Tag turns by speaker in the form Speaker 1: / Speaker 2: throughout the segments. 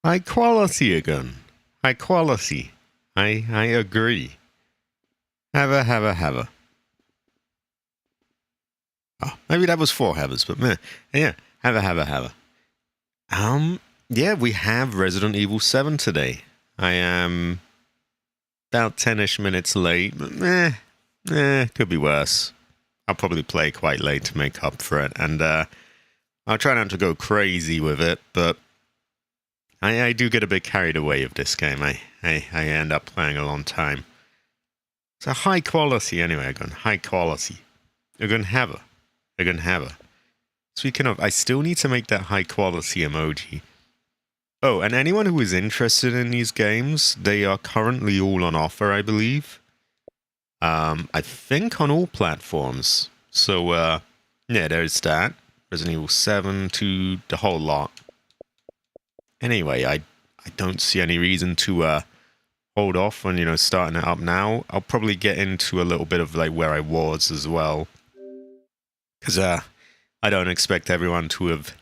Speaker 1: High quality again. High quality. I agree. Have a. Oh, maybe that was 4 havers, but meh. Yeah, have a. Yeah, we have Resident Evil 7 today. I am about 10-ish minutes late, but could be worse. I'll probably play quite late to make up for it, and I'll try not to go crazy with it, but I do get a bit carried away with this game. I end up playing a long time. It's a high quality anyway, again. High quality. Again, have a. Speaking of, I still need to make that high quality emoji. Oh, and anyone who is interested in these games, they are currently all on offer, I believe. I think on all platforms. So, yeah, there's that. Resident Evil 7 to the whole lot. Anyway, I don't see any reason to hold off on, starting it up now. I'll probably get into a little bit of like where I was as well. Because I don't expect everyone to have,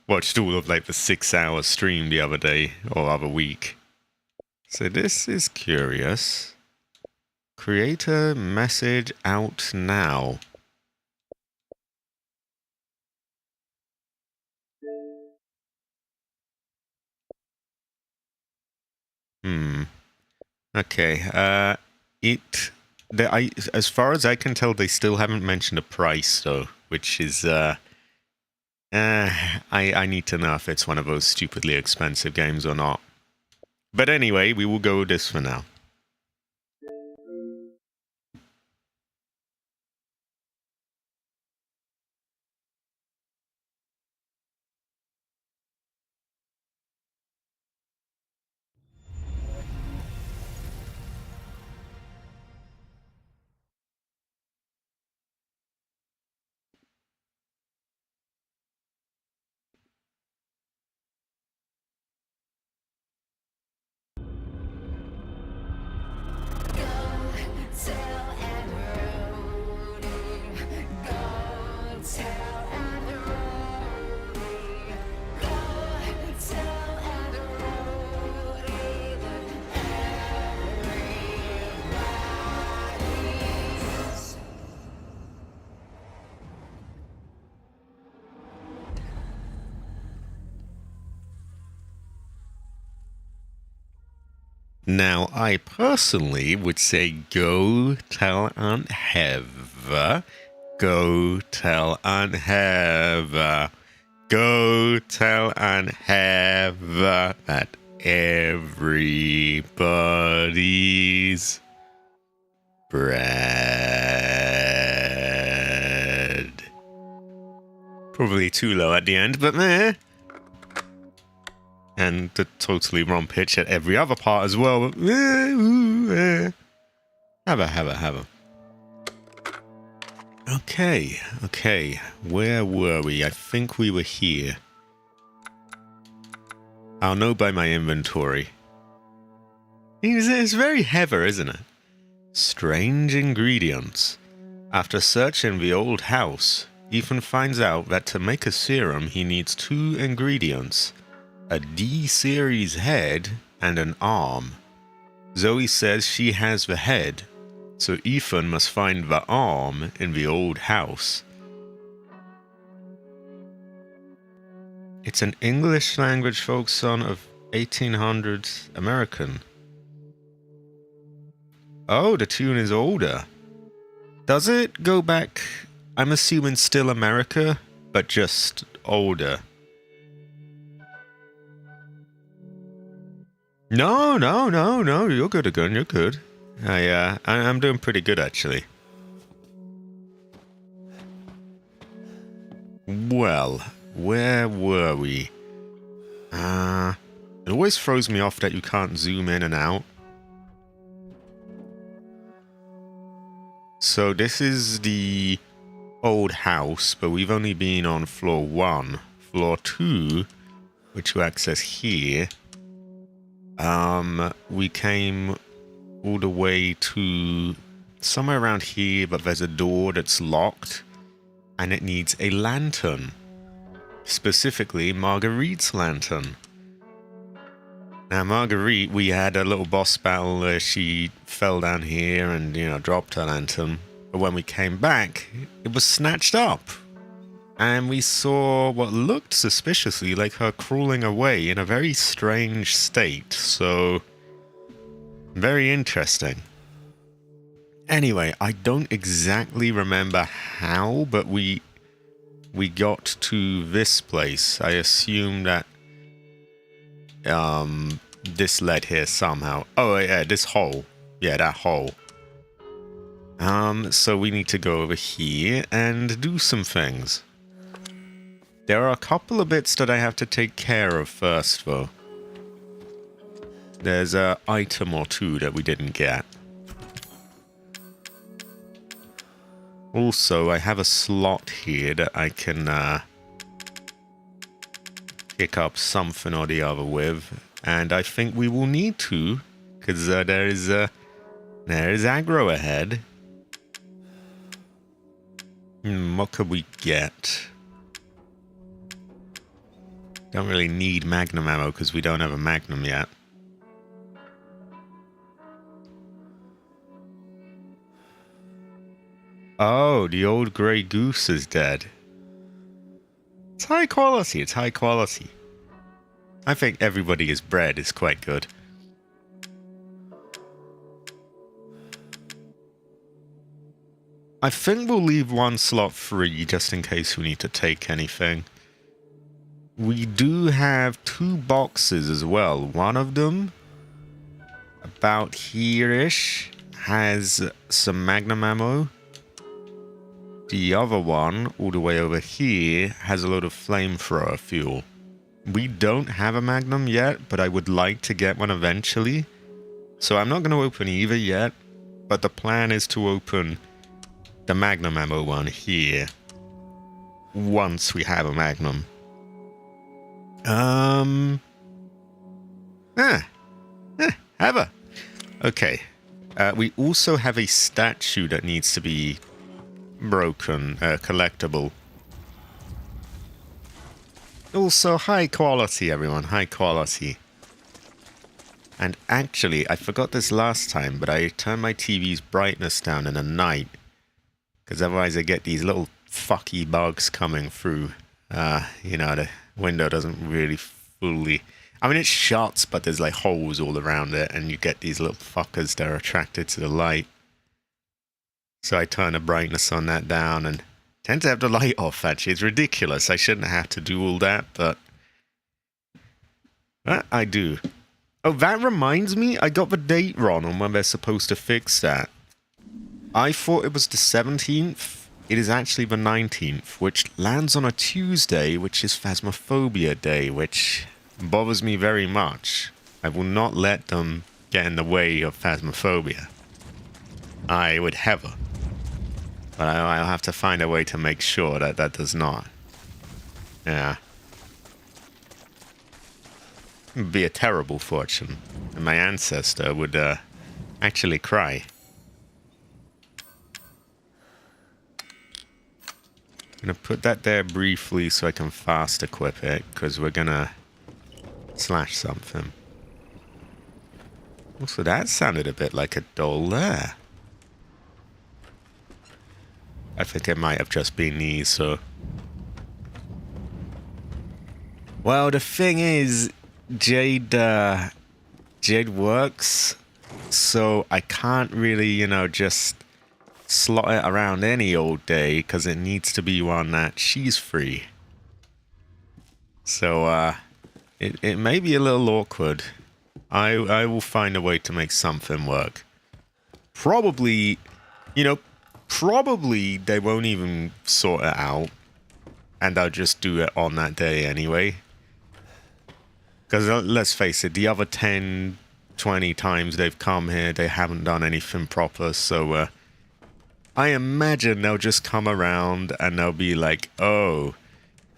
Speaker 1: watched all of like the 6-hour stream the other day or other week. So this is curious. Creator message out now. Okay. As far as I can tell, they still haven't mentioned a price though, which is I need to know if it's one of those stupidly expensive games or not. But anyway, we will go with this for now. Now, I personally would say go tell Aunt Heather. Go tell Aunt Heather. Go tell Aunt Heather that everybody's bread. Probably too low at the end, but meh. And the totally wrong pitch at every other part as well. Have a. Okay. Where were we? I think we were here. I'll know by my inventory. It's very heavy, isn't it? Strange ingredients. After searching the old house, Ethan finds out that to make a serum he needs 2 ingredients. A D-series head and an arm. Zoe says she has the head, so Ethan must find the arm in the old house. It's an English language folk song of 1800s American. Oh, the tune is older. Does it go back, I'm assuming still America, but just older? No, you're good again, you're good. I'm doing pretty good, actually. Well, where were we? It always throws me off that you can't zoom in and out. So this is the old house, but we've only been on floor 1. Floor 2, which you access here. We came all the way to somewhere around here, but there's a door that's locked and it needs a lantern. Specifically, Marguerite's lantern. Now, Marguerite, we had a little boss battle where she fell down here and, dropped her lantern. But when we came back, it was snatched up. And we saw what looked suspiciously like her crawling away in a very strange state. So, very interesting. Anyway, I don't exactly remember how, but we got to this place. I assume that this led here somehow. Oh yeah, this hole. Yeah, that hole. So we need to go over here and do some things. There are a couple of bits that I have to take care of first, though. There's an item or two that we didn't get. Also, I have a slot here that I can pick up something or the other with, and I think we will need to, because there is aggro ahead. What could we get? Don't really need magnum ammo because we don't have a magnum yet. Oh, the old grey goose is dead. It's high quality, it's high quality. I think everybody is bred is quite good. I think we'll leave one slot free just in case we need to take anything. We do have 2 boxes as well. One of them, about here-ish, has some magnum ammo. The other one, all the way over here, has a load of flamethrower fuel. We don't have a magnum yet, but I would like to get one eventually. So I'm not going to open either yet, but the plan is to open the magnum ammo one here once we have a magnum. Ever. Okay. We also have a statue that needs to be broken, collectible. Also, high quality, everyone, high quality. And actually, I forgot this last time, but I turned my TV's brightness down in the night, because otherwise I get these little fucky bugs coming through. The window doesn't really fully... I mean, it shuts, but there's like holes all around it, and you get these little fuckers that are attracted to the light. So I turn the brightness on that down and tend to have the light off, actually. It's ridiculous. I shouldn't have to do all that, but I do. Oh, that reminds me, I got the date wrong on when they're supposed to fix that. I thought it was the 17th. It is actually the 19th, which lands on a Tuesday, which is Phasmophobia Day, which bothers me very much. I will not let them get in the way of Phasmophobia. I would never. But I'll have to find a way to make sure that that does not. Yeah. It would be a terrible fortune. And my ancestor would actually cry. I'm going to put that there briefly so I can fast equip it, because we're going to slash something. Also, that sounded a bit like a doll there. I think it might have just been these, so... Well, the thing is, Jade works, so I can't really, just slot it around any old day, because it needs to be one that she's free. So, it may be a little awkward. I will find a way to make something work. Probably, probably they won't even sort it out, and I'll just do it on that day anyway. Because let's face it, the other 10, 20 times they've come here, they haven't done anything proper, so I imagine they'll just come around and they'll be like, oh,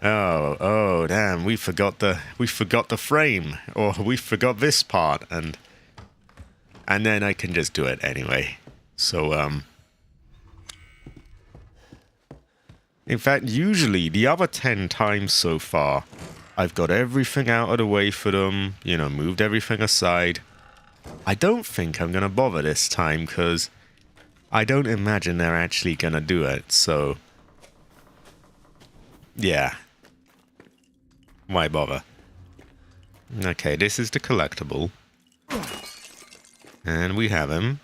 Speaker 1: damn, we forgot the frame, or we forgot this part, and then I can just do it anyway. So, In fact, usually the other 10 times so far, I've got everything out of the way for them, you know, moved everything aside. I don't think I'm going to bother this time because I don't imagine they're actually going to do it, so yeah. Why bother? Okay, this is the collectible. And we have him.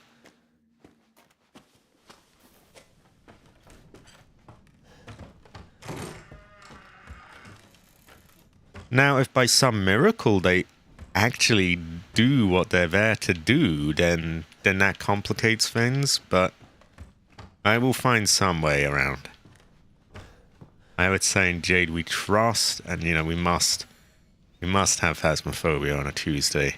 Speaker 1: Now, if by some miracle they actually do what they're there to do, then that complicates things, but I will find some way around. I would say in Jade we trust, and you know, we must have Phasmophobia on a Tuesday.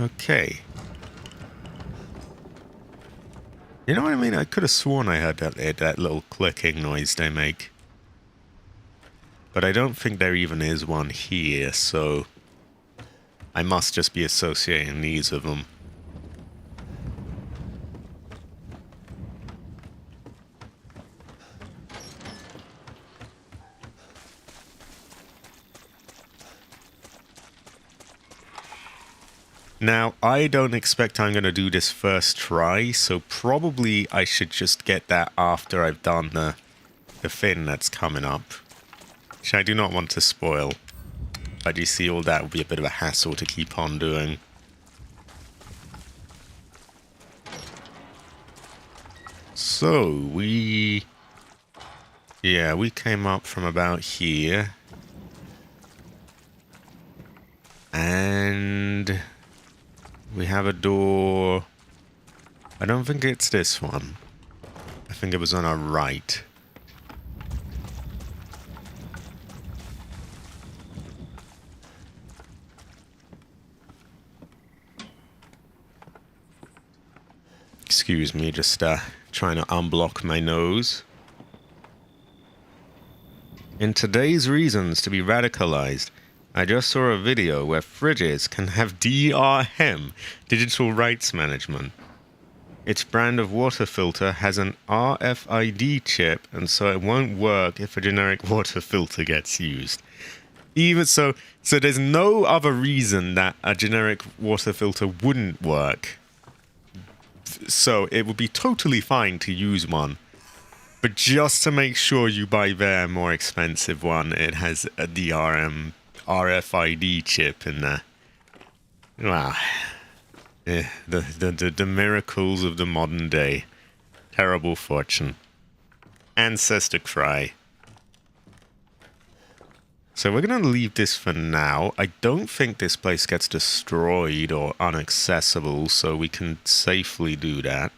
Speaker 1: Okay. You know what I mean? I could have sworn I heard that little clicking noise they make. But I don't think there even is one here, so I must just be associating these with them. Now, I don't expect I'm going to do this first try, so probably I should just get that after I've done the thing that's coming up. Which I do not want to spoil. But you see, all that will be a bit of a hassle to keep on doing. So, we came up from about here. And we have a door. I don't think it's this one. I think it was on our right. Excuse me, just trying to unblock my nose. In today's reasons to be radicalized, I just saw a video where fridges can have DRM, digital rights management. Its brand of water filter has an RFID chip, and so it won't work if a generic water filter gets used. Even so there's no other reason that a generic water filter wouldn't work. So it would be totally fine to use one. But just to make sure you buy their more expensive one, it has a DRM RFID chip in there. Wow. Yeah, the miracles of the modern day. Terrible fortune. Ancestor cry. So we're going to leave this for now. I don't think this place gets destroyed or inaccessible, so we can safely do that.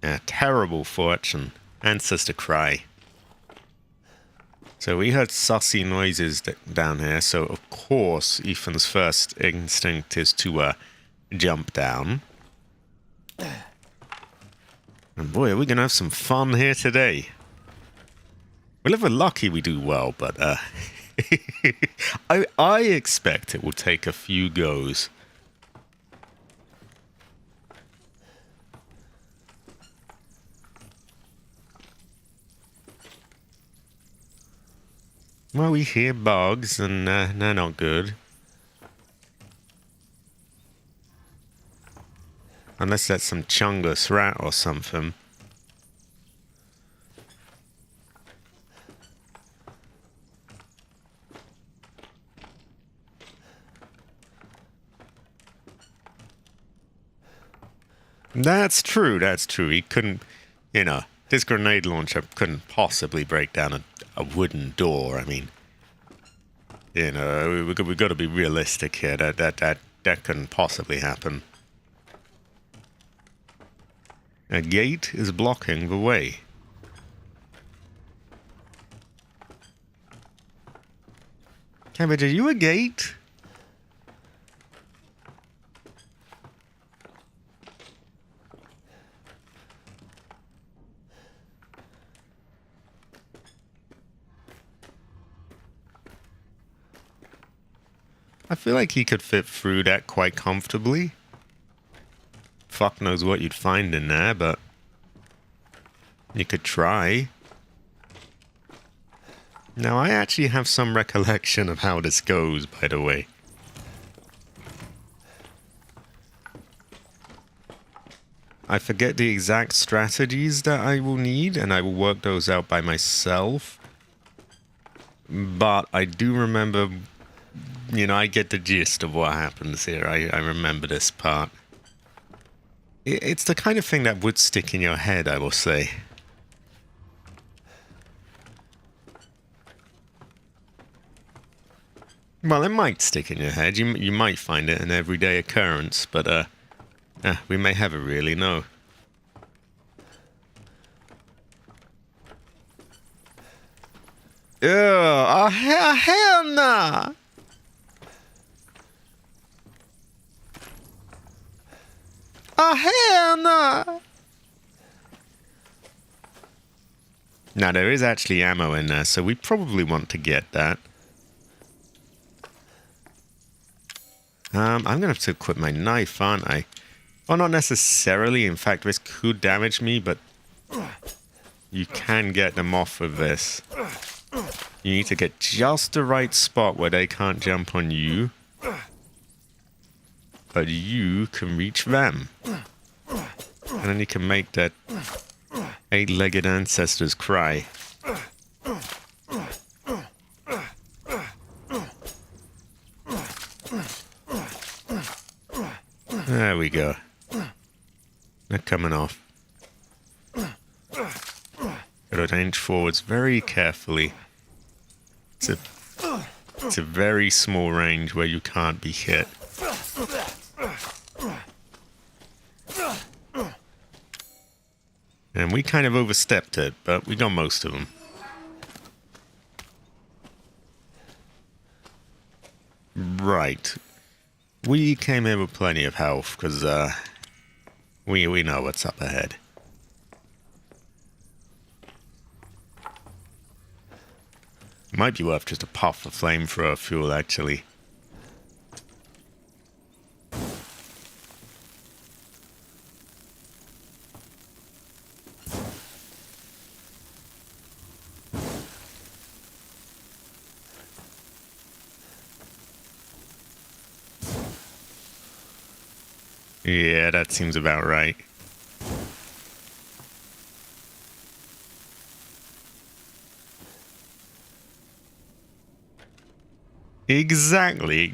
Speaker 1: Yeah, terrible fortune. Ancestor cry. So we heard sussy noises down here, so of course Ethan's first instinct is to jump down. And boy, are we going to have some fun here today. Well, if we're lucky, we do well, but I expect it will take a few goes. Well, we hear bugs, and they're not good. Unless that's some chungus rat or something. That's true, that's true. He couldn't, you know, this grenade launcher couldn't possibly break down a wooden door. I mean, you know, we've got to be realistic here. That couldn't possibly happen. A gate is blocking the way. Cabbage, are you a gate? I feel like he could fit through that quite comfortably. Fuck knows what you'd find in there, but you could try. Now, I actually have some recollection of how this goes, by the way. I forget the exact strategies that I will need, and I will work those out by myself. But I do remember, you know, I get the gist of what happens here. I remember this part. It's the kind of thing that would stick in your head, I will say. Well, it might stick in your head. You might find it an everyday occurrence, but we may never really know. Oh, hell nah! Oh, hell nah! Now, there is actually ammo in there, so we probably want to get that. I'm gonna have to equip my knife, aren't I? Well, not necessarily. In fact, this could damage me, but you can get them off of this. You need to get just the right spot where they can't jump on you, but you can reach them. And then you can make that eight-legged ancestors cry. There we go. They're coming off. Gotta inch forwards very carefully. It's a very small range where you can't be hit. And we kind of overstepped it, but we got most of them. Right. We came here with plenty of health, because we know what's up ahead. Might be worth just a puff of flamethrower fuel, actually. Yeah, that seems about right. Exactly.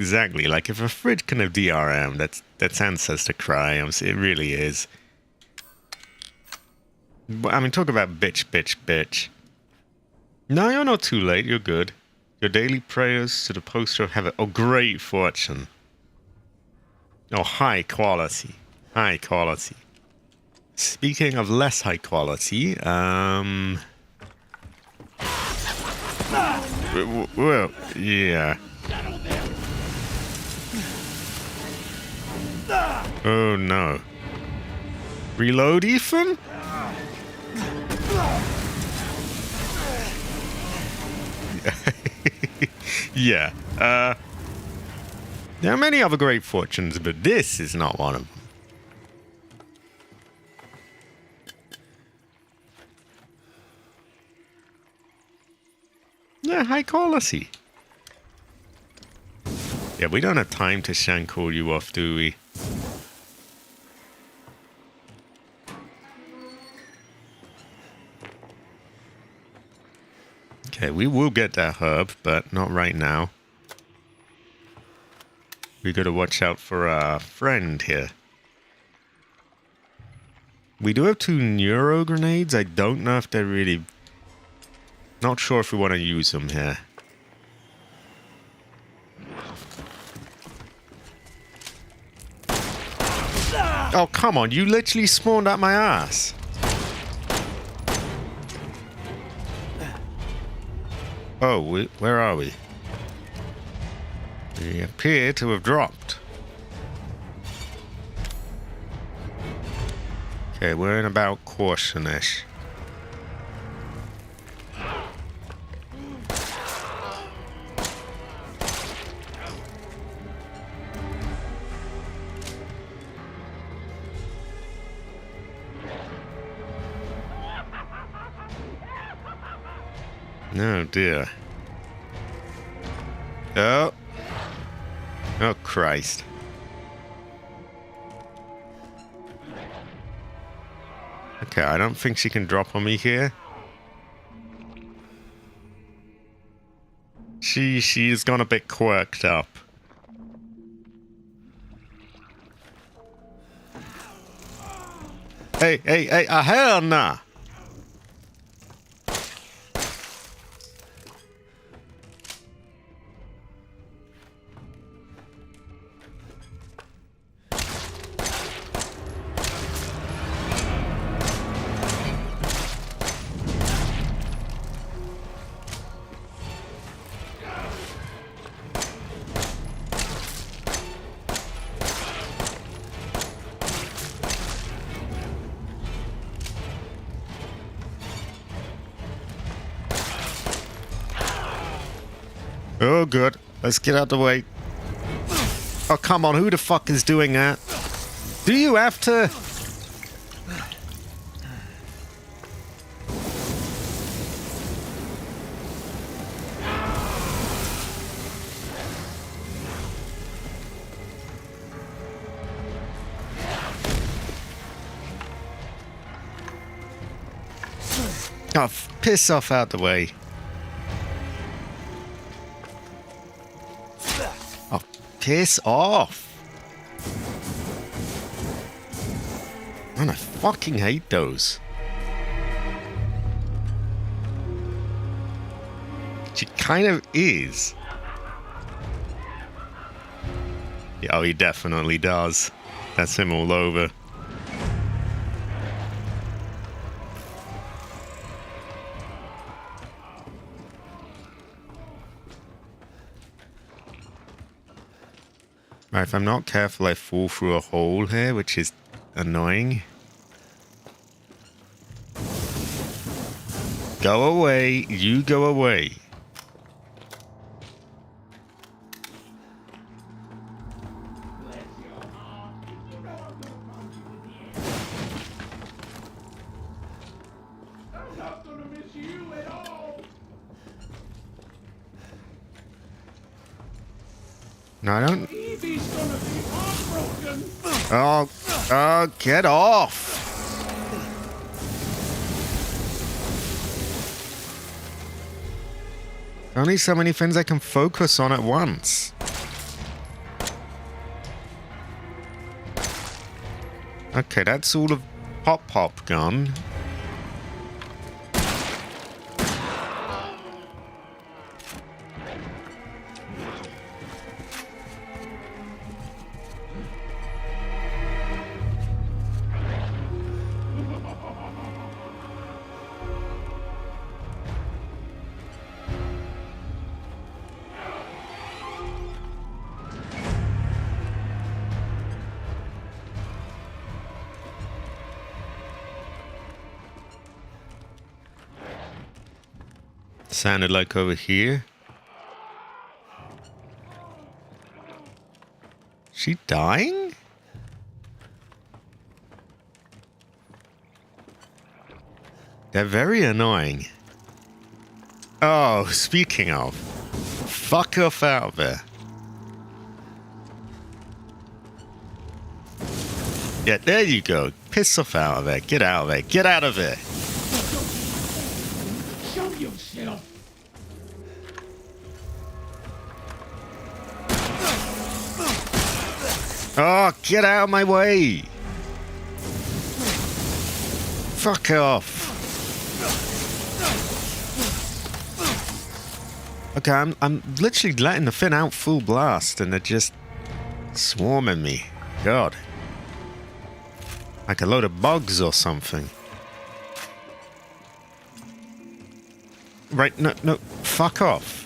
Speaker 1: Like, if a fridge can have DRM, that's ancestor cry. It really is. I mean, talk about bitch. No, you're not too late. You're good. Your daily prayers to the poster of heaven. Oh, great fortune. Oh, high quality. Speaking of less high quality, well, yeah. Oh, no. Reload, Ethan? Yeah. There are many other great fortunes, but this is not one of them. Yeah, high quality. Yeah, we don't have time to shank all you off, do we? Okay, we will get that herb, but not right now. We gotta watch out for our friend here. We do have 2 neuro grenades. I don't know if they're really... Not sure if we want to use them here. Oh, come on. You literally spawned at my ass. Oh, where are we? We appear to have dropped. Okay, we're in about caution-ish. No, dear. Oh. Oh, Christ. Okay, I don't think she can drop on me here. She's gone a bit quirked up. Hey, hell nah! Oh, good. Let's get out the way. Oh, come on. Who the fuck is doing that? Do you have to? Oh, piss off out the way. Oh, piss off. Man, I fucking hate those. She kind of is. Yeah, oh, he definitely does. That's him all over. Right, if I'm not careful, I fall through a hole here, which is annoying. Go away. You go away. No, I don't. Oh, get off! Only so many things I can focus on at once. Okay, that's all of Pop gone. Sounded like over here. She dying? They're very annoying. Oh, speaking of, fuck off out of there. Yeah, there you go. Piss off out of there. Get out of there. Get out of there.
Speaker 2: Show yourself.
Speaker 1: Oh, get out of my way. Fuck off. Okay, I'm literally letting the thing out full blast and they're just swarming me. God. Like a load of bugs or something. Right, no, fuck off.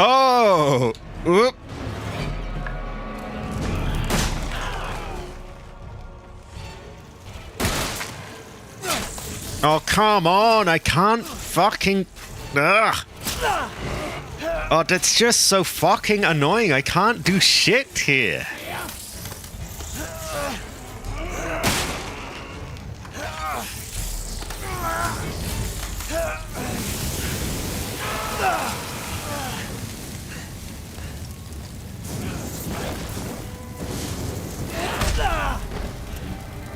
Speaker 1: Oh! Whoop. Oh, come on! I can't fucking... Ugh! Oh, that's just so fucking annoying. I can't do shit here.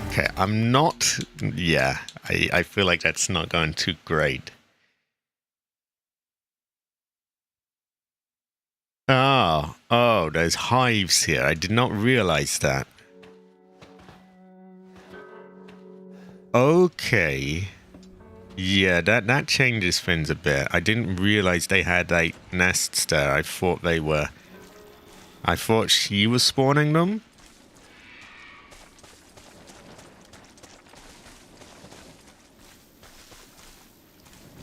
Speaker 1: Okay, I'm not... Yeah, I feel like that's not going too great. Oh, there's hives here. I did not realize that. Okay. Yeah, that changes things a bit. I didn't realize they had 8 nests there. I thought they were... I thought she was spawning them.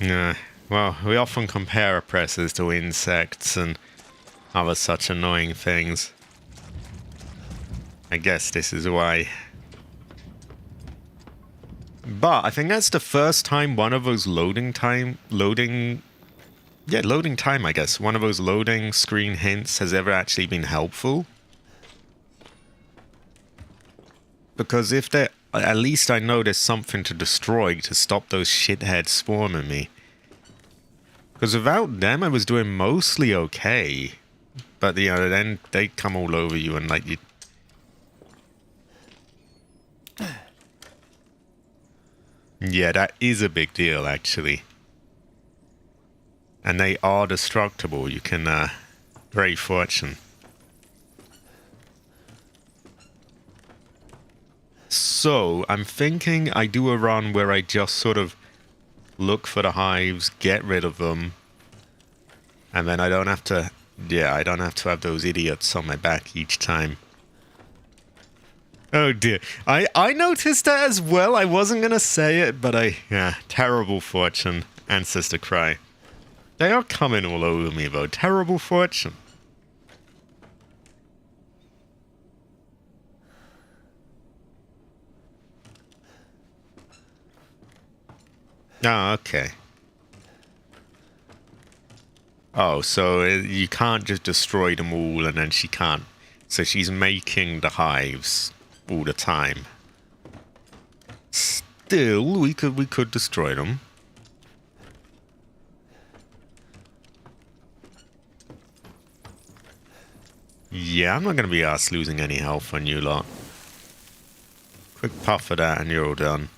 Speaker 1: Yeah, well, we often compare oppressors to insects and other such annoying things. I guess this is why. But I think that's the first time one of those loading time, I guess. One of those loading screen hints has ever actually been helpful. Because if there, at least I know there's something to destroy to stop those shitheads spawning me. Because without them, I was doing mostly okay. But, you know, then they come all over you and, like, you... Yeah, that is a big deal, actually. And they are destructible. You can, brave fortune. So, I'm thinking I do a run where I just sort of look for the hives, get rid of them, and then I don't have to... Yeah, I don't have to have those idiots on my back each time. Oh dear. I noticed that as well. I wasn't going to say it, but yeah, terrible fortune. Ancestor cry. They are coming all over me, though. Terrible fortune. Oh, okay. Oh, so you can't just destroy them all and then she can't. So she's making the hives all the time. Still, we could destroy them. Yeah, I'm not going to be asked losing any health on you lot. Quick puff of that and you're all done.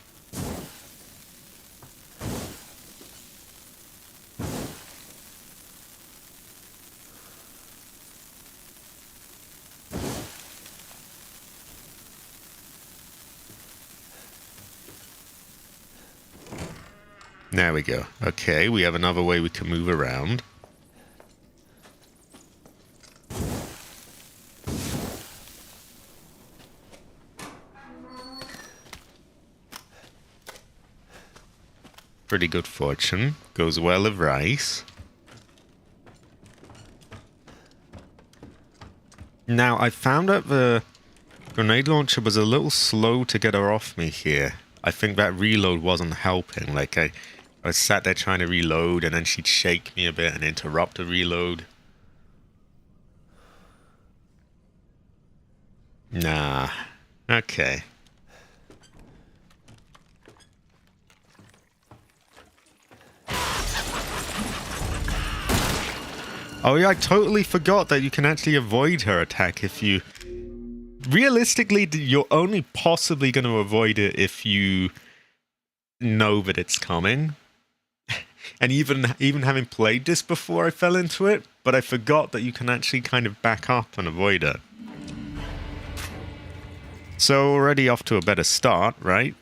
Speaker 1: There we go. Okay, we have another way we can move around. Pretty good fortune. Goes well with rice. Now, I found out the grenade launcher was a little slow to get her off me here. I think that reload wasn't helping. Like, I was sat there trying to reload, and then she'd shake me a bit and interrupt the reload. Nah. Okay. Oh yeah, I totally forgot that you can actually avoid her attack if you... Realistically, you're only possibly going to avoid it if you know that it's coming. And even having played this before, I fell into it, but I forgot that you can actually kind of back up and avoid it. So already off to a better start, right?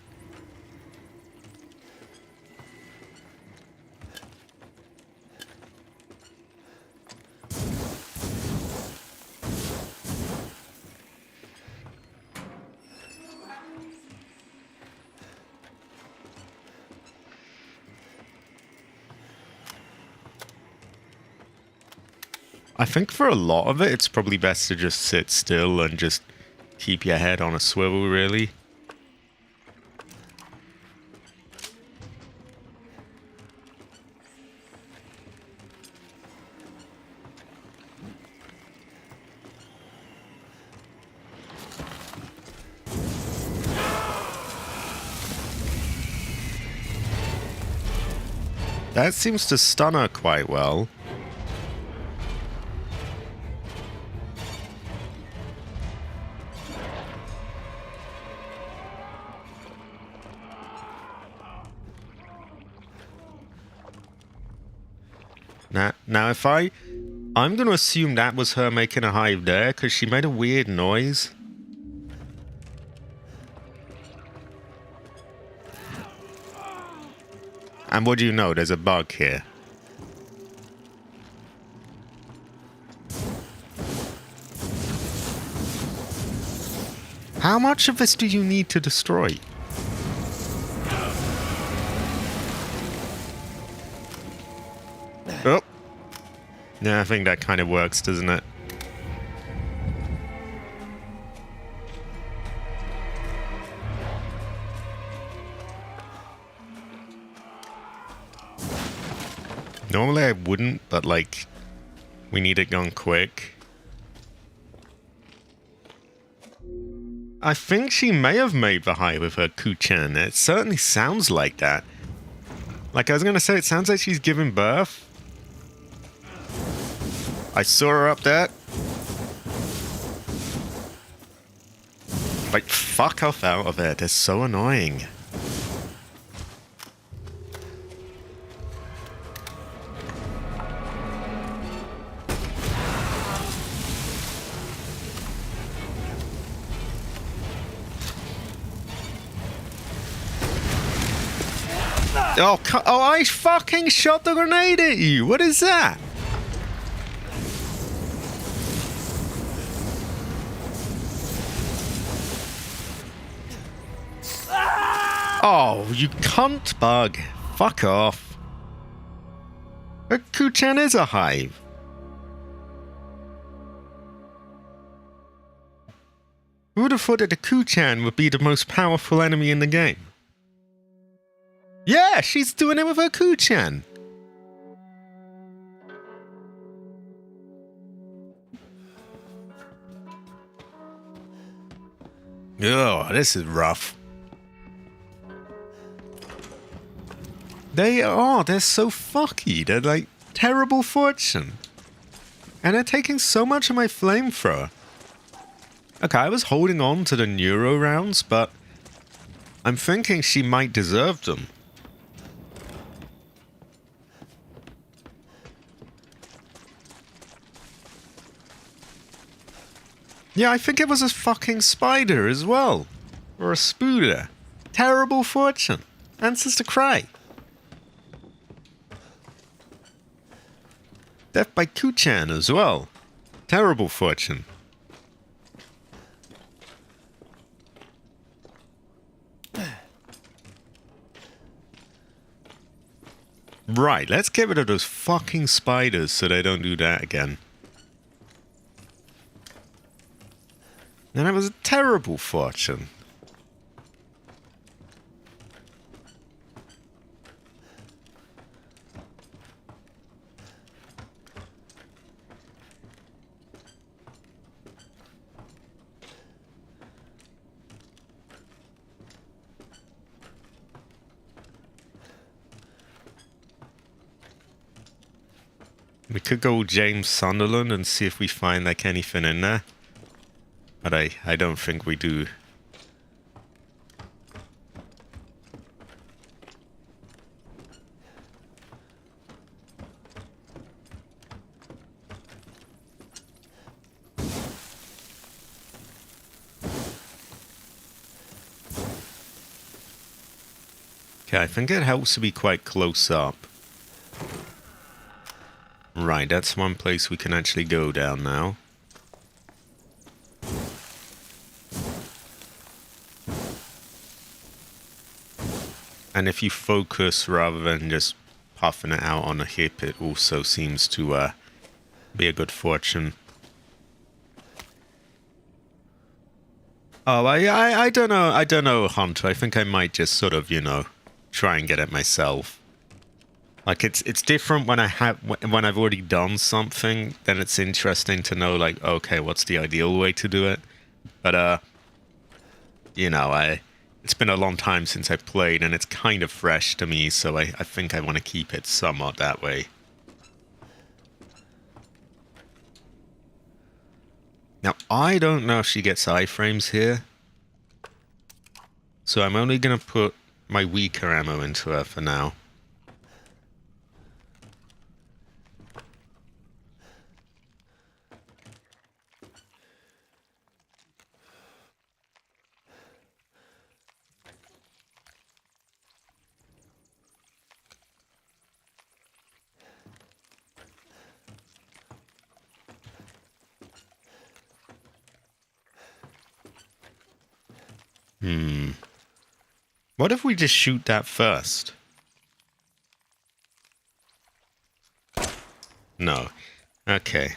Speaker 1: I think for a lot of it, it's probably best to just sit still and just keep your head on a swivel, really. That seems to stun her quite well. Now if I'm going to assume that was her making a hive there, because she made a weird noise. And what do you know? There's a bug here. How much of this do you need to destroy? Oh. Yeah, I think that kind of works, doesn't it? Normally I wouldn't, but like, we need it gone quick. I think she may have made the hive with her Kuchen. It certainly sounds like that. Like I was gonna say, it sounds like she's giving birth. I saw her up there. Like, fuck off out of it. They're so annoying. Oh, I fucking shot the grenade at you. What is that? Oh, you cunt bug. Fuck off. A Kuchen is a hive. Who would have thought that the Kuchen would be the most powerful enemy in the game? Yeah, she's doing it with her Kuchen. Oh, this is rough. They're so fucky. They're like terrible fortune. And they're taking so much of my flamethrower. Okay, I was holding on to the neuro rounds, but I'm thinking she might deserve them. Yeah, I think it was a fucking spider as well. Or a spooder. Terrible fortune. Ancestor cry. Death by Kuchen as well. Terrible fortune. Right, let's get rid of those fucking spiders so they don't do that again. And that was a terrible fortune. We could go James Sunderland and see if we find like anything in there. But I don't think we do. Okay, I think it helps to be quite close up. Right, that's one place we can actually go down now. And if you focus rather than just puffing it out on a hip, it also seems to be a good fortune. Oh, I don't know. I don't know, Hunter. I think I might just sort of, you know, try and get it myself. Like it's different when when I've already done something. Then it's interesting to know, like, okay, what's the ideal way to do it? But you know, It's been a long time since I played, and it's kind of fresh to me, so I think I want to keep it somewhat that way. Now, I don't know if she gets iframes here, so I'm only going to put my weaker ammo into her for now. What if we just shoot that first? No. Okay.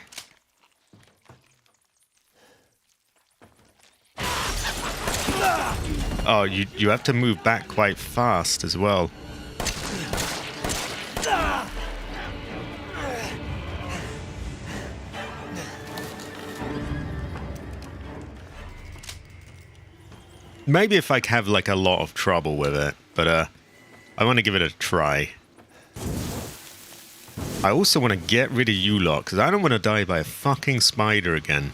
Speaker 1: Oh, you have to move back quite fast as well. Maybe if I have like a lot of trouble with it, but I want to give it a try. I also want to get rid of you lot, because I don't want to die by a fucking spider again.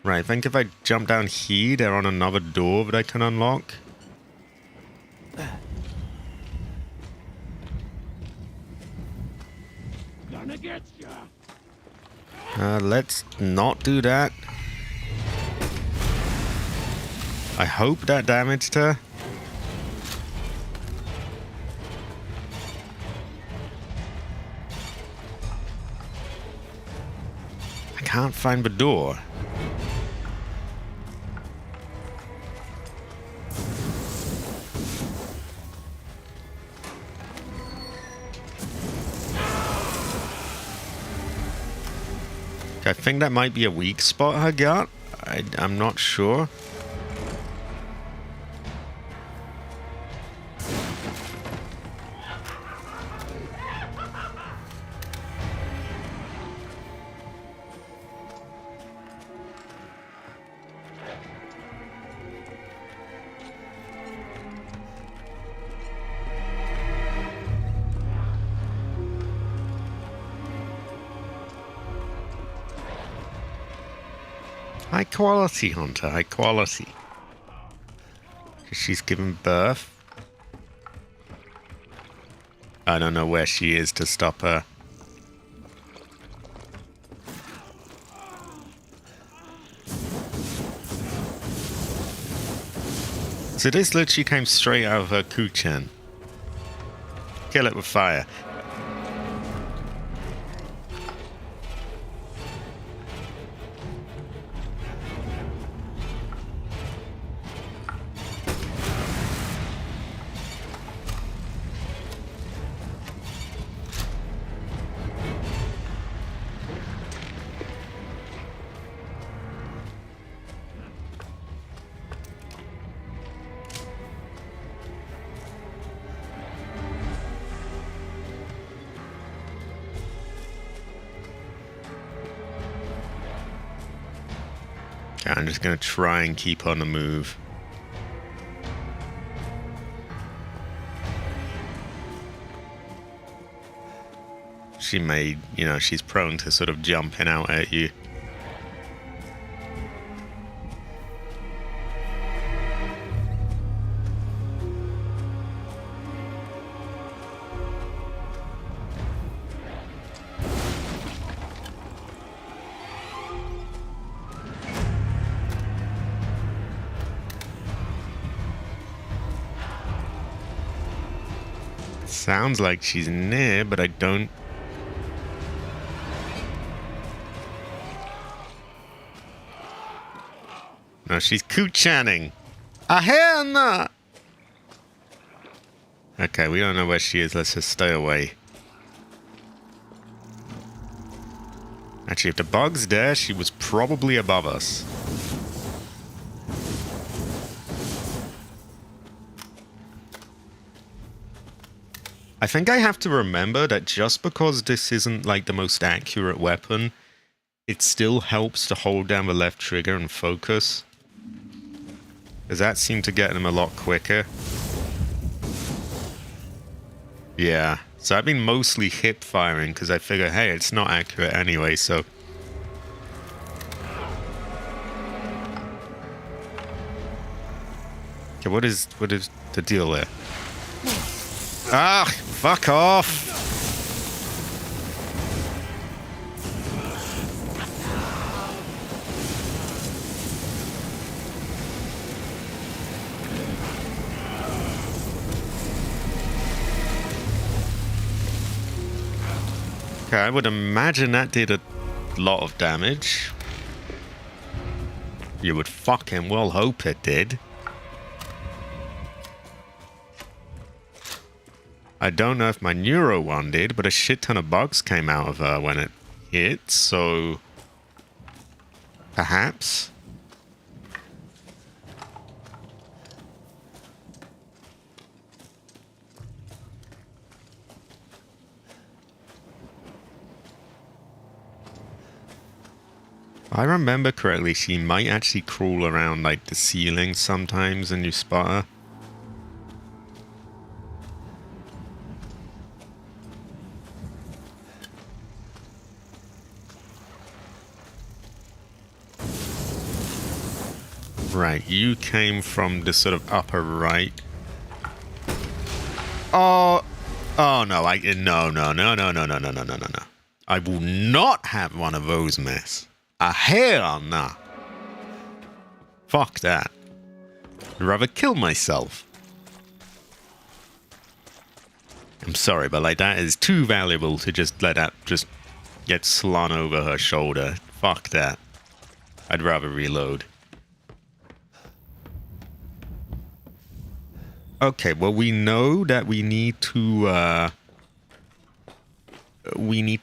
Speaker 1: Right, I think if I jump down here, they're on another door that I can unlock.
Speaker 2: Gonna get ya.
Speaker 1: Let's not do that. I hope that damaged her. I can't find the door. I think that might be a weak spot I got. I'm not sure. High quality, Hunter, high quality. She's given birth. I don't know where she is to stop her. So this literally came straight out of her kuchen. Kill it with fire. I'm just going to try and keep on the move. She may, you know, she's prone to sort of jumping out at you. Sounds like she's near, but I don't... No, she's coo-channing. Ahena! Okay, we don't know where she is. Let's just stay away. Actually, if the bug's there, she was probably above us. I think I have to remember that just because this isn't like the most accurate weapon, it still helps to hold down the left trigger and focus. Does that seem to get them a lot quicker? Yeah. So I've been mostly hip firing because I figure, hey, it's not accurate anyway, so... Okay, what is the deal there? Ah, fuck off! Okay, I would imagine that did a lot of damage. You would fucking well hope it did. I don't know if my neuro one did, but a shit ton of bugs came out of her when it hit, so... perhaps? If I remember correctly, she might actually crawl around like the ceiling sometimes and you spot her. Right, you came from the sort of upper right. Oh no, no. I will not have one of those, miss. Hell no. Fuck that. I'd rather kill myself. I'm sorry, but like that is too valuable to just let that just get slung over her shoulder. Fuck that. I'd rather reload. Okay, well we know that we need to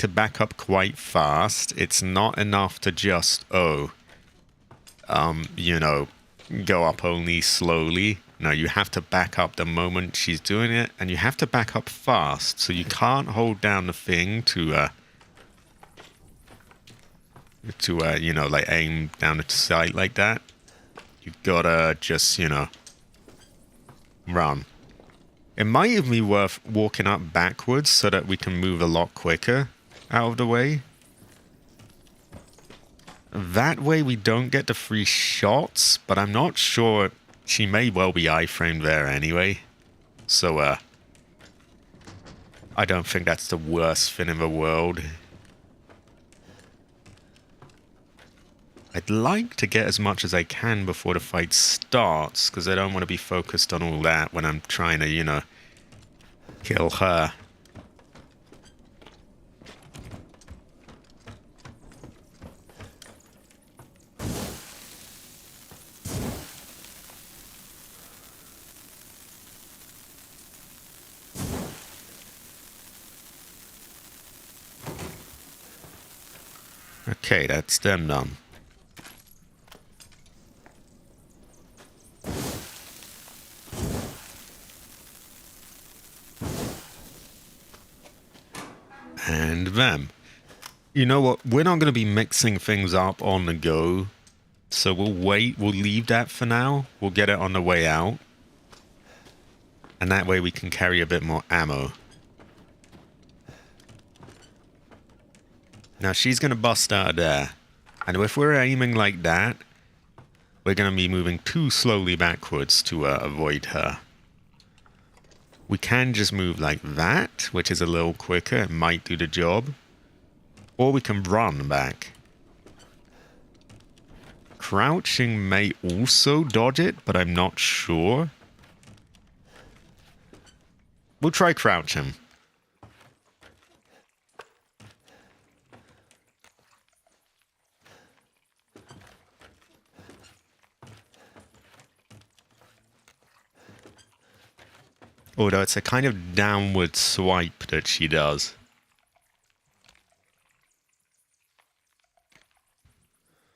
Speaker 1: back up quite fast. It's not enough to just, you know, go up only slowly. No, you have to back up the moment she's doing it, and you have to back up fast. So you can't hold down the thing to you know, like aim down the sight like that. You gotta just, you know, run. It might even be worth walking up backwards so that we can move a lot quicker out of the way. That way we don't get the free shots, but I'm not sure. She may well be iframed there anyway. So, I don't think that's the worst thing in the world. I'd like to get as much as I can before the fight starts, because I don't want to be focused on all that when I'm trying to, you know, kill her. Okay, that's them done. And them. You know what? We're not going to be mixing things up on the go. So we'll wait. We'll leave that for now. We'll get it on the way out. And that way we can carry a bit more ammo. Now she's going to bust out of there. And if we're aiming like that, we're going to be moving too slowly backwards to avoid her. We can just move like that, which is a little quicker. It might do the job. Or we can run back. Crouching may also dodge it, but I'm not sure. We'll try crouching. Although it's a kind of downward swipe that she does.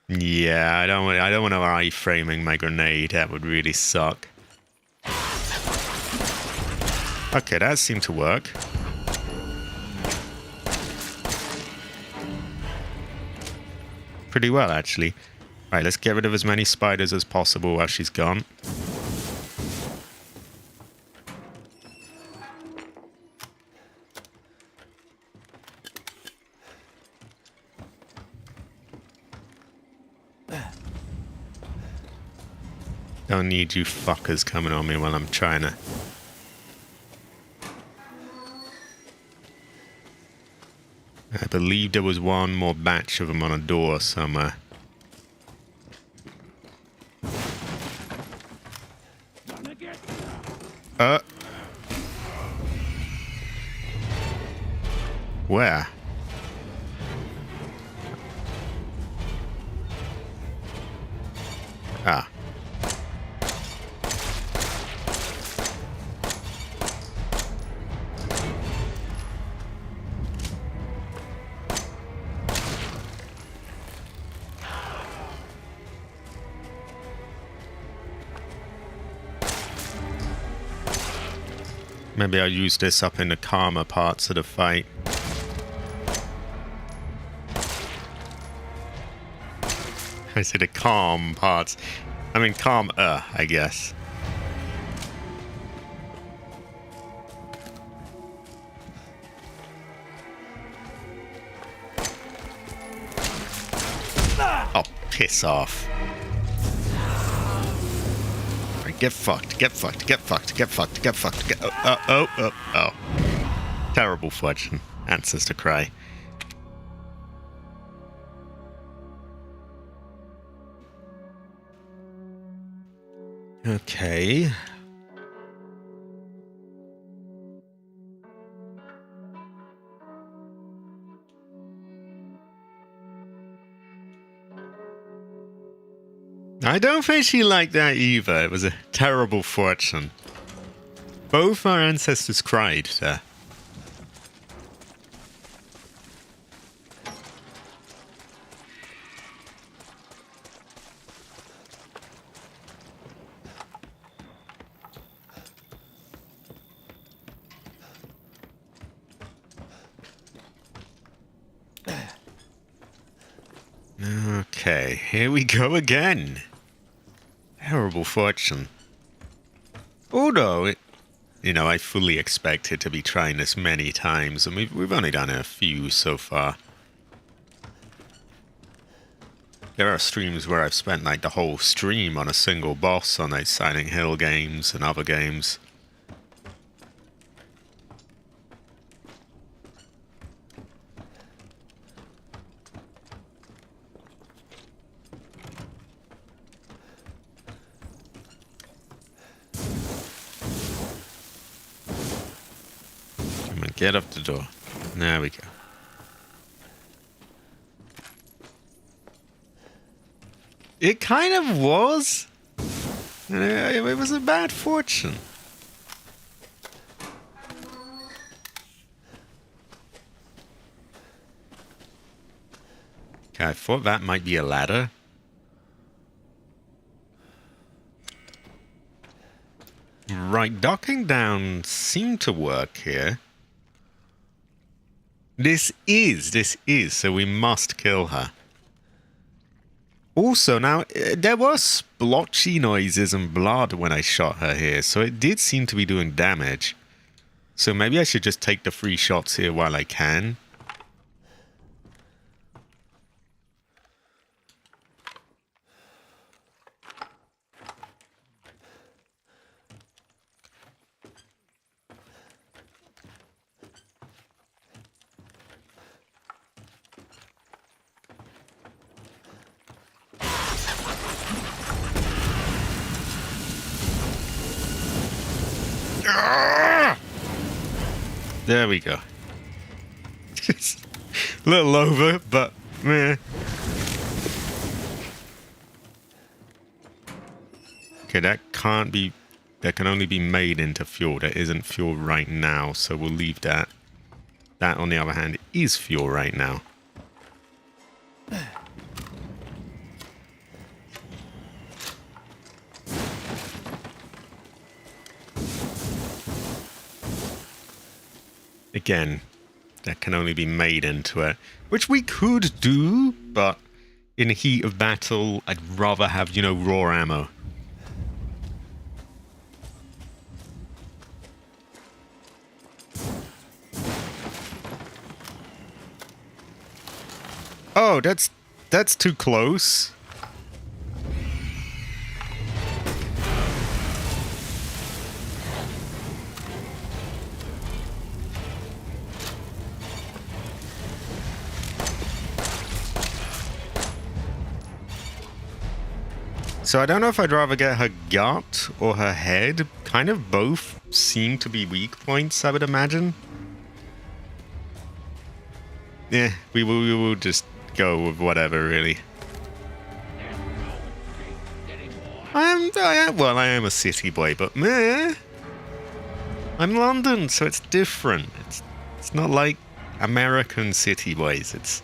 Speaker 1: Yeah, I don't want to iframing my grenade. That would really suck. Okay, that seemed to work. Pretty well, actually. Right, let's get rid of as many spiders as possible while she's gone. Don't need you fuckers coming on me while I'm trying to... I believe there was one more batch of them on a door somewhere. Where? Ah. Maybe I'll use this up in the calmer parts of the fight. I say the calm parts. I mean, calm, I guess. Oh, piss off. Get fucked, get fucked, get fucked, get fucked, get fucked, get... Oh. Terrible fortune. Ancestor cry. Okay. I don't think she liked that either. It was a terrible fortune. Both our ancestors cried there. Okay, here we go again. Terrible fortune. Although, I fully expected to be trying this many times, and we've only done a few so far. There are streams where I've spent like the whole stream on a single boss on like Silent Hill games and other games. Get up the door. There we go. It kind of was. It was a bad fortune. Okay, I thought that might be a ladder. Right, docking down seemed to work here. This is, so we must kill her. Also, now, there were splotchy noises and blood when I shot her here, so it did seem to be doing damage. So maybe I should just take the 3 shots here while I can. There we go. Just a little over, but meh. Okay, that can only be made into fuel. There isn't fuel right now, so we'll leave that. That, on the other hand, is fuel right now. Again, that can only be made into it, which we could do, but in heat of battle, I'd rather have, you know, raw ammo. Oh, that's too close. So I don't know if I'd rather get her gut or her head. Kind of both seem to be weak points, I would imagine. Yeah, we will just go with whatever, really. I am a city boy, but meh. I'm London, so it's different. It's not like American city boys. It's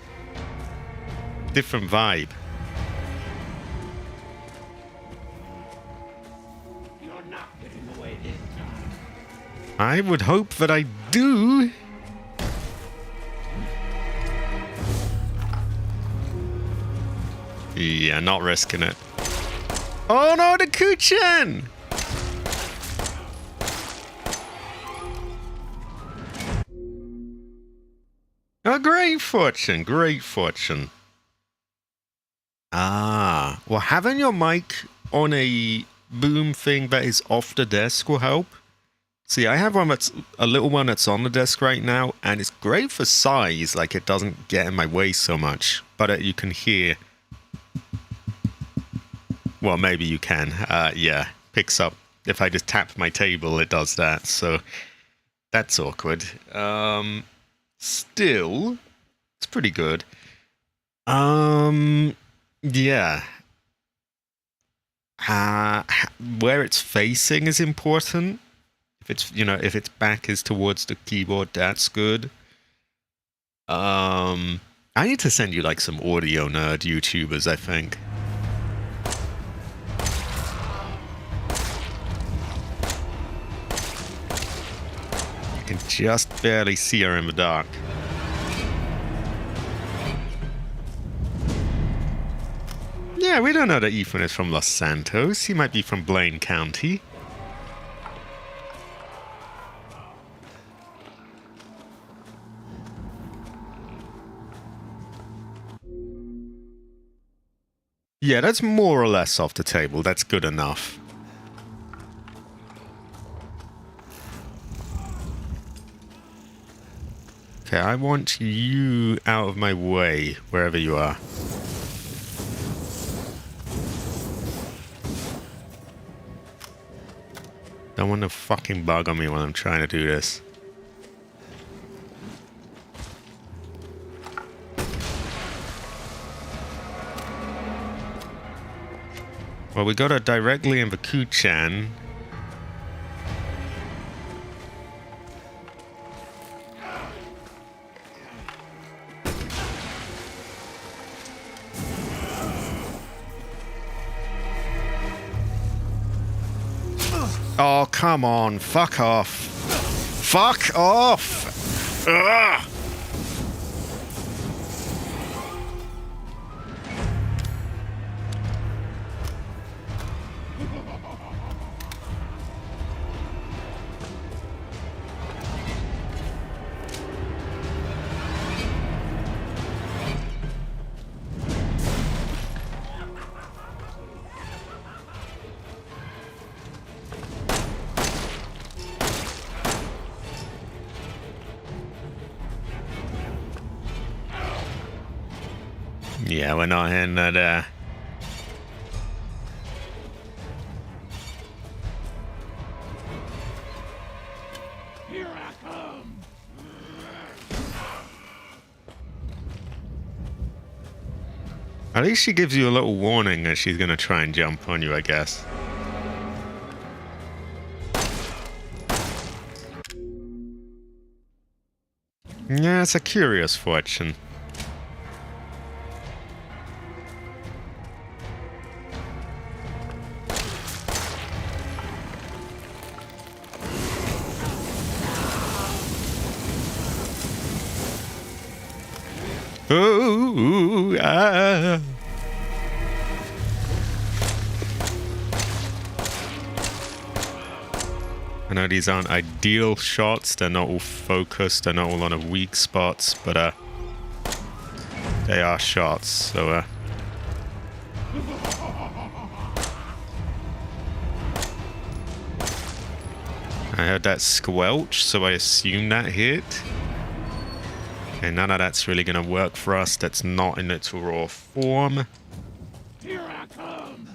Speaker 1: different vibe.
Speaker 2: You're not getting away this time.
Speaker 1: I would hope that I do. Yeah, not risking it. Oh no, the Kuchen! Oh, great fortune, great fortune. Ah, well, having your mic on a boom thing that is off the desk will help. See, I have one that's a little one that's on the desk right now, and it's great for size, like it doesn't get in my way so much, but you can hear. Well, maybe you can. Yeah, picks up. If I just tap my table, it does that. So that's awkward. Still, it's pretty good. Yeah. Where it's facing is important. If it's, you know, if its back is towards the keyboard, that's good. I need to send you like some audio nerd YouTubers, I think. Can just barely see her in the dark. Yeah, we don't know that Ethan is from Los Santos. He might be from Blaine County. Yeah, that's more or less off the table. That's good enough. Okay, I want you out of my way, wherever you are. Don't want to fucking bug on me when I'm trying to do this. Well, we got her directly in the Kuchan. Oh, come on. Fuck off. Fuck off! Ugh. Yeah, we're not in that,
Speaker 2: Here I come.
Speaker 1: At least she gives you a little warning that she's gonna try and jump on you, I guess. Yeah, it's a curious fortune. Ooh, ah. I know these aren't ideal shots. They're not all focused. They're not all on a weak spots, but they are shots. So I heard that squelch, so I assume that hit. Okay, none of that's really gonna work for us. That's not in its raw form.
Speaker 2: Here I come.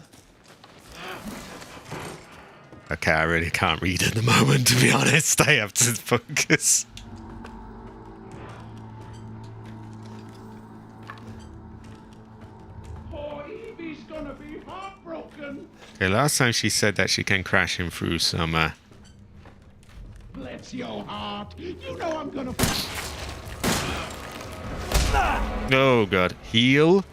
Speaker 1: Okay, I really can't read at the moment, to be honest. I have to focus.
Speaker 2: Poor Evie's gonna be heartbroken.
Speaker 1: Okay, last time she said that she can crash him through some,
Speaker 2: Bless your heart. You know I'm gonna.
Speaker 1: Oh god. Heal.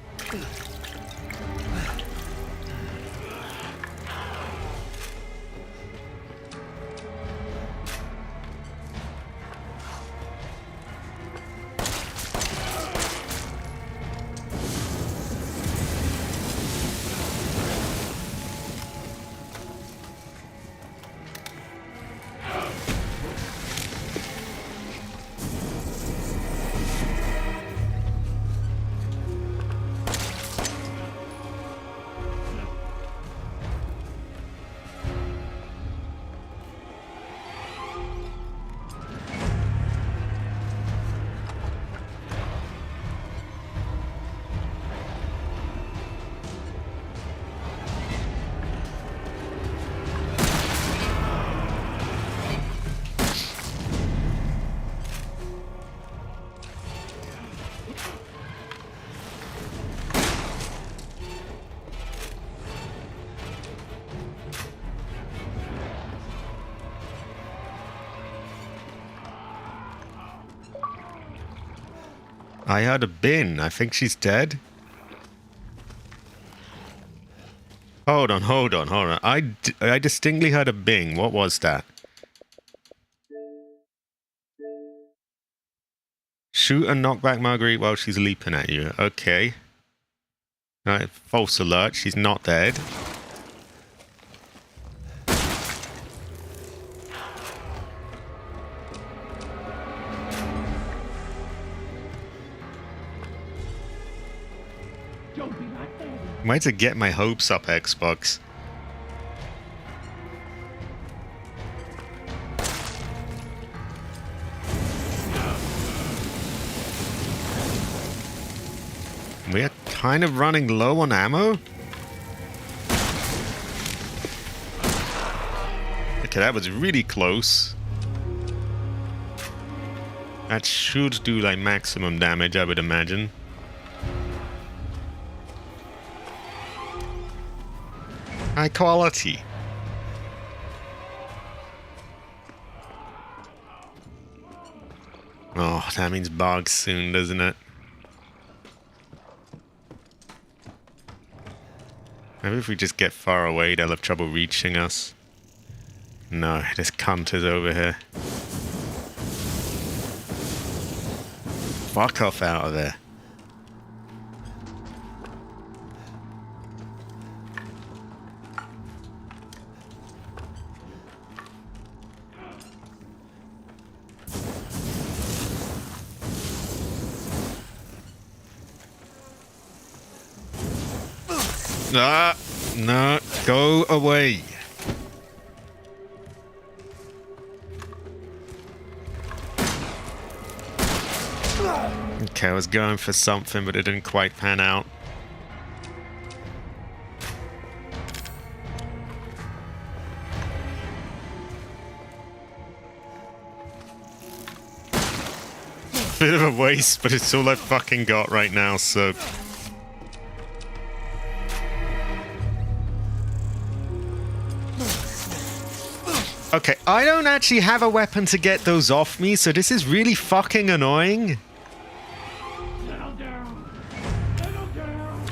Speaker 1: I heard a bin. I think she's dead. Hold on. I distinctly heard a bing. What was that? Shoot and knock back Marguerite while she's leaping at you. Okay. Alright, false alert. She's not dead.
Speaker 2: Don't be like that.
Speaker 1: Way to get my hopes up, Xbox. We're kind of running low on ammo. Okay, that was really close. That should do like maximum damage, I would imagine. High quality. Oh, that means bugs soon, doesn't it? Maybe if we just get far away, they'll have trouble reaching us. No, this cunt is over here. Fuck off out of there. Ah, no, go away. Okay, I was going for something, but it didn't quite pan out. Bit of a waste, but it's all I fucking got right now, so... Okay, I don't actually have a weapon to get those off me, so this is really fucking annoying.
Speaker 2: Settle down. Settle down.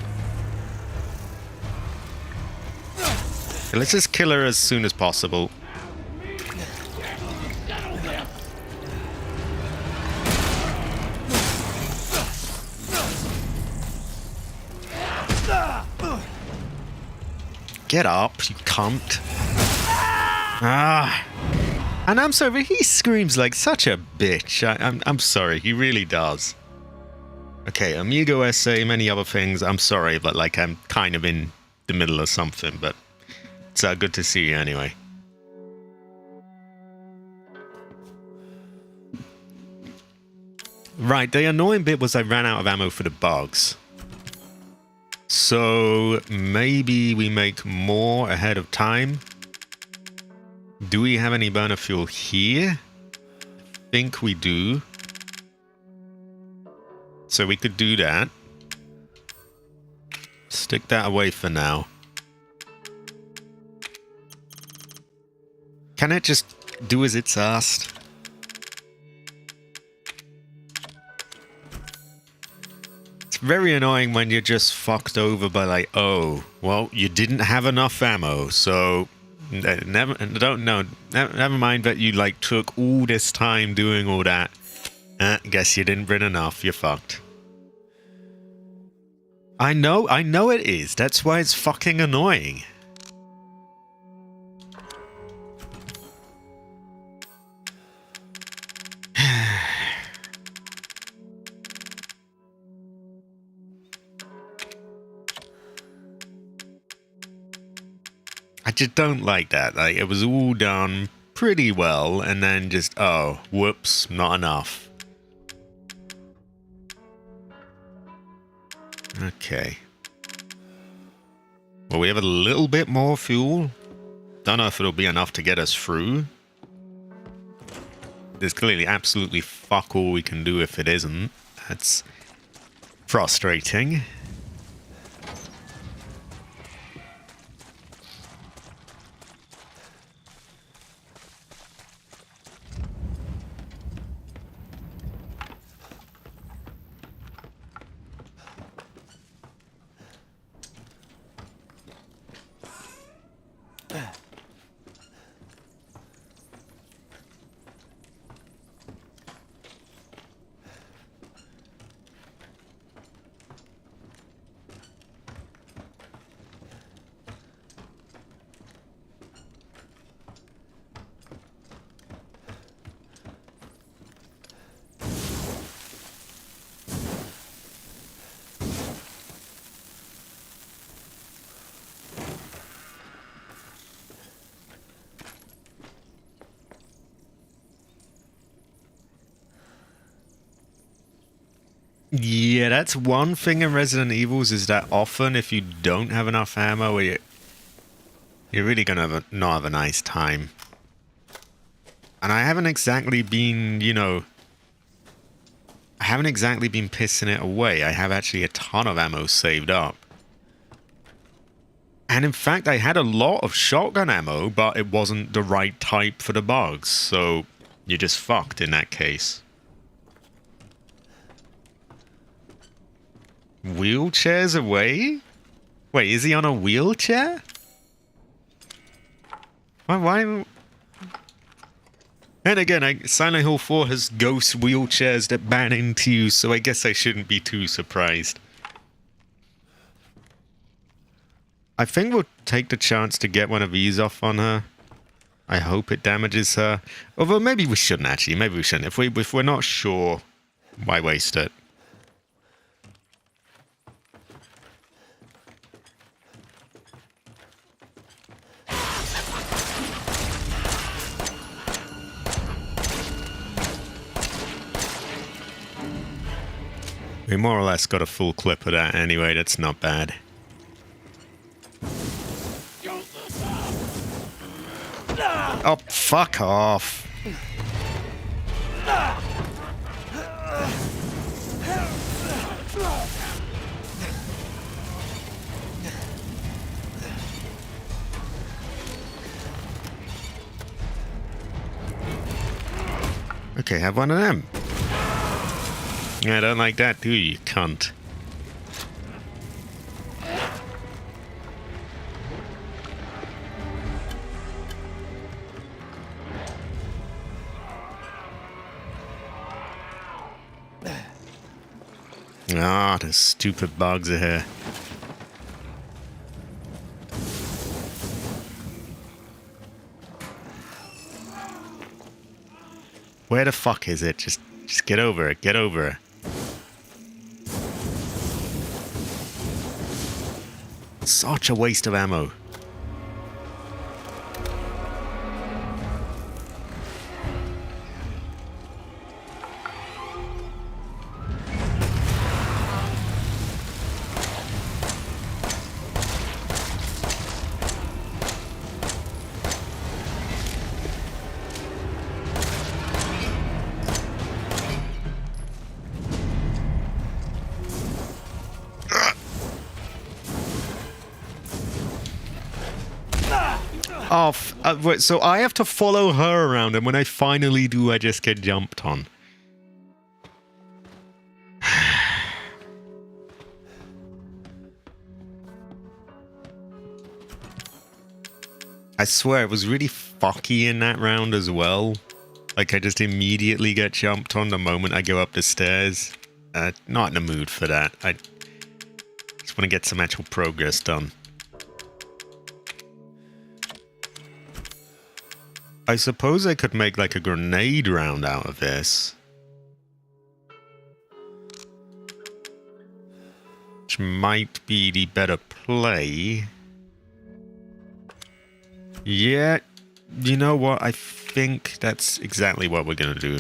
Speaker 1: Let's just kill her as soon as possible.
Speaker 2: Settle this.
Speaker 1: Get up, you cunt. Ah. And I'm sorry, but he screams like such a bitch. I'm sorry, he really does. Okay, Amigo essay, many other things. I'm sorry, but like I'm kind of in the middle of something, but it's good to see you anyway. Right, the annoying bit was I ran out of ammo for the bugs. So maybe we make more ahead of time. Do we have any burner fuel here? I think we do. So we could do that. Stick that away for now. Can it just do as it's asked? It's very annoying when you're just fucked over by like, oh, well, you didn't have enough ammo, so never mind that you like took all this time doing all that. Guess you didn't bring enough, you're fucked. I know it is. That's why it's fucking annoying. I just don't like that. Like, it was all done pretty well, and then just, oh, whoops, not enough. Okay. Well, we have a little bit more fuel. Don't know if it'll be enough to get us through. There's clearly absolutely fuck all we can do if it isn't. That's frustrating. Yeah, that's one thing in Resident Evils is that often if you don't have enough ammo, you're really gonna not have a nice time. And I haven't exactly been, you know, I haven't exactly been pissing it away. I have actually a ton of ammo saved up. And in fact, I had a lot of shotgun ammo, but it wasn't the right type for the bugs, so you're just fucked in that case. Wheelchairs away? Wait, is he on a wheelchair? Why? And again, Silent Hill 4 has ghost wheelchairs that ban into you, so I guess I shouldn't be too surprised. I think we'll take the chance to get one of these off on her. I hope it damages her. Although maybe we shouldn't actually. Maybe we shouldn't. If we're not sure, why waste it? We more or less got a full clip of that anyway, that's not bad. Oh, fuck off. Okay, have one of them. I don't like that, do you, cunt? Ah, the stupid bugs are here. Where the fuck is it? Just get over it. Get over it. Such a waste of ammo. Oh, wait, so I have to follow her around, and when I finally do, I just get jumped on. I swear, it was really fucky in that round as well. Like, I just immediately get jumped on the moment I go up the stairs. Not in the mood for that. I just want to get some actual progress done. I suppose I could make like a grenade round out of this. Which might be the better play. Yeah, you know what? I think that's exactly what we're gonna do.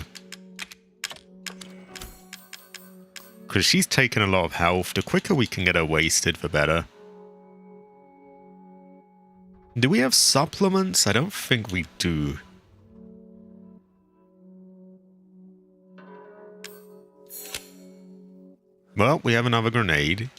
Speaker 1: Because she's taken a lot of health. The quicker we can get her wasted, the better. Do we have supplements? I don't think we do. Well, we have another grenade.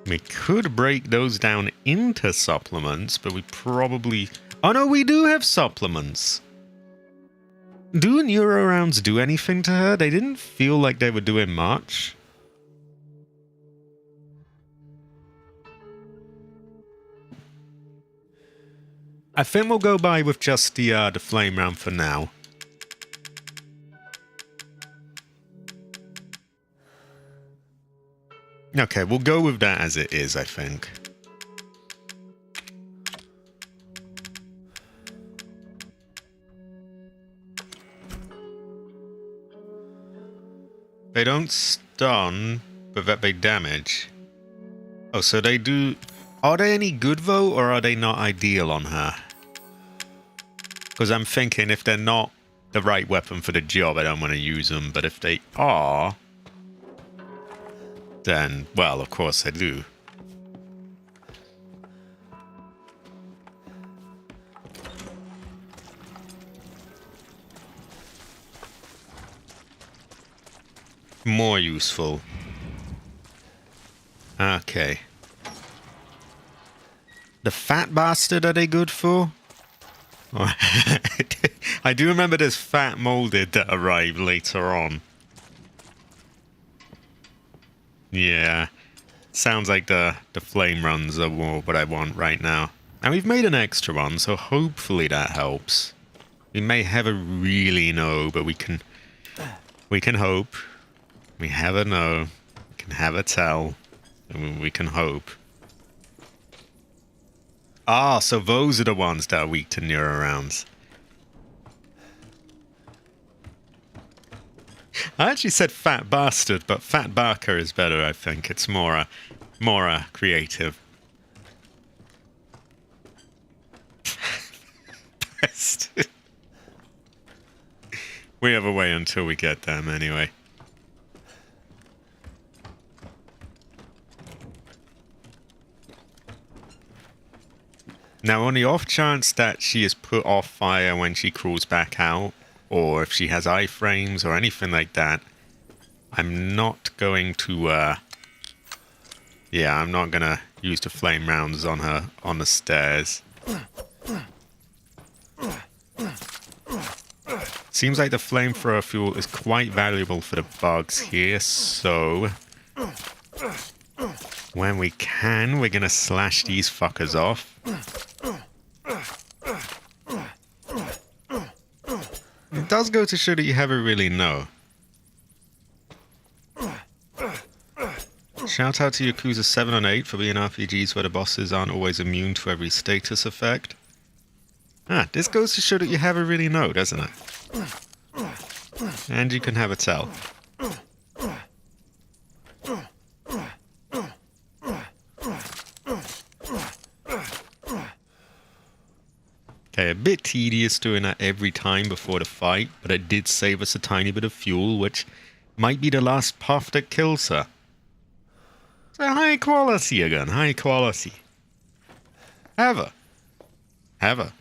Speaker 1: We could break those down into supplements, but we probably... Oh no, we do have supplements! Do neuro rounds do anything to her? They didn't feel like they were doing much. I think we'll go by with just the flame round for now. Okay, we'll go with that as it is, I think. They don't stun, but that they damage. Oh, so they do... Are they any good, though, or are they not ideal on her? Because I'm thinking if they're not the right weapon for the job, I don't want to use them. But if they are... Then, well, of course I do. More useful. Okay. The fat bastard, are they good for? I do remember there's fat molded that arrive later on. Yeah, sounds like the flame runs are more what I want right now. And we've made an extra one, so hopefully that helps. We may never really know, but we can hope. We never know. We can have a tell. And we can hope. Ah, so those are the ones that are weak to neuro rounds. I actually said fat bastard, but fat barker is better, I think. It's more creative. Best. We have a way until we get them, anyway. Now, on the off chance that she is put off fire when she crawls back out, or if she has iframes or anything like that, I'm not going to, yeah, I'm not going to use the flame rounds on her on the stairs. Seems like the flamethrower fuel is quite valuable for the bugs here, so... When we can, we're going to slash these fuckers off. does go to show that you never really know. Shout out to Yakuza 7 and 8 for being RPGs where the bosses aren't always immune to every status effect. Ah, this goes to show that you never really know, doesn't it? And you can have a tell. Okay, a bit tedious doing that every time before the fight, but it did save us a tiny bit of fuel, which might be the last puff that kills her. So high quality again, high quality. Heather. Heather.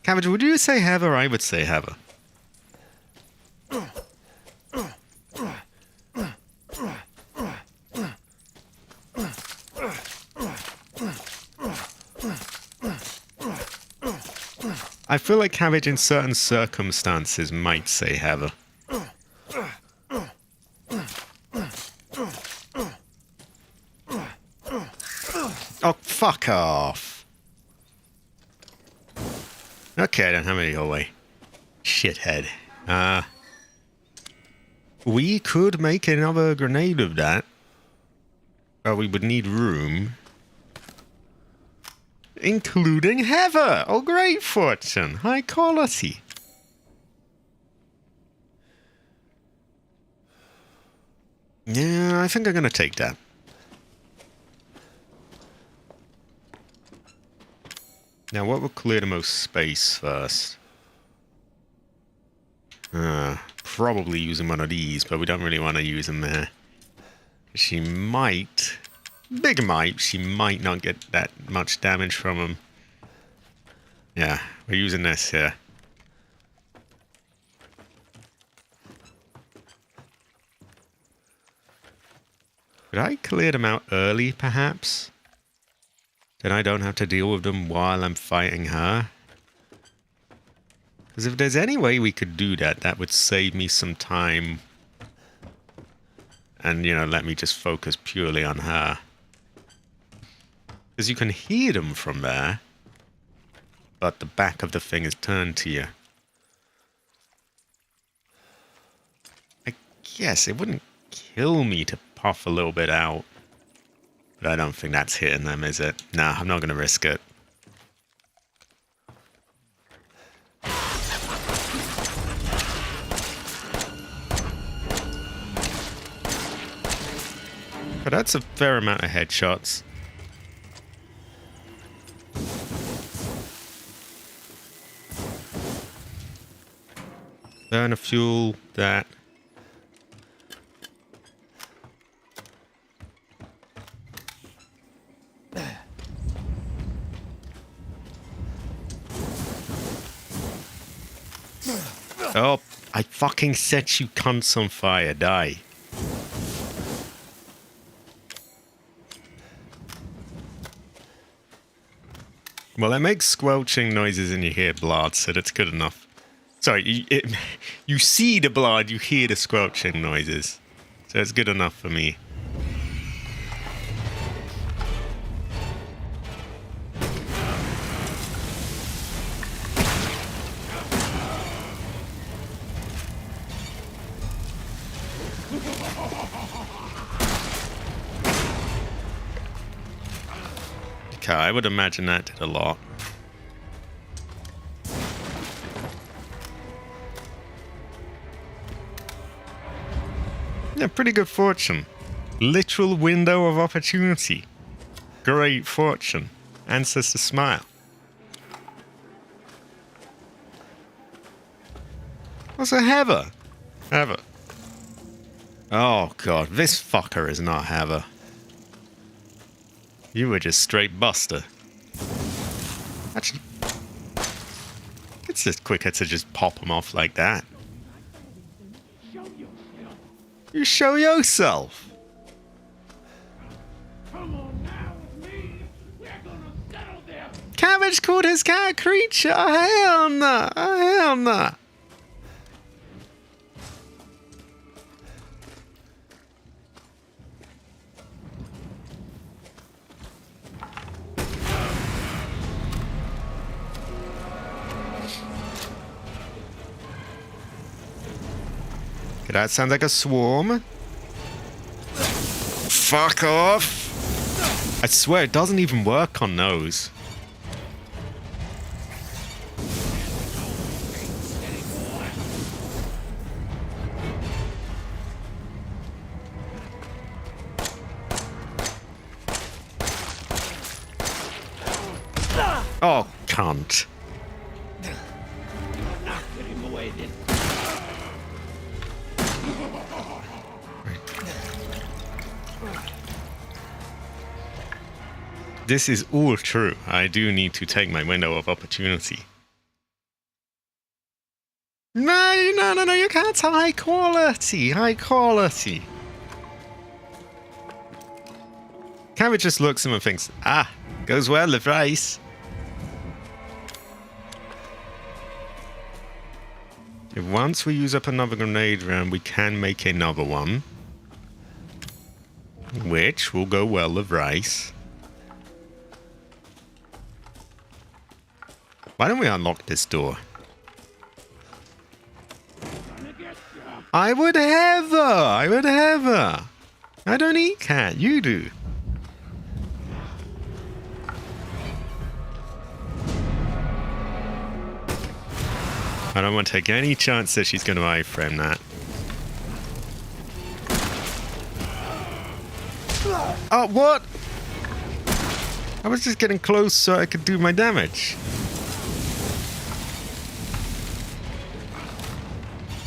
Speaker 1: Cabbage, would you say Heather? I would say Heather. I feel like Cabbage in certain circumstances might say Heather. Oh, fuck off. Okay, I don't have any your way. Shithead. We could make another grenade of that. But we would need room. Including Heather! Oh, great fortune! High quality! Yeah, I think I'm gonna take that. Now, what will clear the most space first? Probably using one of these, but we don't really want to use them there. She might... Big might, she might not get that much damage from him. Yeah, we're using this here. Could I clear them out early, perhaps? Then I don't have to deal with them while I'm fighting her. Because if there's any way we could do that, that would save me some time. And, you know, let me just focus purely on her. Because you can hear them from there, but the back of the thing is turned to you. I guess it wouldn't kill me to puff a little bit out. But I don't think that's hitting them, is it? Nah, I'm not going to risk it. But that's a fair amount of headshots. Burn a fuel that. Oh, I fucking set you cunts on fire, die. Well, it makes squelching noises and you hear blood, so that's good enough. Sorry, you see the blood, you hear the squelching noises. So it's good enough for me. Okay, I would imagine that did a lot. Yeah, pretty good fortune. Literal window of opportunity. Great fortune. Ancestor smile. What's a Heather? Heather. Oh god, this fucker is not Heather. You were just straight Buster. Actually, it's just quicker to just pop him off like that. You show yourself.
Speaker 2: Come on now with me. We're gonna settle this.
Speaker 1: Cabbage called his cat a creature. Hell no. Hell no. That sounds like a swarm. Fuck off! I swear, it doesn't even work on those. Oh, cunt.
Speaker 2: Get him away, then.
Speaker 1: This is all true. I do need to take my window of opportunity. No, you can't tell high quality. High quality. Cabbage just looks at him and thinks, ah, goes well with rice. If once we use up another grenade round, we can make another one. Which will go well with rice. Why don't we unlock this door? I would have her! I would have her! I don't eat cat, you do. I don't want to take any chance that she's going to iframe that. Oh, what? I was just getting close so I could do my damage.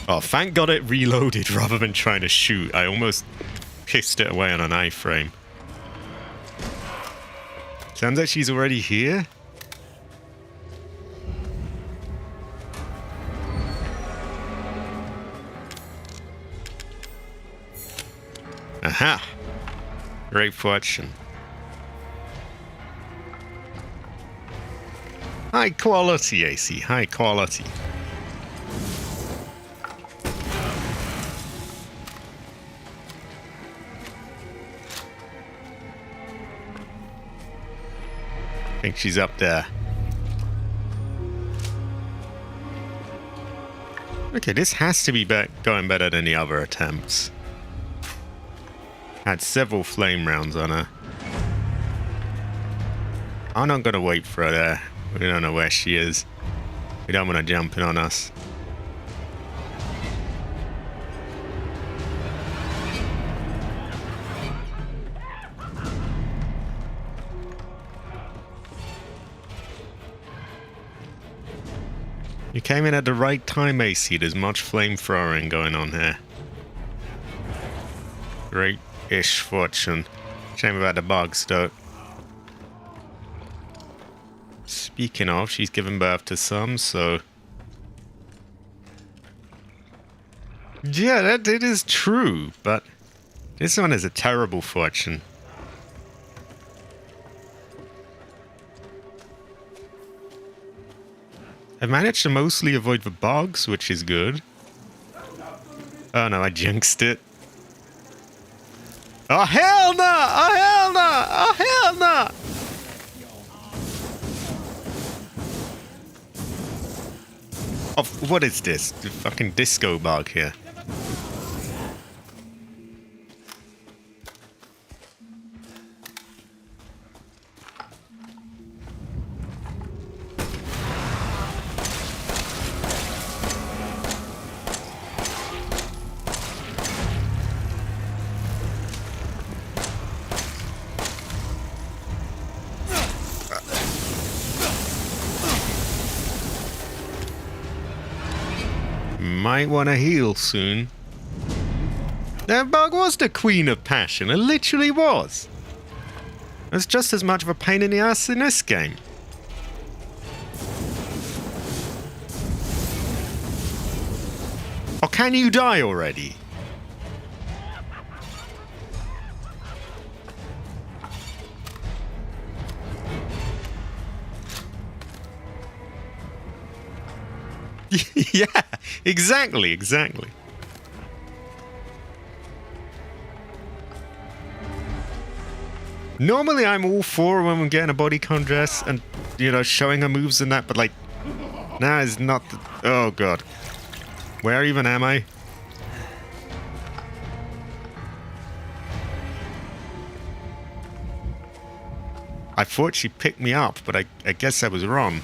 Speaker 1: Oh, thank God it reloaded rather than trying to shoot. I almost pissed it away on an iframe. Sounds like she's already here. Aha! Great fortune. High quality, AC. High quality. I think she's up there. Okay, this has to be going better than the other attempts. Had several flame rounds on her. I'm not gonna wait for her there. We don't know where she is. We don't want to jump in on us. You came in at the right time, AC. There's much flamethrowing going on here. Great-ish fortune. Shame about the bugs, though. Speaking of, she's given birth to some, so... Yeah, that it is true, but... This one is a terrible fortune. I've managed to mostly avoid the bugs, which is good. Oh no, I jinxed it. Oh hell no! Oh hell no! Oh hell no! Oh, what is this? The fucking disco bug here. Might want to heal soon. That bug was the queen of passion. It literally was. It's just as much of a pain in the ass in this game. Oh, can you die already? Yeah, exactly. Normally I'm all for when we're getting a bodycon dress and, you know, showing her moves and that, but like, now is not the... Oh god. Where even am I? I thought she picked me up, but I guess I was wrong.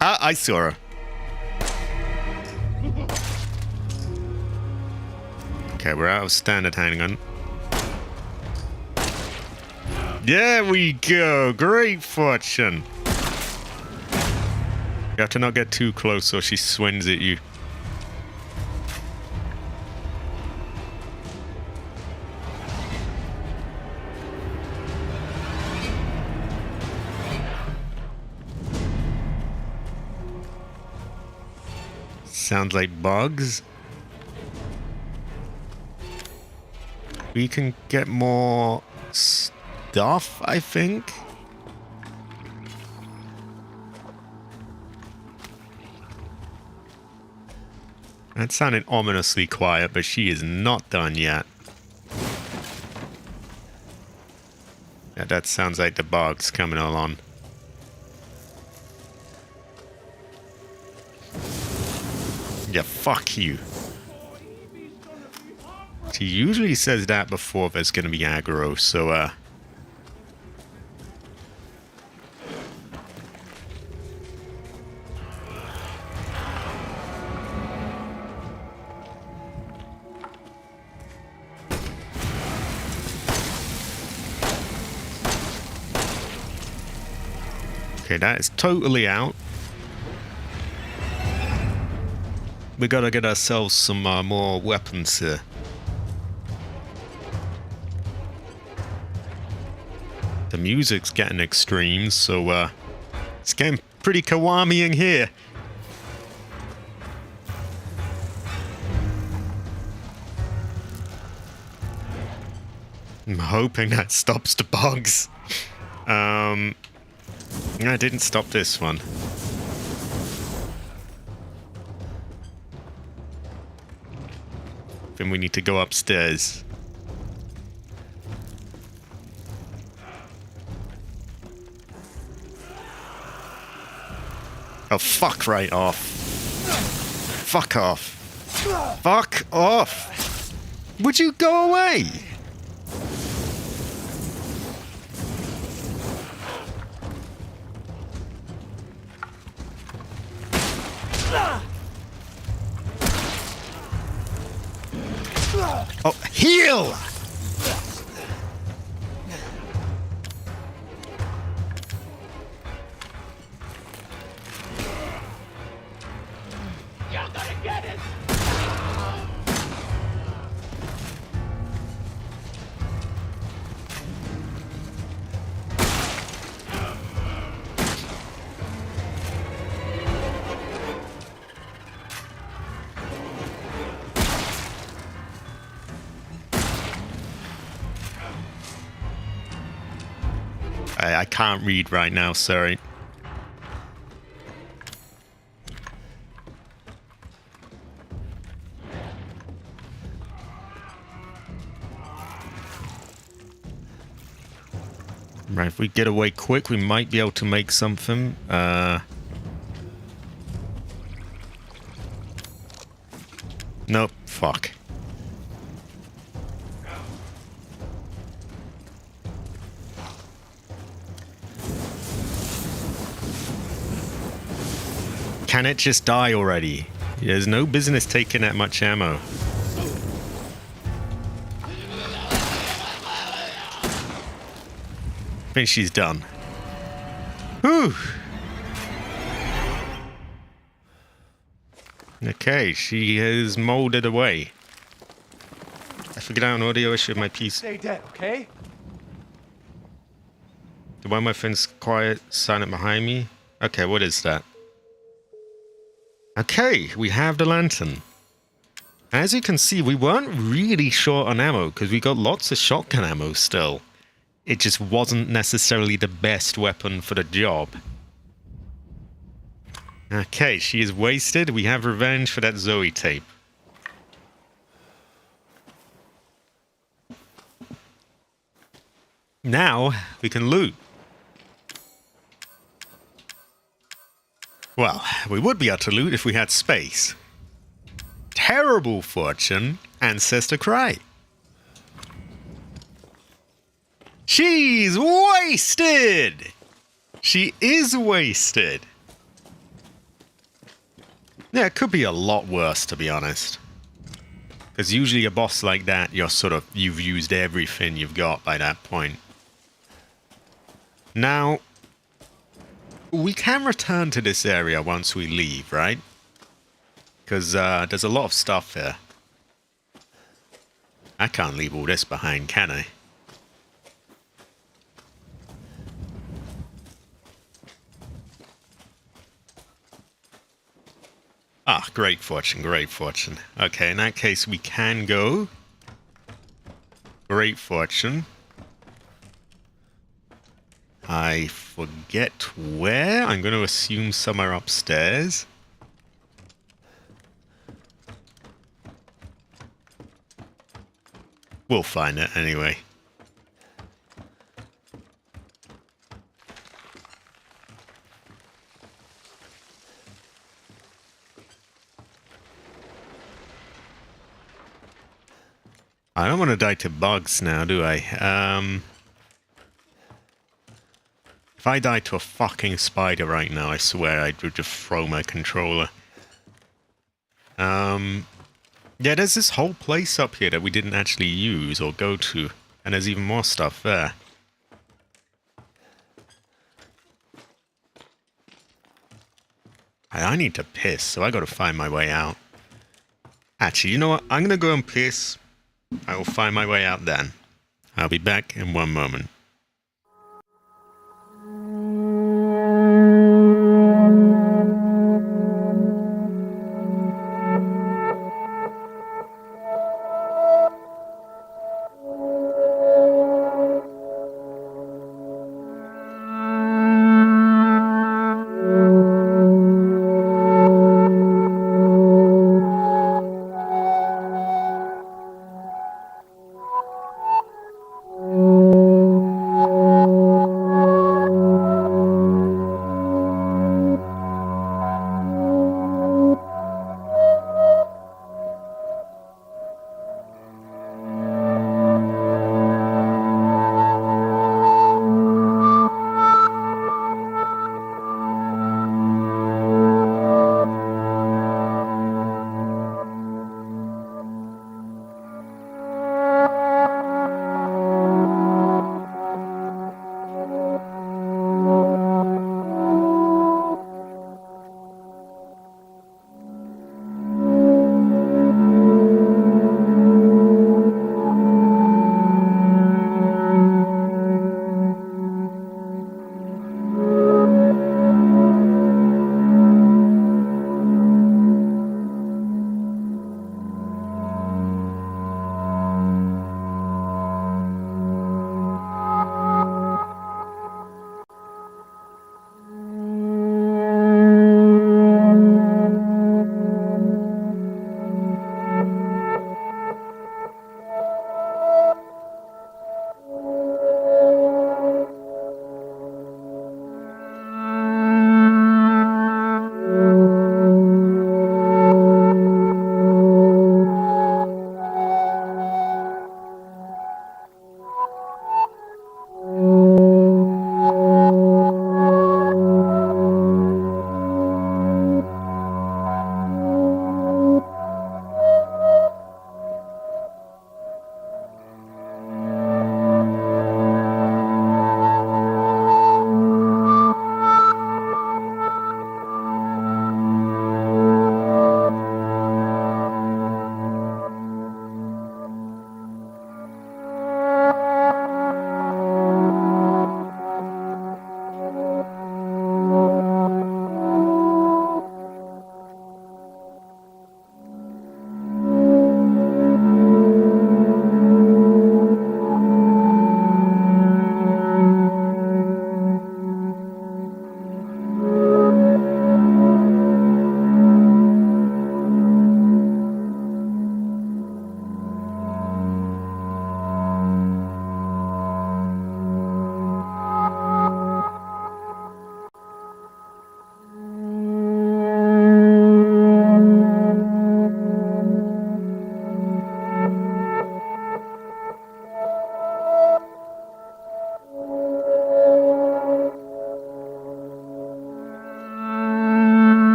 Speaker 1: Ah, I saw her. Okay, we're out of standard handgun. There we go. Great fortune. You have to not get too close or she swings at you. Sounds like bugs. We can get more stuff, I think. That sounded ominously quiet, but she is not done yet. Yeah, that sounds like the bugs coming along. Yeah, fuck you. She usually says that before there's gonna be aggro, so okay, that is totally out. We gotta get ourselves some more weapons here. The music's getting extreme, so it's getting pretty Kiwami-ing here. I'm hoping that stops the bugs. I didn't stop this one. Then we need to go upstairs. Oh, fuck right off. Fuck off. Fuck off. Would you go away? Oh, heal!
Speaker 2: You're gonna get it!
Speaker 1: I can't read right now, sorry. Right, if we get away quick, we might be able to make something. Nope, fuck. Can it just die already? There's no business taking that much ammo. I think she's done. Whew. Okay, she has molded away. I figured out an audio issue of my piece.
Speaker 3: Stay dead, okay?
Speaker 1: Why are my friends quiet, silent behind me? Okay, what is that? Okay, we have the lantern. As you can see, we weren't really short on ammo because we got lots of shotgun ammo still. It just wasn't necessarily the best weapon for the job. Okay, she is wasted. We have revenge for that Zoe tape. Now we can loot. Well, we would be able to loot if we had space. Terrible fortune, ancestor cry. She's wasted! She is wasted. Yeah, it could be a lot worse, to be honest. Because usually a boss like that, you've used everything you've got by that point. Now, we can return to this area once we leave, right? Because there's a lot of stuff here. I can't leave all this behind, can I? Ah, great fortune, great fortune. Okay, in that case, we can go. Great fortune. I forget where. I'm going to assume somewhere upstairs. We'll find it anyway. I don't want to die to bugs now, do I? If I died to a fucking spider right now, I swear I would just throw my controller. Yeah, there's this whole place up here that we didn't actually use or go to. And there's even more stuff there. I need to piss, so I gotta find my way out. Actually, you know what? I'm gonna go and piss. I will find my way out then. I'll be back in one moment.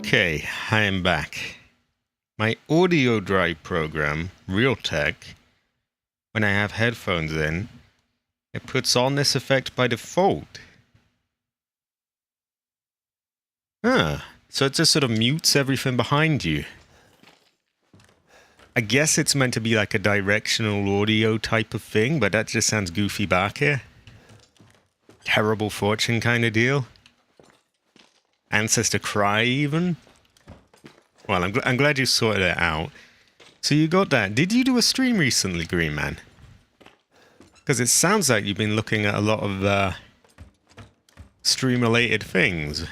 Speaker 1: Okay, I am back. My audio drive program, Realtek, when I have headphones in, it puts on this effect by default. So it just sort of mutes everything behind you. I guess it's meant to be like a directional audio type of thing, but that just sounds goofy back here. Terrible fortune kind of deal. Ancestor cry even. Well, I'm glad you sorted it out. So you got that. Did you do a stream recently, Green Man? Because it sounds like you've been looking at a lot of stream-related things.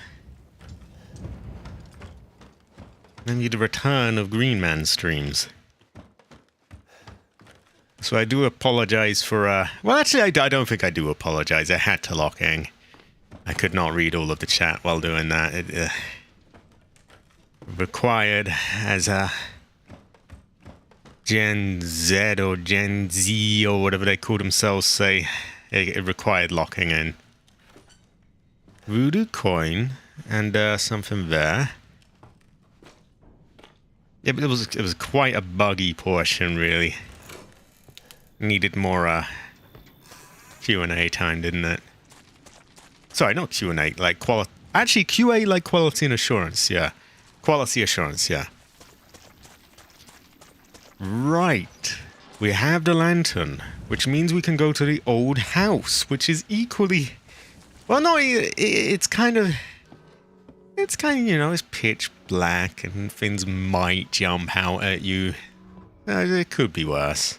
Speaker 1: Maybe the return of Green Man streams. So I do apologize for... well, actually, I don't think I do apologize. I had to lock in. I could not read all of the chat while doing that. It required as a Gen Z or Gen Z or whatever they call themselves say. It required locking in. Voodoo coin and something there. It was quite a buggy portion, really. Needed more Q&A time, didn't it? Sorry, not Q&A, like quality. Actually, QA like quality and assurance, yeah. Quality assurance, yeah. Right. We have the lantern, which means we can go to the old house, which is equally... Well, no, it's kind of... It's kind of, you know, it's pitch black and things might jump out at you. It could be worse.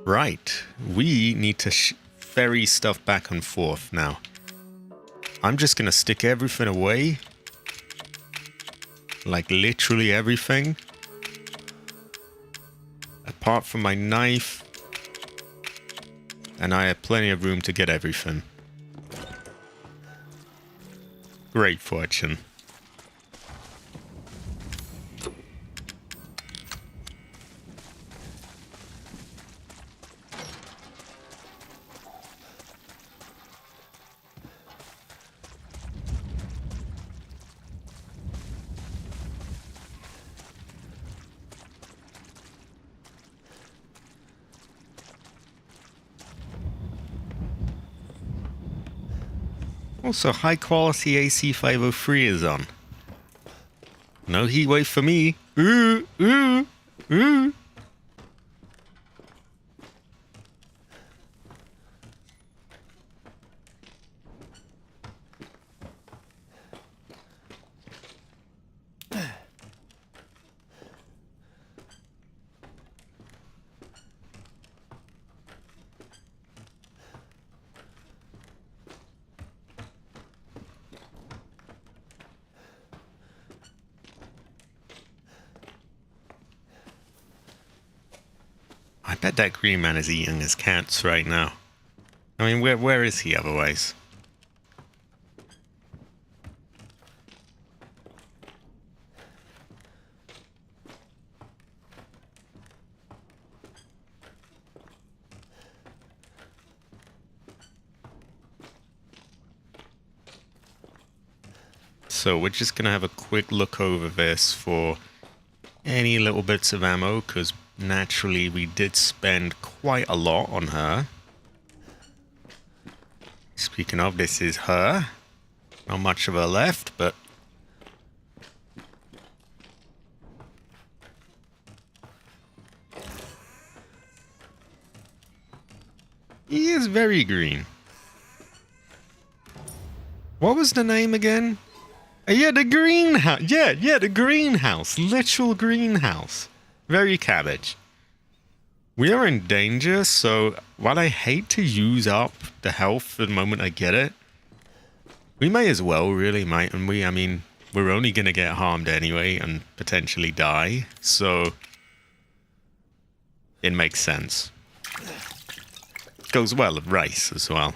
Speaker 1: Right. We need to ferry stuff back and forth now. I'm just going to stick everything away. Like literally everything. Apart from my knife. And I have plenty of room to get everything. Great fortune. Also, high quality AC503 is on. No heat wave for me. Ooh, ooh, ooh. I bet that green man is eating his cats right now. I mean, where is he otherwise? So we're just going to have a quick look over this for any little bits of ammo, because naturally we did spend quite a lot on her. Speaking of, this is her. Not much of her left, but... He is very green. What was the name again? Yeah, the greenhouse. Yeah, the greenhouse. Literal greenhouse. Very cabbage. We are in danger, so while I hate to use up the health the moment I get it, we may as well, really, mightn't we? I mean, we're only going to get harmed anyway and potentially die, so it makes sense. Goes well with rice as well.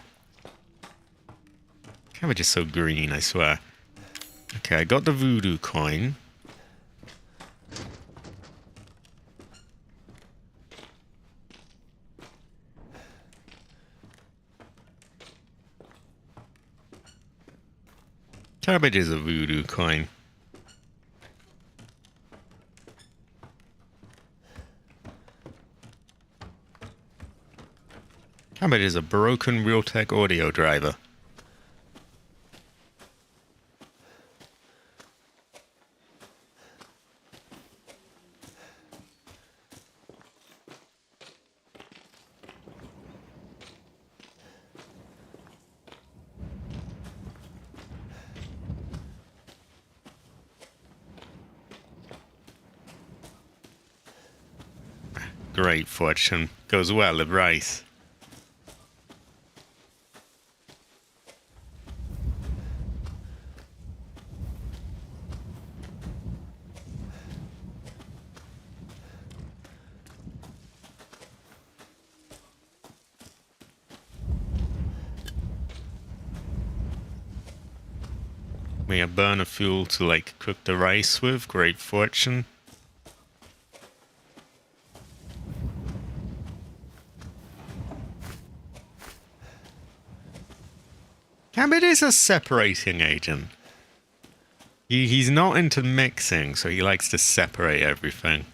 Speaker 1: Cabbage is so green, I swear. Okay, I got the voodoo coin. Cabbage is a voodoo coin. Cabbage is a broken Realtek audio driver. Great fortune. Goes well with rice. We have burner fuel to like cook the rice with. Great fortune. Cabbage is a separating agent. He's not into mixing, so he likes to separate everything.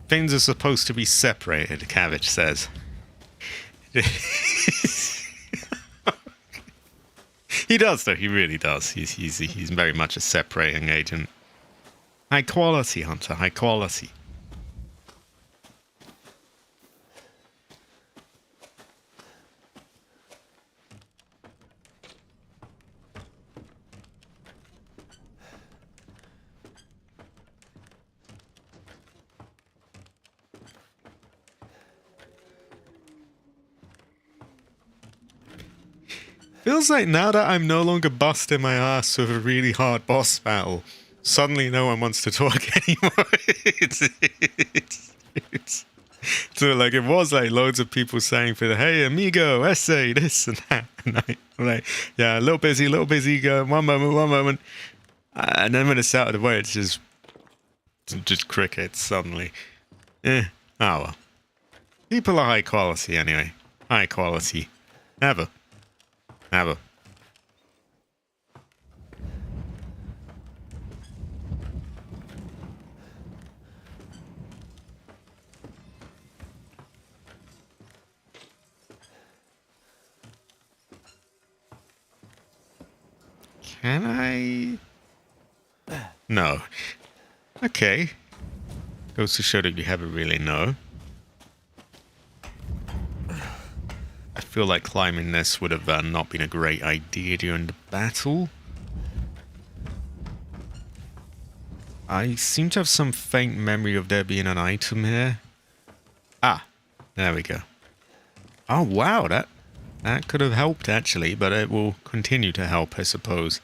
Speaker 1: Things are supposed to be separated, Cabbage says. He does, though. He really does. He's very much a separating agent. High quality, Hunter. High quality. Feels like now that I'm no longer busting my ass with a really hard boss battle, suddenly no one wants to talk anymore. it's so like it was like loads of people saying for the hey amigo essay this and that, and I'm like yeah, a little busy, go one moment, and then when it's out of the way, it's just crickets suddenly. Oh well. People are high quality anyway. High quality. Never. Can I? No. Okay. Goes to show that you haven't really know. I feel like climbing this would have not been a great idea during the battle. I seem to have some faint memory of there being an item here. Ah, there we go. Oh wow, that could have helped actually, but it will continue to help, I suppose.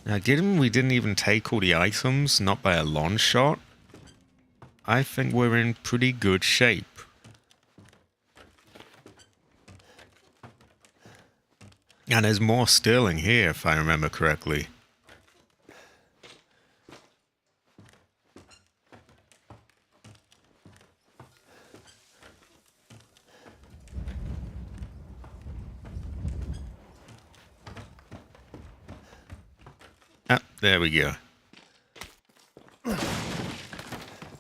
Speaker 1: Now, given we didn't even take all the items, not by a long shot, I think we're in pretty good shape. And there's more sterling here, if I remember correctly. Ah, there we go.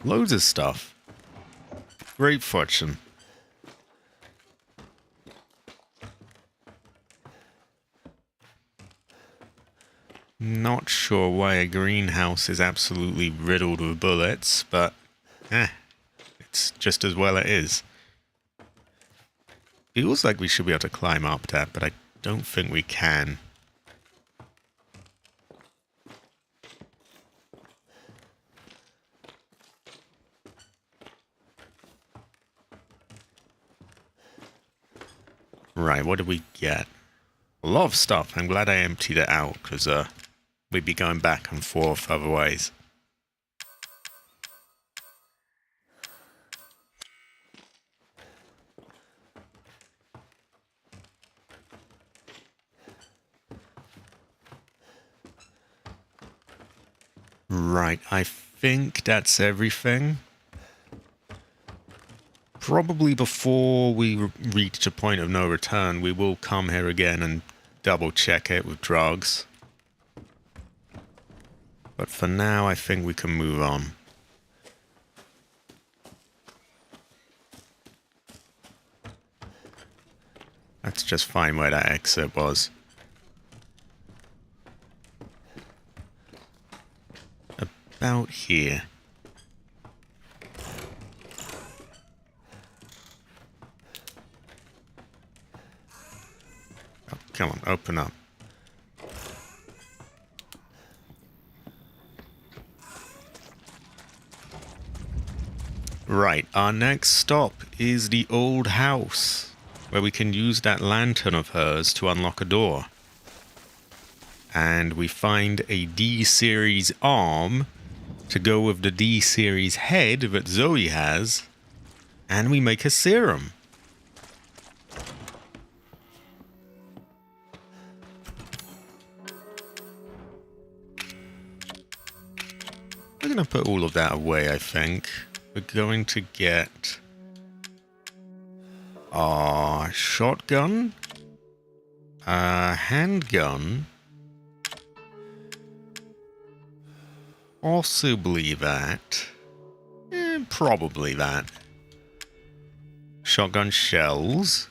Speaker 1: Loads of stuff. Great fortune. Not sure why a greenhouse is absolutely riddled with bullets, but it's just as well it is. Feels like we should be able to climb up that, but I don't think we can. Right, what did we get? A lot of stuff. I'm glad I emptied it out, because we'd be going back and forth otherwise. Right, I think that's everything. Probably before we reach a point of no return, we will come here again and double check it with drugs. But for now, I think we can move on. Let's just find where that exit was. About here. Oh, come on, open up. Right, our next stop is the old house, where we can use that lantern of hers to unlock a door. And we find a D-series arm to go with the D-series head that Zoe has, and we make a serum. We're going to put all of that away, I think. We're going to get a shotgun, a handgun, possibly that, probably that, shotgun shells,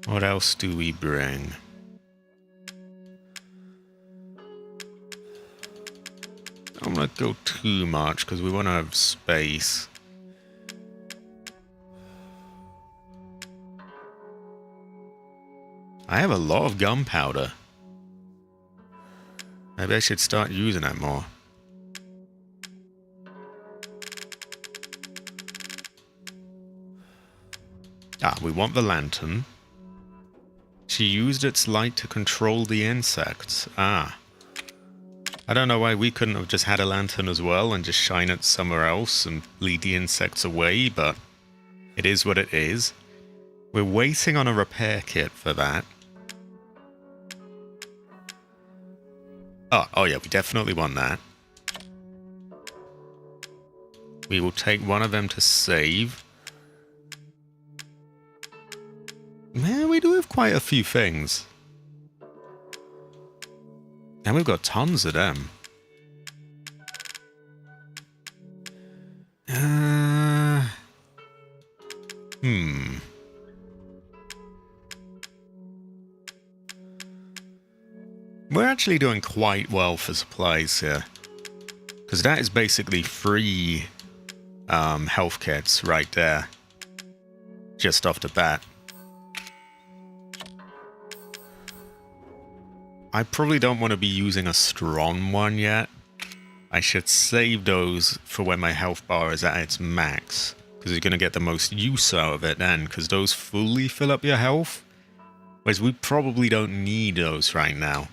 Speaker 1: what else do we bring? I'm not go too much because we want to have space. I have a lot of gunpowder. Maybe I should start using that more. Ah, we want the lantern. She used its light to control the insects. Ah. I don't know why we couldn't have just had a lantern as well and just shine it somewhere else and lead the insects away, but it is what it is. We're waiting on a repair kit for that. Oh yeah, we definitely want that. We will take one of them to save. Man, we do have quite a few things. And we've got tons of them. We're actually doing quite well for supplies here. Because that is basically free health kits right there. Just off the bat. I probably don't want to be using a strong one yet. I should save those for when my health bar is at its max. Because you're going to get the most use out of it then. Because those fully fill up your health. Whereas we probably don't need those right now.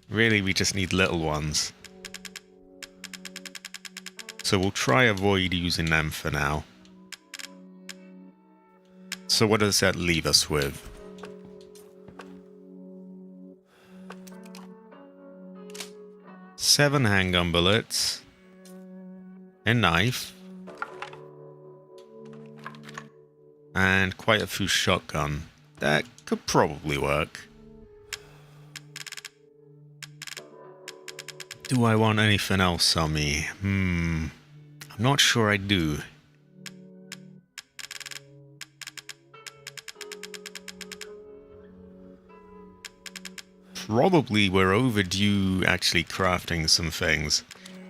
Speaker 1: Really, we just need little ones. So we'll try avoid using them for now. So what does that leave us with? Seven handgun bullets. A knife. And quite a few shotgun. That could probably work. Do I want anything else on me? I'm not sure I do. Probably we're overdue actually crafting some things.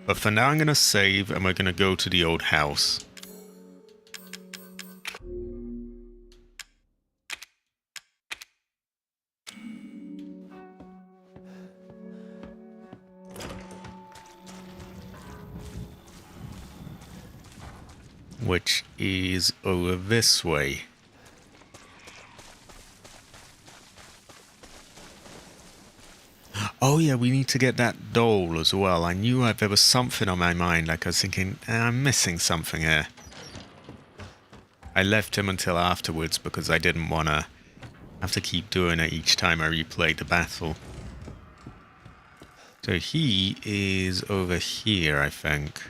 Speaker 1: But for now I'm going to save and we're going to go to the old house. Which is over this way. Oh yeah, we need to get that doll as well. I knew there was something on my mind, like I was thinking, I'm missing something here. I left him until afterwards because I didn't want to have to keep doing it each time I replayed the battle. So he is over here, I think.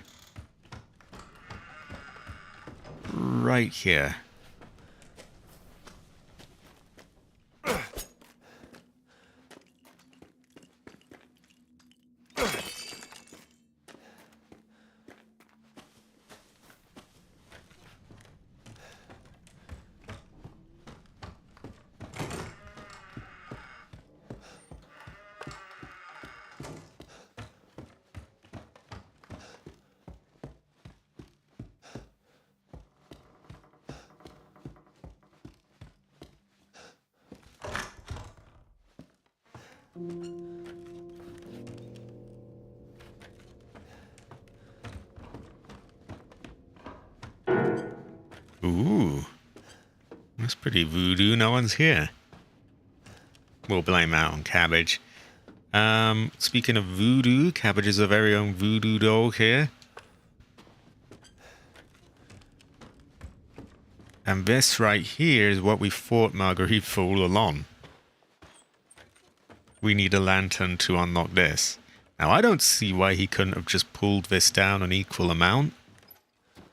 Speaker 1: Right here. Ooh. That's pretty voodoo. No one's here. We'll blame that on Cabbage. Speaking of voodoo, Cabbage is our very own voodoo dog here. And this right here is what we fought Marguerite for all along. We need a lantern to unlock this. Now, I don't see why he couldn't have just pulled this down an equal amount.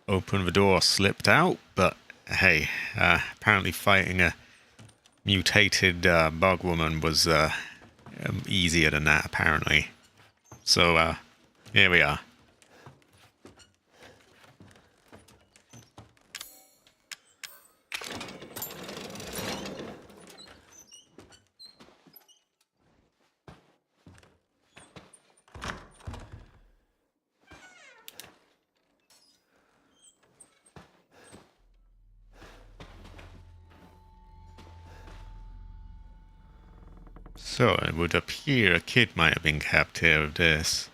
Speaker 1: Opened the door, slipped out, but hey, apparently fighting a mutated bug woman was easier than that, apparently. So, here we are. So, it would appear a kid might have been kept here of this.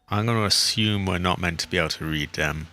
Speaker 1: I'm going to assume we're not meant to be able to read them.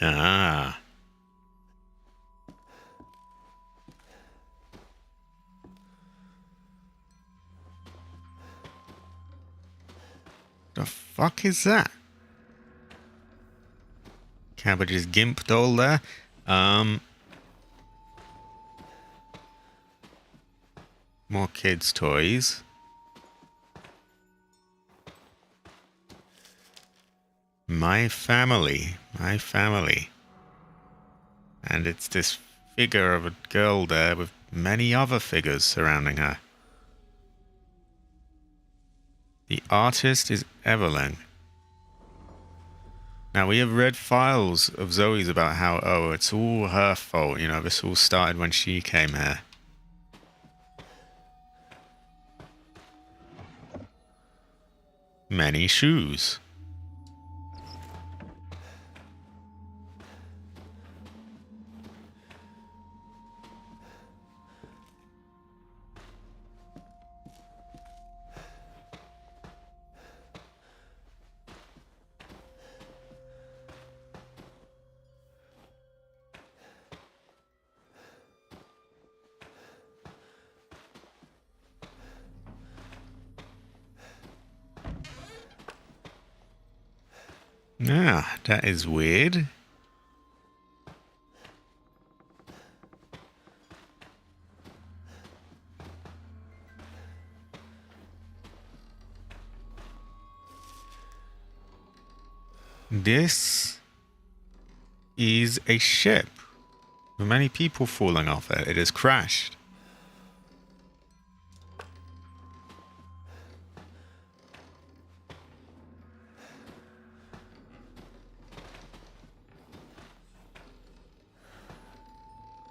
Speaker 1: Ah. The fuck is that? Cabbage's gimp doll there. More kids' toys. My family. My family. And it's this figure of a girl there with many other figures surrounding her. The artist is Evelyn. Now, we have read files of Zoe's about how, oh, it's all her fault. You know, this all started when she came here. Many shoes. Ah, that is weird. This is a ship with many people falling off it. It has crashed.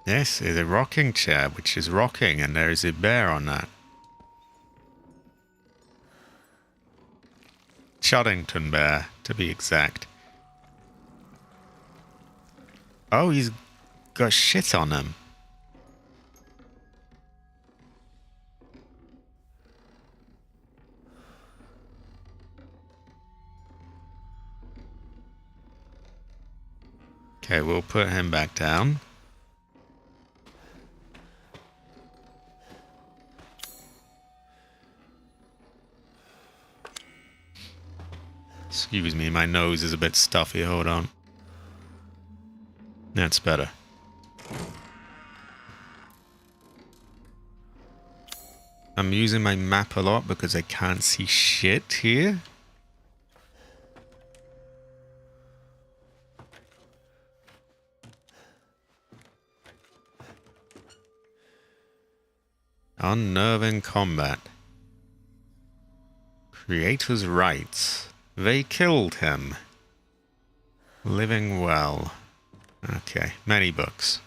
Speaker 1: This is a rocking chair, which is rocking, and there is a bear on that. Chuddington bear, to be exact. Oh, he's got shit on him. Okay, we'll put him back down. Excuse me, my nose is a bit stuffy. Hold on. That's better. I'm using my map a lot because I can't see shit here. Unnerving combat. Creator's rights. They killed him. Living well. Okay, many books.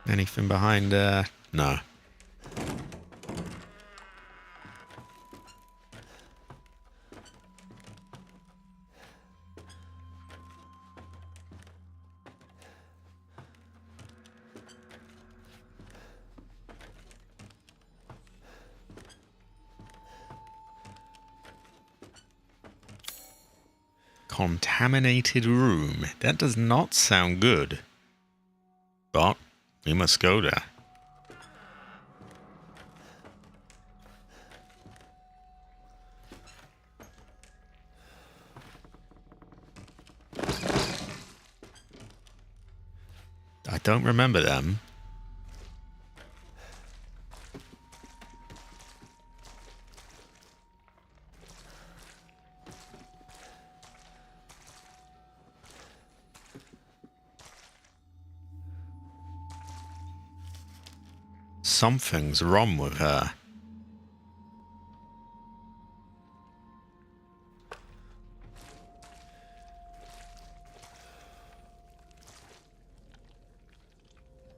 Speaker 1: Anything behind there? No. Contaminated room. That does not sound good. But we must go there. I don't remember them. Something's wrong with her.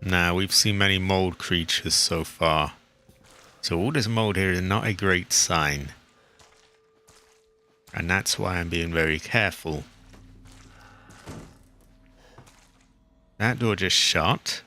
Speaker 1: Now, we've seen many mold creatures so far. So all this mold here is not a great sign. And that's why I'm being very careful. That door just shut.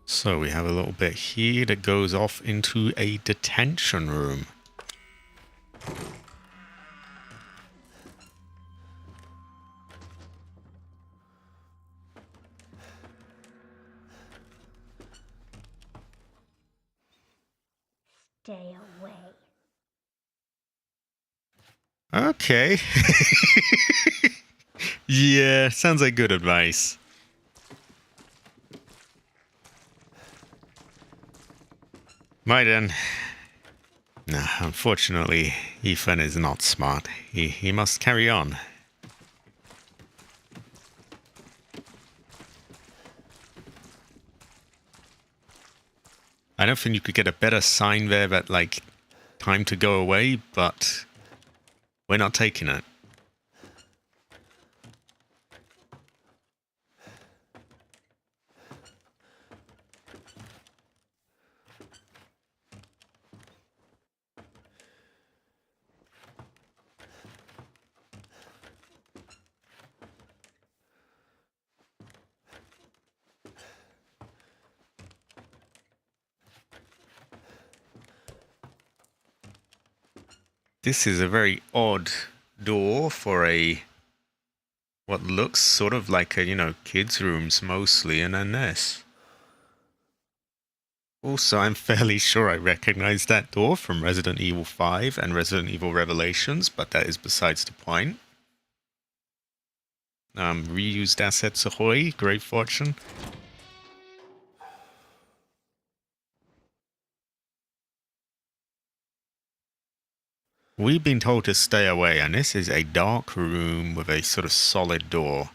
Speaker 1: So we have a little bit here that goes off into a detention room.
Speaker 3: Stay away.
Speaker 1: Okay. Yeah, sounds like good advice. Right then. No, unfortunately, Ethan is not smart. He must carry on. I don't think you could get a better sign there that, like, time to go away, but we're not taking it. This is a very odd door for a what looks sort of like a, kids' rooms mostly, and then this. Also, I'm fairly sure I recognize that door from Resident Evil 5 and Resident Evil Revelations, but that is besides the point. Reused assets ahoy, great fortune. We've been told to stay away, and this is a dark room with a sort of solid door.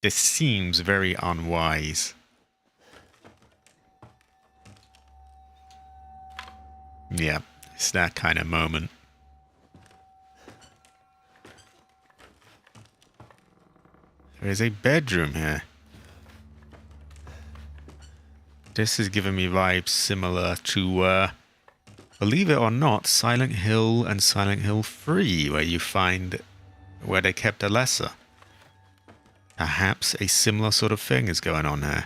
Speaker 1: This seems very unwise. Yeah, it's that kind of moment. There is a bedroom here. This is giving me vibes similar to, believe it or not, Silent Hill and Silent Hill 3, where you find where they kept Alessa. Perhaps a similar sort of thing is going on here.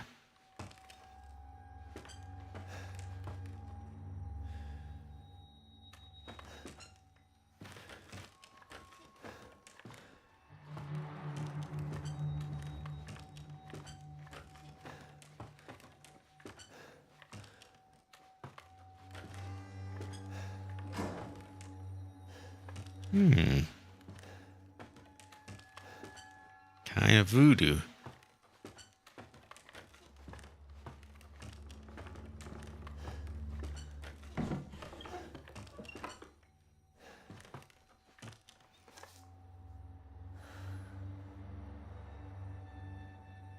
Speaker 1: Kind of voodoo.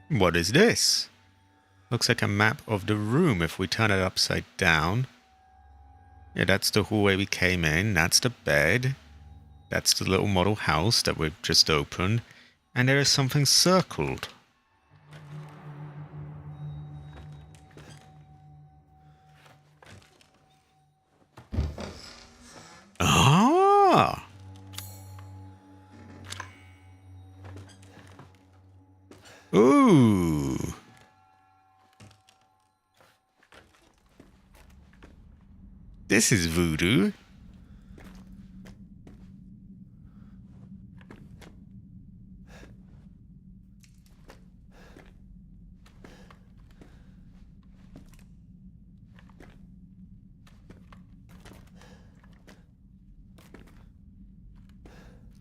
Speaker 1: What is this? Looks like a map of the room if we turn it upside down. Yeah, that's the hallway we came in. That's the bed. That's the little model house that we've just opened. And there is something circled. Ah! Ooh! This is voodoo.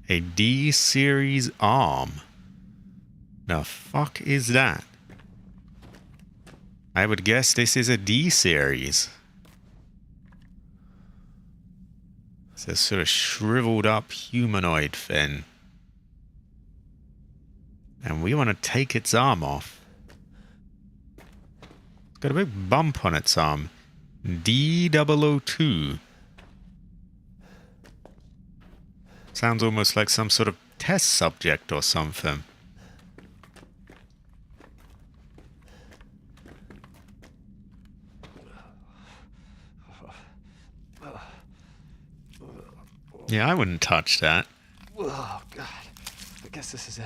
Speaker 1: A D-series arm. The fuck is that? I would guess this is a D-series. It's a sort of shriveled up humanoid thing. And we want to take its arm off. It's got a big bump on its arm. D002. Sounds almost like some sort of test subject or something. Yeah, I wouldn't touch that.
Speaker 3: Oh, God. I guess this is it.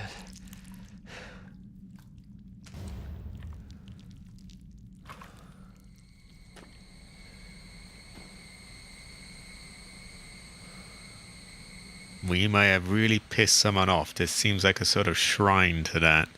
Speaker 1: We may have really pissed someone off. This seems like a sort of shrine to that.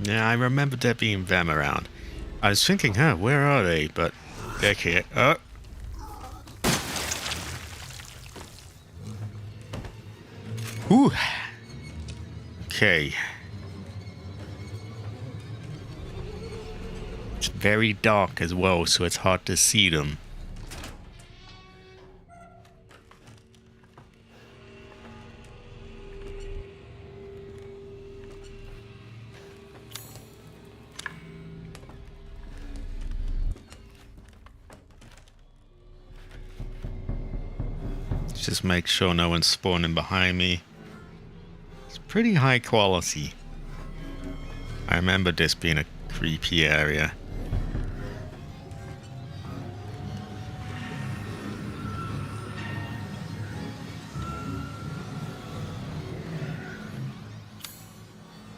Speaker 1: Yeah, I remember there being them around. I was thinking, where are they? But they're here. Oh. Ooh. Okay. It's very dark as well, so it's hard to see them. Just make sure no one's spawning behind me. It's pretty high quality. I remember this being a creepy area.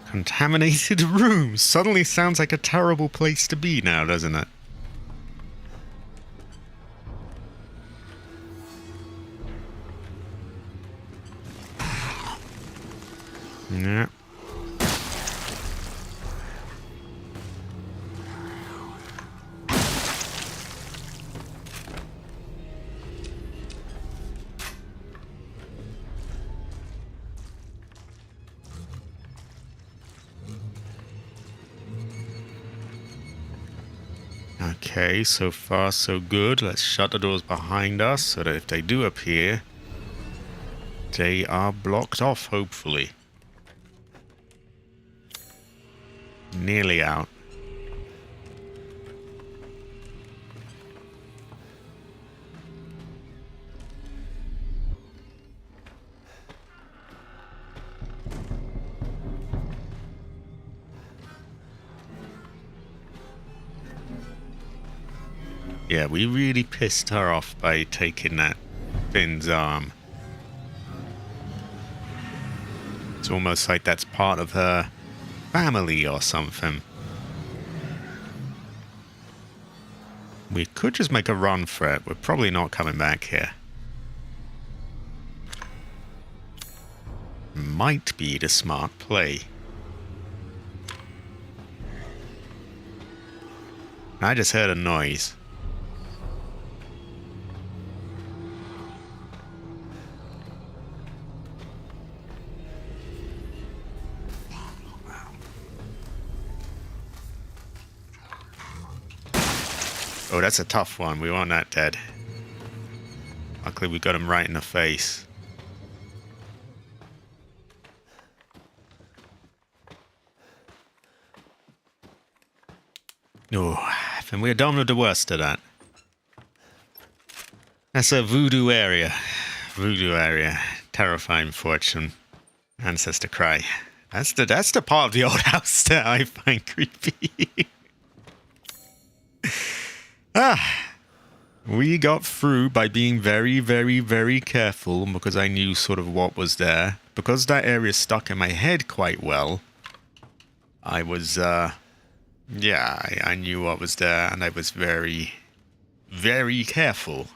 Speaker 1: Contaminated rooms suddenly sounds like a terrible place to be now, doesn't it? Yeah. Okay, so far so good. Let's shut the doors behind us so that if they do appear, they are blocked off, hopefully. Nearly out. Yeah, we really pissed her off by taking that Finn's arm. It's almost like that's part of her family or something. We could just make a run for it. We're probably not coming back here. Might be the smart play. I just heard a noise. Oh, that's a tough one. We want that dead. Luckily, we got him right in the face. Oh, I think we're done with the worst of that. That's a voodoo area. Voodoo area. Terrifying fortune. Ancestor cry. That's the part of the old house that I find creepy. We got through by being very, very, very careful because I knew sort of what was there. Because that area stuck in my head quite well, I was, yeah, I knew what was there and I was very, very careful.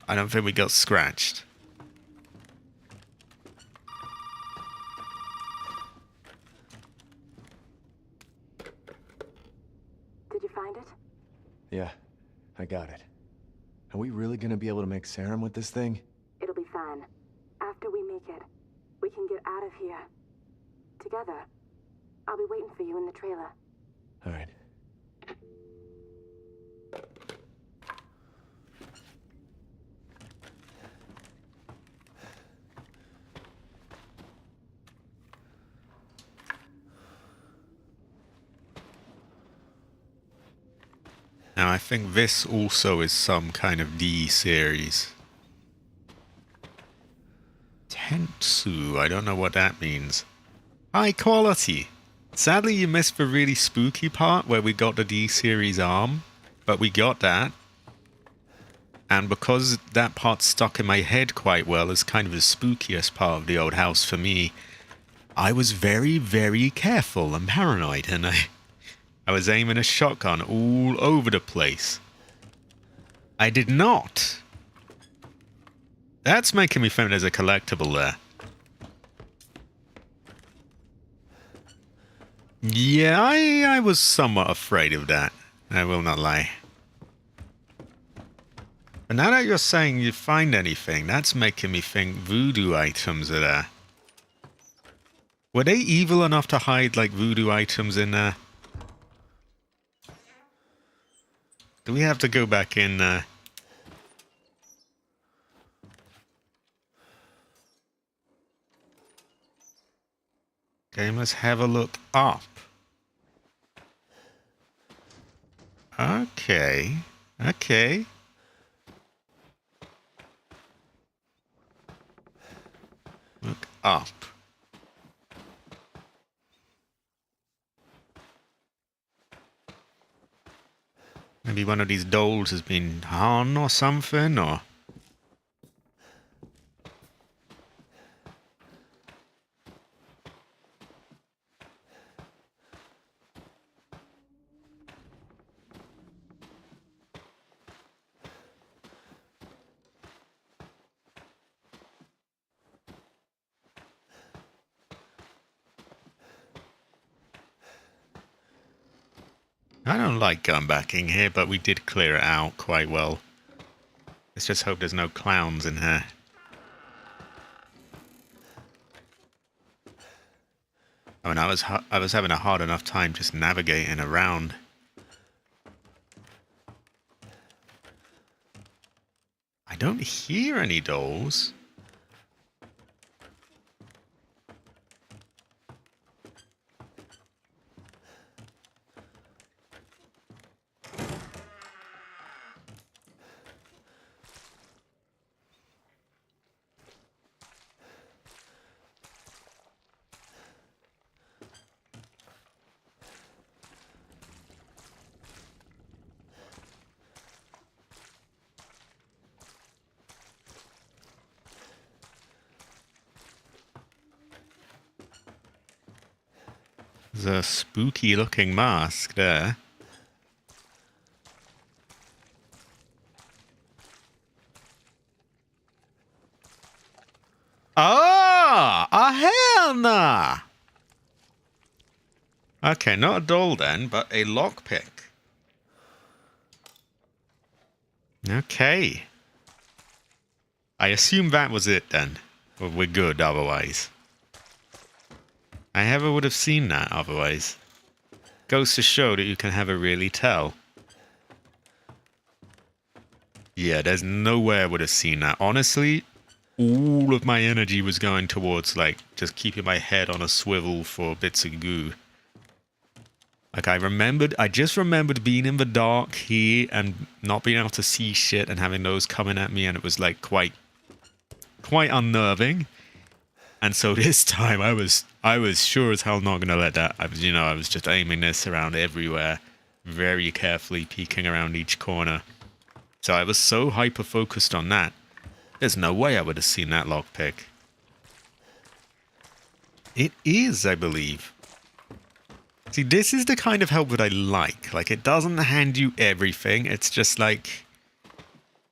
Speaker 1: I don't think we got scratched.
Speaker 4: Did you find it?
Speaker 3: Yeah, I got it. Are we really gonna be able to make serum with this thing?
Speaker 4: It'll be fine. After we make it, we can get out of here. Together. I'll be waiting for you in the trailer.
Speaker 3: All right.
Speaker 1: Now, I think this also is some kind of D series. Tentsu, I don't know what that means. High quality. Sadly, you missed the really spooky part where we got the D series arm, but we got that. And because that part stuck in my head quite well as kind of the spookiest part of the old house for me, I was very, very careful and paranoid, and I was aiming a shotgun all over the place. I did not. That's making me think there's a collectible there. Yeah, I was somewhat afraid of that. I will not lie. But now that you're saying you find anything, that's making me think voodoo items are there. Were they evil enough to hide, like, voodoo items in there? Do we have to go back in there? Okay, let's have a look up. Okay. Okay. up. Maybe one of these dolls has been harmed or something, or... I don't like going back in here, but we did clear it out quite well. Let's just hope there's no clowns in here. I mean, I was having a hard enough time just navigating around. I don't hear any dolls. There's a spooky looking mask there. Ah! A hell nah! Okay, not a doll then, but a lockpick. Okay. I assume that was it then. Well, we're good otherwise. I never would have seen that otherwise. Goes to show that you can never really tell. Yeah, there's no way I would have seen that. Honestly, all of my energy was going towards, like, just keeping my head on a swivel for bits of goo. Like, I just remembered being in the dark here and not being able to see shit and having those coming at me, and it was, like, quite unnerving. And so this time I was sure as hell not gonna let that. I was just aiming this around everywhere, very carefully peeking around each corner. So I was so hyper focused on that. There's no way I would have seen that lockpick. It is, I believe. See, this is the kind of help that I like. Like, it doesn't hand you everything. It's just like,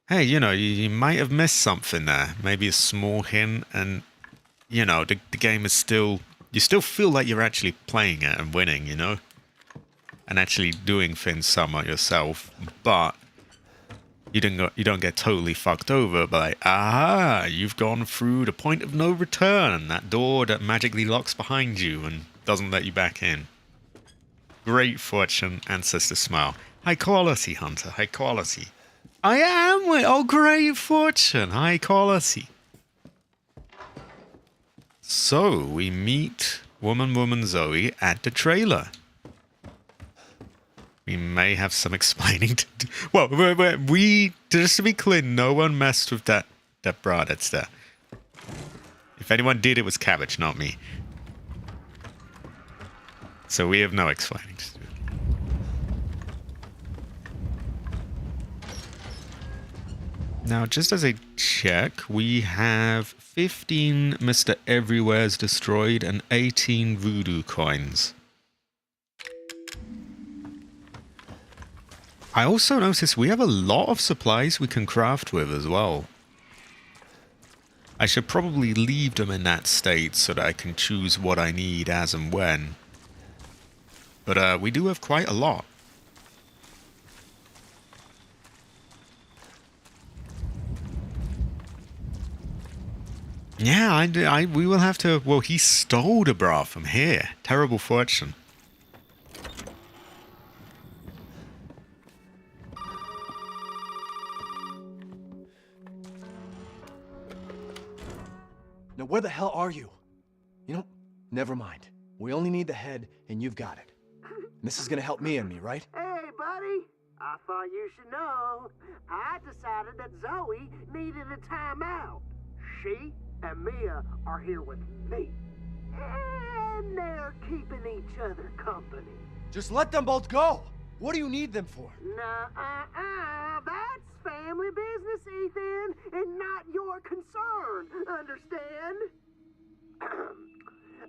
Speaker 1: hey, you might have missed something there. Maybe a small hint, and, the game is still... You still feel like you're actually playing it and winning, and actually doing things somewhat yourself, but you don't get totally fucked over by, aha, you've gone through the point of no return, that door that magically locks behind you and doesn't let you back in. Great fortune, ancestor smile. High quality, Hunter, high quality. I am, oh, great fortune, high quality. So, we meet Woman Zoe at the trailer. We may have some explaining to do. Well, just to be clear, no one messed with that bra that's there. If anyone did, it was Cabbage, not me. So we have no explaining to do. Now, just as a check, we have 15 Mr. Everywhere's destroyed and 18 voodoo coins. I also noticed we have a lot of supplies we can craft with as well. I should probably leave them in that state so that I can choose what I need as and when. But we do have quite a lot. Yeah, we will have to... Well, he stole the bra from here. Terrible fortune.
Speaker 3: Now, where the hell are you? Never mind. We only need the head, and you've got it. And this is gonna help me, right?
Speaker 5: Hey, buddy. I thought you should know. I decided that Zoe needed a timeout. She and Mia are here with me. And they're keeping each other company.
Speaker 3: Just let them both go. What do you need them for?
Speaker 5: Nah, that's family business, Ethan, and not your concern, understand?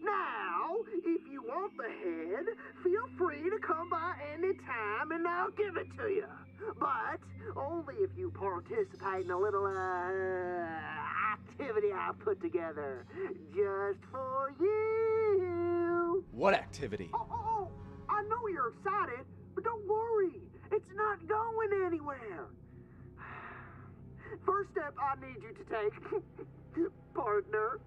Speaker 5: Now, if you want the head, feel free to come by any time and I'll give it to you. But only if you participate in a little, activity I put together just for you.
Speaker 3: What activity?
Speaker 5: Oh, I know you're excited, but don't worry. It's not going anywhere. First step I need you to take, partner,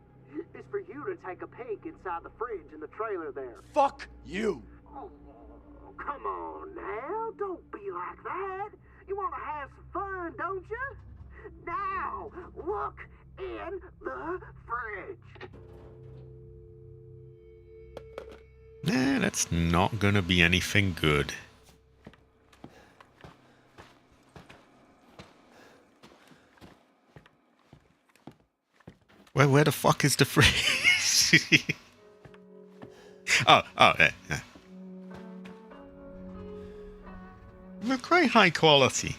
Speaker 5: is for you to take a peek inside the fridge in the trailer there.
Speaker 3: Fuck you.
Speaker 5: Oh, come on now. Don't be like that. You want to have some fun, don't you? Now, look in the fridge.
Speaker 1: Nah, that's not gonna be anything good. Where the fuck is the fridge? oh, yeah. Look, quite high quality.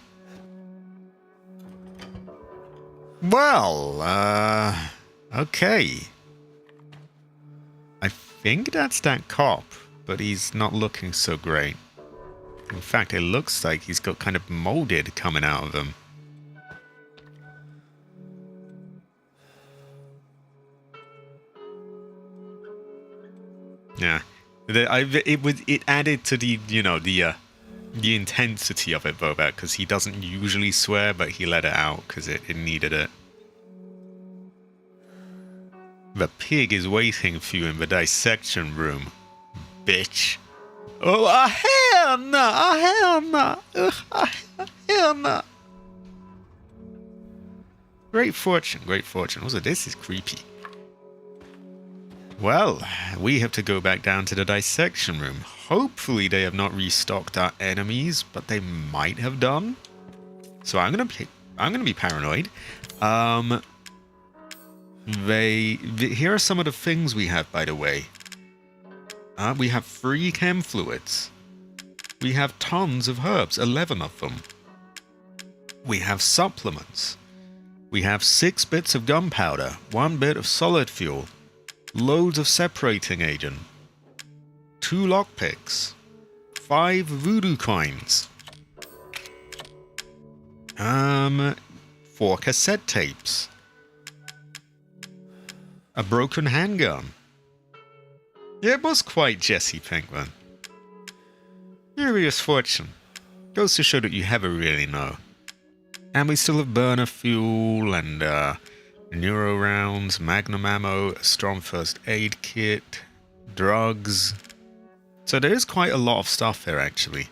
Speaker 1: Well, okay. I think that's that cop, but he's not looking so great. In fact, it looks like he's got kind of molded coming out of him. Yeah, it added to the the intensity of it, Bobak, because he doesn't usually swear, but he let it out because it needed it. The pig is waiting for you in the dissection room, bitch. Oh, hell no, hell no. Great fortune. Also, this is creepy. Well, we have to go back down to the dissection room. Hopefully they have not restocked our enemies, but they might have done. So I'm gonna be paranoid. Here are some of the things we have, by the way. We have 3 chem fluids. We have tons of herbs, 11 of them. We have supplements. We have 6 bits of gunpowder, 1 bit of solid fuel, loads of separating agent, 2 lockpicks, 5 voodoo coins, 4 cassette tapes, a broken handgun. Yeah, it was quite Jesse Pinkman. Curious fortune. Goes to show that you never really know. And we still have burner fuel and neuro rounds, magnum ammo, a strong first aid kit, drugs. So there is quite a lot of stuff here, actually.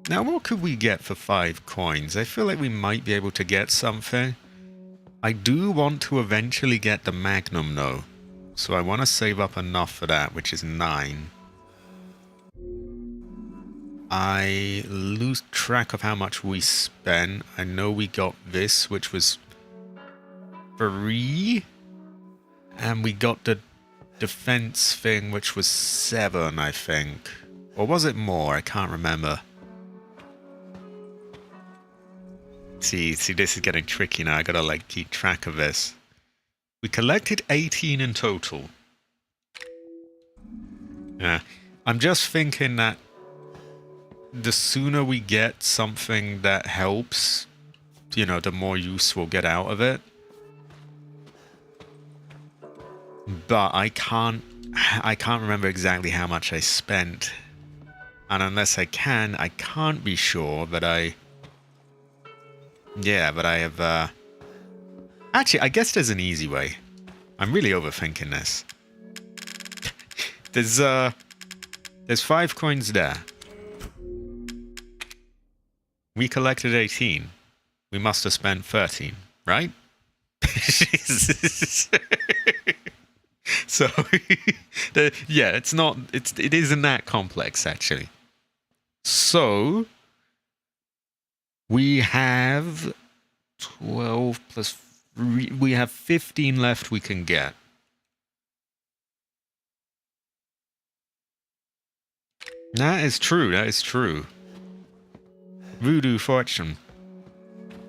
Speaker 1: Now, what could we get for 5 coins? I feel like we might be able to get something. I do want to eventually get the magnum, though. So I want to save up enough for that, which is 9. I lose track of how much we spent. I know we got this, which was free. And we got the defense thing, which was 7, I think. Or was it more? I can't remember. See, this is getting tricky now. I gotta, like, keep track of this. We collected 18 in total. Yeah. I'm just thinking that the sooner we get something that helps, you know, the more use we'll get out of it. But I can't remember exactly how much I spent. And unless I can't be sure that I have, actually, I guess there's an easy way. I'm really overthinking this. There's 5 coins there. We collected 18. We must have spent 13, right? So, it isn't that complex, actually. So, we have 12 plus 3. We have 15 left we can get. That is true. That is true. Voodoo fortune.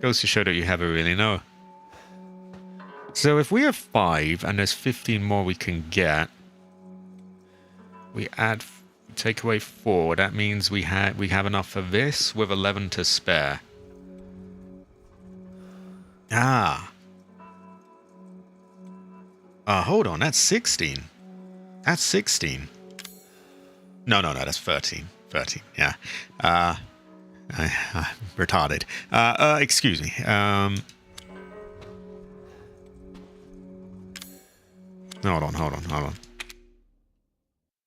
Speaker 1: Goes to show that you never really know. So if we have 5 and there's 15 more we can get, we take away 4. That means we have enough for this with 11 to spare. Ah. Hold on. That's 16. That's 16. No, that's 13. 13, yeah. I'm retarded. Excuse me. Hold on.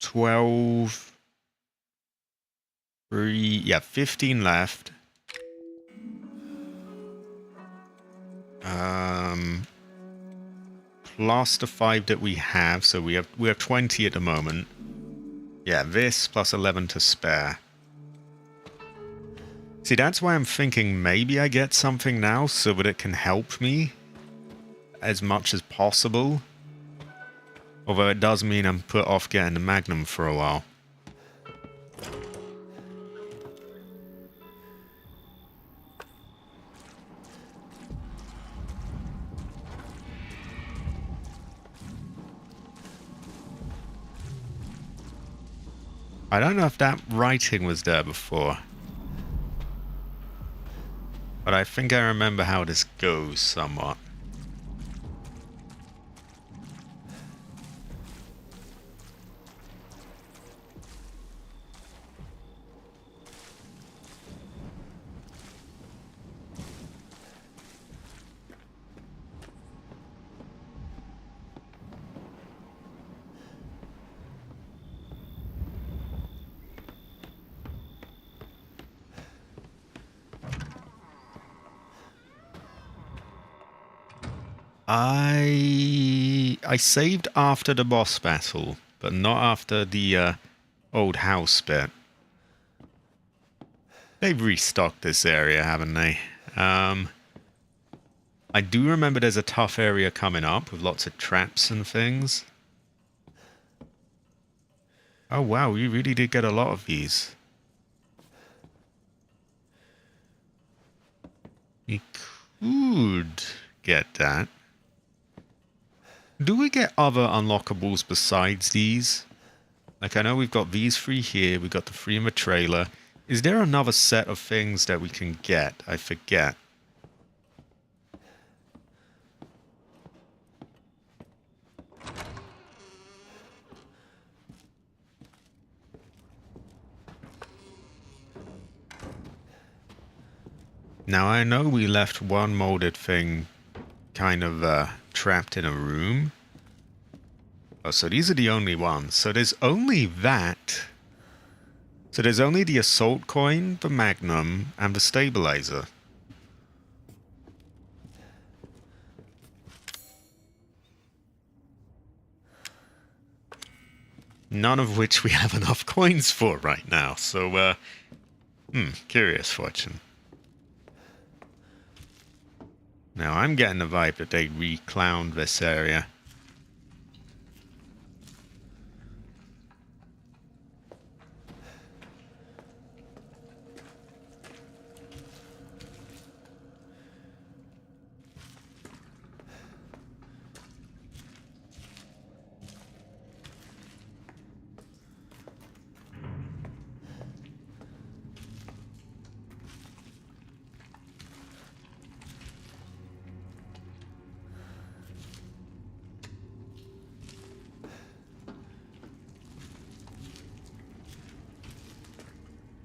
Speaker 1: 12. 3. Yeah, 15 left. Plus the 5 that we have, so we have 20 at the moment. Yeah, this plus 11 to spare. See, that's why I'm thinking maybe I get something now so that it can help me as much as possible. Although it does mean I'm put off getting the Magnum for a while. I don't know if that writing was there before. But I think I remember how this goes somewhat. I saved after the boss battle, but not after the old house bit. They've restocked this area, haven't they? I do remember there's a tough area coming up with lots of traps and things. Oh wow, we really did get a lot of these. We could get that. Do we get other unlockables besides these? Like, I know we've got these 3 here, we've got the 3 in the trailer. Is there another set of things that we can get? I forget. Now, I know we left one molded thing kind of trapped in a room. Oh, so these are the only ones. So there's only that. So there's only the assault coin, the magnum, and the stabilizer. None of which we have enough coins for right now. So, curious fortune. Now, I'm getting the vibe that they re-clowned this area.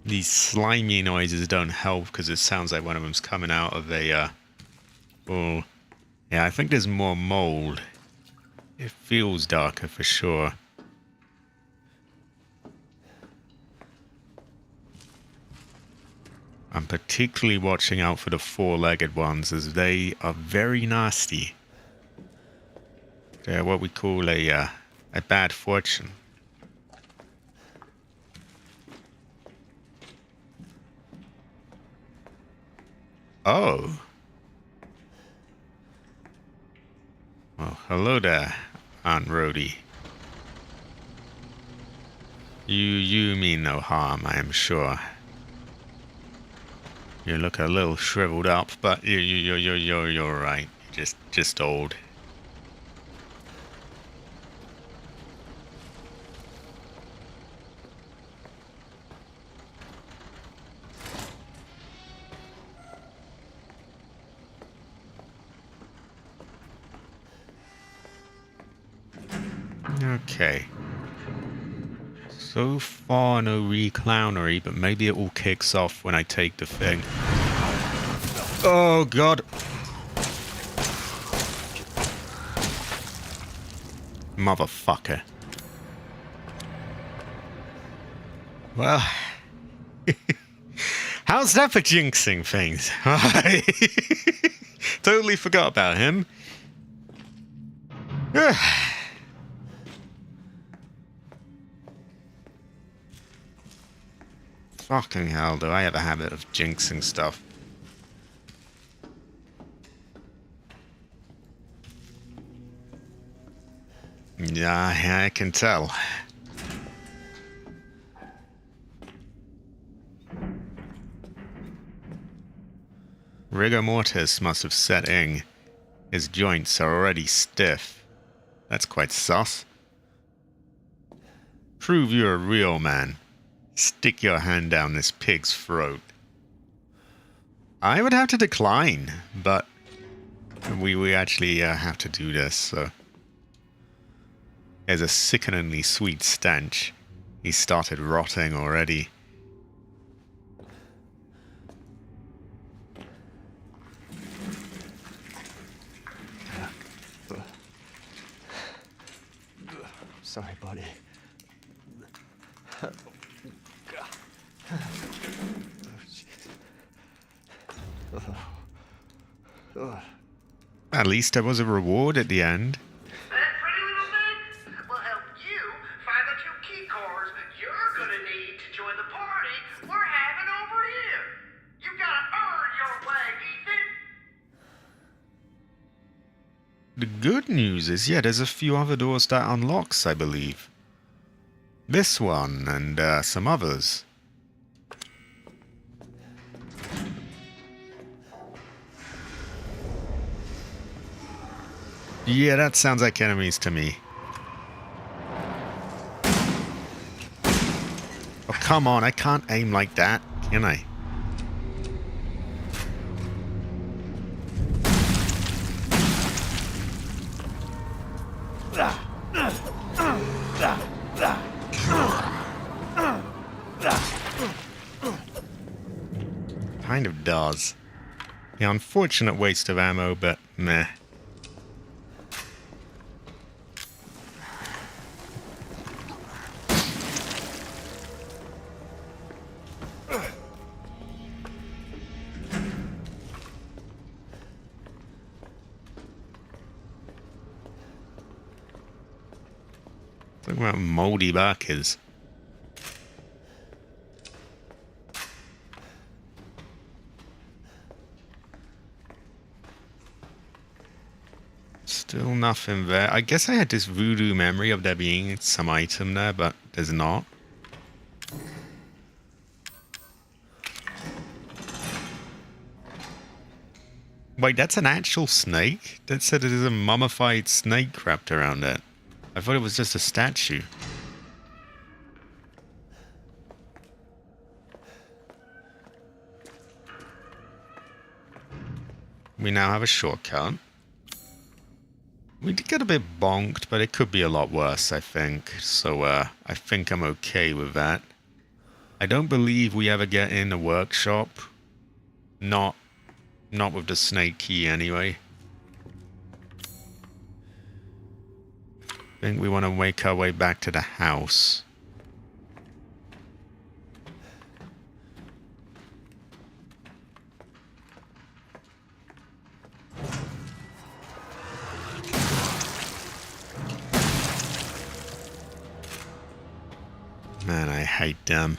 Speaker 1: These slimy noises don't help because it sounds like one of them's coming out of a, oh, yeah, I think there's more mold. It feels darker for sure. I'm particularly watching out for the 4-legged ones as they are very nasty. They're what we call a bad fortune. Oh. Hello there, Aunt Rhodey. You mean no harm, I am sure. You look a little shriveled up, but you're right. You're just old. Okay. So far, no reclownery, but maybe it all kicks off when I take the thing. Oh, God. Motherfucker. Well, how's that for jinxing things? Totally forgot about him. Fucking hell, do I have a habit of jinxing stuff? Yeah, I can tell. Rigor mortis must have set in. His joints are already stiff. That's quite sus. Prove you're a real man. Stick your hand down this pig's throat. I would have to decline, but we actually have to do this, so... There's a sickeningly sweet stench. He started rotting already.
Speaker 3: Sorry, buddy.
Speaker 1: At least there was a reward at the end.
Speaker 5: That pretty little thing will help you find the 2 key cards you're gonna need to join the party we're having over here. You gotta earn your way, Ethan.
Speaker 1: The good news is, yeah, there's a few other doors that unlocks, I believe. This one and some others. Yeah, that sounds like enemies to me. Oh, come on, I can't aim like that, can I? Kind of does. The unfortunate waste of ammo, but meh. Look what moldy bark is. Still nothing there. I guess I had this voodoo memory of there being some item there, but there's not. Wait, that's an actual snake? That said there's a mummified snake wrapped around it. I thought it was just a statue. We now have a shortcut. We did get a bit bonked, but it could be a lot worse, I think. So, I think I'm okay with that. I don't believe we ever get in the workshop. Not with the snake key, anyway. I think we want to make our way back to the house. Man, I hate them.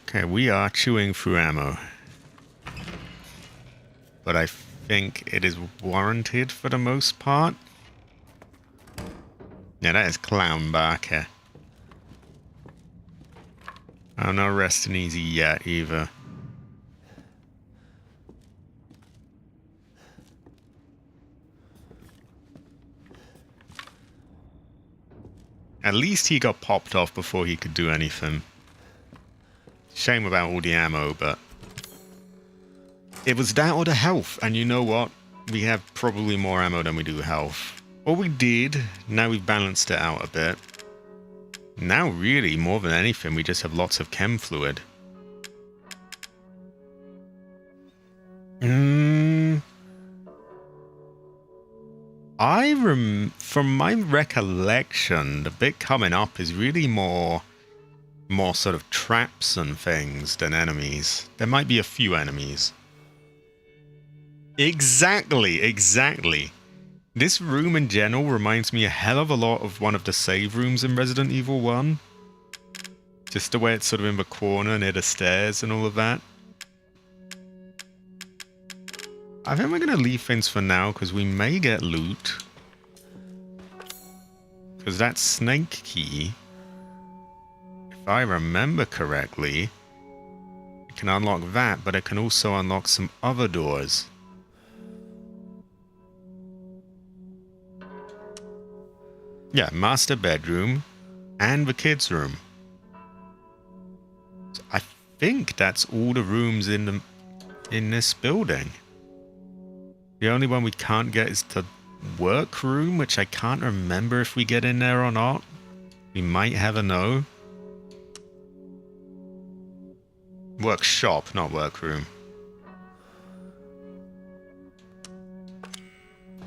Speaker 1: Okay, we are chewing through ammo. but I think it is warranted for the most part. Yeah, that is Clown Barker. I'm not resting easy yet either. At least he got popped off before he could do anything. Shame about all the ammo, but it was that or the health. And you know what? We have probably more ammo than we do health. Or we did. Now we've balanced it out a bit. Now really, more than anything, we just have lots of chem fluid. From my recollection, the bit coming up is really more sort of traps and things than enemies. There might be a few enemies. Exactly. This room in general reminds me a hell of a lot of one of the save rooms in Resident Evil 1. Just the way it's sort of in the corner near the stairs and all of that. I think we're going to leave things for now because we may get loot. Because that snake key, if I remember correctly, it can unlock that, but it can also unlock some other doors. Yeah, master bedroom and the kids' room. So I think that's all the rooms in this building. The only one we can't get is the workroom, which I can't remember if we get in there or not. We might have a no. Workshop, not workroom.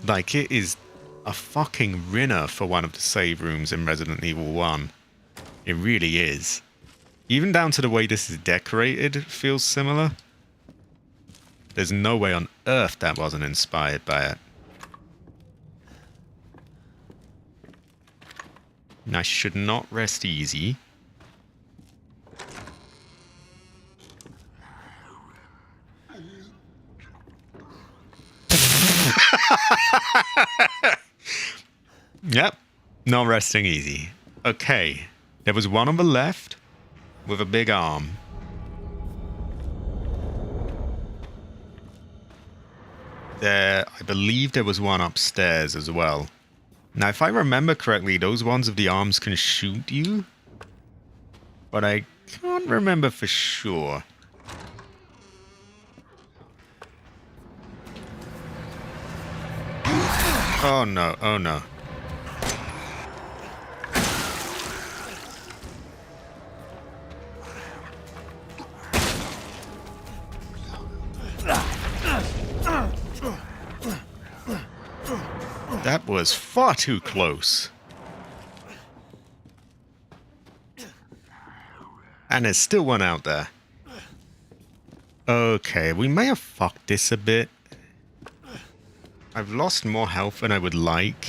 Speaker 1: Like, it is a fucking rinner for one of the save rooms in Resident Evil 1. It really is. Even down to the way this is decorated, it feels similar. There's no way on earth that wasn't inspired by it. And I should not rest easy. Yep, not resting easy. Okay, there was one on the left with a big arm. I believe there was one upstairs as well. Now, if I remember correctly, those ones with the arms can shoot you. But I can't remember for sure. Oh no, oh no. That was far too close. And there's still one out there. Okay, we may have fucked this a bit. I've lost more health than I would like.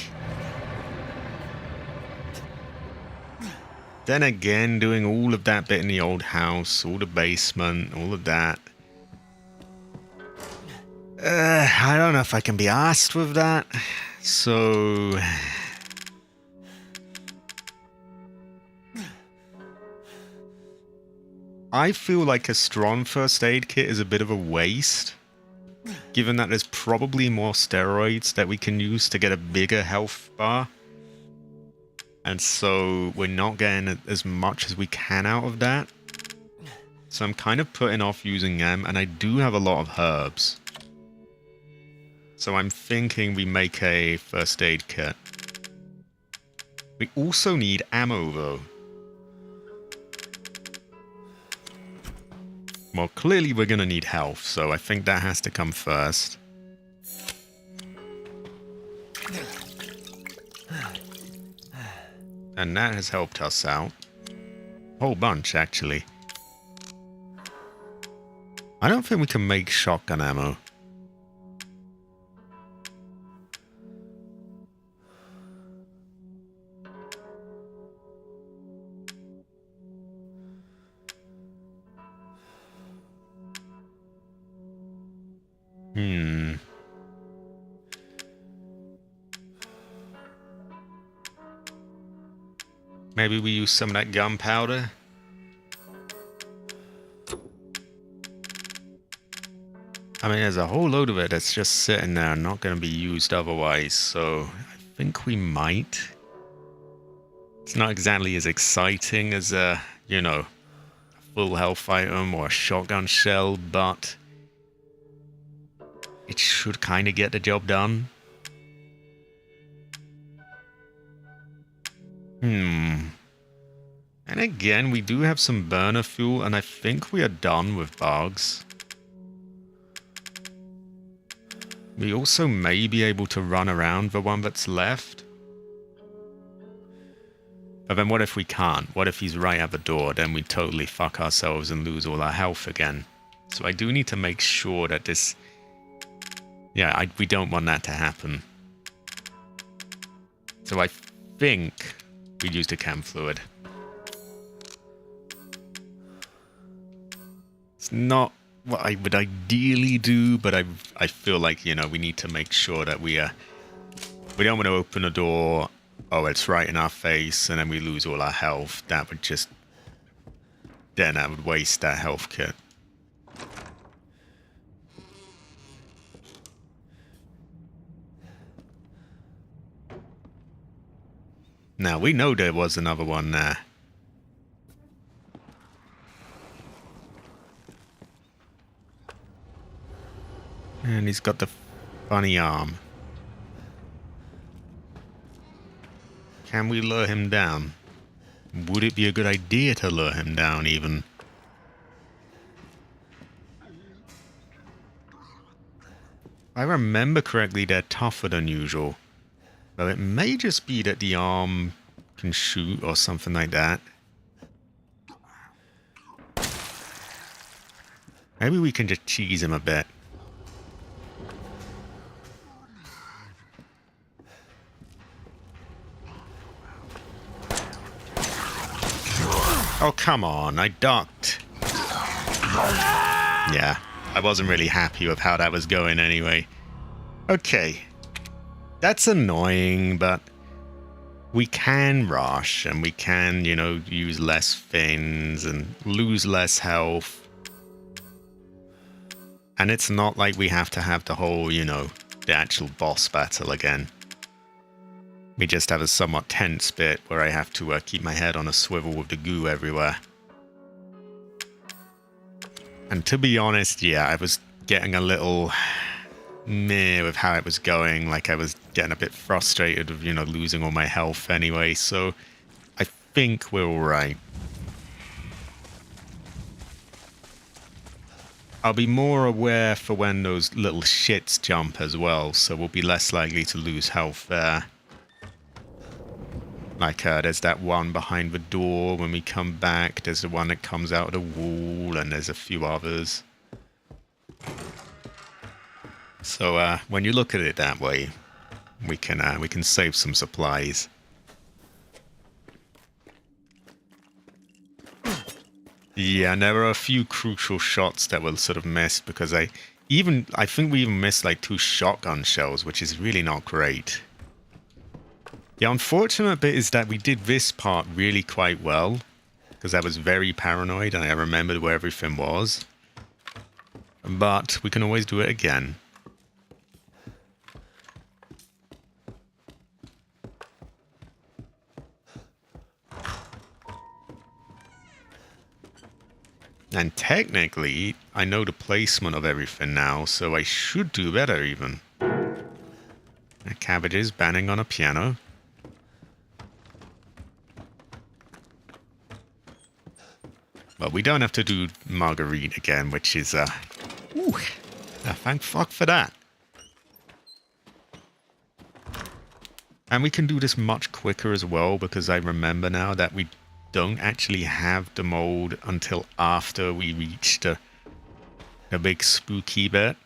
Speaker 1: Then again, doing all of that bit in the old house, all the basement, all of that. I don't know if I can be arsed with that. So... I feel like a strong first aid kit is a bit of a waste. Given that there's probably more steroids that we can use to get a bigger health bar. And so we're not getting as much as we can out of that. So I'm kind of putting off using them, and I do have a lot of herbs. So I'm thinking we make a first aid kit. We also need ammo though. Well, clearly we're gonna need health, so I think that has to come first. And that has helped us out. A whole bunch, actually. I don't think we can make shotgun ammo. Maybe we use some of that gunpowder. I mean, there's a whole load of it that's just sitting there, not going to be used otherwise, so I think we might. It's not exactly as exciting as a, you know, a full health item or a shotgun shell, but it should kind of get the job done. And again, we do have some burner fuel, and I think we are done with bugs. We also may be able to run around the one that's left. But then what if we can't? What if he's right at the door? Then we totally fuck ourselves and lose all our health again. So I do need to make sure that this... Yeah, we don't want that to happen. So I think we used a chem fluid. It's not what I would ideally do, but I feel like, you know, we need to make sure that we don't want to open a door, oh, it's right in our face, and then we lose all our health. That would just... Then that would waste that health kit. Now, we know there was another one there. And he's got the funny arm. Can we lure him down? Would it be a good idea to lure him down, even? If I remember correctly, they're tougher than usual. Though it may just be that the arm can shoot or something like that. Maybe we can just cheese him a bit. Oh, come on, I ducked. Yeah, I wasn't really happy with how that was going anyway. Okay. That's annoying, but we can rush and we can, you know, use less fins and lose less health. And it's not like we have to have the whole, you know, the actual boss battle again. We just have a somewhat tense bit where I have to keep my head on a swivel with the goo everywhere. And to be honest, yeah, I was getting a little meh with how it was going. Like I was getting a bit frustrated with, you know, losing all my health anyway. So I think we're alright. I'll be more aware for when those little shits jump as well. So we'll be less likely to lose health there. Like, there's that one behind the door when we come back. There's the one that comes out of the wall, and there's a few others. So, when you look at it that way, we can save some supplies. Yeah, and there are a few crucial shots that were sort of missed because I think we even missed like 2 shotgun shells, which is really not great. The unfortunate bit is that we did this part really quite well, because I was very paranoid and I remembered where everything was. But we can always do it again. And technically, I know the placement of everything now, so I should do better even. Cabbages banging on a piano. But we don't have to do Marguerite again, which is, thank fuck for that. And we can do this much quicker as well, because I remember now that we don't actually have the mold until after we reach the big spooky bit.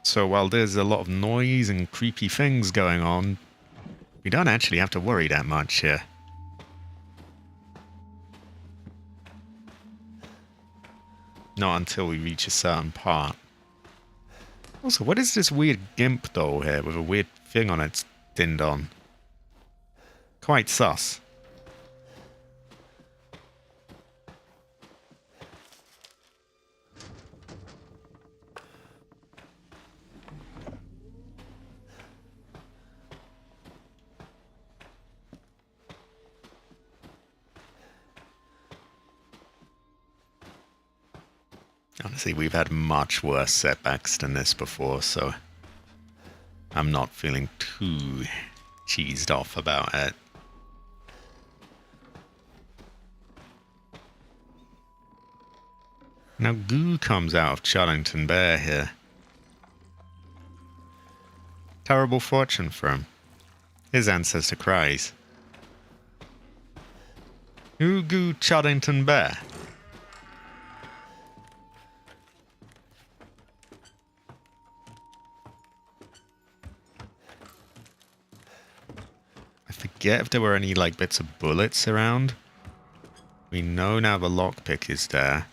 Speaker 1: So while there's a lot of noise and creepy things going on, we don't actually have to worry that much here. Not until we reach a certain part. Also, what is this weird gimp doll here with a weird thing on its dindon? quite sus. Honestly, we've had much worse setbacks than this before, so I'm not feeling too cheesed off about it. Now goo comes out of Charlington Bear here. Terrible fortune for him. His ancestor cries. Who goo Charlington Bear? I forget if there were any like bits of bullets around. We know now the lockpick is there.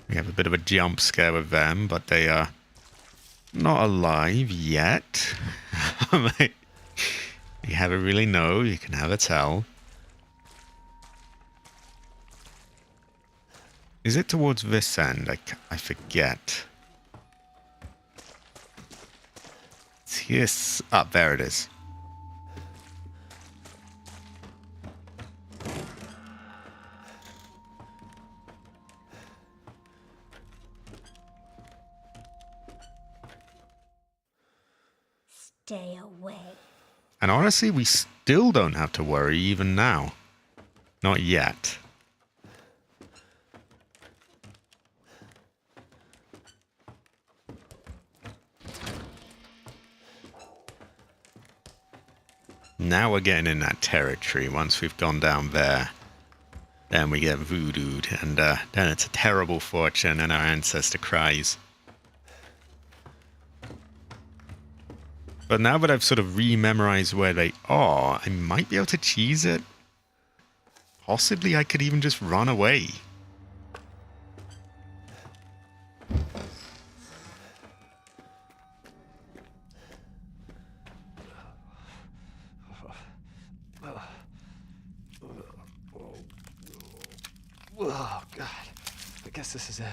Speaker 1: We have a bit of a jump scare with them, but they are not alive yet. You have a really know, you can have a tell. Is it towards this end? I forget. It's here. Ah, there it is.
Speaker 6: Stay away.
Speaker 1: And honestly, we still don't have to worry even now. Not yet. Now we're getting in that territory. Once we've gone down there, then we get voodooed, and then it's a terrible fortune and our ancestor cries. But now that I've sort of re-memorized where they are, I might be able to cheese it. Possibly I could even just run away.
Speaker 3: Oh, God. I guess this is it.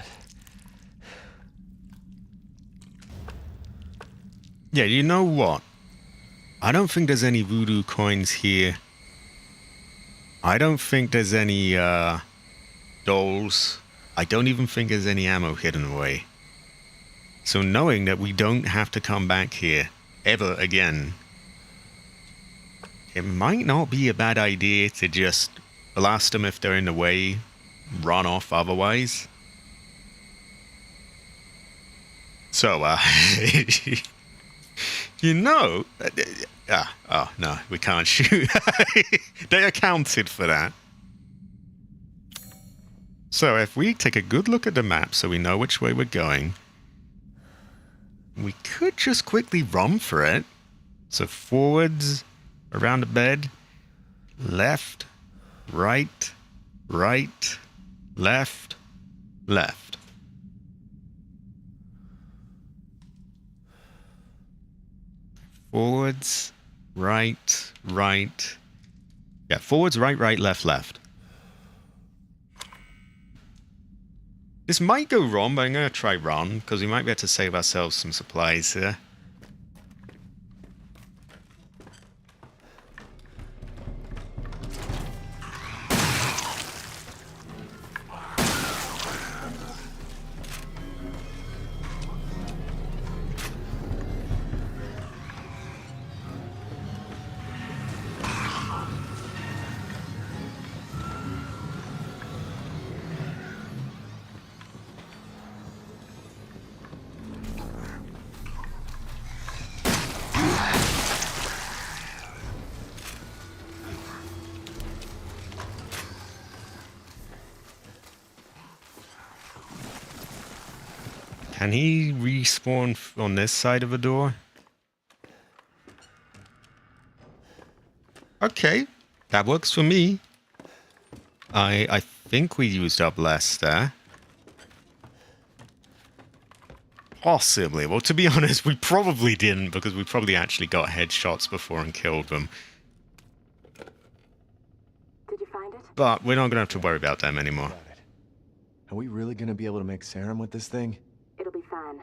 Speaker 1: Yeah, you know what? I don't think there's any voodoo coins here. I don't think there's any dolls. I don't even think there's any ammo hidden away. So knowing that we don't have to come back here ever again, it might not be a bad idea to just blast them if they're in the way, run off otherwise. So, you know, oh no, we can't shoot. They accounted for that. So if we take a good look at the map so we know which way we're going, we could just quickly run for it. So forwards, around the bed, left, right, right, left, left. Forwards, right, right. Yeah, forwards, right, right, left, left. This might go wrong, but I'm going to try run, because we might be able to save ourselves some supplies here. Can he respawn on this side of the door? Okay, that works for me. I think we used up less there. Possibly. Well, to be honest, we probably didn't, because we probably actually got headshots before and killed them.
Speaker 4: Did you find it?
Speaker 1: But we're not going to have to worry about them anymore.
Speaker 3: Got it. Are we really gonna be able to make serum with this thing?
Speaker 4: It'll be fine.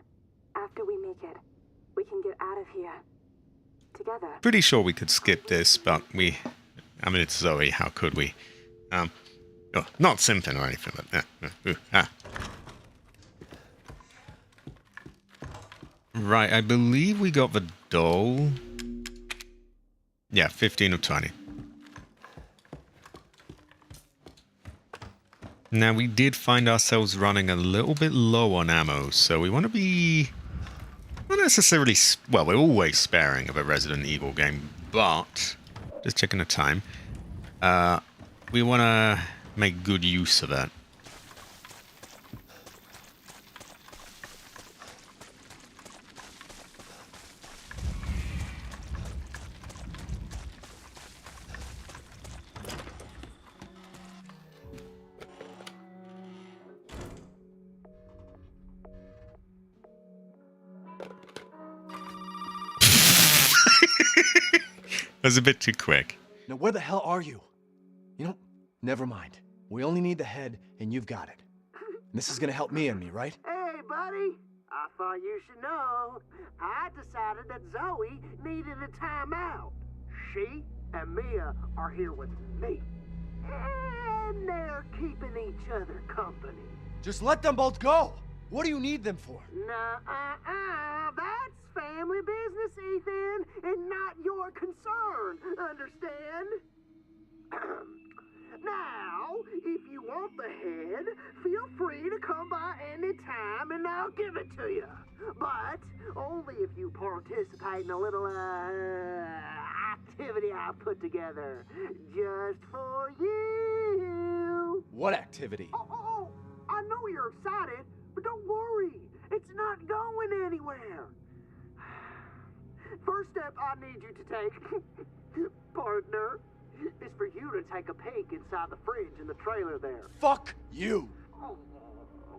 Speaker 4: After we make it, we can get out of here. Together.
Speaker 1: Pretty sure we could skip this, but I mean, it's Zoe, how could we? Oh, not simping or anything, but... Right, I believe we got the doll. Yeah, 15 of 20. Now, we did find ourselves running a little bit low on ammo, so we want to be... Not necessarily... Well, we're always sparing of a Resident Evil game, but... Just checking the time. We want to make good use of it. That was a bit too quick.
Speaker 3: Now, where the hell are you? You know, never mind. We only need the head, and you've got it. And this is gonna help Mia and me, right?
Speaker 5: Hey, buddy. I thought you should know. I decided that Zoe needed a timeout. She and Mia are here with me. And they're keeping each other company.
Speaker 3: Just let them both go! What do you need them for?
Speaker 5: That's family business, Ethan, and not your concern, understand? Now, if you want the head, feel free to come by any time and I'll give it to you. But only if you participate in a little, activity I put together just for you.
Speaker 3: What activity?
Speaker 5: Oh, I know you're excited, but don't worry. It's not going anywhere. First step I need you to take, partner, is for you to take a peek inside the fridge in the trailer there.
Speaker 3: Fuck you!
Speaker 5: Oh,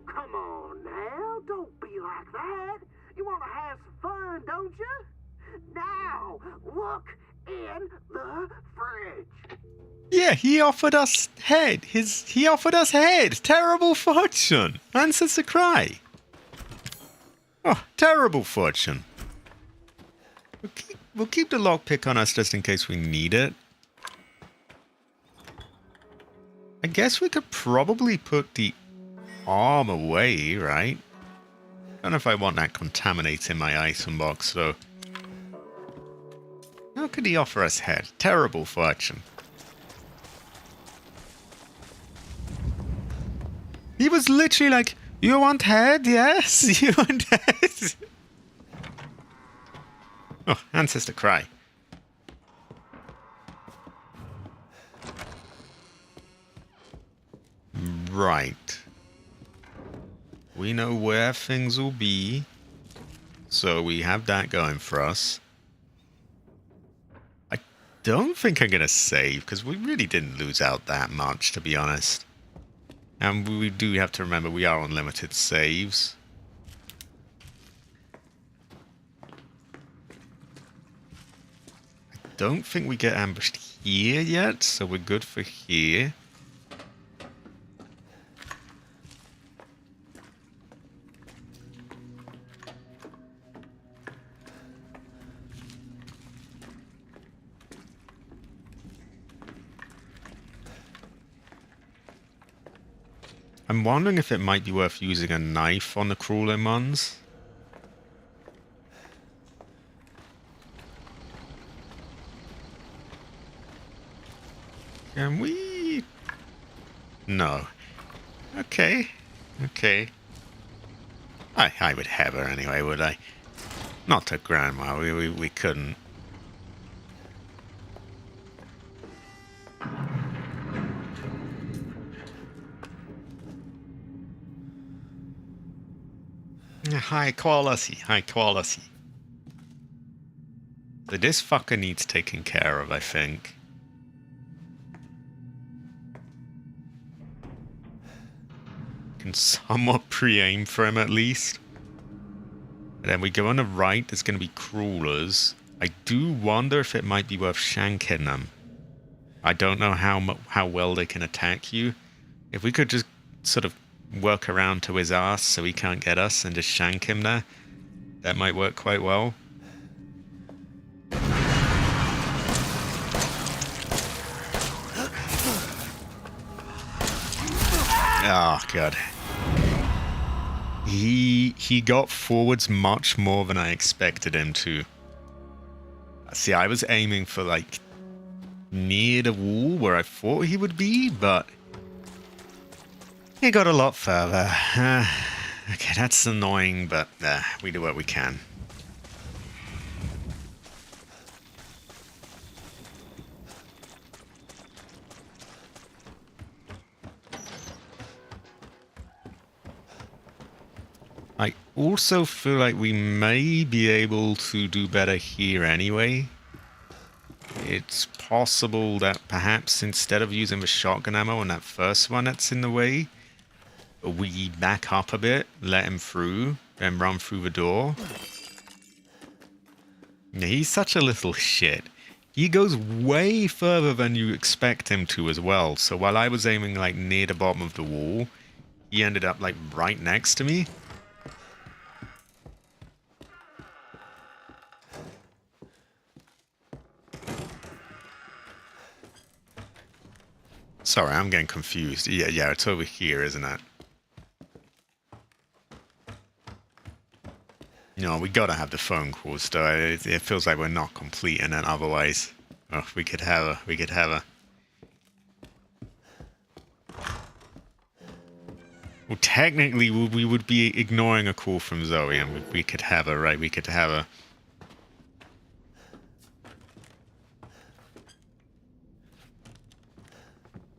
Speaker 5: come on now. Don't be like that. You want to have some fun, don't you? Now, look in the fridge.
Speaker 1: Yeah, he offered us head. He offered us head. Terrible fortune. Answers the cry. Oh, terrible fortune. We'll keep the lockpick on us just in case we need it. I guess we could probably put the arm away, right? I don't know if I want that contaminating my item box, though. How could he offer us head? Terrible fortune. He was literally like, you want head? Yes, you want head. Oh, ancestor cry. Right. We know where things will be. So we have that going for us. I don't think I'm going to save, because we really didn't lose out that much, to be honest. And we do have to remember we are on limited saves. I don't think we get ambushed here yet, so we're good for here. I'm wondering if it might be worth using a knife on the crawling ones. Can we? No. Okay. Okay. I would have her anyway, would I? Not to Grandma. We couldn't. High quality, high quality. So this fucker needs taken care of, I think. Can somewhat pre-aim for him at least. And then we go on the right, there's going to be crawlers. I do wonder if it might be worth shanking them. I don't know how well they can attack you. If we could just sort of work around to his ass so he can't get us and just shank him there, that might work quite well. Oh, God. He got forwards much more than I expected him to. See, I was aiming for, like, near the wall where I thought he would be, but he got a lot further. Okay, that's annoying, but we do what we can. I also feel like we may be able to do better here anyway. It's possible that perhaps instead of using the shotgun ammo on that first one that's in the way, we back up a bit, let him through, then run through the door. Yeah, he's such a little shit. He goes way further than you expect him to as well. So while I was aiming like near the bottom of the wall, he ended up like right next to me. Sorry, I'm getting confused. Yeah, it's over here, isn't it? No, we gotta have the phone calls, though. It feels like we're not completing it otherwise. Oh, we could have a. Well, technically, we would be ignoring a call from Zoe, and we could have her, right? We could have her.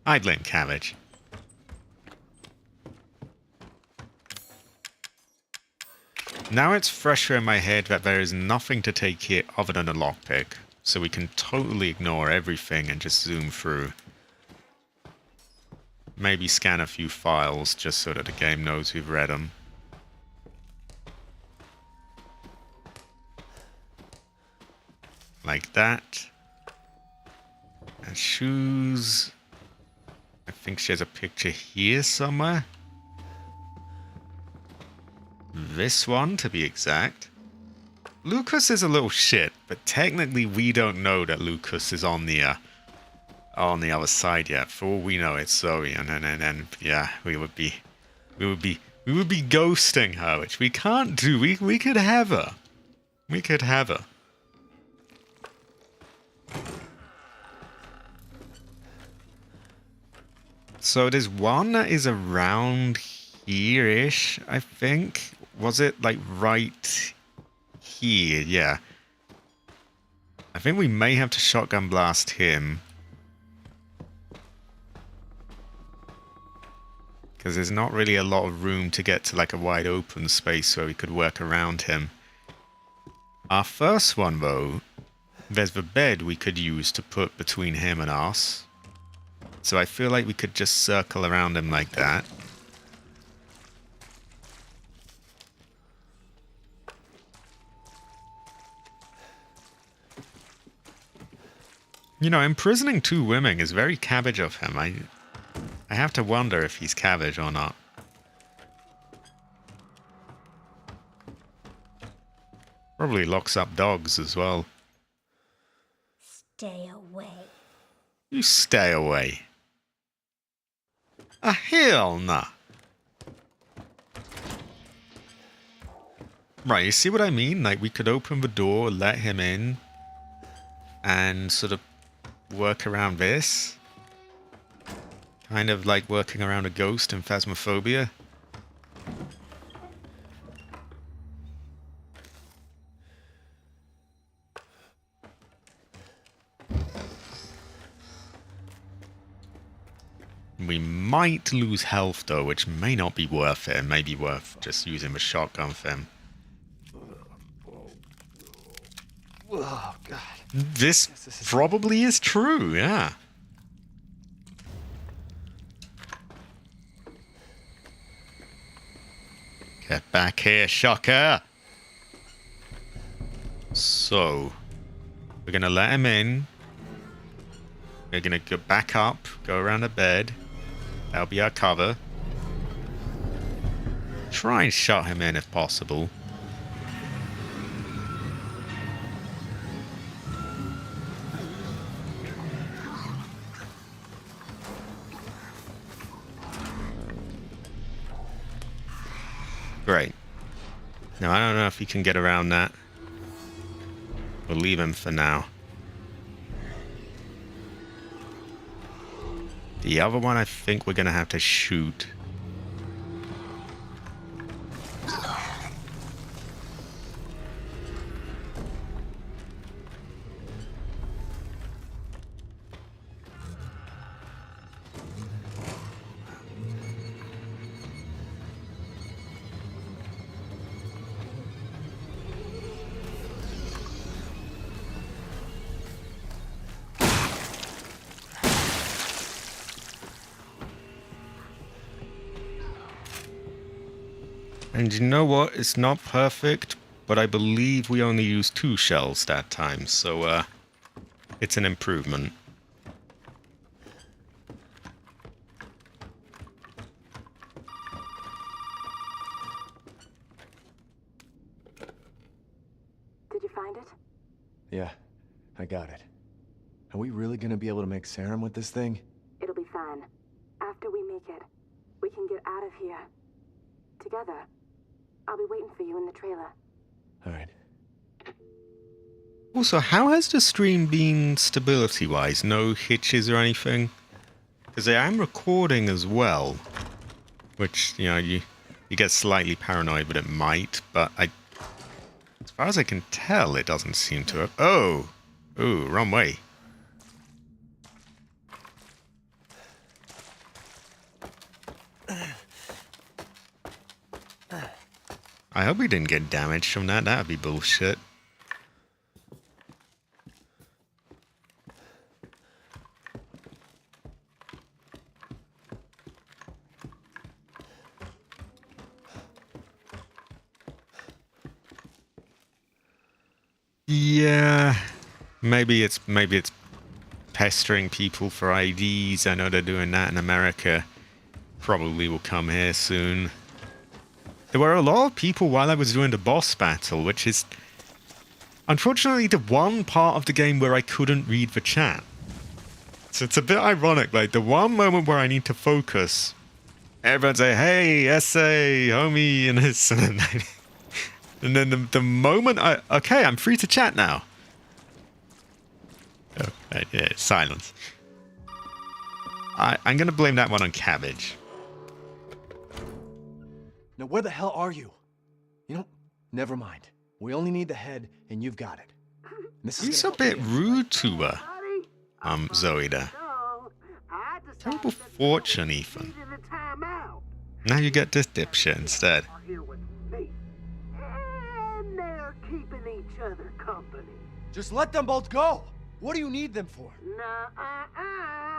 Speaker 1: Idling cabbage. Now it's fresher in my head that there is nothing to take here other than a lockpick, so we can totally ignore everything and just zoom through. Maybe scan a few files just so that the game knows we've read them. Like that. And shoes. I think she has a picture here somewhere. This one, to be exact. Lucas is a little shit, but technically we don't know that Lucas is on the other side yet. For all we know, it's Zoe, and then yeah, we would be ghosting her, which we can't do. We could have her. We could have her. So there's one that is around here-ish, I think. Was it like right here? Yeah. I think we may have to shotgun blast him. Because there's not really a lot of room to get to like a wide open space where we could work around him. Our first one though, there's the bed we could use to put between him and us. So I feel like we could just circle around him like that. You know, imprisoning two women is very cabbage of him. I have to wonder if he's cabbage or not. Probably locks up dogs as well.
Speaker 6: Stay away.
Speaker 1: You stay away. Hell nah. Right, you see what I mean? Like, we could open the door, let him in, and sort of work around this. Kind of like working around a ghost in Phasmophobia. We might lose health though, which may not be worth it. It may be worth just using the shotgun for him.
Speaker 3: Oh, God.
Speaker 1: This probably is true, yeah. Get back here, shocker! So, we're going to let him in. We're going to go back up, go around the bed. That'll be our cover. Try and shut him in if possible. Great. Now, I don't know if he can get around that. We'll leave him for now. The other one I think we're going to have to shoot. And you know what? It's not perfect, but I believe we only used 2 shells that time, so it's an improvement.
Speaker 4: Did you find it?
Speaker 3: Yeah, I got it. Are we really gonna be able to make serum with this thing?
Speaker 4: It'll be fine. After we make it, we can get out of here. Together. I'll be waiting for you in the trailer.
Speaker 3: Alright.
Speaker 1: Also, how has the stream been stability-wise? No hitches or anything? Because I am recording as well. Which, you know, you get slightly paranoid that it might, but as far as I can tell, it doesn't seem to have... Oh! Ooh, wrong way. I hope we didn't get damaged from that. That'd be bullshit. Yeah, maybe it's pestering people for IDs. I know they're doing that in America. Probably will come here soon. There were a lot of people while I was doing the boss battle, which is unfortunately the one part of the game where I couldn't read the chat. So it's a bit ironic, like the one moment where I need to focus, everyone say, hey, essay, homie, and this, and then the moment okay, I'm free to chat now. Oh, yeah, silence. I'm going to blame that one on Cabbage.
Speaker 3: Now where the hell are you? You know, never mind. We only need the head, and you've got it. This is
Speaker 1: He's a
Speaker 3: gonna
Speaker 1: bit
Speaker 3: help me.
Speaker 1: rude to her. Zoe there. Terrible fortune, Ethan. Now you get this dipshit instead.
Speaker 5: Are here with me. And they're keeping each other company.
Speaker 3: Just let them both go! What do you need them for?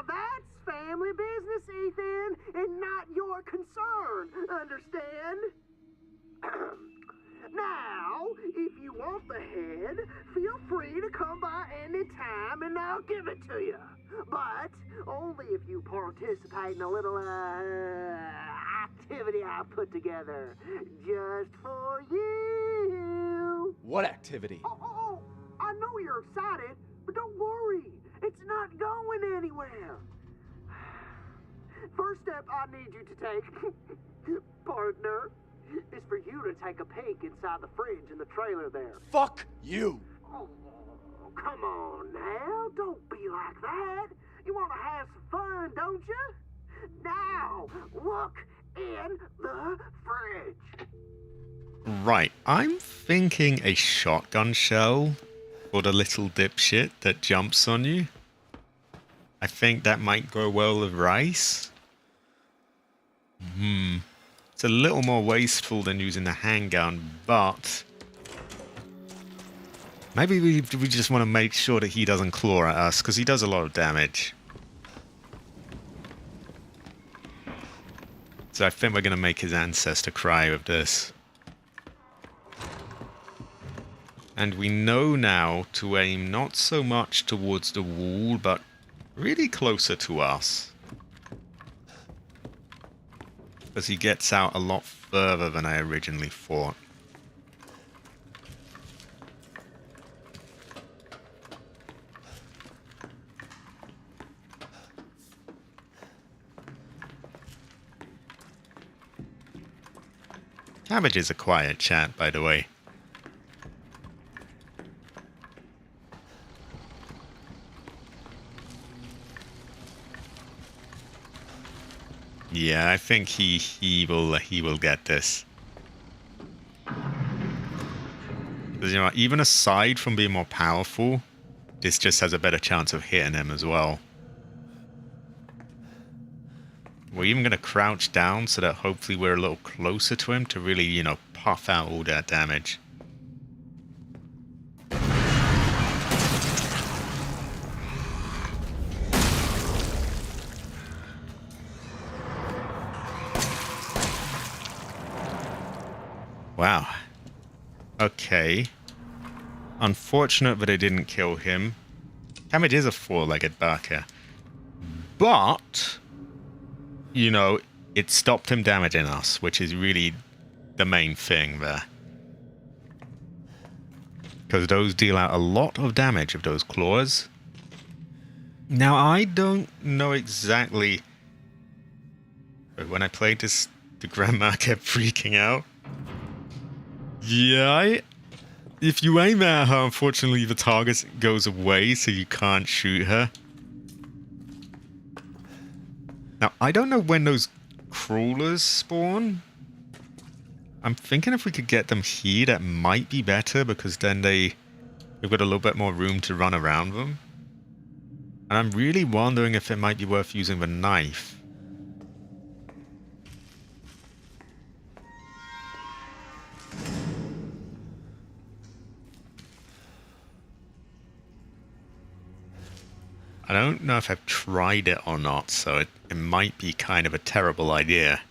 Speaker 5: That's family business, Ethan, and not your concern, understand? Now, if you want the head, feel free to come by any time and I'll give it to you. But only if you participate in a little, activity I put together just for you.
Speaker 3: What activity?
Speaker 5: Oh, I know you're excited, but don't worry. It's not going anywhere. First step I need you to take, partner, is for you to take a peek inside the fridge in the trailer there.
Speaker 3: Fuck you!
Speaker 5: Oh, come on now. Don't be like that. You want to have some fun, don't you? Now, look in the fridge.
Speaker 1: Right, I'm thinking a shotgun shell for the little dipshit that jumps on you. I think that might go well with rice. It's a little more wasteful than using the handgun, but maybe we just want to make sure that he doesn't claw at us, because he does a lot of damage. So I think we're going to make his ancestor cry with this. And we know now to aim not so much towards the wall, but really closer to us. Because he gets out a lot further than I originally thought. Cabbage is a quiet chat, by the way. Yeah, I think he will get this. 'Cause, you know, even aside from being more powerful, this just has a better chance of hitting him as well. We're even going to crouch down so that hopefully we're a little closer to him to really, you know, puff out all that damage. Wow. Okay. Unfortunate that I didn't kill him. Cabbage is a four-legged barker. But, you know, it stopped him damaging us, which is really the main thing there. Because those deal out a lot of damage of those claws. Now, I don't know exactly... When I played this, the grandma kept freaking out. Yeah, if you aim at her, unfortunately the target goes away, so you can't shoot her. Now, I don't know when those crawlers spawn. I'm thinking if we could get them here, that might be better, because then we've got a little bit more room to run around them. And I'm really wondering if it might be worth using the knife. I don't know if I've tried it or not, so it might be kind of a terrible idea.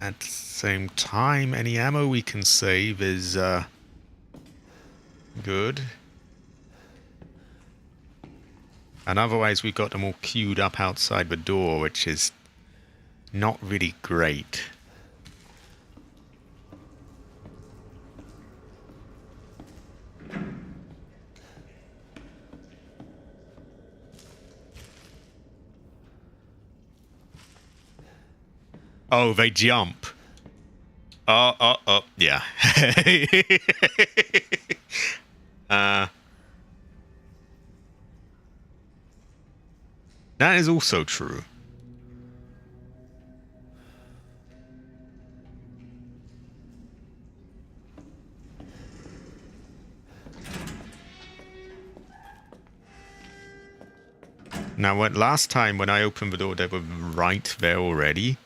Speaker 1: At the same time, any ammo we can save is good. And otherwise we've got them all queued up outside the door, which is not really great. Oh, they jump. Yeah. That is also true. Now, last time when I opened the door, they were right there already.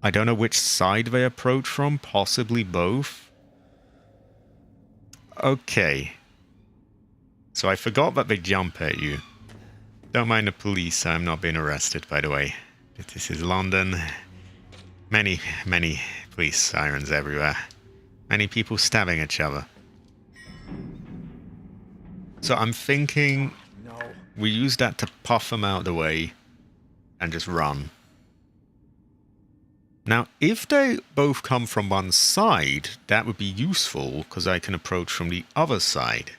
Speaker 1: I don't know which side they approach from, possibly both. Okay. So I forgot that they jump at you. Don't mind the police, I'm not being arrested, by the way. This is London. Many, many police sirens everywhere. Many people stabbing each other. So I'm thinking we use that to puff them out of the way and just run. Now, if they both come from one side, that would be useful, because I can approach from the other side.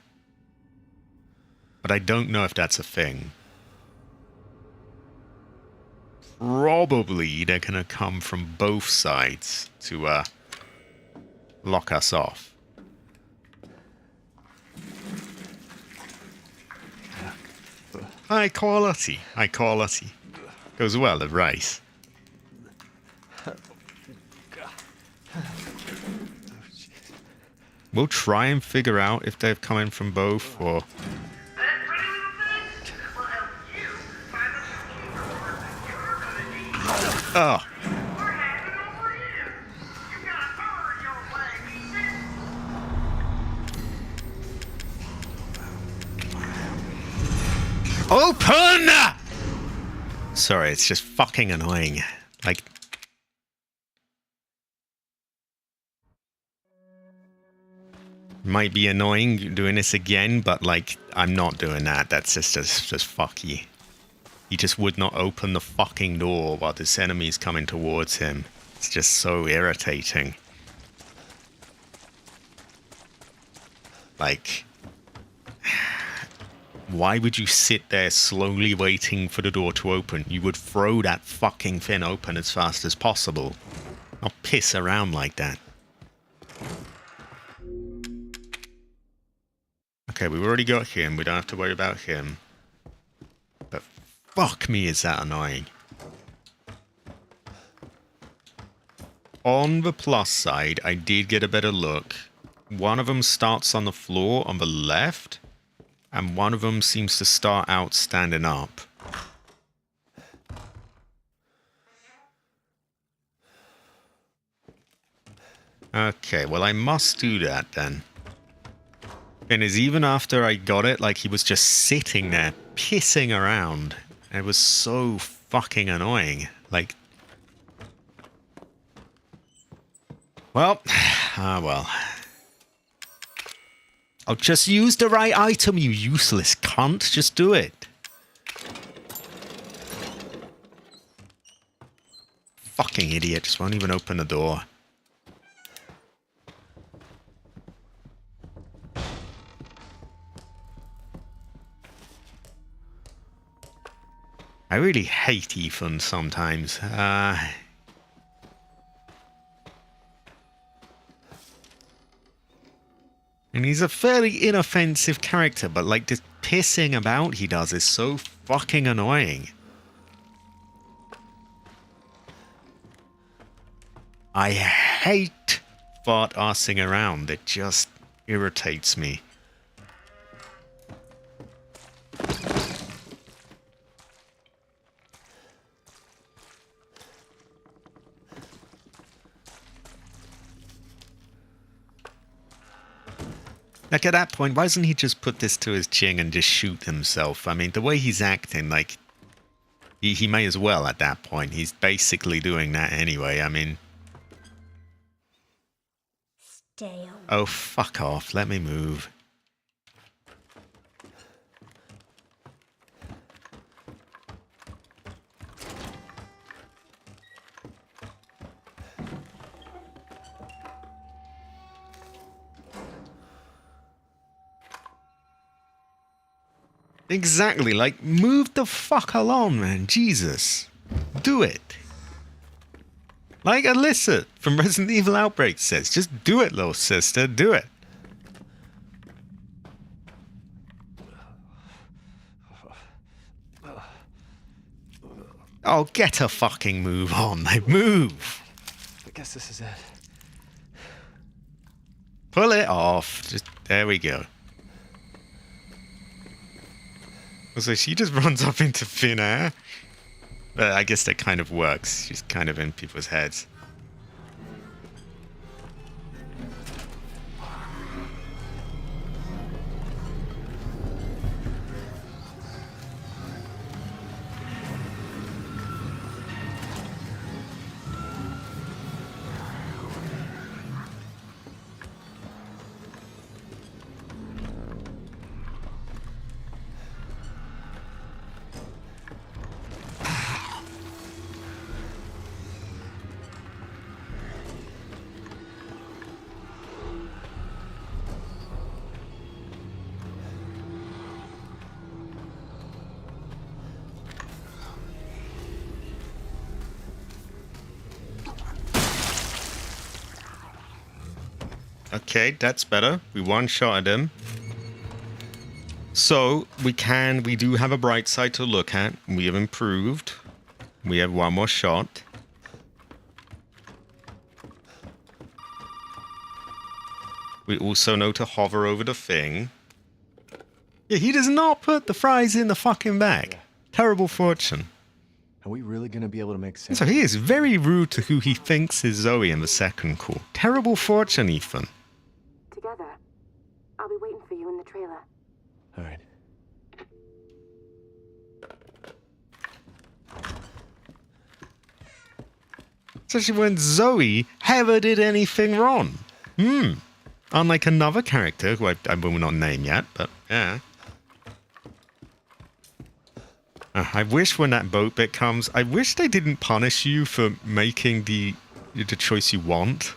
Speaker 1: But I don't know if that's a thing. Probably they're going to come from both sides to lock us off. High quality. High quality. Goes well at rice. We'll try and figure out if they've come in from both, or... Oh. Open! Sorry, it's just fucking annoying. Like... Might be annoying doing this again, but like, I'm not doing that. That's just fucky. He just would not open the fucking door while this enemy's coming towards him. It's just so irritating. Like, why would you sit there slowly waiting for the door to open? You would throw that fucking thing open as fast as possible. Not piss around like that. Okay, we've already got him. We don't have to worry about him. But fuck me, is that annoying. On the plus side, I did get a better look. One of them starts on the floor on the left, and one of them seems to start out standing up. Okay, well, I must do that then. And is even after I got it, like, he was just sitting there pissing around. It was so fucking annoying. Like, well, well. I'll just use the right item, you useless cunt. Just do it. Fucking idiot, just won't even open the door. I really hate Ethan sometimes. And he's a fairly inoffensive character, but like the pissing about he does is so fucking annoying. I hate fart arsing around. It just irritates me. Like, at that point, why doesn't he just put this to his chin and just shoot himself? I mean, the way he's acting, like, he may as well at that point. He's basically doing that anyway. I mean...
Speaker 6: Stay away.
Speaker 1: Oh, fuck off. Let me move. Exactly, like, move the fuck along, man. Jesus. Do it. Like Alyssa from Resident Evil Outbreak says, just do it, little sister. Do it. Oh, get a fucking move on. Like, move.
Speaker 3: I guess this is it.
Speaker 1: Pull it off. Just, there we go. So she just runs up into thin air. I guess that kind of works. She's kind of in people's heads. Okay, that's better. We one-shotted him. So, we do have a bright side to look at. We have improved. We have one more shot. We also know to hover over the thing. Yeah, he does not put the fries in the fucking bag. Yeah. Terrible fortune.
Speaker 3: Are we really gonna be able to make sense?
Speaker 1: So he is very rude to who he thinks is Zoe in the second call. Terrible fortune, Ethan.
Speaker 4: Together. I'll be waiting for you in the trailer.
Speaker 3: All right.
Speaker 1: Especially when Zoe ever did anything wrong. Unlike another character who I will not name yet, but yeah. I wish when that boat bit comes, I wish they didn't punish you for making the choice you want.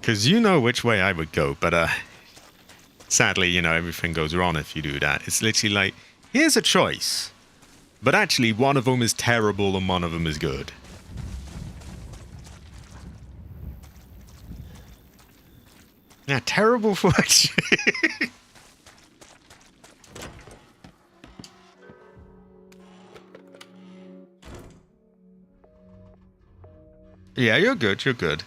Speaker 1: Because you know which way I would go, but sadly, you know, everything goes wrong if you do that. It's literally like, here's a choice, but actually one of them is terrible and one of them is good. Yeah, terrible fortune. Yeah, you're good, you're good.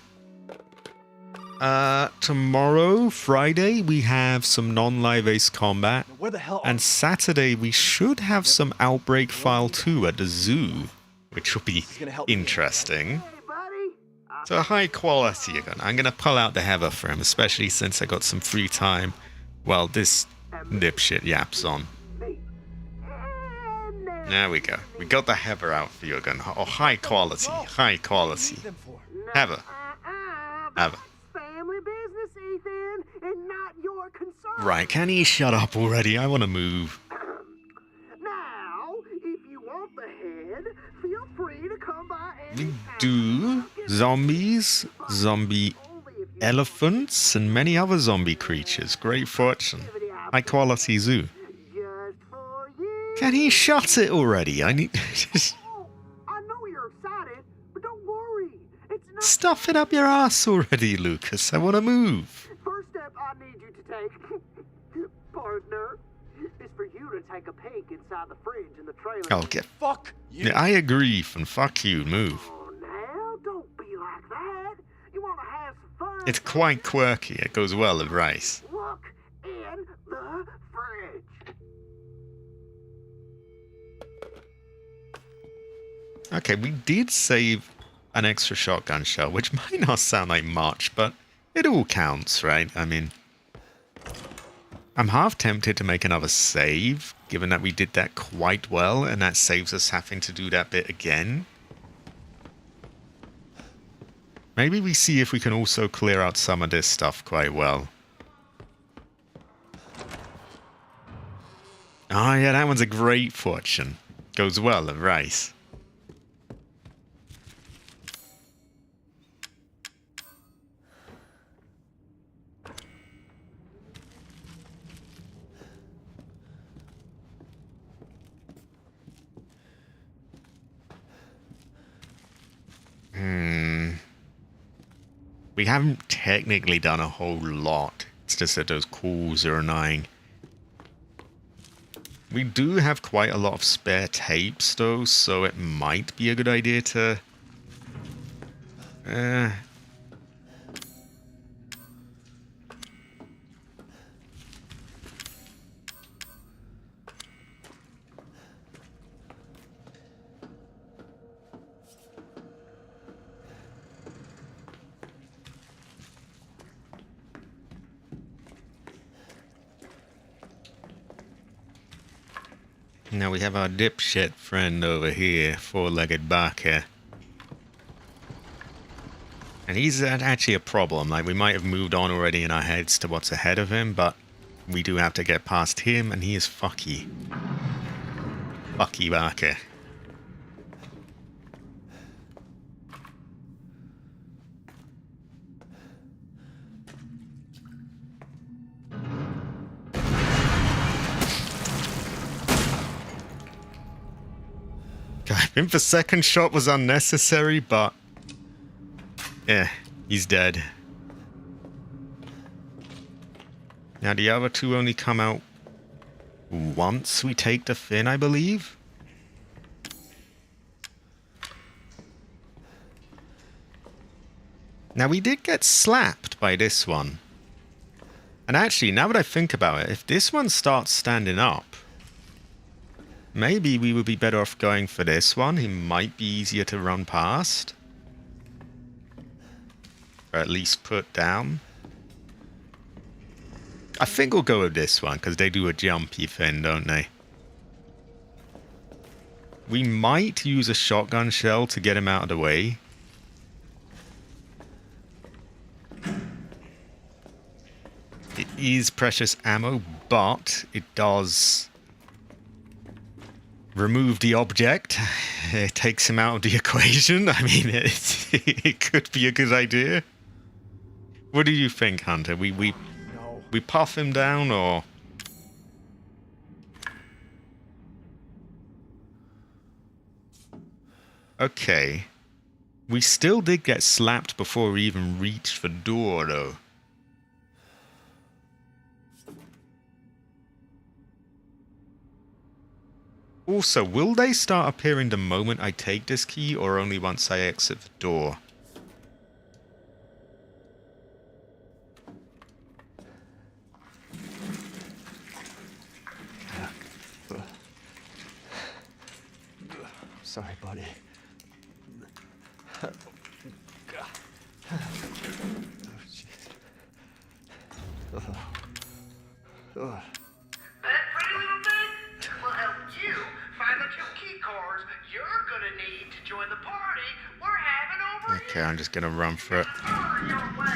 Speaker 1: Tomorrow, Friday, we have some non-live Ace Combat.
Speaker 3: Where the hell
Speaker 1: And Saturday, we should have some Outbreak File 2 at the zoo, which will be interesting.
Speaker 5: Hey, buddy.
Speaker 1: So high quality again. I'm going to pull out the Heather for him, especially since I got some free time while this dipshit yaps on. There we go. We got the Heather out for you again. Oh, high quality. High quality.
Speaker 3: them for?
Speaker 1: Heather. Heather.
Speaker 5: Family business, Ethan, and not your concern.
Speaker 1: Right, can you shut up already? I want to move.
Speaker 5: Now, if you want the head, feel free to come by
Speaker 1: We
Speaker 5: and
Speaker 1: do zombies, zombie elephants, and many other zombie creatures. Great fortune. High quality zoo.
Speaker 5: just for you.
Speaker 1: Can he shut it already? I need...
Speaker 5: Oh, I know you're excited, but don't worry. It's not.
Speaker 1: Stuff it up your ass already, Lucas. I want to move.
Speaker 5: First step I need you to take, partner, is for you to take a peek inside the fridge in the trailer.
Speaker 1: Oh, get...
Speaker 3: Fuck you.
Speaker 1: Yeah, I agree, Ethan. Fuck you. Move.
Speaker 5: Oh, now, don't be like that. You want to have some fun?
Speaker 1: It's quite quirky. It goes well with rice.
Speaker 5: Look in the fridge.
Speaker 1: Okay, we did save an extra shotgun shell, which might not sound like much, but it all counts, right? I mean, I'm half tempted to make another save, given that we did that quite well, and that saves us having to do that bit again. Maybe we see if we can also clear out some of this stuff quite well. Oh yeah, that one's a great fortune. Goes well with rice. We haven't technically done a whole lot. It's just that those calls are annoying. We do have quite a lot of spare tapes though, so it might be a good idea to... Now we have our dipshit friend over here, four-legged Barker. And he's actually a problem. Like, we might have moved on already in our heads to what's ahead of him, but we do have to get past him, and he is fucky. Fucky Barker. I think the second shot was unnecessary, but... yeah, he's dead. Now the other two only come out once we take the fin, I believe. Now we did get slapped by this one. And actually, now that I think about it, if this one starts standing up, maybe we would be better off going for this one. He might be easier to run past. Or at least put down. I think we'll go with this one, because they do a jumpy thing, don't they? We might use a shotgun shell to get him out of the way. is precious ammo, but it does remove the object. It takes him out of the equation. I mean, it could be a good idea. What do you think, Hunter? We
Speaker 3: No.
Speaker 1: puff him down, or... Okay. We still did get slapped before we even reached the door, though. Also, will they start appearing the moment I take this key, or only once I exit the door?
Speaker 3: Sorry, buddy. Oh, jeez.
Speaker 5: That pretty little thing will help you find the two key cards you're gonna need to join the party we're having over
Speaker 1: Okay, I'm just gonna run for it.
Speaker 5: here. Your way.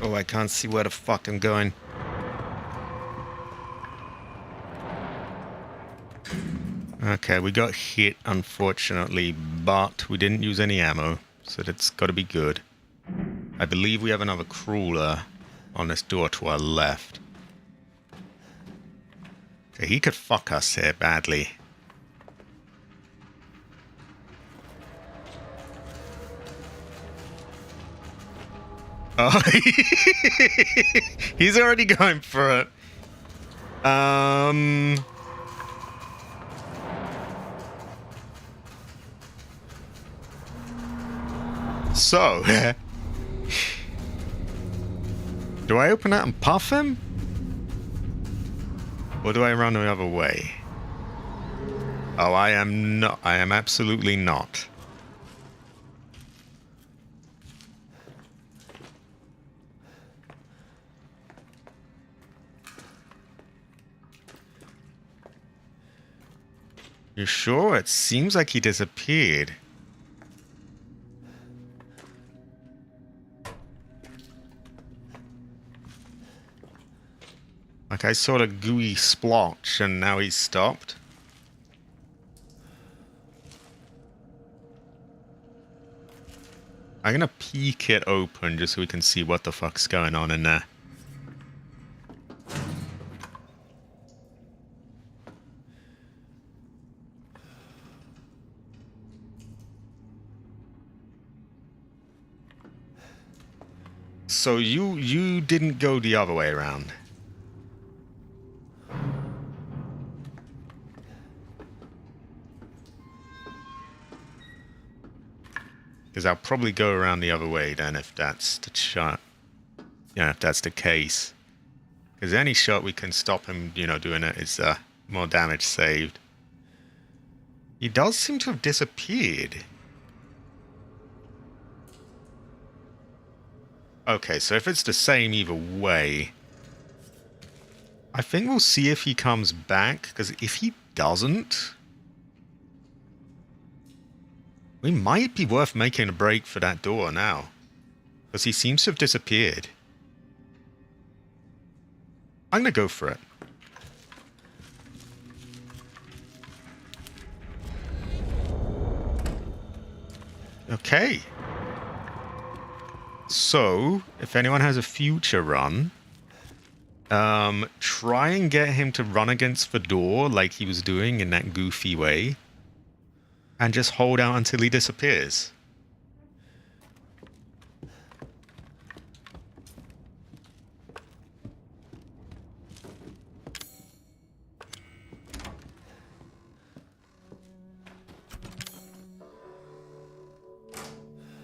Speaker 1: Oh, I can't see where the fuck I'm going. Okay, we got hit, unfortunately, but we didn't use any ammo, so that's got to be good. I believe we have another crawler on this door to our left. Okay, he could fuck us here badly. Oh, he's already going for it. So, do I open that and puff him? Or do I run the other way? Oh, I am not. I am absolutely not. You sure? It seems like he disappeared. Like I saw the gooey splotch and now he's stopped. I'm gonna peek it open just so we can see what the fuck's going on in there. So you didn't go the other way around. Because I'll probably go around the other way then if that's the shot. Yeah, if that's the case. Because any shot we can stop him, you know, doing it is more damage saved. He does seem to have disappeared. Okay, so if it's the same either way, I think we'll see if he comes back, because if he doesn't, we might be worth making a break for that door now, because he seems to have disappeared. I'm going to go for it. Okay. So, if anyone has a future run, try and get him to run against the door like he was doing in that goofy way. And just hold out until he disappears.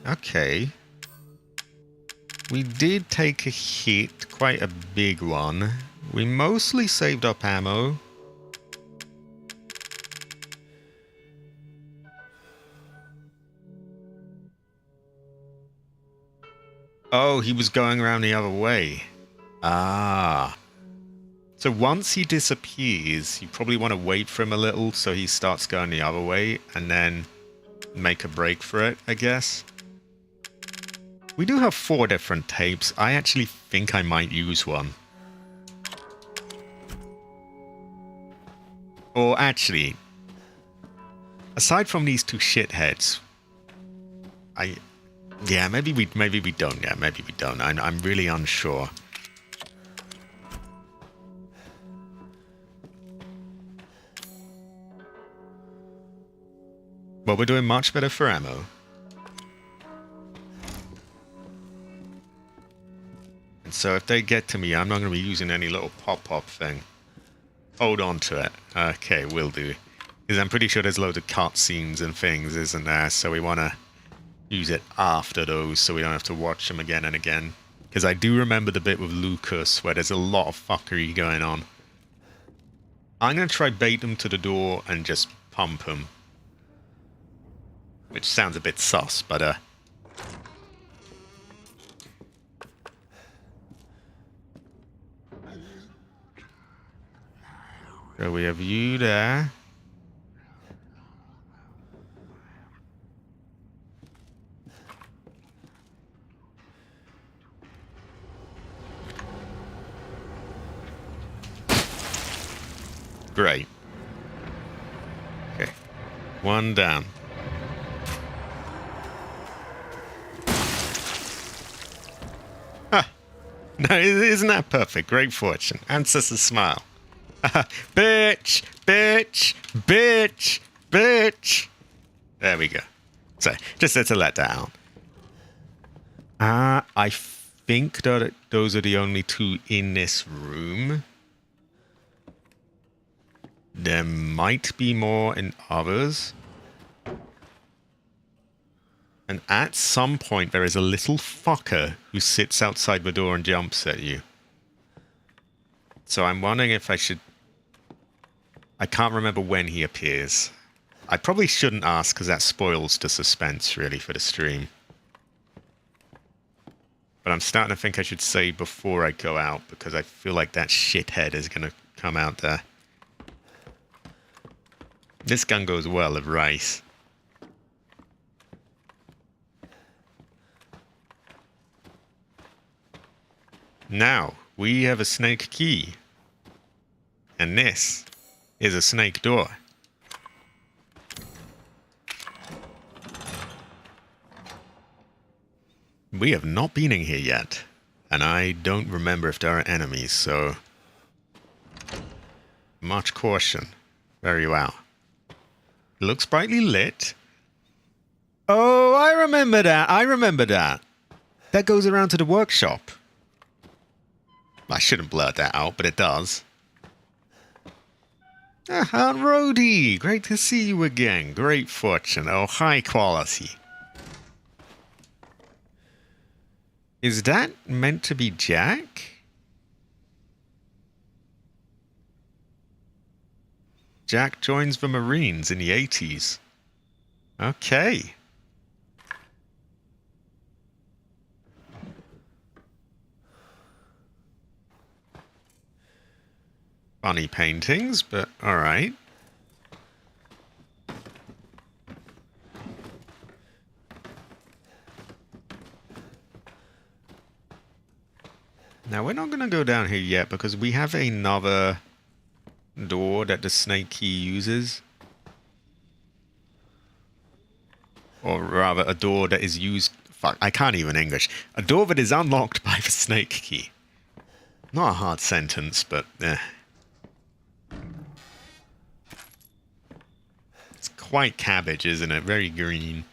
Speaker 1: Okay. We did take a hit, quite a big one. We mostly saved up ammo. Oh, he was going around the other way. Ah. So once he disappears, you probably want to wait for him a little so he starts going the other way and then make a break for it, I guess. We do have 4 different tapes. I actually think I might use one. Or actually, aside from these 2 shitheads, yeah, maybe we don't. Yeah, maybe we don't. I'm really unsure. Well, we're doing much better for ammo. And so if they get to me, I'm not going to be using any little pop-pop thing. Hold on to it. Okay, will do. Because I'm pretty sure there's loads of cutscenes and things, isn't there? So we want to use it after those so we don't have to watch them again and again. Because I do remember the bit with Lucas where there's a lot of fuckery going on. I'm going to try bait him to the door and just pump him. Which sounds a bit sus, but so we have you there. Great. Okay. 1 down. Ah. No, isn't that perfect? Great fortune. Ancestor's smile. Bitch! Bitch! Bitch! Bitch! There we go. So, just to let that out. I think that those are the only 2 in this room. There might be more in others. And at some point, there is a little fucker who sits outside the door and jumps at you. So I'm wondering if I should... I can't remember when he appears. I probably shouldn't ask because that spoils the suspense, really, for the stream. But I'm starting to think I should say before I go out because I feel like that shithead is going to come out there. This gun goes well with rice. Now, we have a snake key. And this is a snake door. We have not been in here yet. And I don't remember if there are enemies, so... much caution. Very well. It looks brightly lit. Oh, I remember that. I remember that. That goes around to the workshop. I shouldn't blurt that out, but it does. Aunt Rhodey, great to see you again. Great fortune. Oh, high quality. Is that meant to be Jack? Jack joins the Marines in the 80s. Okay. Funny paintings, but alright. Now, we're not going to go down here yet because we have another door that the snake key uses. Or rather, a door that is used... Fuck, I can't even English. A door that is unlocked by the snake key. Not a hard sentence, but... It's quite cabbage, isn't it? Very green.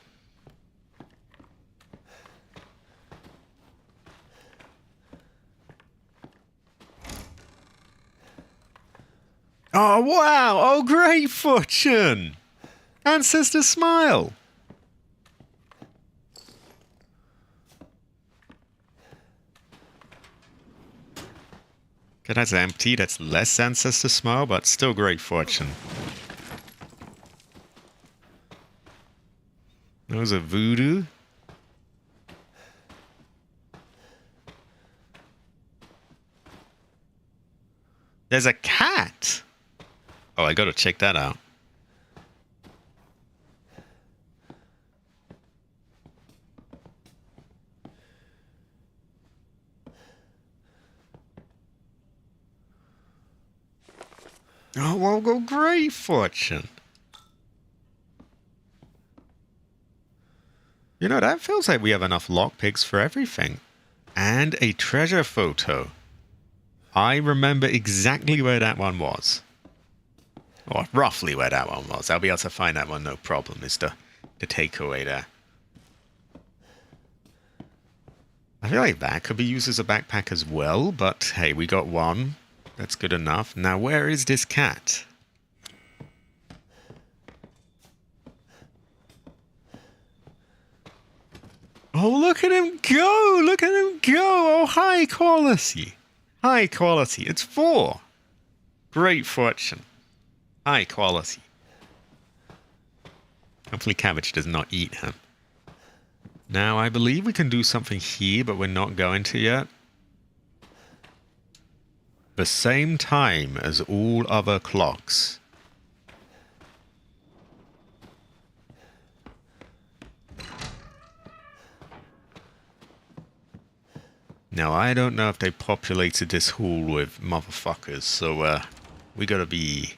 Speaker 1: Oh, wow! Oh, great fortune! Ancestor smile! Okay, that's empty. That's less ancestor smile, but still great fortune. Those are voodoo. There's a cat. Oh, I gotta check that out. Oh, well, go great fortune. You know, that feels like we have enough lockpicks for everything. And a treasure photo. I remember exactly where that one was. Or roughly where that one was. I'll be able to find that one, no problem, is the takeaway there. I feel like that could be used as a backpack as well, but hey, we got one. That's good enough. Now, where is this cat? Oh, look at him go! Look at him go! Oh, high quality. High quality. It's 4. Great fortune. High quality. Hopefully Cabbage does not eat him. Now, I believe we can do something here, but we're not going to yet. The same time as all other clocks. Now, I don't know if they populated this hall with motherfuckers, so we gotta be...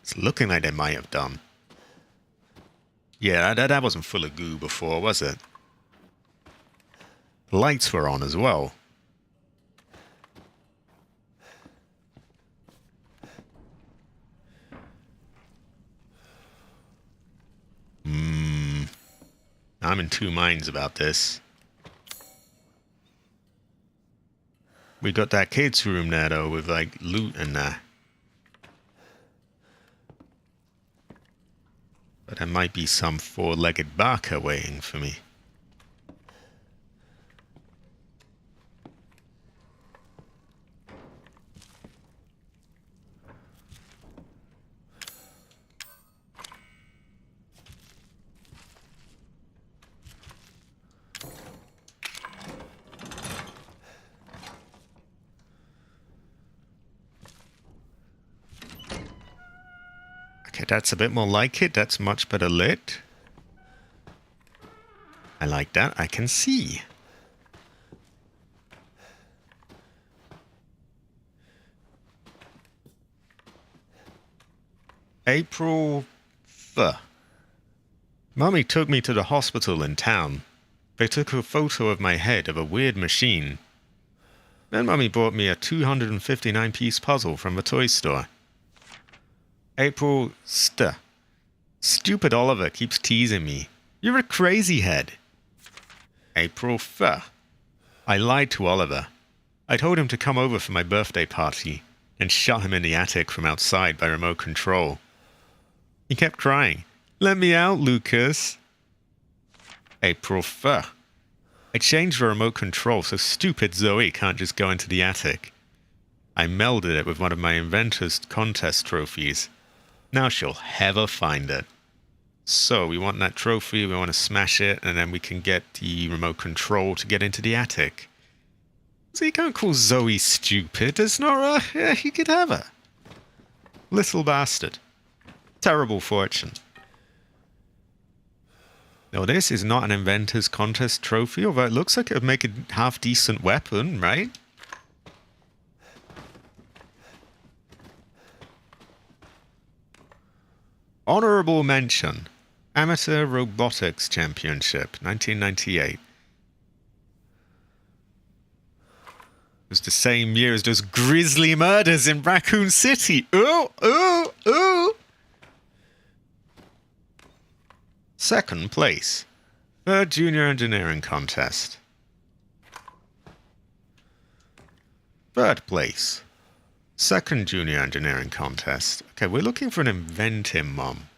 Speaker 1: It's looking like they might have done. Yeah, that wasn't full of goo before, was it? The lights were on as well. I'm in two minds about this. We got that kids' room there, though, with, like, loot and that. But there might be some four-legged barker waiting for me. Okay, that's a bit more like it. That's much better lit. I like that. I can see. April 3rd. Mummy took me to the hospital in town. They took a photo of my head of a weird machine. Then Mummy bought me a 259-piece puzzle from the toy store. April st. Stupid Oliver keeps teasing me. You're a crazy head. April 3rd. I lied to Oliver. I told him to come over for my birthday party and shut him in the attic from outside by remote control. He kept crying, "Let me out, Lucas." April 3rd. I changed the remote control so stupid Zoe can't just go into the attic. I melded it with one of my Inventors Contest trophies. Now she'll never find it. So we want that trophy, we want to smash it, and then we can get the remote control to get into the attic. So you can't call Zoe stupid. It's not you could have her. Little bastard. Terrible fortune. No, this is not an Inventors Contest trophy, although it looks like it would make a half-decent weapon, right? Honorable mention. Amateur Robotics Championship, 1998. It was the same year as those grisly murders in Raccoon City. Ooh, ooh, ooh. Second place. Third Junior Engineering Contest. Third place. Second Junior Engineering Contest. Okay, we're looking for an inventing mom.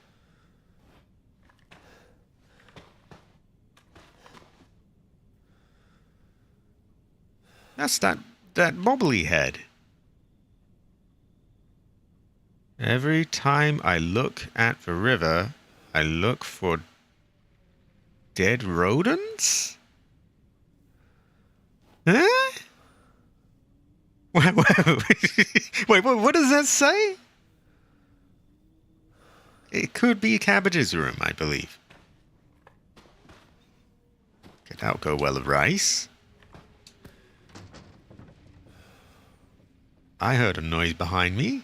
Speaker 1: That's that bobbly head. Every time I look at the river, I look for dead rodents? Huh? Wait, what does that say? It could be Cabbage's room, I believe. Okay, that'll go well with rice. I heard a noise behind me.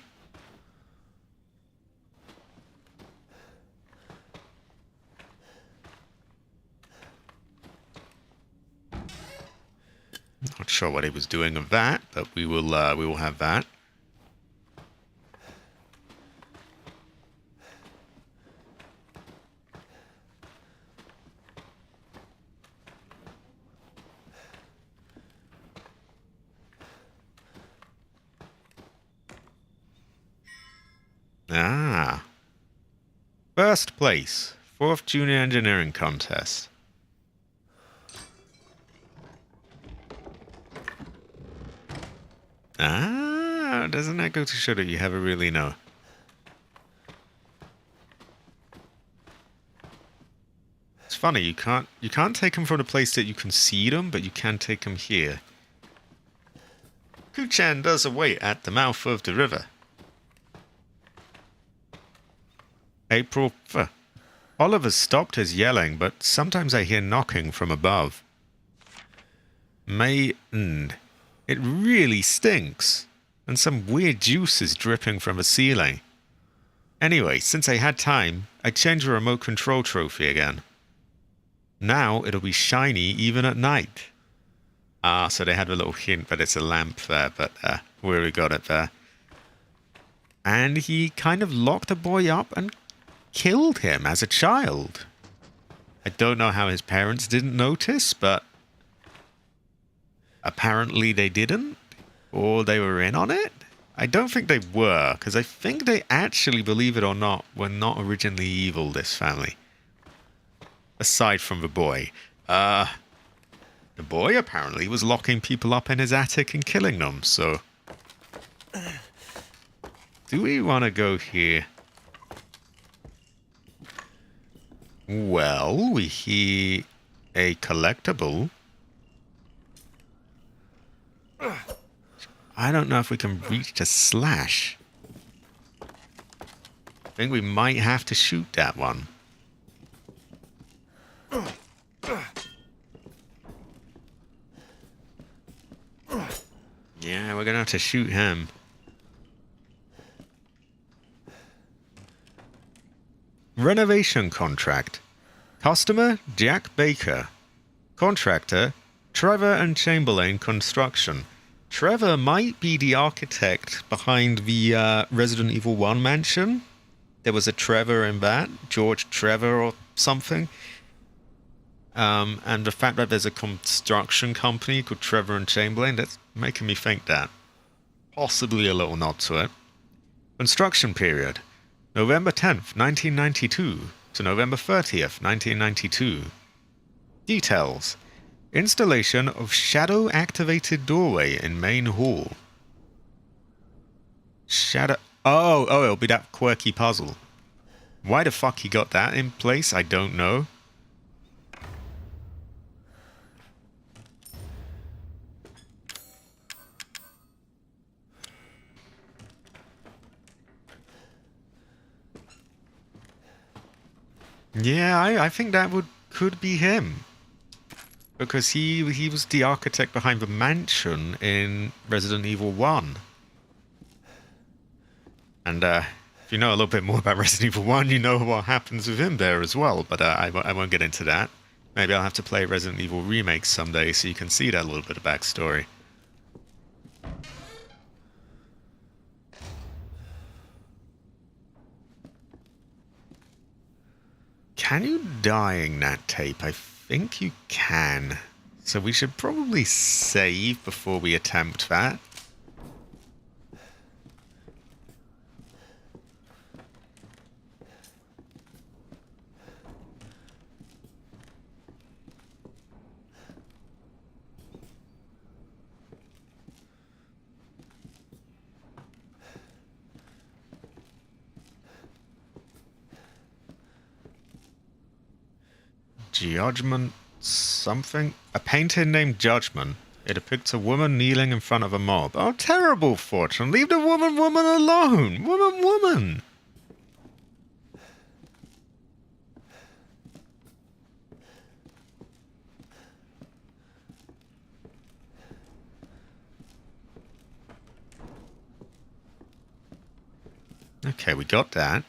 Speaker 1: Not sure what he was doing of that, but we will have that. Ah. First place. 4th Junior Engineering Contest. Ah, doesn't that go to show that you never really know? It's funny, you can't take them from the place that you can see them, but you can take them here. Kuchan does await at the mouth of the river. April 5th. Oliver's stopped his yelling, but sometimes I hear knocking from above. May end. It really stinks, and some weird juice is dripping from the ceiling. Anyway, since I had time, I changed the remote control trophy again. Now it'll be shiny even at night. Ah, so they had a little hint that it's a lamp there, but we already got it there. And he kind of locked a boy up and killed him as a child. I don't know how his parents didn't notice, but apparently they didn't, or they were in on it. I don't think they were, because I think they actually, believe it or not, were not originally evil, this family. Aside from the boy. The boy apparently was locking people up in his attic and killing them, so... Do we want to go here? Well, we hear a collectible. I don't know if we can reach to slash. I think we might have to shoot that one. Yeah, we're gonna have to shoot him. Renovation contract. Customer, Jack Baker. Contractor, Trevor and Chamberlain Construction. Trevor might be the architect behind the Resident Evil 1 mansion. There was a Trevor in that, George Trevor or something. And the fact that there's a construction company called Trevor and Chamberlain, that's making me think that. Possibly a little nod to it. Construction period. November 10th, 1992 to November 30th, 1992. Details. Installation of shadow-activated doorway in main hall. Shadow... Oh, it'll be that quirky puzzle. Why the fuck he got that in place, I don't know. Yeah, I think that could be him. Because he was the architect behind the mansion in Resident Evil 1. And if you know a little bit more about Resident Evil 1, you know what happens with him there as well. But I won't get into that. Maybe I'll have to play Resident Evil Remake someday so you can see that little bit of backstory. Can you dying that tape? I think you can. So we should probably save before we attempt that. Judgment something? A painting named Judgment. It depicts a woman kneeling in front of a mob. Oh, terrible fortune. Leave the woman alone. Woman. Okay, we got that.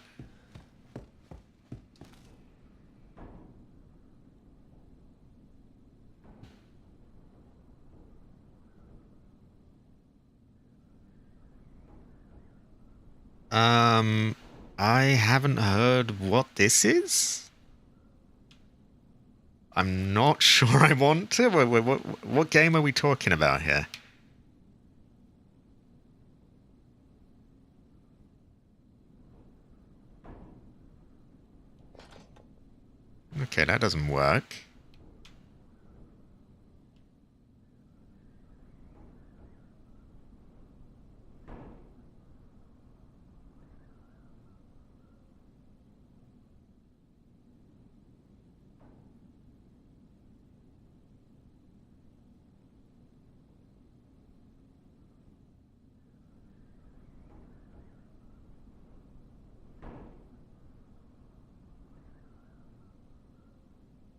Speaker 1: I haven't heard what this is. I'm not sure I want to. What game are we talking about here? Okay, that doesn't work.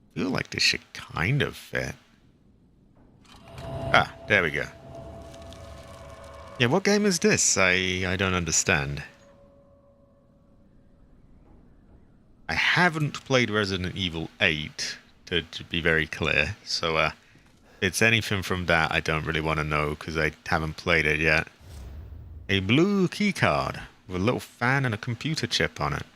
Speaker 1: I feel like this should kind of fit. Ah, there we go. Yeah, what game is this? I don't understand. I haven't played Resident Evil 8, to be very clear. So, if it's anything from that, I don't really want to know, because I haven't played it yet. A blue keycard with a little fan and a computer chip on it.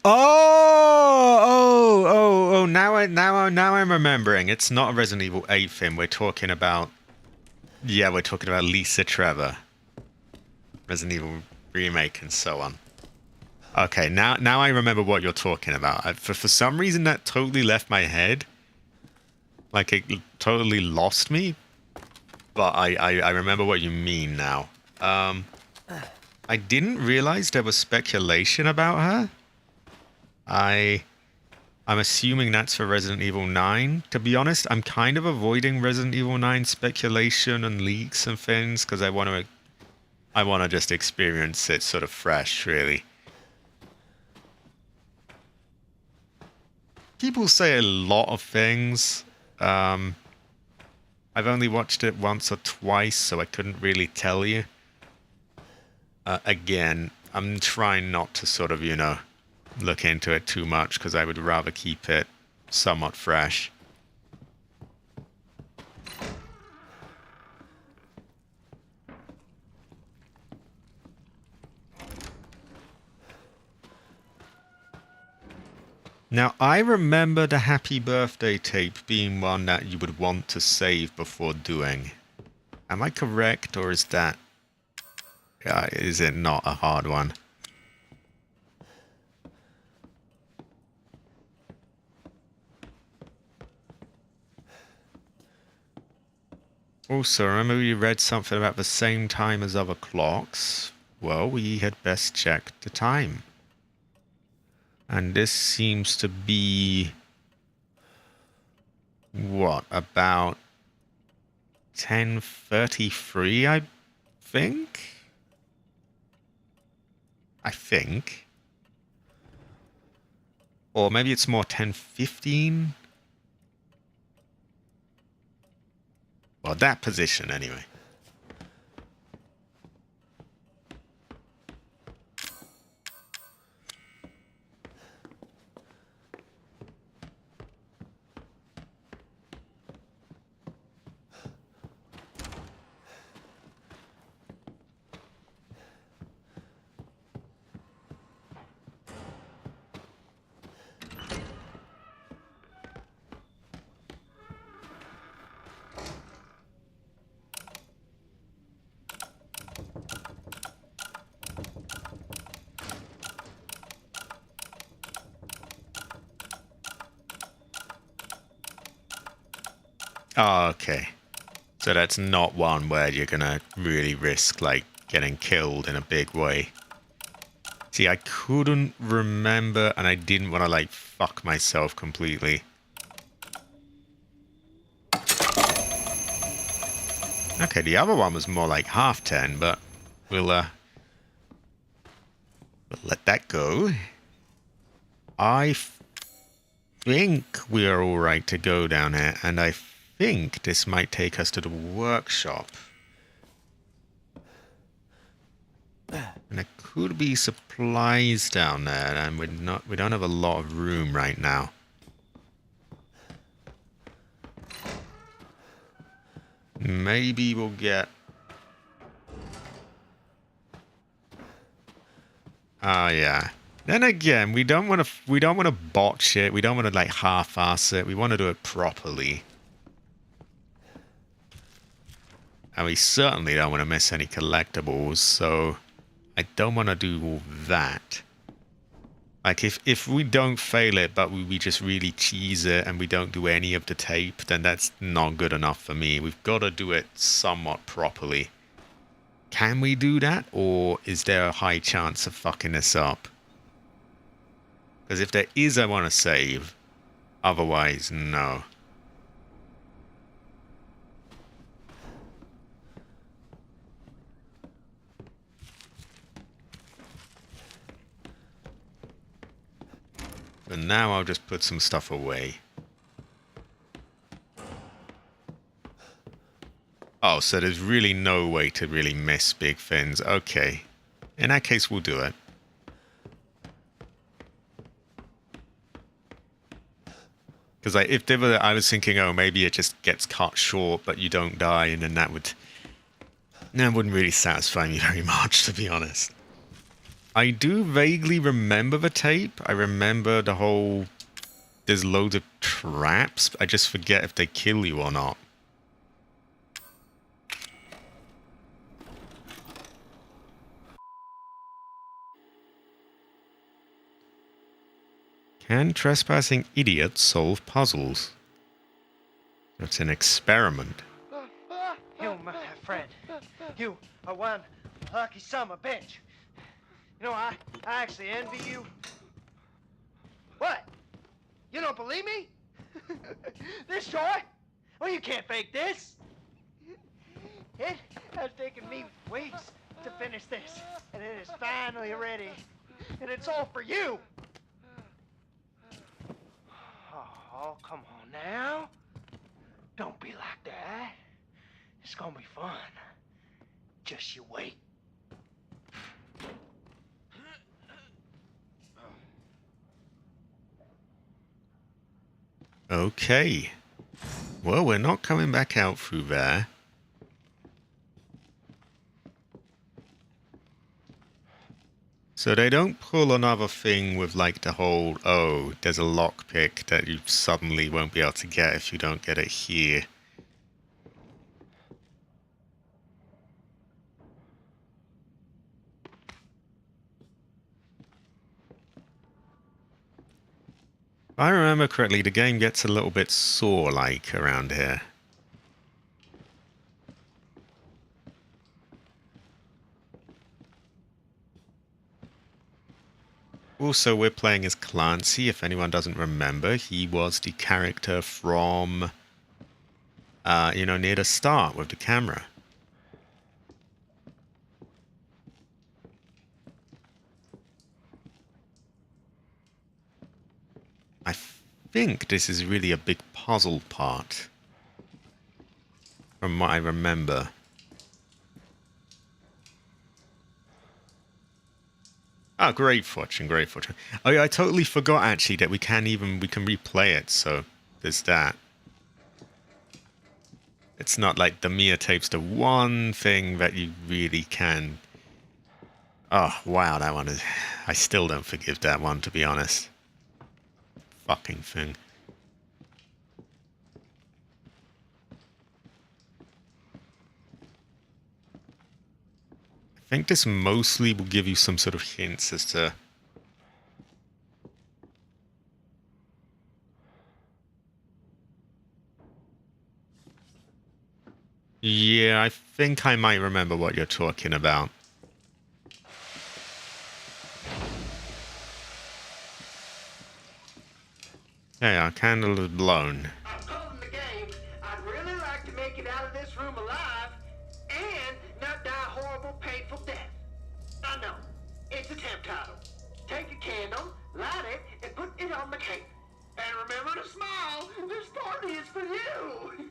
Speaker 1: Oh! Now I'm remembering. It's not a Resident Evil 8 thing. We're talking about Lisa Trevor, Resident Evil remake, and so on. Okay, now I remember what you're talking about. For some reason, that totally left my head. Like, it totally lost me. But I remember what you mean now. I didn't realize there was speculation about her. I'm assuming that's for Resident Evil 9. To be honest, I'm kind of avoiding Resident Evil 9 speculation and leaks and things because I want to just experience it sort of fresh, really. People say a lot of things. I've only watched it once or twice, so I couldn't really tell you. Again, I'm trying not to sort of, look into it too much because I would rather keep it somewhat fresh. Now, I remember the happy birthday tape being one that you would want to save before doing. Am I correct, or is it not a hard one? Also, remember you read something about the same time as other clocks? Well, we had best check the time. And this seems to be... what, about 10:33, I think? Or maybe it's more 10:15? Well, that position, anyway. Oh, okay. So that's not one where you're gonna really risk, like, getting killed in a big way. See, I couldn't remember, and I didn't want to, like, fuck myself completely. Okay, the other one was more like half 10, but we'll let that go. I think we are all right to go down here, and I think this might take us to the workshop. And there could be supplies down there, and we don't have a lot of room right now. Maybe we'll get... Oh yeah. Then again, we don't want to botch it. We don't want to like half-ass it. We want to do it properly. And we certainly don't want to miss any collectibles, so I don't want to do all that. Like, if we don't fail it, but we just really cheese it and we don't do any of the tape, then that's not good enough for me. We've got to do it somewhat properly. Can we do that, or is there a high chance of fucking this up? Because if there is, I want to save. Otherwise, no. But now I'll just put some stuff away. Oh, so there's really no way to really miss big fins. Okay. In that case, we'll do it. Because if there were, I was thinking, oh, maybe it just gets cut short, but you don't die, and then that wouldn't really satisfy me very much, to be honest. I do vaguely remember the tape. I remember the whole... There's loads of traps. I just forget if they kill you or not. Can trespassing idiots solve puzzles? It's an experiment.
Speaker 6: You, my friend, you are one lucky son of a bitch. You know, I actually envy you. What? You don't believe me? This toy? Well, you can't fake this. It has taken me weeks to finish this, and it is finally ready. And it's all for you. Oh, come on now. Don't be like that. It's gonna be fun. Just you wait.
Speaker 1: Okay. Well, we're not coming back out through there. So they don't pull another thing with like the whole, oh, there's a lockpick that you suddenly won't be able to get if you don't get it here. If I remember correctly, the game gets a little bit sore-like around here. Also, we're playing as Clancy. If anyone doesn't remember, he was the character from, near the start with the camera. I think this is really a big puzzle part, from what I remember. Oh, great fortune, great fortune. Oh yeah, I totally forgot actually that we can replay it, so there's that. It's not like the Mia tape's the one thing that you really can... Oh, wow, that one is... I still don't forgive that one, to be honest. Fucking thing. I think this mostly will give you some sort of hints as to... Yeah, I think I might remember what you're talking about. Yeah, our candle is blown.
Speaker 5: I'm calling the game. I'd really like to make it out of this room alive and not die a horrible, painful death. I know. It's a temp title. Take a candle, light it, and put it on the cake. And remember to smile. This party is for you.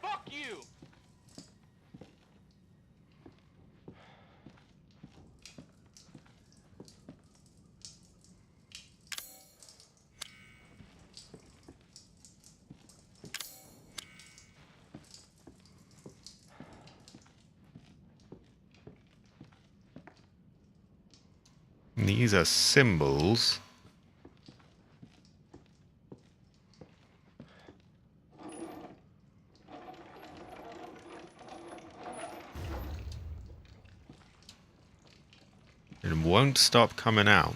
Speaker 2: Fuck you!
Speaker 1: These are symbols. It won't stop coming out.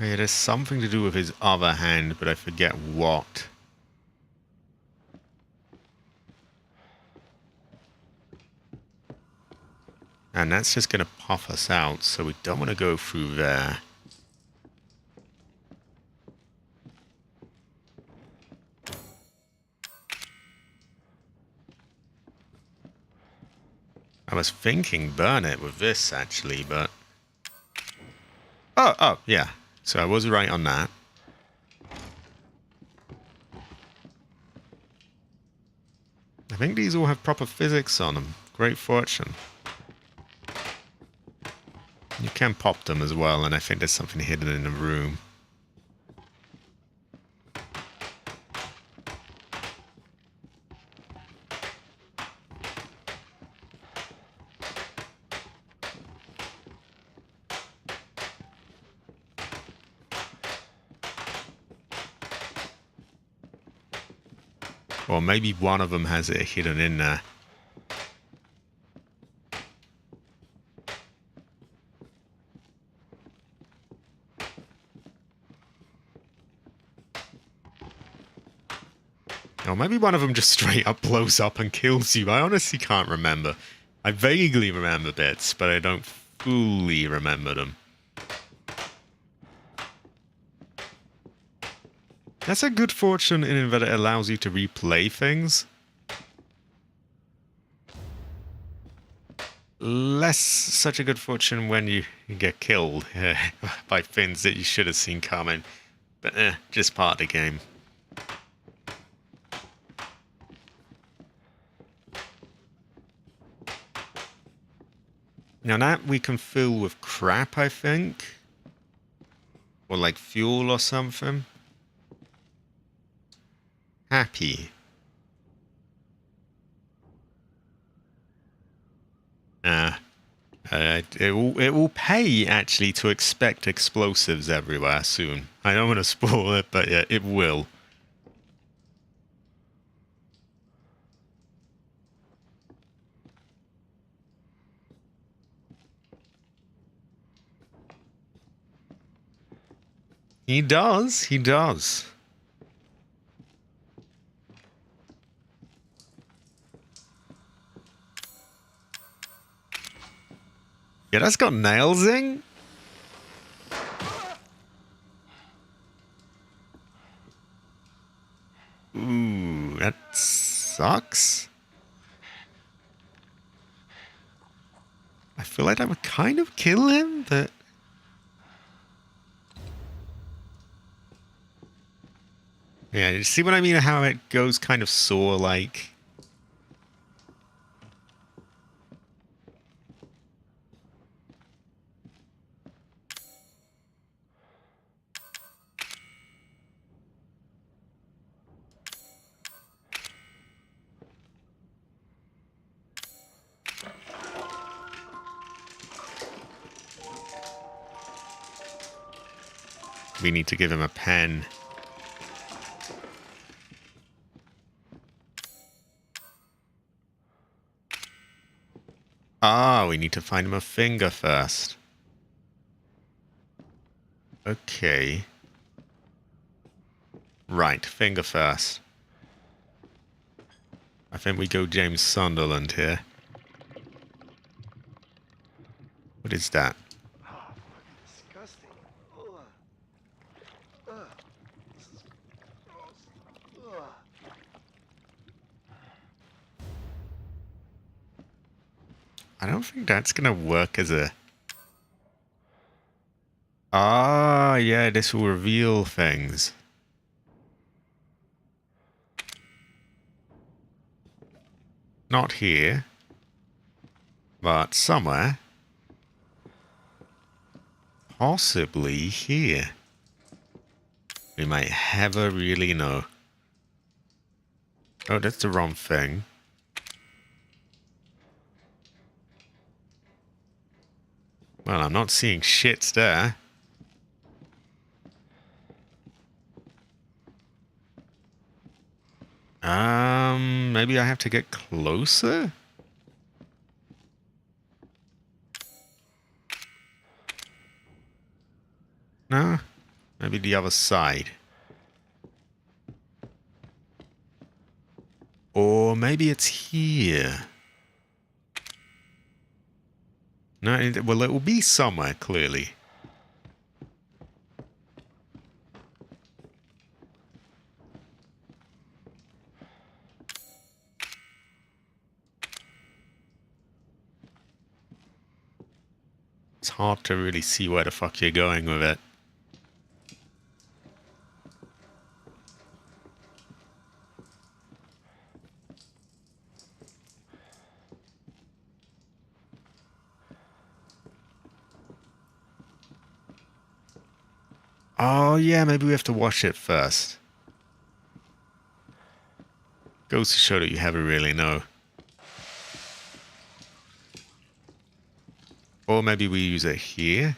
Speaker 1: It has something to do with his other hand, but I forget what. And that's just going to puff us out, so we don't want to go through there. I was thinking burn it with this, actually, but... Oh, yeah. So I was right on that. I think these all have proper physics on them. Great fortune. You can pop them as well, and I think there's something hidden in the room. Or maybe one of them has it hidden in there. Or maybe one of them just straight up blows up and kills you. I honestly can't remember. I vaguely remember bits, but I don't fully remember them. That's a good fortune in that it allows you to replay things. Less such a good fortune when you get killed by things that you should have seen coming. But just part of the game. Now that we can fill with crap, I think. Or like fuel or something. Happy. It will pay, actually, to expect explosives everywhere soon. I don't want to spoil it, but yeah, it will. He does. He does. Yeah, that's got nails in. Ooh, that sucks. I feel like that would kind of kill him, but... Yeah, you see what I mean? How it goes kind of saw-like? We need to give him a pen. Ah, we need to find him a finger first. Okay. Right, finger first. I think we go James Sunderland here. What is that?
Speaker 6: Oh, fucking disgusting. Ugh. Ugh. This is gross. Ugh.
Speaker 1: I don't think that's gonna work as a... Ah, yeah, this will reveal things. Not here. But somewhere. Possibly here. We might never really know. Oh, that's the wrong thing. Well, I'm not seeing shit there. Maybe I have to get closer? No? Maybe the other side. Or maybe it's here. No, well, it will be somewhere, clearly. It's hard to really see where the fuck you're going with it. Oh, yeah, maybe we have to wash it first. Goes to show that you never really know. Or maybe we use it here.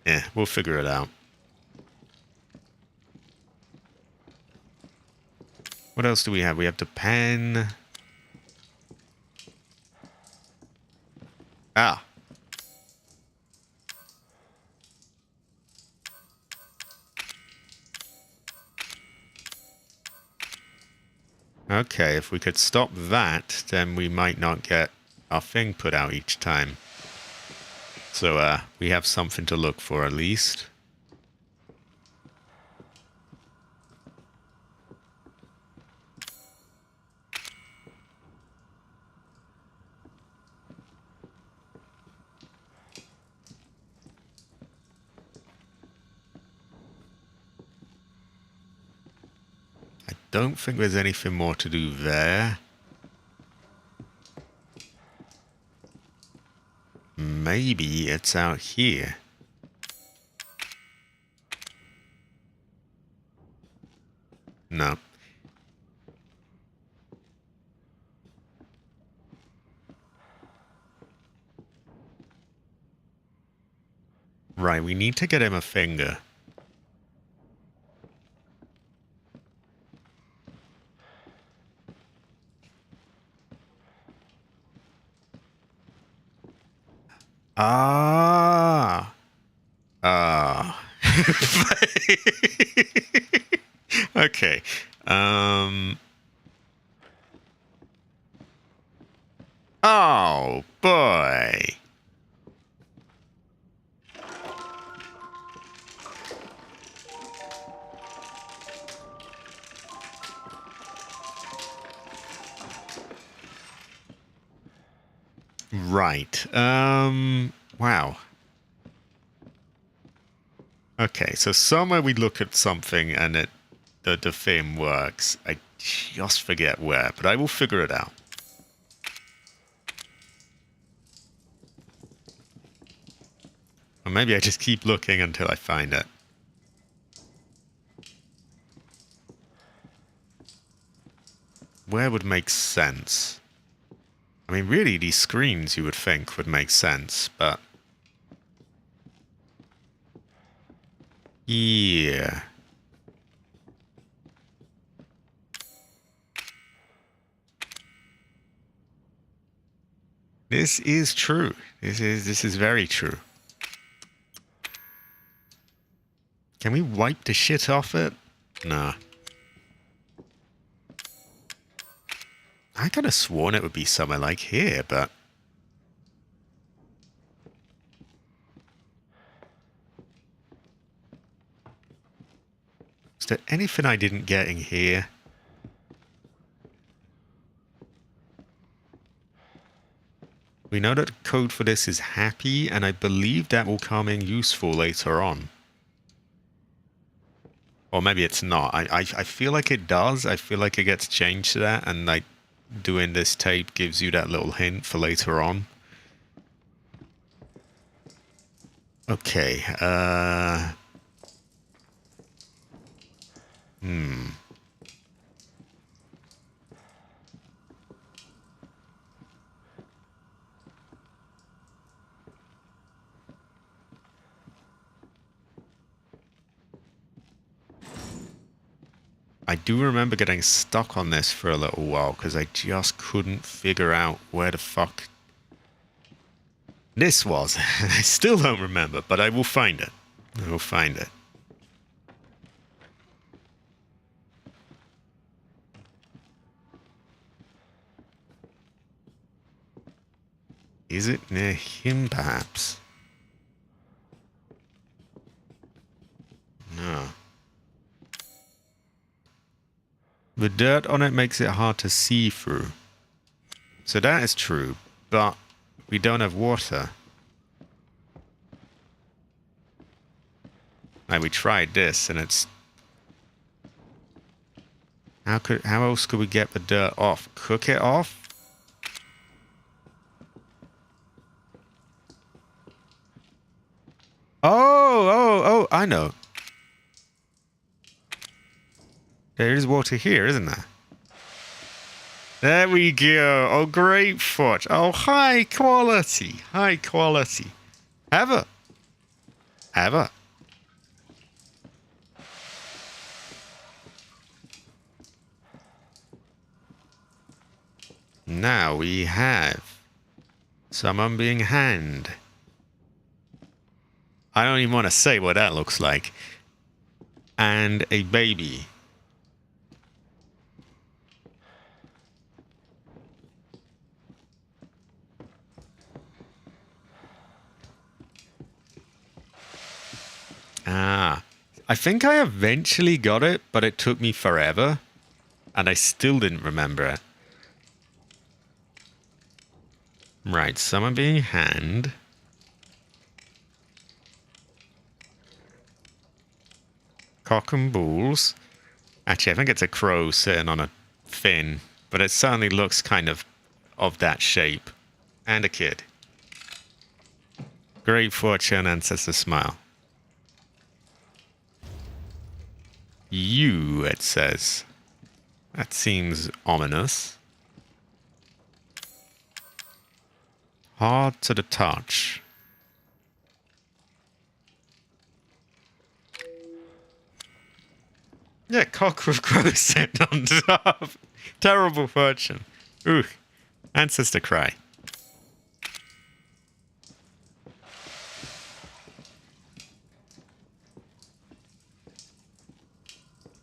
Speaker 1: Yeah, we'll figure it out. What else do we have? We have the pen. Ah. Okay, if we could stop that, then we might not get our thing put out each time. So, we have something to look for at least. I don't think there's anything more to do there. Maybe it's out here. No. Right, we need to get him a finger. Ah. Ah. Okay. Oh, boy. Right. Wow. Okay, so somewhere we look at something and the thing works. I just forget where, but I will figure it out. Or maybe I just keep looking until I find it. Where would make sense? I mean, really, these screens you would think would make sense, but... yeah. This is true. This is very true. Can we wipe the shit off it? Nah. I could have sworn it would be somewhere like here, but... is there anything I didn't get in here? We know that the code for this is happy, and I believe that will come in useful later on. Or maybe it's not. I feel like it does. I feel like it gets changed to that, and like doing this tape gives you that little hint for later on. Okay, I do remember getting stuck on this for a little while because I just couldn't figure out where the fuck this was. I still don't remember, but I will find it. I will find it. Is it near him, perhaps? No. The dirt on it makes it hard to see through. So that is true, but we don't have water. Like, we tried this and it's... How else could we get the dirt off? Cook it off? Oh, I know. There is water here, isn't there? There we go. Oh, great fudge. Oh, high quality. High quality. Ever. Now we have someone being hanged. I don't even want to say what that looks like. And a baby. Ah, I think I eventually got it, but it took me forever, and I still didn't remember it. Right, someone being hanged. Cock and bulls. Actually, I think it's a crow sitting on a fin, but it certainly looks kind of that shape. And a kid. Great fortune, ancestor smile. You, it says. That seems ominous. Hard to the touch. Yeah, cock with crow sitting on top. Terrible fortune. Ooh, ancestor cry.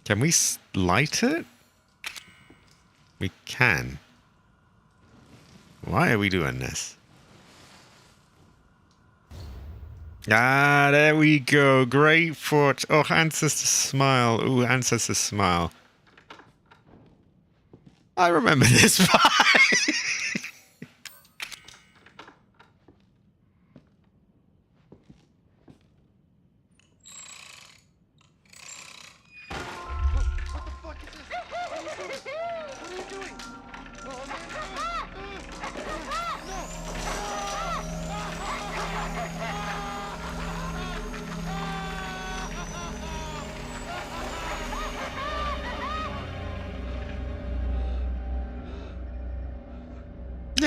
Speaker 1: Can we light it? We can. Why are we doing this? Ah, there we go. Great fortune. Oh, ancestor smile. Ooh, ancestor smile. I remember this fight.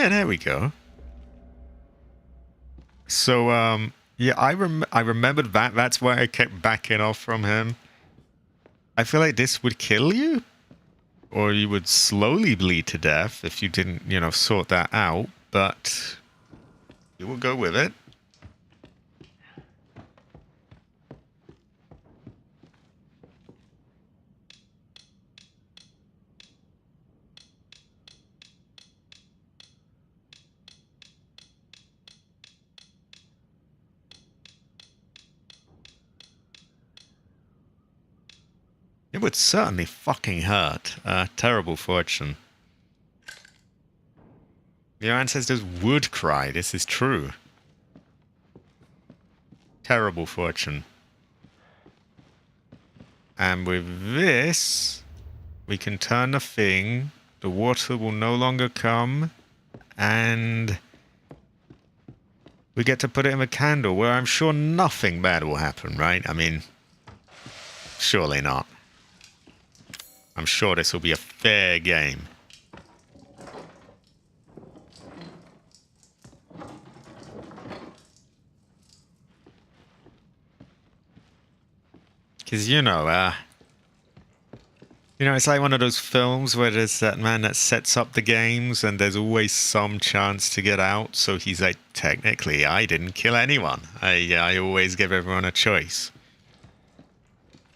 Speaker 1: Yeah, there we go. So, yeah, I remembered that. That's why I kept backing off from him. I feel like this would kill you, or you would slowly bleed to death if you didn't, you know, sort that out. But you will go with it. It would certainly fucking hurt. Terrible fortune. Your ancestors would cry. This is true. Terrible fortune. And with this, we can turn the thing. The water will no longer come. And we get to put it in a candle where I'm sure nothing bad will happen, right? I mean, surely not. I'm sure this will be a fair game. Because, you know, it's like one of those films where there's that man that sets up the games and there's always some chance to get out. So he's like, technically, I didn't kill anyone. I always give everyone a choice.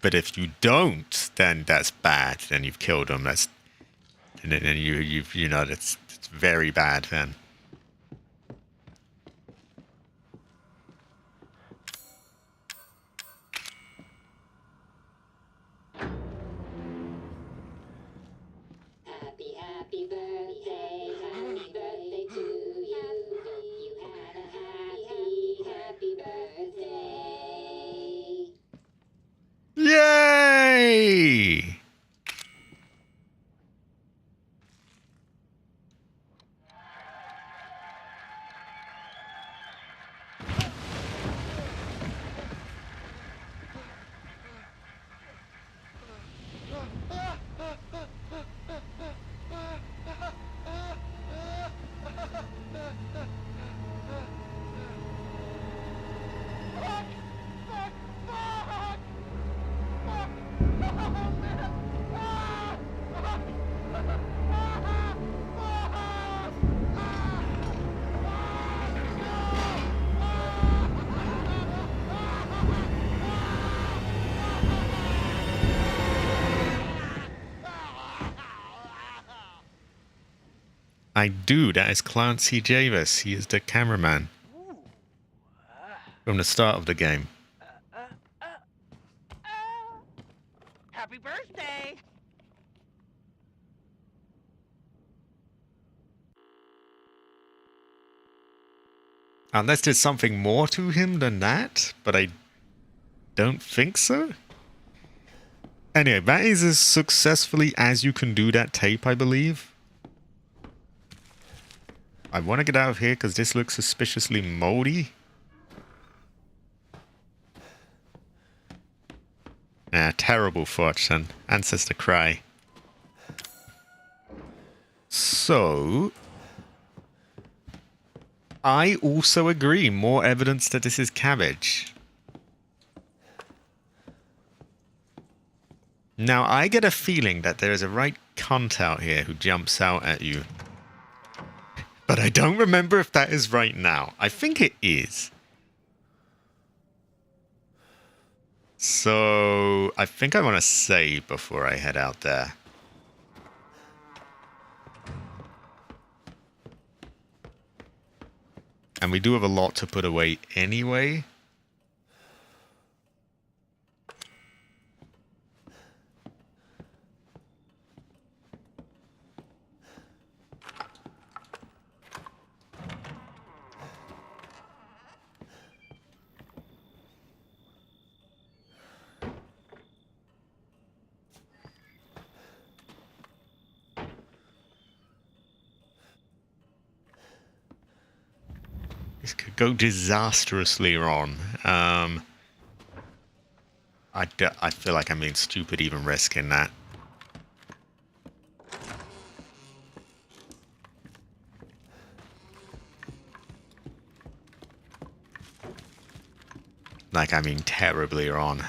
Speaker 1: But if you don't, then that's bad. Then you've killed them. That's, and then you know, that's very bad then.
Speaker 7: Happy birthday to you. You had a happy birthday.
Speaker 1: Yay! I do. That is Clancy Javis. He is the cameraman from the start of the game.
Speaker 2: Happy birthday!
Speaker 1: Unless there's something more to him than that, but I don't think so. Anyway, that is as successfully as you can do that tape, I believe. I want to get out of here because this looks suspiciously moldy. Terrible fortune. Ancestor cry. So, I also agree. More evidence that this is cabbage. Now, I get a feeling that there is a right cunt out here who jumps out at you. But I don't remember if that is right now. I think it is. So, I think I want to save before I head out there. And we do have a lot to put away anyway. This could go disastrously wrong. I feel like I'm being stupid even risking that. like I mean terribly wrong.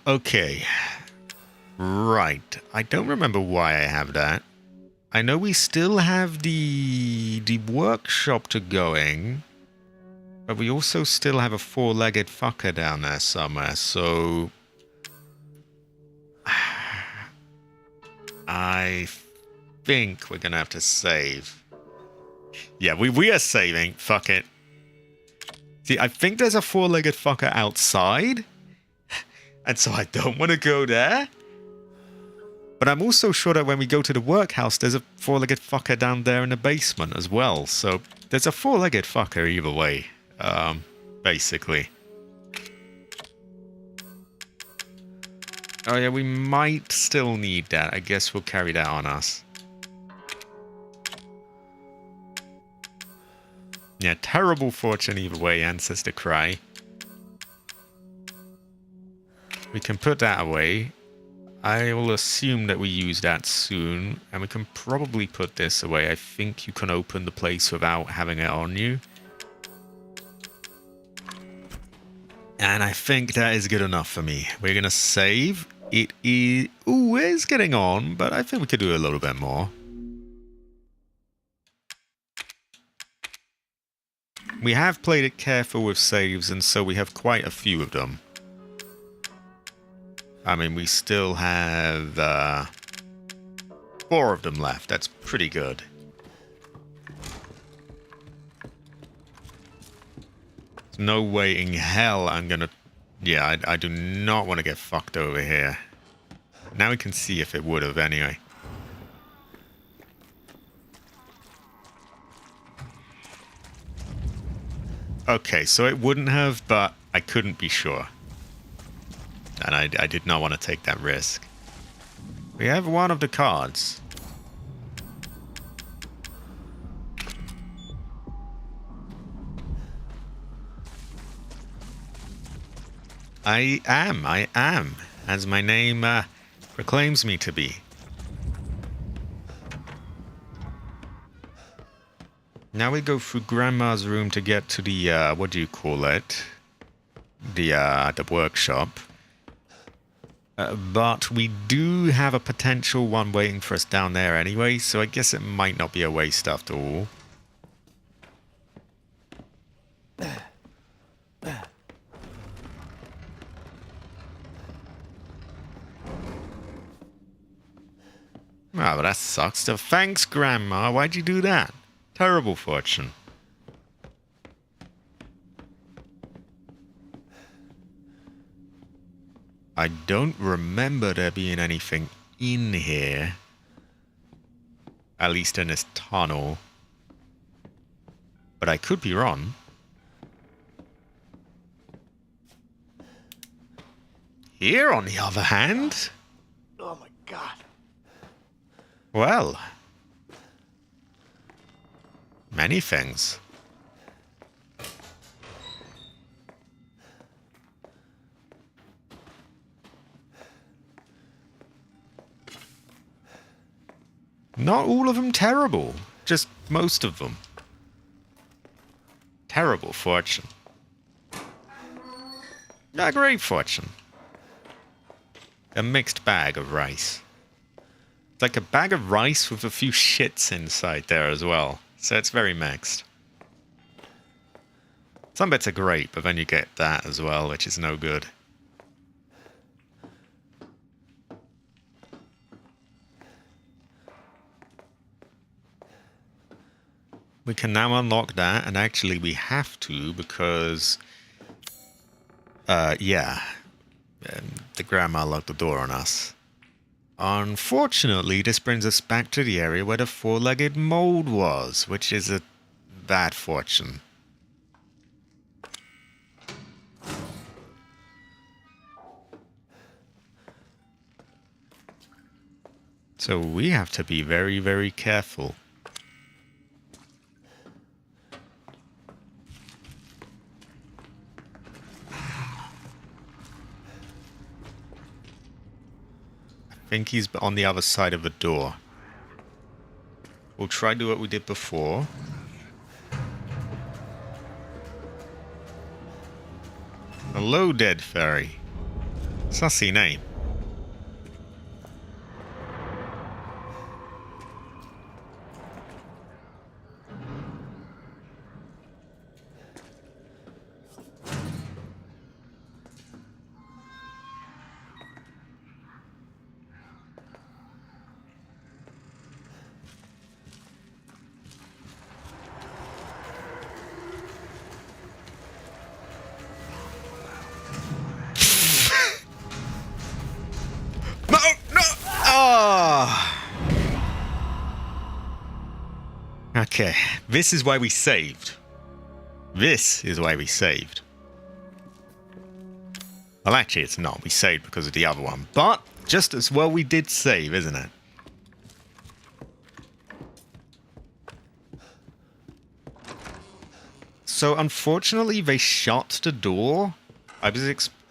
Speaker 1: Okay. Right. I don't remember why I have that. I know we still have the workshop to going, but we also still have a four-legged fucker down there somewhere, so I think we're gonna have to save. Yeah, we are saving. Fuck it. See, I think there's a four-legged fucker outside, and so I don't want to go there. But I'm also sure that when we go to the workhouse, there's a four-legged fucker down there in the basement as well. So there's a four-legged fucker either way, basically. Oh yeah, we might still need that. I guess we'll carry that on us. Yeah, terrible fortune either way, Ancestor Cry. We can put that away. I will assume that we use that soon, and we can probably put this away. I think you can open the place without having it on you. And I think that is good enough for me. We're going to save. It is... Ooh, it's getting on, but I think we could do a little bit more. We have played it careful with saves, and so we have quite a few of them. I mean, we still have 4 of them left. That's pretty good. There's no way in hell I'm gonna... Yeah, I do not want to get fucked over here. Now we can see if it would have anyway. Okay, so it wouldn't have, but I couldn't be sure. And I did not want to take that risk. We have one of the cards. I am, as my name proclaims me to be. Now we go through Grandma's room to get to the, what do you call it? The workshop. But we do have a potential one waiting for us down there anyway, so I guess it might not be a waste after all. Oh, but that sucks. So thanks, Grandma. Why'd you do that? Terrible fortune. I don't remember there being anything in here. At least in this tunnel. But I could be wrong. Here, on the other hand...
Speaker 3: Oh my god.
Speaker 1: Well... many things. Not all of them terrible, just most of them. Terrible fortune. Not great fortune. A mixed bag of rice. It's like a bag of rice with a few shits inside there as well. So it's very mixed. Some bits are great, but then you get that as well, which is no good. We can now unlock that, and actually we have to because... yeah. The grandma locked the door on us. Unfortunately, this brings us back to the area where the four-legged mold was, which is a bad fortune. So we have to be very, very careful. I think he's on the other side of the door. We'll try to do what we did before. Hello, dead fairy. Sussy name. No! No! Oh! Okay, this is why we saved. This is why we saved. Well, actually, it's not. We saved because of the other one. But just as well we did save, isn't it? So, unfortunately, they shut the door.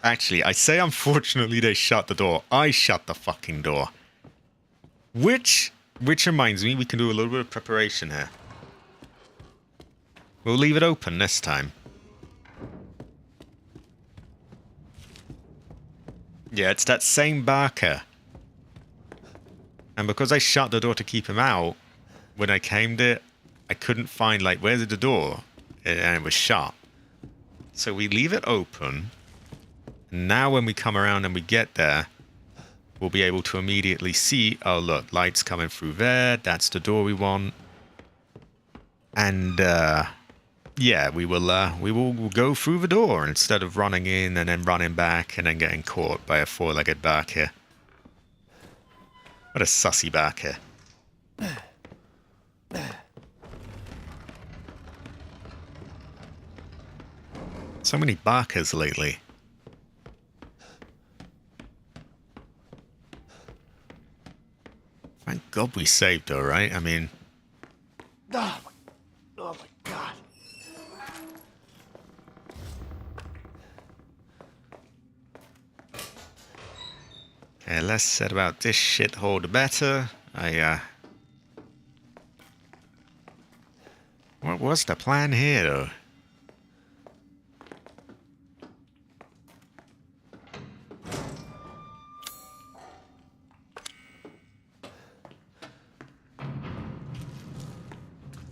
Speaker 1: Actually, I say unfortunately they shut the door. I shut the fucking door. Which reminds me, we can do a little bit of preparation here. We'll leave it open this time. Yeah, it's that same Barker. And because I shut the door to keep him out, when I came there, I couldn't find, like, where's the door? And it was shut. So we leave it open. And now when we come around and we get there, we'll be able to immediately see, oh look, light's coming through there. That's the door we want. And, yeah, we will go through the door instead of running in and then running back and then getting caught by a four-legged Barker. What a sussy Barker. So many Barkers lately. Thank God we saved her, right? I mean...
Speaker 3: Oh my God.
Speaker 1: Okay, less said about this shithole the better. What was the plan here, though?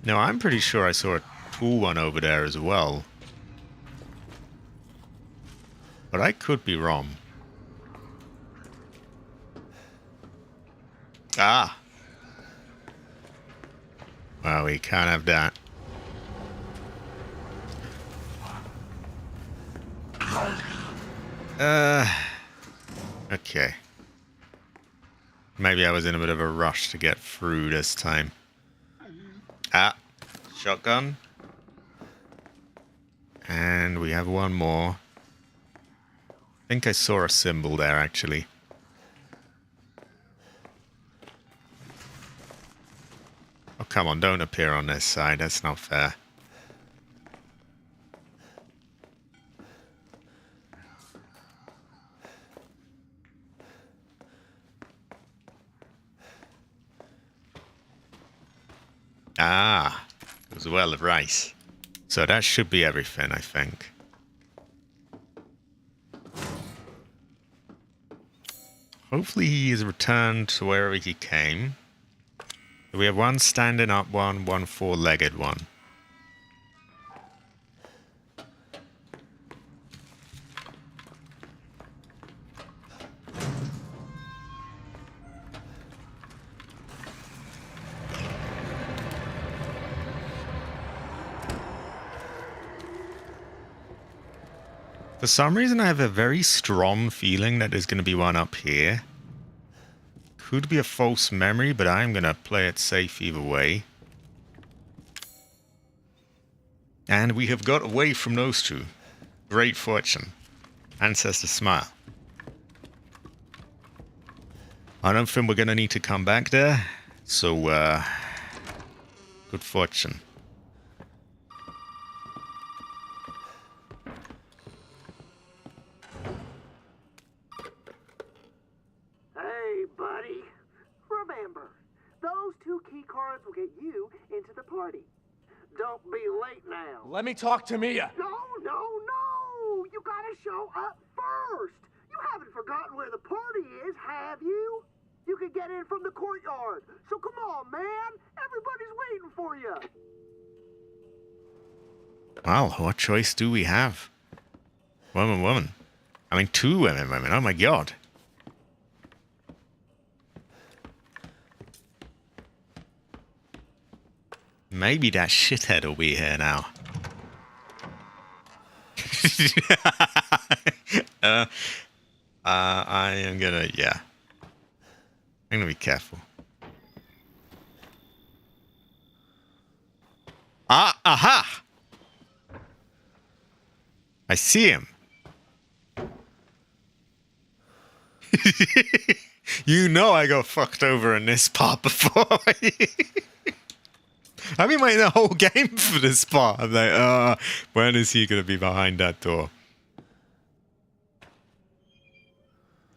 Speaker 1: No, I'm pretty sure I saw a cool one over there as well. But I could be wrong. Ah! Well, we can't have that. Okay. Maybe I was in a bit of a rush to get through this time. Ah, shotgun. And we have one more. I think I saw a symbol there, actually. Oh, come on, don't appear on this side. That's not fair. Ah, it was a well of rice. So that should be everything, I think. Hopefully he is returned to wherever he came. We have one standing up one four-legged one. For some reason, I have a very strong feeling that there's going to be one up here. Could be a false memory, but I'm going to play it safe either way. And we have got away from those two. Great fortune. Ancestor smile. I don't think we're going to need to come back there. So, good fortune.
Speaker 5: Hey, buddy. Remember, those 2 key cards will get you into the party. Don't be late now.
Speaker 3: Let me talk to Mia.
Speaker 5: No, no, no! You gotta gotta show up first. You haven't forgotten where the party is, have you? You can get in from the courtyard. So come on, man. Everybody's waiting for you.
Speaker 1: Well, what choice do we have? Woman. I mean, two women. Oh my god. Maybe that shithead will be here now. I am gonna, yeah. I'm gonna be careful. Aha! I see him. You know I got fucked over in this part before. I've been waiting the whole game for this part. I'm like, when is he gonna be behind that door?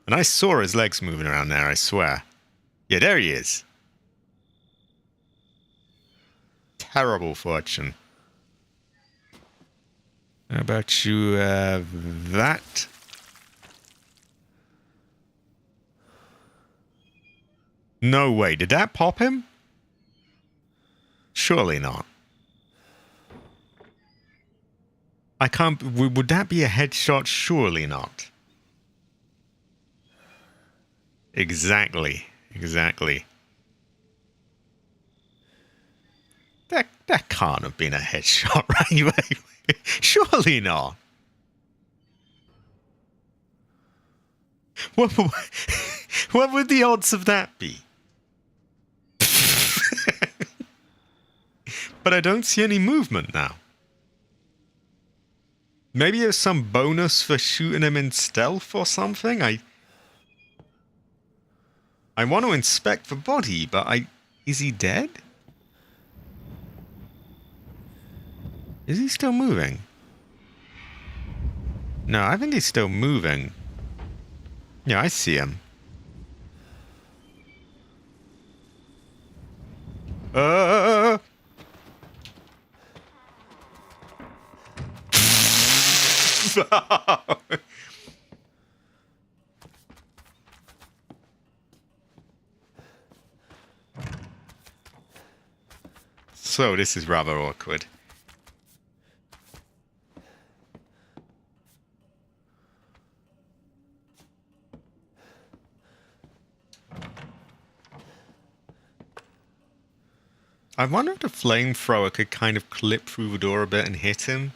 Speaker 1: And I saw his legs moving around there, I swear. Yeah, there he is. Terrible fortune. How about you that? No way. Did that pop him? Surely not. I can't... Would that be a headshot? Surely not. Exactly. That can't have been a headshot, right? Surely not. What would the odds of that be? But I don't see any movement now. Maybe there's some bonus for shooting him in stealth or something? I want to inspect the body, but is he dead? Is he still moving? No, I think he's still moving. Yeah, I see him. So this is rather awkward. I wonder if the flamethrower could kind of clip through the door a bit and hit him.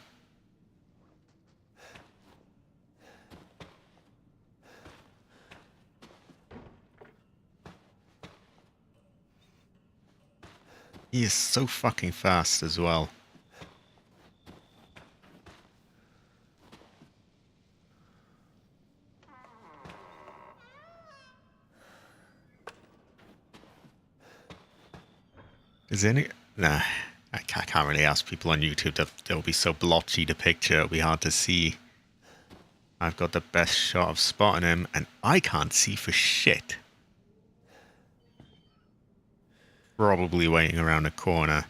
Speaker 1: He is so fucking fast as well. Is any... Nah, I can't really ask people on YouTube. They'll be so blotchy, the picture. It'll be hard to see. I've got the best shot of spotting him, and I can't see for shit. Probably waiting around the corner.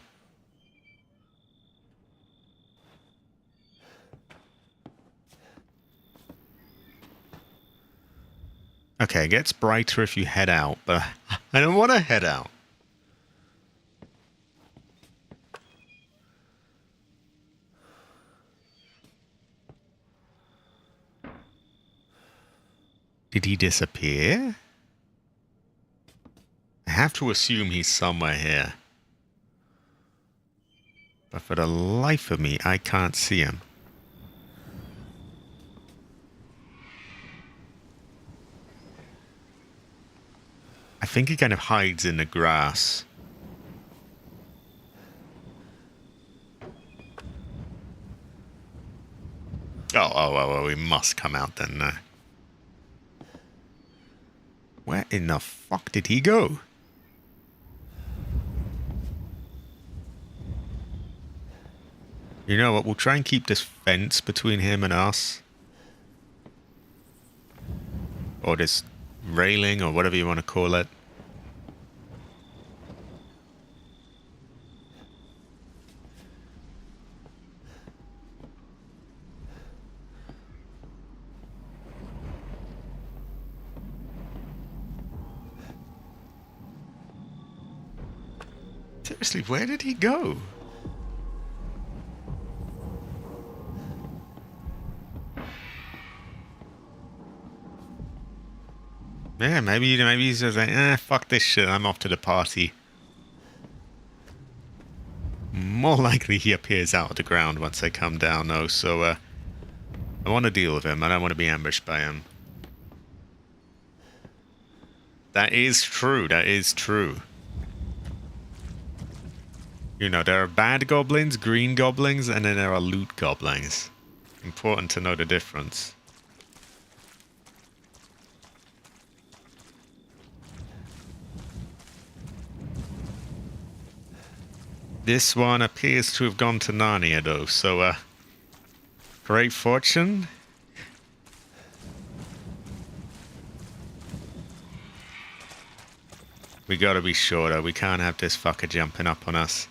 Speaker 1: Okay, it gets brighter if you head out, but I don't want to head out. Did he disappear? I have to assume he's somewhere here. But for the life of me, I can't see him. I think he kind of hides in the grass. Oh, he must come out then. Where in the fuck did he go? You know what? We'll try and keep this fence between him and us. Or this railing, or whatever you want to call it. Seriously, where did he go? Yeah, maybe he's just like, fuck this shit, I'm off to the party. More likely he appears out of the ground once I come down, though, so, I want to deal with him. I don't want to be ambushed by him. That is true, that is true. You know, there are bad goblins, green goblins, and then there are loot goblins. Important to know the difference. This one appears to have gone to Narnia, though, so, great fortune. We gotta be sure, though. We can't have this fucker jumping up on us.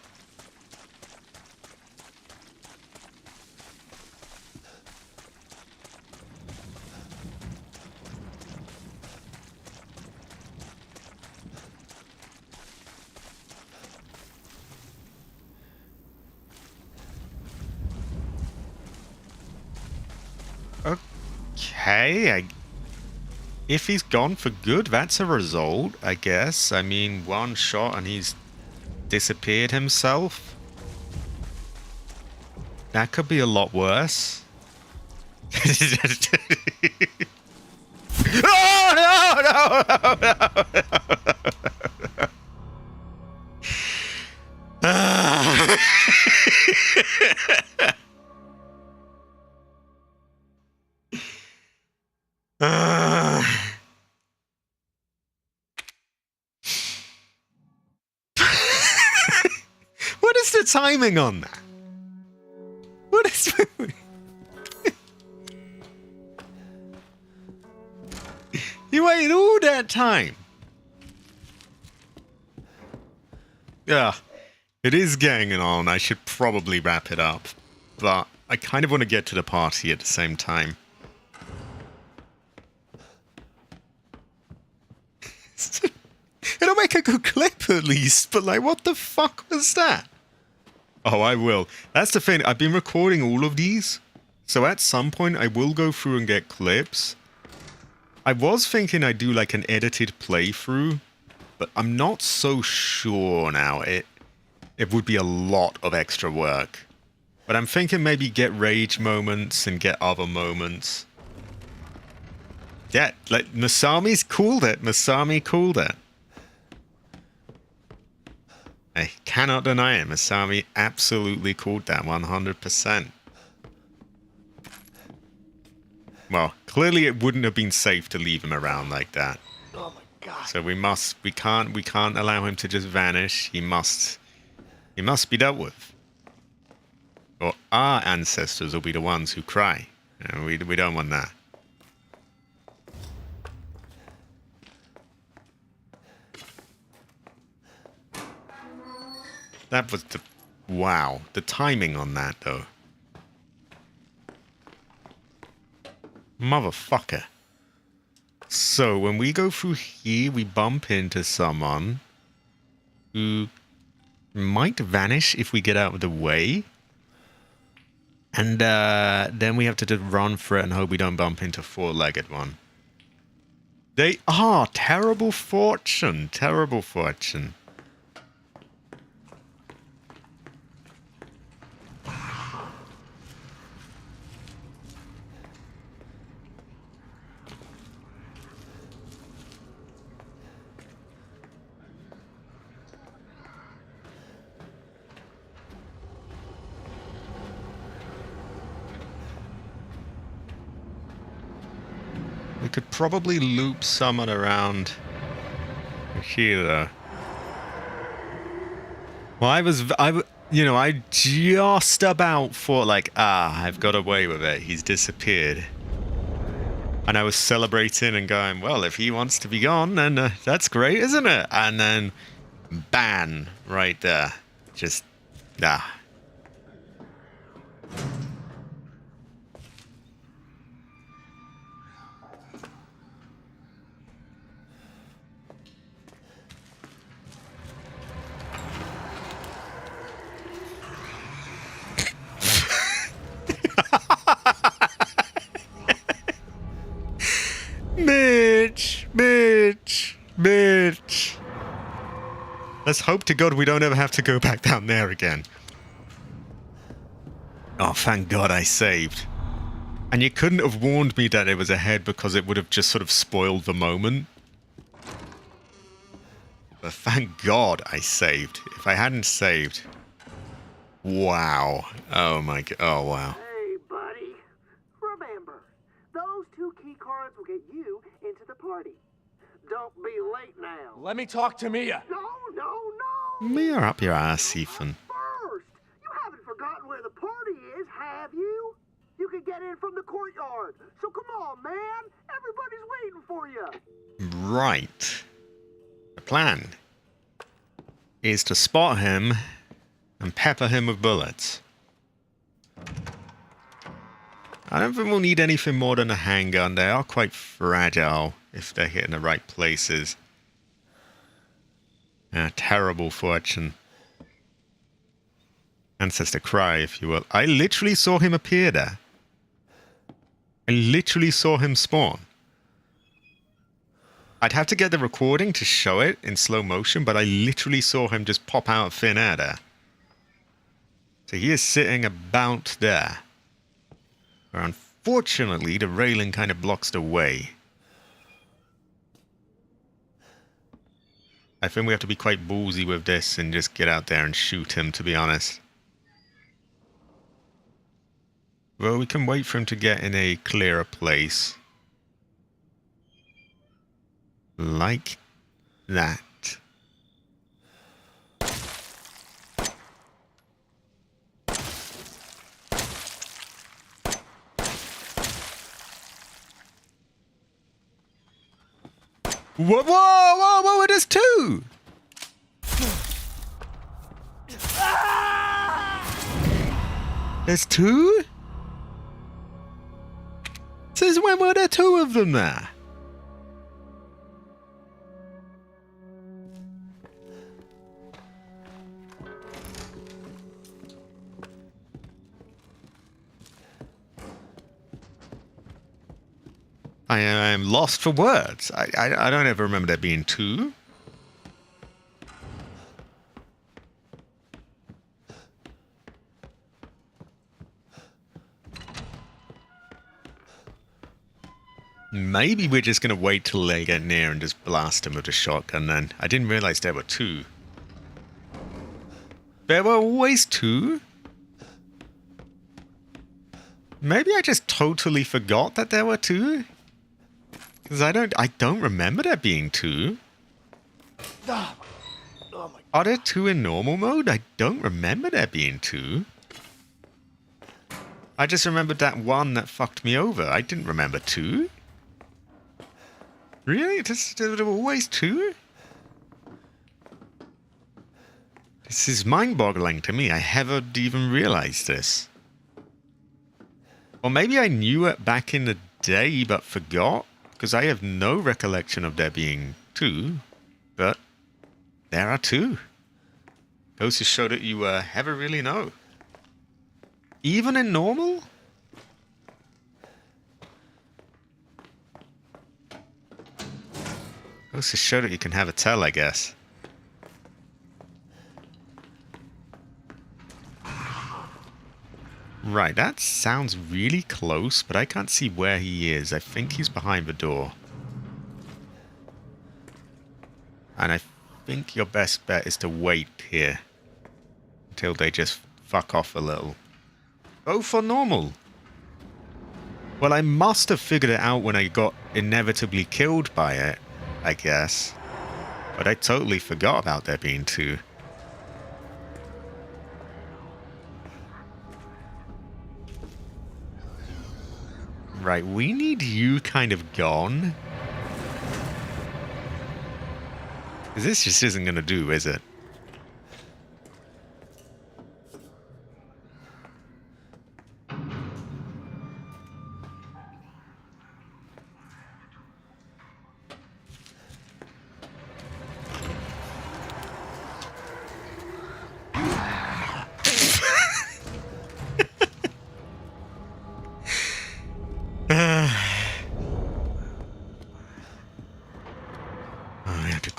Speaker 1: Okay, if he's gone for good, that's a result, I guess. I mean, one shot and he's disappeared himself. That could be a lot worse. Oh, no, no, no, no, no. What is the timing on that? What is... You waited all that time? Yeah, it is getting on. I should probably wrap it up. But I kind of want to get to the party at the same time. It'll make a good clip at least, but like, what the fuck was that? Oh, I will. That's the thing. I've been recording all of these, so at some point I will go through and get clips. I was thinking I'd do like an edited playthrough, but I'm not so sure now. It would be a lot of extra work. But I'm thinking maybe get rage moments and get other moments. Yeah, like Masami's cooled it. Masami cooled it. I cannot deny it. Masami absolutely cooled that 100%. Well, clearly it wouldn't have been safe to leave him around like that.
Speaker 3: Oh my god.
Speaker 1: So we can't allow him to just vanish. He must be dealt with. Or our ancestors will be the ones who cry. You know, we don't want that. That was the... Wow. The timing on that, though. Motherfucker. So, when we go through here, we bump into someone who might vanish if we get out of the way. And then we have to just run for it and hope we don't bump into a four-legged one. They are terrible fortune. Terrible fortune. We could probably loop someone around here, though. Well, I just about thought, like, I've got away with it. He's disappeared. And I was celebrating and going, well, if he wants to be gone, then that's great, isn't it? And then, ban, right there. Just, Bitch! Bitch! Bitch! Let's hope to God we don't ever have to go back down there again. Oh, thank God I saved. And you couldn't have warned me that it was ahead because it would have just sort of spoiled the moment. But thank God I saved. If I hadn't saved... Wow. Oh my God. Oh, wow.
Speaker 5: Hey, buddy. Remember, those 2 key cards will get you into the party. Don't be late now.
Speaker 3: Let me talk to Mia.
Speaker 5: No.
Speaker 1: Me or up your ass, Ethan.
Speaker 5: First, you haven't forgotten where the party is, have you? You can get in from the courtyard. So come on, man. Everybody's waiting for you.
Speaker 1: Right. The plan is to spot him and pepper him with bullets. I don't think we'll need anything more than a handgun. They are quite fragile if they're hit in the right places. Terrible fortune. Ancestor cry, if you will. I literally saw him appear there. I literally saw him spawn. I'd have to get the recording to show it in slow motion, but I literally saw him just pop out of thin air there. So he is sitting about there. Where unfortunately the railing kind of blocks the way. I think we have to be quite ballsy with this and just get out there and shoot him, to be honest. Well, we can wait for him to get in a clearer place. Like that. Whoa, whoa, whoa, whoa, there's 2! There's 2? Since when were there 2 of them there? I am lost for words. I don't ever remember there being 2. Maybe we're just going to wait till they get near and just blast him with a shotgun then. I didn't realize there were 2. There were always 2? Maybe I just totally forgot that there were 2? Because I don't remember there being 2. Are there 2 in normal mode? I don't remember there being 2. I just remembered that one that fucked me over. I didn't remember 2. Really? There were always 2? This is mind-boggling to me. I haven't even realized this. Or maybe I knew it back in the day but forgot. Because I have no recollection of there being 2, but there are 2. Goes to show that you ever really know. Even in normal? Goes to show that you can have a tell, I guess. Right, that sounds really close, but I can't see where he is. I think he's behind the door. And I think your best bet is to wait here until they just fuck off a little. Oh, for normal. Well, I must have figured it out when I got inevitably killed by it, I guess. But I totally forgot about there being 2. Right, we need you kind of gone. This just isn't going to do, is it?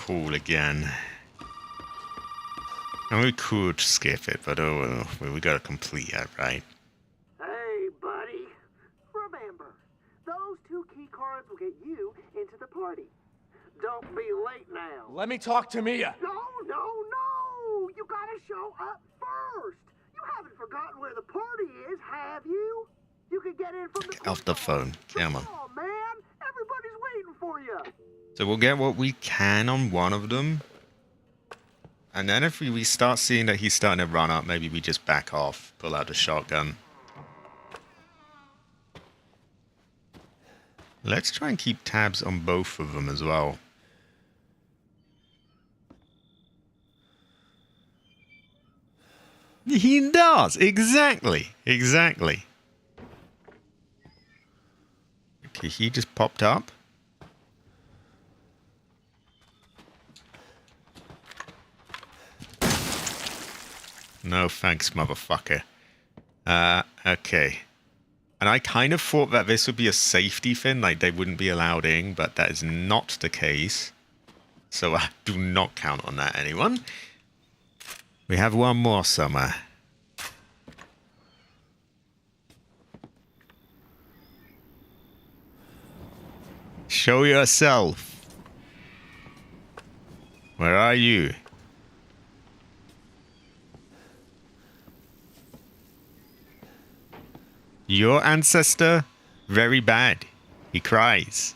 Speaker 1: cool again. And we could skip it, but oh well, we gotta complete it, right?
Speaker 5: Hey, buddy. Remember, those 2 key cards will get you into the party. Don't be late now.
Speaker 3: Let me talk to Mia.
Speaker 5: No! You gotta show up first. You haven't forgotten where the party is, have you? You can get in from the
Speaker 1: Get off the phone. Come on.
Speaker 5: Come on, man. Everybody's waiting for you.
Speaker 1: So we'll get what we can on one of them. And then if we start seeing that he's starting to run up, maybe we just back off, pull out the shotgun. Let's try and keep tabs on both of them as well. He does! Exactly! Exactly. Okay, he just popped up. No thanks, motherfucker. Okay. And I kind of thought that this would be a safety thing, like they wouldn't be allowed in, but that is not the case. So I do not count on that, anyone. We have one more somewhere. Show yourself. Where are you? Your ancestor? Very bad. He cries.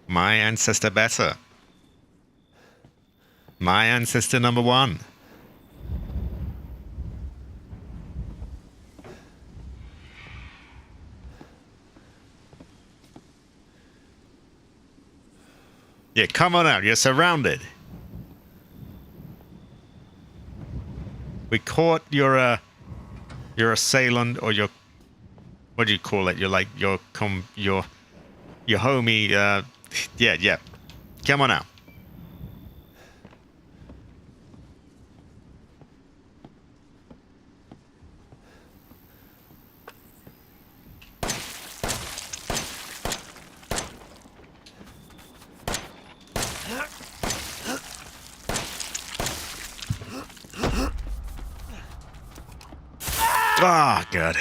Speaker 1: My ancestor better. My ancestor number 1. Yeah, come on out. You're surrounded. We caught your assailant, or your, what do you call it? You're like your homie. Yeah. Come on out. Oh, God.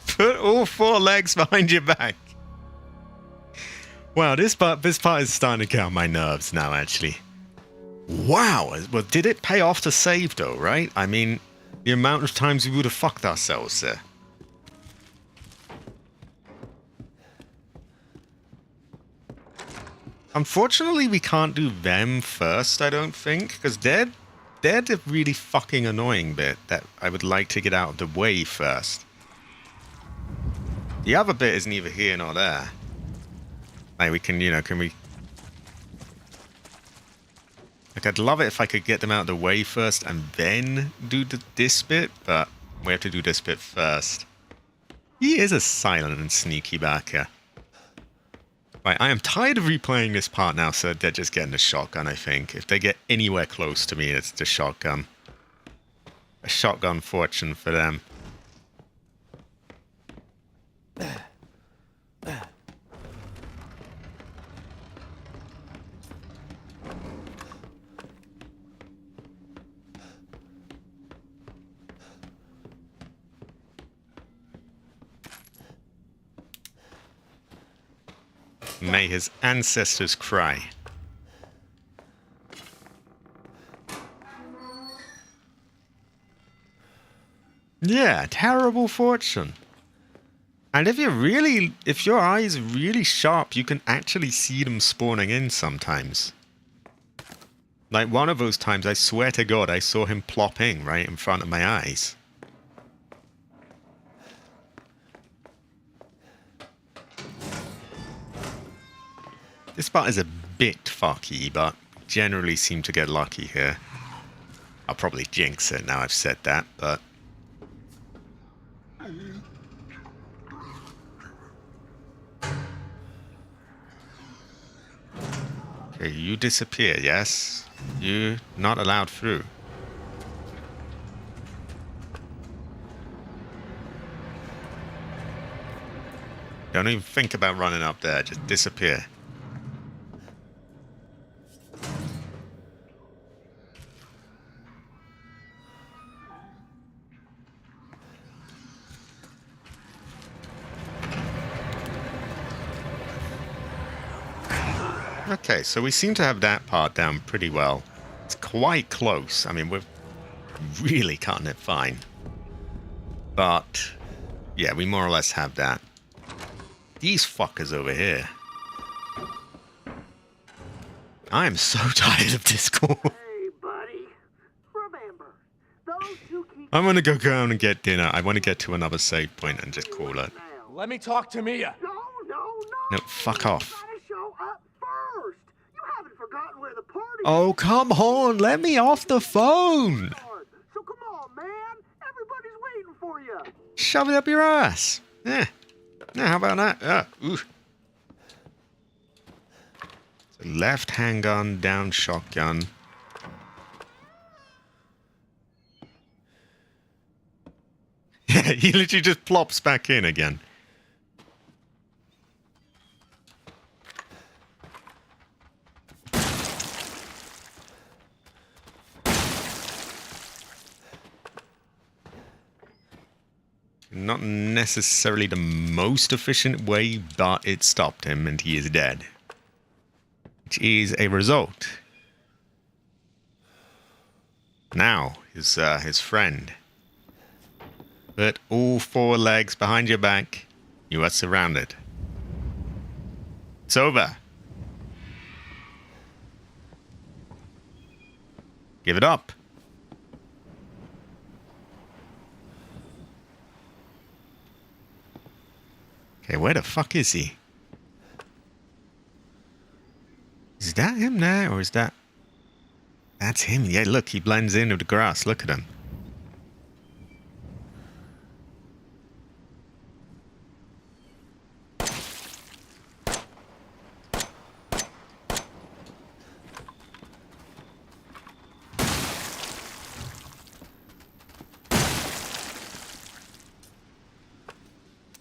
Speaker 1: Put all 4 legs behind your back. Wow, this part is starting to get on my nerves now, actually. Wow. Well, did it pay off to save, though, right? I mean, the amount of times we would have fucked ourselves there. Unfortunately, we can't do them first, I don't think, because they're the really fucking annoying bit that I would like to get out of the way first. The other bit is neither here nor there. Like, we can, can we... Like, I'd love it if I could get them out of the way first and then do this bit, but we have to do this bit first. He is a silent and sneaky backer. Right, I am tired of replaying this part now, so they're just getting the shotgun, I think. If they get anywhere close to me, it's the shotgun. A shotgun fortune for them. May his ancestors cry. Yeah, terrible fortune. And if your eye is really sharp, you can actually see them spawning in sometimes. Like one of those times, I swear to God, I saw him plop in right in front of my eyes. This part is a bit fucky, but generally seem to get lucky here. I'll probably jinx it now I've said that, but... Okay, you disappear, yes? You're not allowed through. Don't even think about running up there, just disappear. Okay, so we seem to have that part down pretty well. It's quite close. I mean, we're really cutting it fine. But, yeah, we more or less have that. These fuckers over here. I am so tired of this call.
Speaker 5: Hey, buddy. Remember, those two keep
Speaker 1: I want to go down and get dinner. I want to get to another save point and just call it.
Speaker 5: now.
Speaker 3: Let me talk to Mia.
Speaker 5: No.
Speaker 1: No, fuck off.
Speaker 5: You gotta show up first. You haven't forgotten where the party
Speaker 1: Oh, come on. Let me off the phone.
Speaker 5: is. So come on, man. Everybody's waiting for you.
Speaker 1: Shove it up your ass. Yeah. Yeah, how about that? Ooh. So left handgun, down shotgun. Yeah, he literally just plops back in again. Not necessarily the most efficient way, but it stopped him and he is dead. Which is a result. Now, his friend. Put all four legs behind your back. You are surrounded. It's over. Give it up. Okay, where the fuck is he? Is that him there, or is that... That's him. Yeah, look, he blends in with the grass. Look at him.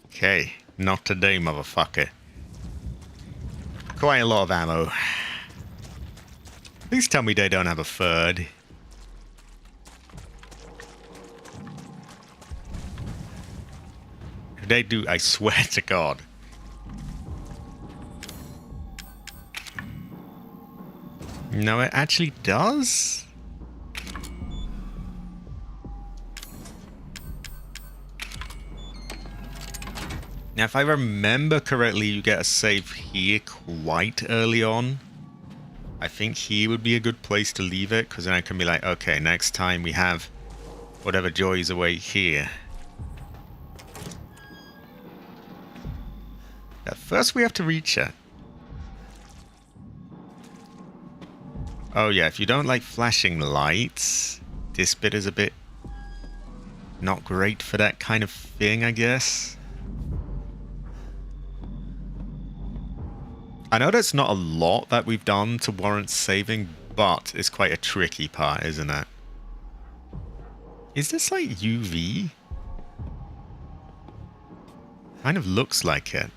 Speaker 1: Okay, not today, motherfucker. Quite a lot of ammo. Please tell me they don't have a third. If they do, I swear to God. No, it actually does? Now, if I remember correctly, you get a save here quite early on. I think here would be a good place to leave it, because then I can be like, okay, next time we have whatever joys await here. But first we have to reach it. Oh yeah, if you don't like flashing lights, this bit is a bit not great for that kind of thing, I guess. I know that's not a lot that we've done to warrant saving, but it's quite a tricky part, isn't it? Is this like UV? Kind of looks like it.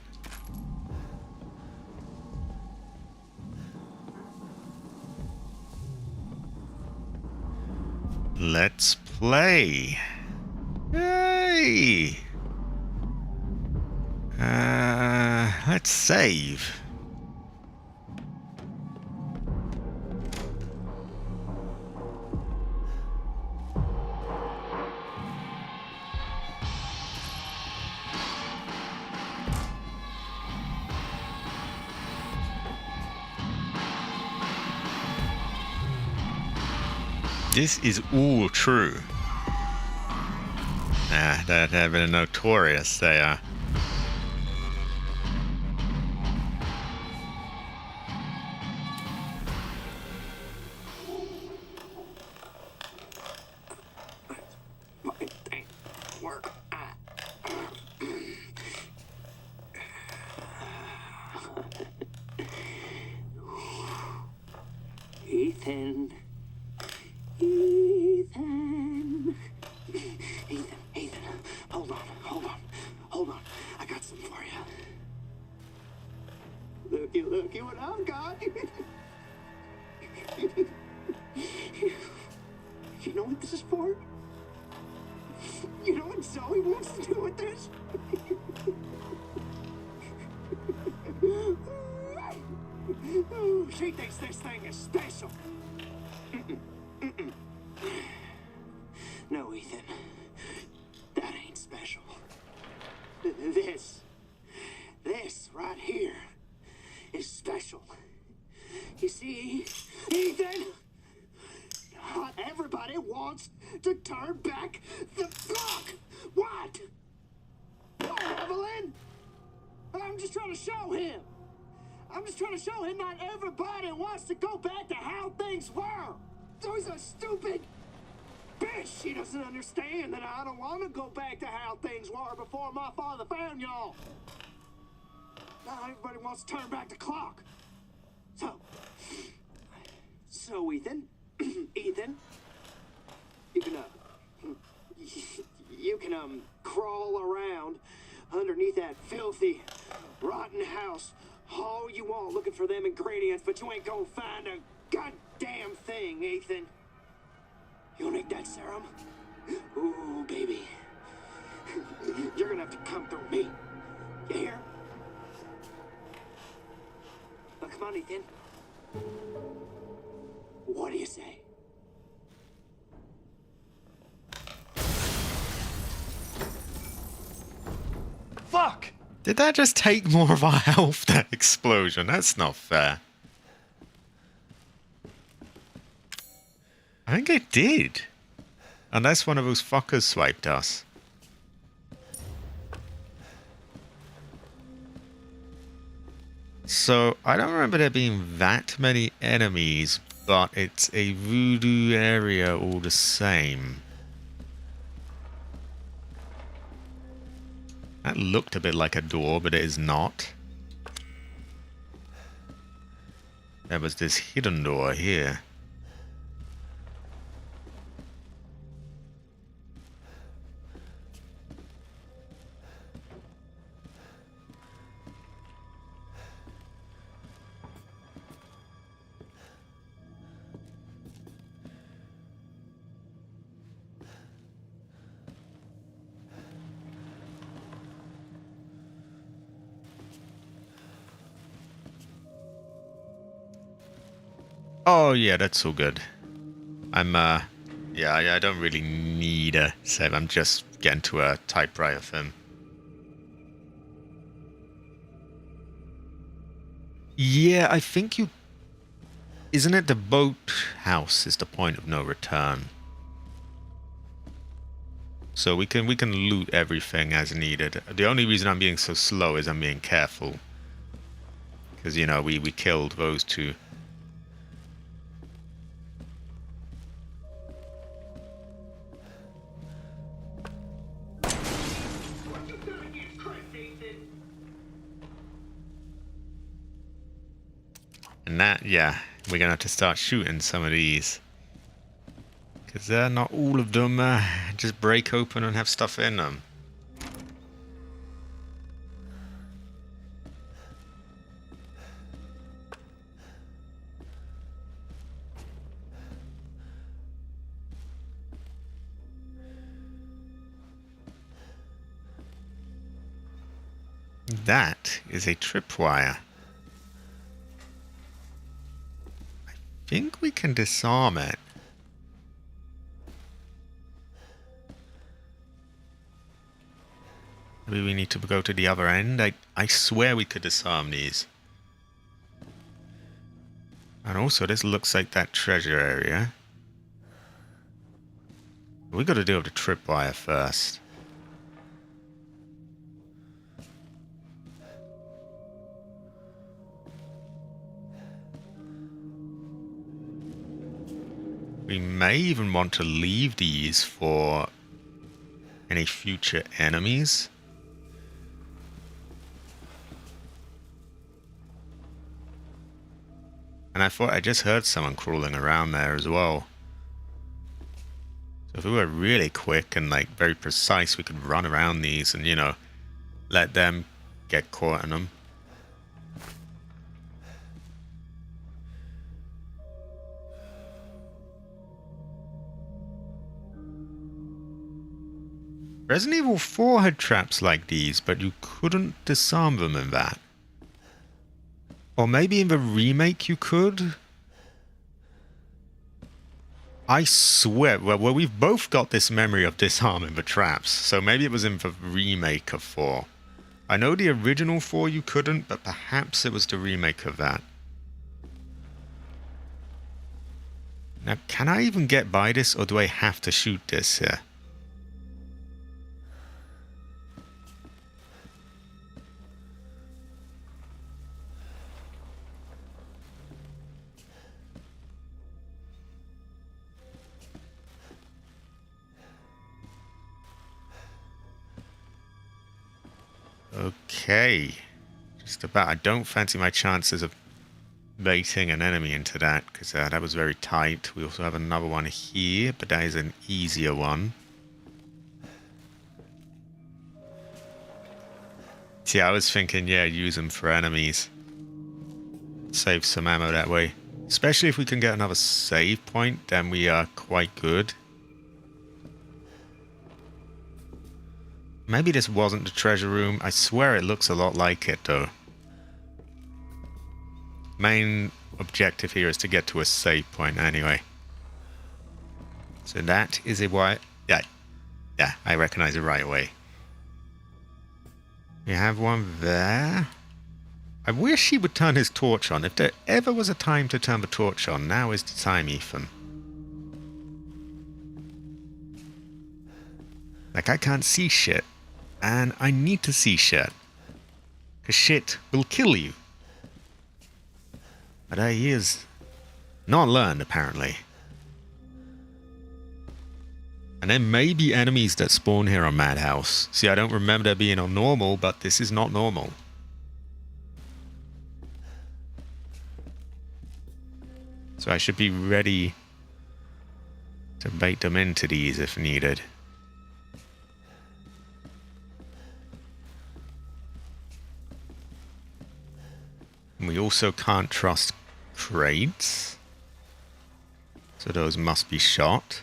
Speaker 1: Let's play. Yay! Let's save. This is all true. That have been notorious, they are.
Speaker 5: Ethan. Ethan, hold on. I got something for you. Looky what I've got. You know what this is for? You know what Zoe wants to do with this? Ooh, she thinks this thing is special. No, Ethan. That ain't special. This right here is special. You see, Ethan? Not everybody wants to turn back the clock. What? Oh, Evelyn? I'm just trying to show him. I'm just trying to show him not everybody wants to go back to how things were. Those are stupid bitch. She doesn't understand that I don't want to go back to how things were before my father found y'all. Not everybody wants to turn back the clock. So Ethan, Ethan, you can crawl around underneath that filthy, rotten house all you want looking for them ingredients, but you ain't gonna find a goddamn thing, Ethan. You'll need that serum? Ooh, baby. You're gonna have to come through me. You hear? Now, come on, Ethan. What do you say?
Speaker 6: Fuck!
Speaker 1: Did that just take more of our health, that explosion? That's not fair. I think it did. Unless one of those fuckers swiped us. So, I don't remember there being that many enemies, but it's a voodoo area all the same. That looked a bit like a door, but it is not. There was this hidden door here. Oh yeah, that's all good. Yeah, I don't really need a save. I'm just getting to a typewriter film. Yeah, I think you... Isn't it the boat house is the point of no return? So we can loot everything as needed. The only reason I'm being so slow is I'm being careful. Because, you know, we killed those two. And that, yeah, we're gonna have to start shooting some of these. Because not all of them just break open and have stuff in them. That is a tripwire. I think we can disarm it. Maybe we need to go to the other end. I swear we could disarm these. And also, this looks like that treasure area. We got to deal with the tripwire first. We may even want to leave these for any future enemies. And I thought I just heard someone crawling around there as well. So if we were really quick and like very precise, we could run around these and, you know, let them get caught in them. Resident Evil 4 had traps like these, but you couldn't disarm them in that. Or maybe in the remake you could? I swear, well, we've both got this memory of disarming the traps, so maybe it was in the remake of 4. I know the original 4 you couldn't, but perhaps it was the remake of that. Now, can I even get by this, or do I have to shoot this here? Okay. Just about. I don't fancy my chances of baiting an enemy into that, because that was very tight. We also have another one here, but that is an easier one. See, I was thinking, yeah, use them for enemies. Save some ammo that way. Especially if we can get another save point, then we are quite good. Maybe this wasn't the treasure room. I swear it looks a lot like it, though. Main objective here is to get to a save point anyway. So that is a why. Yeah, I recognize it right away. We have one there. I wish he would turn his torch on. If there ever was a time to turn the torch on, now is the time, Ethan. Like, I can't see shit. And I need to see shit. Because shit will kill you. But he is not learned, apparently. And there may be enemies that spawn here on Madhouse. See, I don't remember there being on normal, but this is not normal. So I should be ready to bait them into these if needed. And we also can't trust crates. So those must be shot.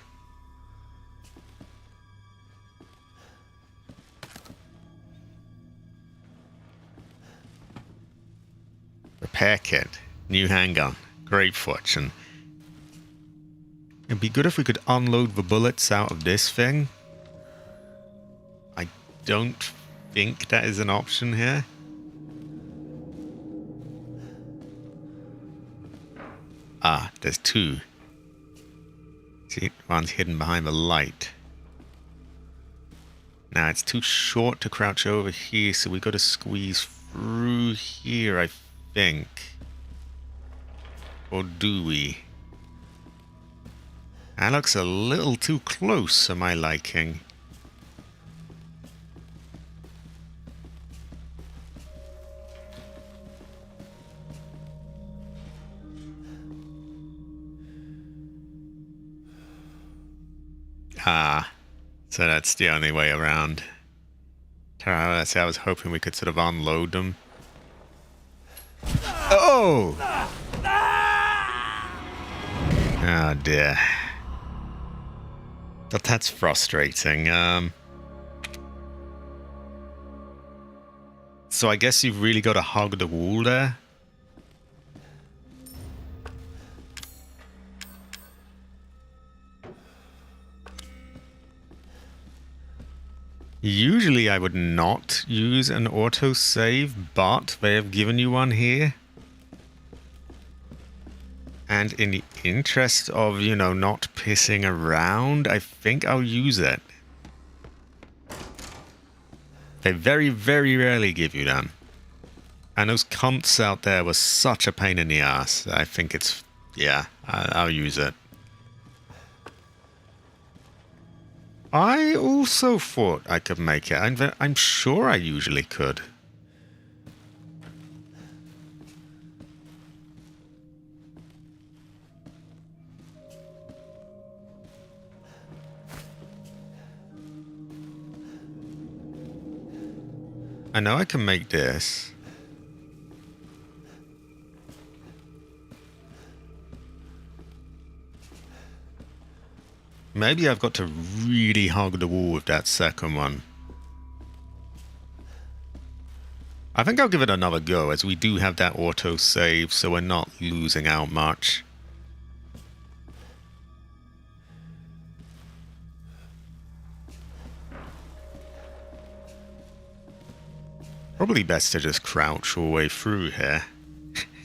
Speaker 1: Repair kit. New handgun. Great fortune. It'd be good if we could unload the bullets out of this thing. I don't think that is an option here. Ah, there's two. See, one's hidden behind the light. Now, it's too short to crouch over here, so we got to squeeze through here, I think. Or do we? That looks a little too close for my liking. Ah, so that's the only way around. I was hoping we could sort of unload them. Oh! Oh dear. But that's frustrating. So I guess you've really got to hug the wall there. Usually I would not use an autosave, but they have given you one here. And in the interest of, you know, not pissing around, I think I'll use it. They very, very rarely give you them. And those cunts out there were such a pain in the ass. I think it's, yeah, I'll use it. I also thought I could make it. I'm sure I usually could. I know I can make this. Maybe I've got to really hug the wall with that second one. I think I'll give it another go, as we do have that auto save, so we're not losing out much. Probably best to just crouch all the way through here.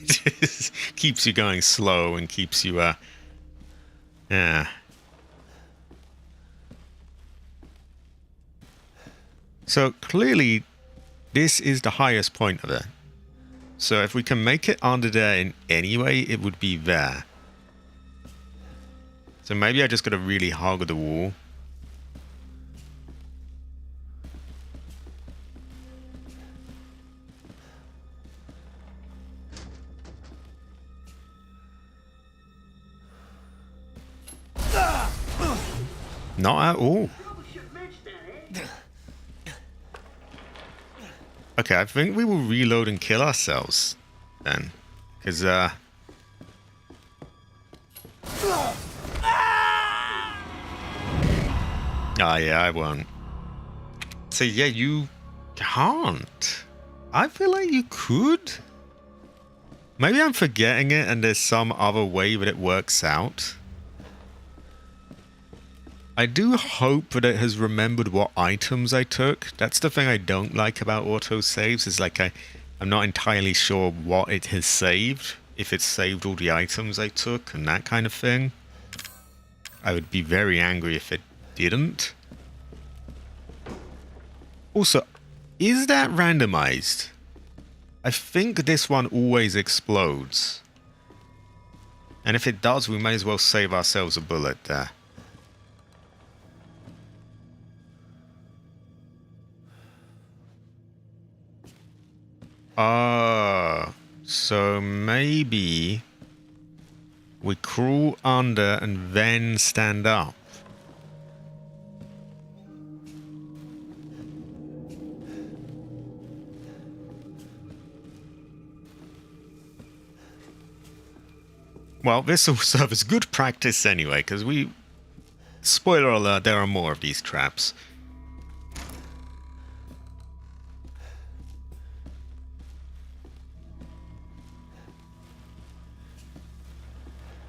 Speaker 1: Just keeps you going slow and keeps you, yeah. So clearly, this is the highest point of it. So if we can make it under there in any way, it would be there. So maybe I just gotta really hug the wall. Not at all. Okay, I think we will reload and kill ourselves then. Because, oh yeah, I won't. So yeah, you can't. I feel like you could. Maybe I'm forgetting it and there's some other way that it works out. I do hope that it has remembered what items I took. That's the thing I don't like about autosaves, is like I'm not entirely sure what it has saved. If it's saved all the items I took and that kind of thing. I would be very angry if it didn't. Also, is that randomized? I think this one always explodes. And if it does, we may as well save ourselves a bullet there. So maybe we crawl under and then stand up. Well, this will serve as good practice anyway, because we... Spoiler alert, there are more of these traps.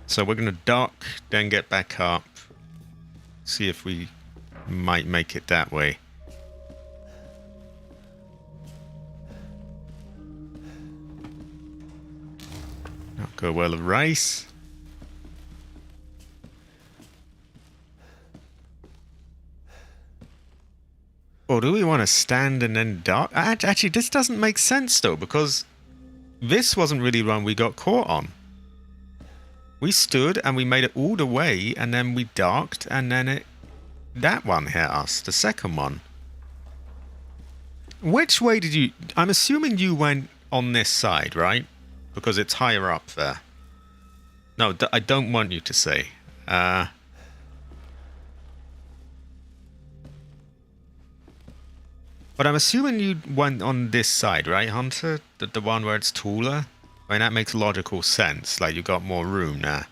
Speaker 1: So we're going to duck, then get back up. See if we might make it that way. Not go well of race. Or do we want to stand and then duck? Actually, this doesn't make sense though, because this wasn't really one we got caught on. We stood and we made it all the way, and then we ducked, and then that one hit us, the second one. Which way did you... I'm assuming you went on this side, right? Because it's higher up there. No, I don't want you to say. But I'm assuming you went on this side, right, Hunter? The one where it's taller? I mean, that makes logical sense. Like, you got more room now.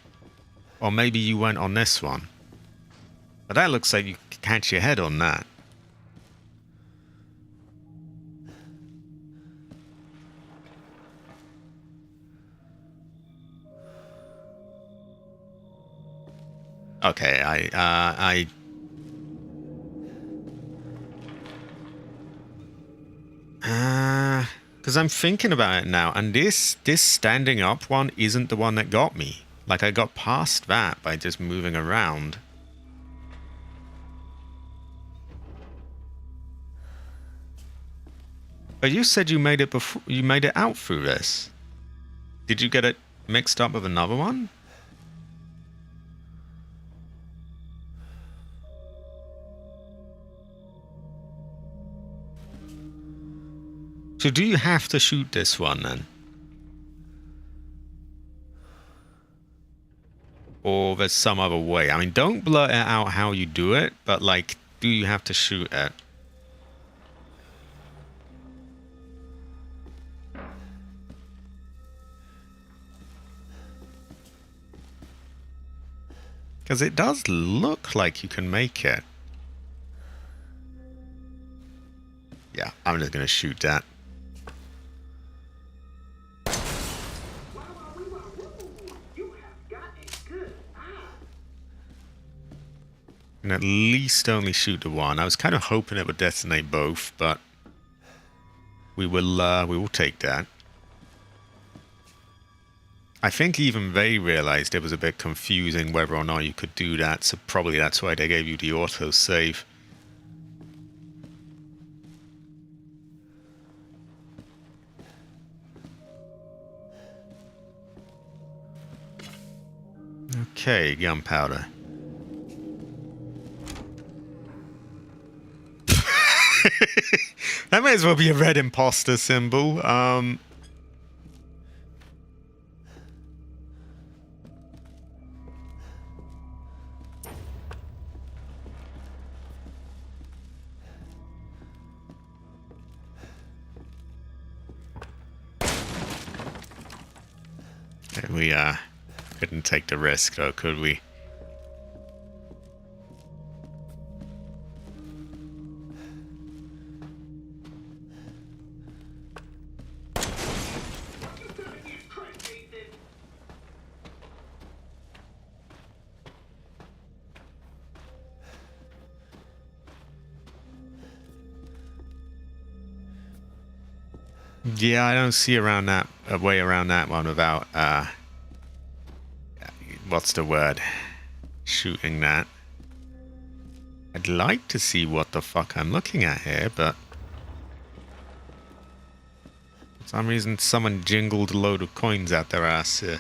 Speaker 1: Or maybe you went on this one. But that looks like you can catch your head on that. Okay, because I'm thinking about it now, and this standing up one isn't the one that got me. Like, I got past that by just moving around. But you said you made it before. You made it out through this. Did you get it mixed up with another one? So do you have to shoot this one then? Or there's some other way? I mean, don't blurt out how you do it, but like, do you have to shoot it? Because it does look like you can make it. Yeah, I'm just going to shoot that.
Speaker 5: got a good eye.
Speaker 1: And at least only shoot the one. I was kind of hoping it would detonate both, but we will take that. I think even they realized it was a bit confusing whether or not you could do that, so probably that's why they gave you the auto save. Okay, gunpowder. That may as well be a red imposter symbol. We couldn't take the risk though, could we? Yeah, I don't see around that a way around that one without what's the word? Shooting that. I'd like to see what the fuck I'm looking at here, but for some reason someone jingled a load of coins out their ass here.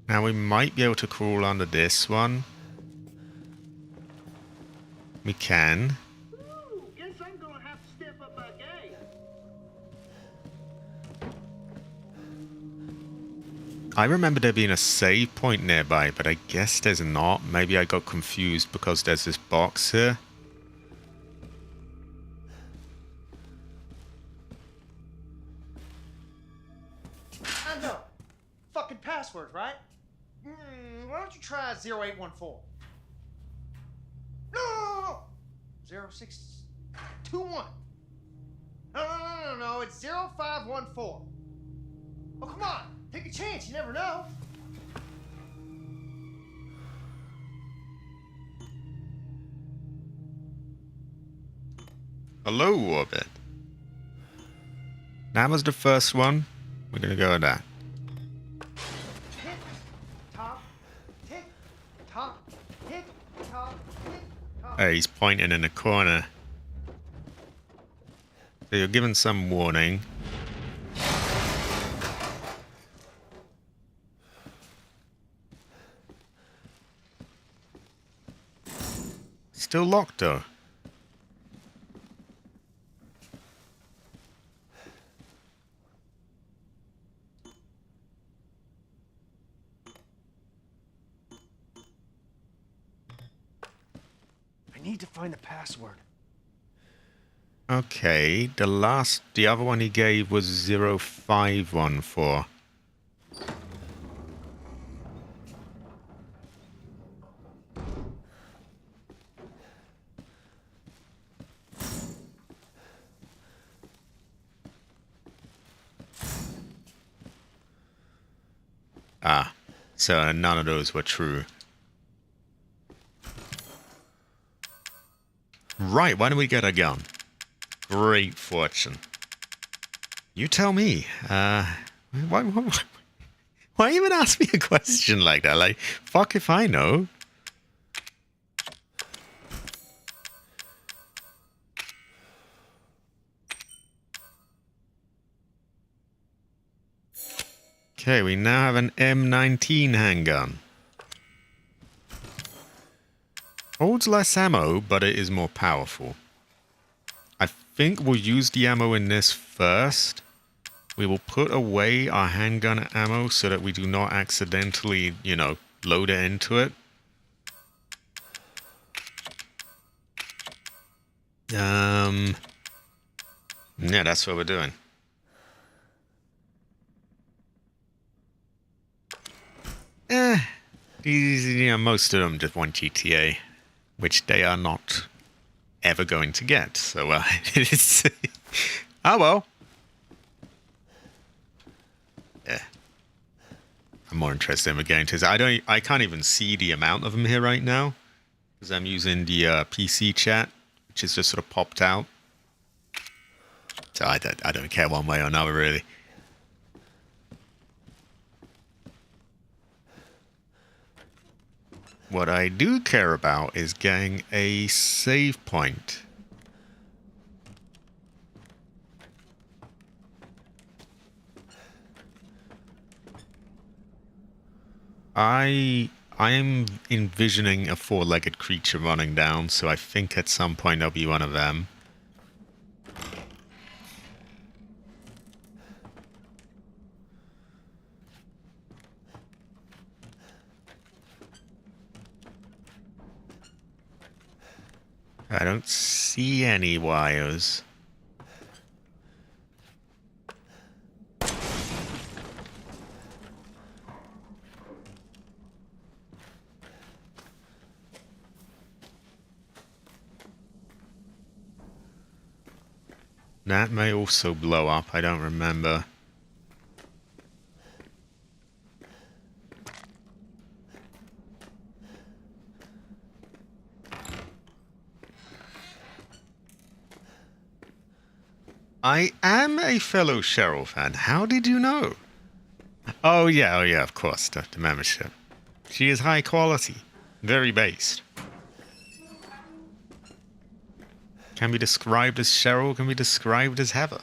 Speaker 1: Now we might be able to crawl under this one. We can.
Speaker 5: Ooh, guess I'm gonna have to step up my game.
Speaker 1: I remember there being a save point nearby, but I guess there's not. Maybe I got confused because there's this box here.
Speaker 6: I know. Fucking password, right? Why don't you try 0814? No! 0621. No, it's 0514. Oh, come on. Take a chance. You never know.
Speaker 1: Hello, Orbit. That was the first one. We're gonna go with that.
Speaker 6: Tick, tock, tick, tock, tick, tock, tick, tock.
Speaker 1: Hey, he's pointing in the corner. So you're given some warning. Still locked though.
Speaker 3: I need to find the password.
Speaker 1: Okay, the other one he gave was 0514. Ah, so none of those were true. Right, why don't we get a gun? Great fortune. You tell me. Why even ask me a question like that? Like, fuck if I know. Okay, we now have an M19 handgun. Holds less ammo, but it is more powerful. I think we'll use the ammo in this first. We will put away our handgun ammo so that we do not accidentally, you know, load it into it. Yeah, that's what we're doing. Most of them just want GTA, which they are not ever going to get. So, it's... oh, well. Yeah. I'm more interested in the game because I can't even see the amount of them here right now because I'm using the PC chat, which is just sort of popped out. So I don't care one way or another, really. What I do care about is getting a save point. I am envisioning a four-legged creature running down, so I think at some point there'll be one of them. I don't see any wires. That may also blow up, I don't remember. I am a fellow Cheryl fan. How did you know? Oh yeah, of course, the membership. She is high quality, very based. Can be described as Cheryl, can be described as Heather.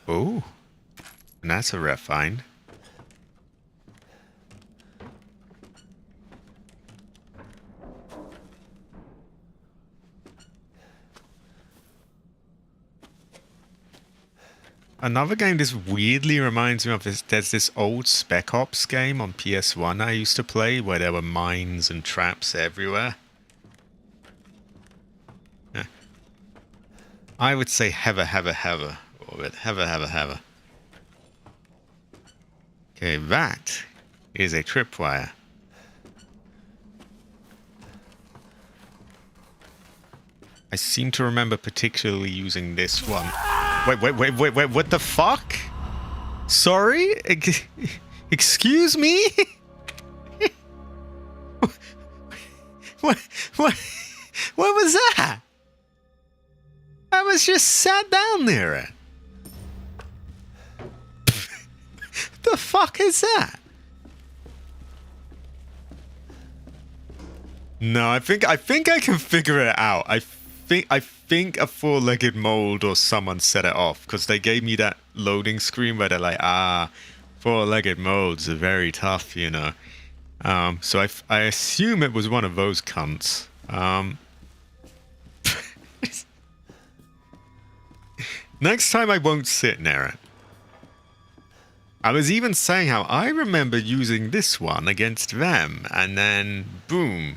Speaker 1: Oh, and that's a rare find. Another game this weirdly reminds me of is there's this old Spec Ops game on PS1 I used to play where there were mines and traps everywhere. Yeah. I would say Heather. Or Heather. Okay, that is a tripwire. I seem to remember particularly using this one. Wait, what the fuck? Sorry? Excuse me? What was that? I was just sat down there. The fuck is that? No, I think I can figure it out. I think a four-legged mold or someone set it off because they gave me that loading screen where they're like, four-legged molds are very tough, you know. So I assume it was one of those cunts. Next time I won't sit near it. I was even saying how I remember using this one against them, and then boom.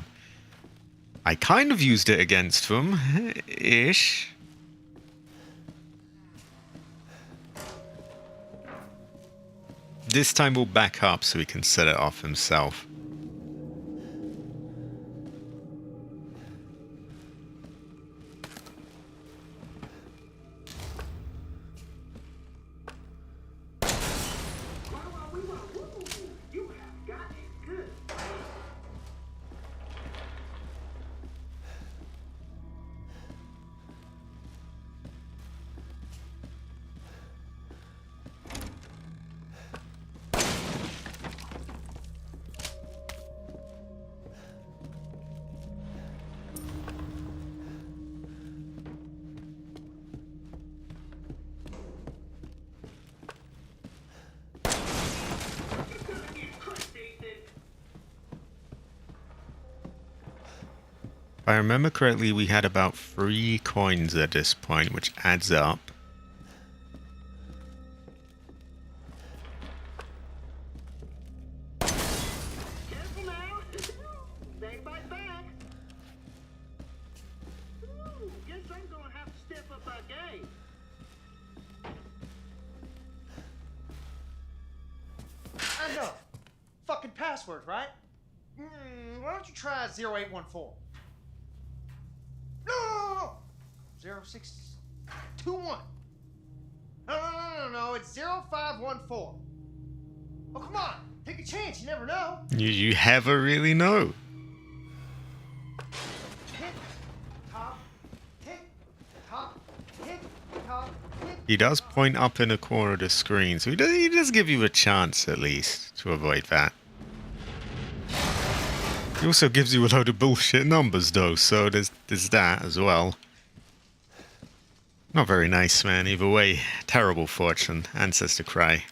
Speaker 1: I kind of used it against them, ish. This time we'll back up so he can set it off himself. If I remember correctly, we had about 3 coins at this point, which adds up.
Speaker 5: Careful now. Stay back. Guess I'm gonna have to step up that game.
Speaker 6: I know. Fucking password, right? Why don't you try 0814? No! 0621. No, it's 0514. Oh, come on. Take a chance. You never know.
Speaker 1: You never really know.
Speaker 6: Tick, tock, tick, tock, tick, tock, tick.
Speaker 1: He does point up in the corner of the screen, so he does give you a chance at least to avoid that. He also gives you a load of bullshit numbers though, so there's that as well. Not very nice, man. Either way, terrible fortune. Ancestor cry.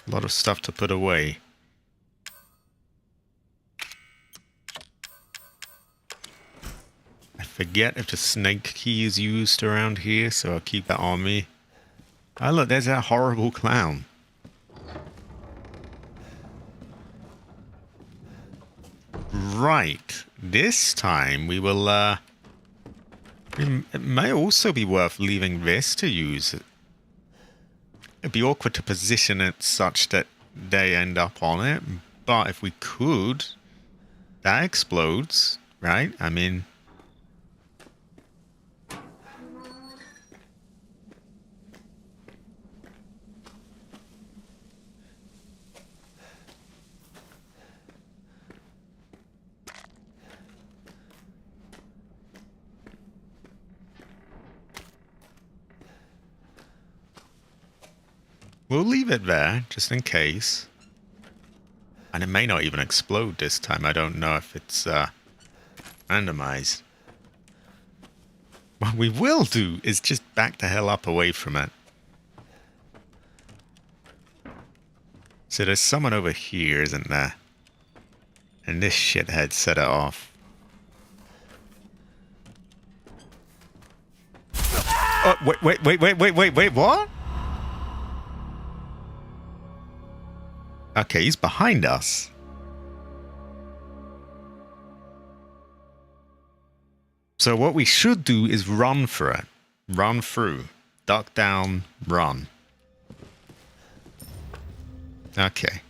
Speaker 1: A lot of stuff to put away. I forget if the snake key is used around here, so I'll keep that on me. Oh look, there's that horrible clown. Right. This time we will, it may also be worth leaving this to use. It'd be awkward to position it such that they end up on it, but if we could, that explodes, right? I mean... We'll leave it there, just in case. And it may not even explode this time. I don't know if it's randomized. What we will do is just back the hell up away from it. So there's someone over here, isn't there? And this shithead set it off. Oh, wait, what? Okay, he's behind us. So what we should do is run for it. Run through. Duck down, run. Okay.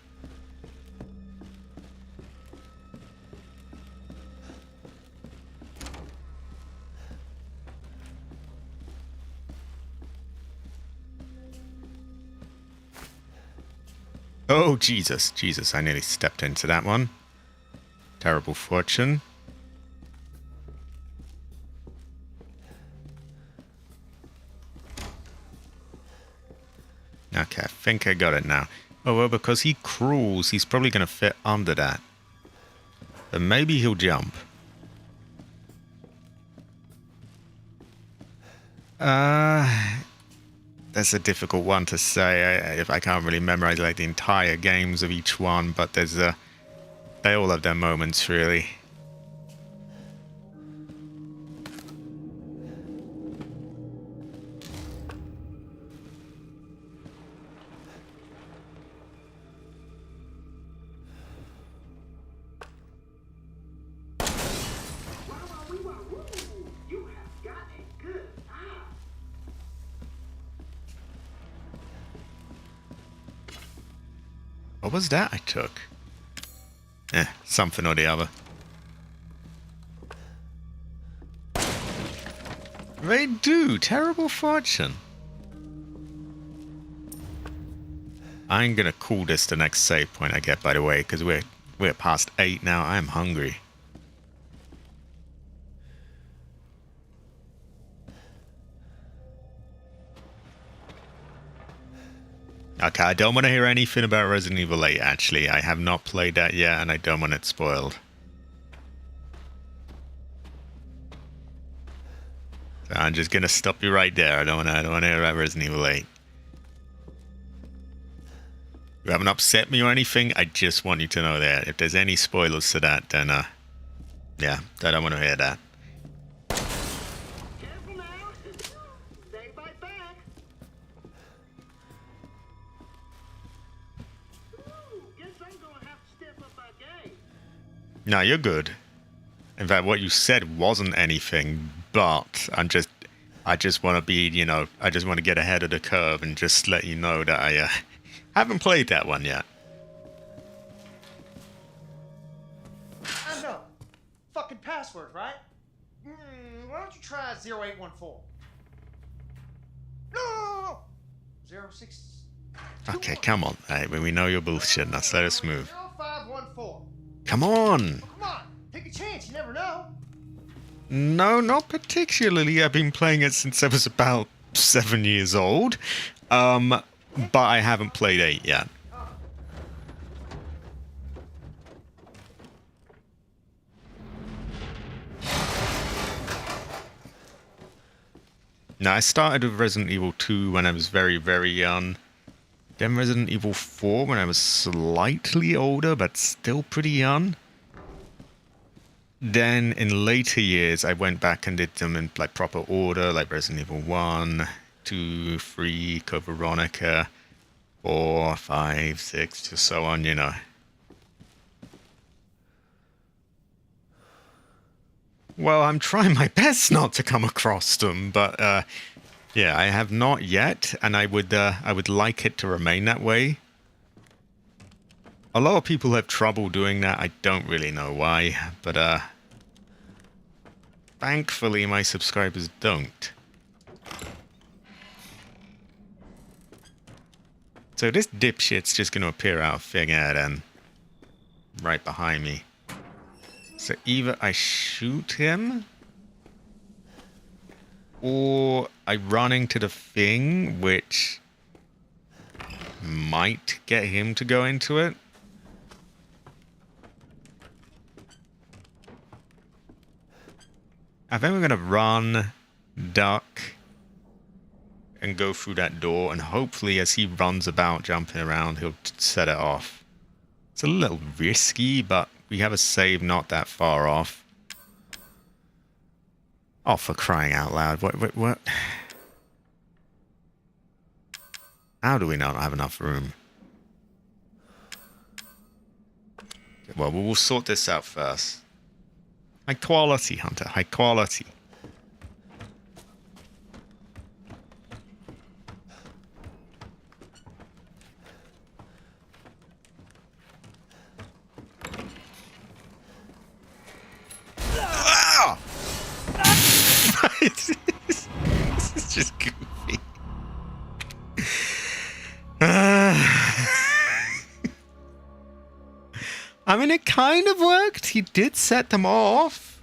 Speaker 1: Oh, Jesus. Jesus, I nearly stepped into that one. Terrible fortune. Okay, I think I got it now. Oh, well, because he crawls, he's probably going to fit under that. But maybe he'll jump. That's a difficult one to say. If I can't really memorize like the entire games of each one, but there's they all have their moments, really.
Speaker 5: You have got a good eye.
Speaker 1: What was that I took? Something or the other. They do. Terrible fortune. I'm gonna call this the next save point I get, by the way, because we're past 8 now. I'm hungry. Okay, I don't want to hear anything about Resident Evil 8, actually. I have not played that yet, and I don't want it spoiled. So I'm just going to stop you right there. I don't want to hear about Resident Evil 8. You haven't upset me or anything. I just want you to know that. If there's any spoilers to that, then Yeah, I don't want to hear that.
Speaker 5: Careful now. Stay right back. Ooh, guess I'm gonna have to step up my game.
Speaker 1: No, you're good. In fact, what you said wasn't anything, but I just want to be, I just want to get ahead of the curve and just let you know that I haven't played that one yet.
Speaker 6: I know. Fucking password, right? Why don't you try 0814? No! 06.
Speaker 1: Okay, come on. Hey, we know you're bullshit. Now let us move.
Speaker 6: 0514.
Speaker 1: Come on.
Speaker 6: Come on, take a chance. You never know.
Speaker 1: No, not particularly. I've been playing it since I was about 7 years old. But I haven't played 8 yet. Now, I started with Resident Evil 2 when I was very, very young. Then Resident Evil 4 when I was slightly older, but still pretty young. Then in later years, I went back and did them in like proper order, like Resident Evil 1, 2, 3, Code Veronica, 4, 5, 6, just so on, Well, I'm trying my best not to come across them, but yeah, I have not yet, and I would like it to remain that way. A lot of people have trouble doing that. I don't really know why, but thankfully my subscribers don't. So this dipshit's just gonna appear out of thin air then, right behind me. So either I shoot him, or I run into the thing, which might get him to go into it. I think we're gonna run, duck, and go through that door, and hopefully as he runs about jumping around, he'll set it off. It's a little risky, but we have a save not that far off. Oh, for crying out loud. What? How do we not have enough room? Well, we'll sort this out first. High quality, Hunter. High quality. Ah! This is just goofy. I mean, it kind of worked. He did set them off.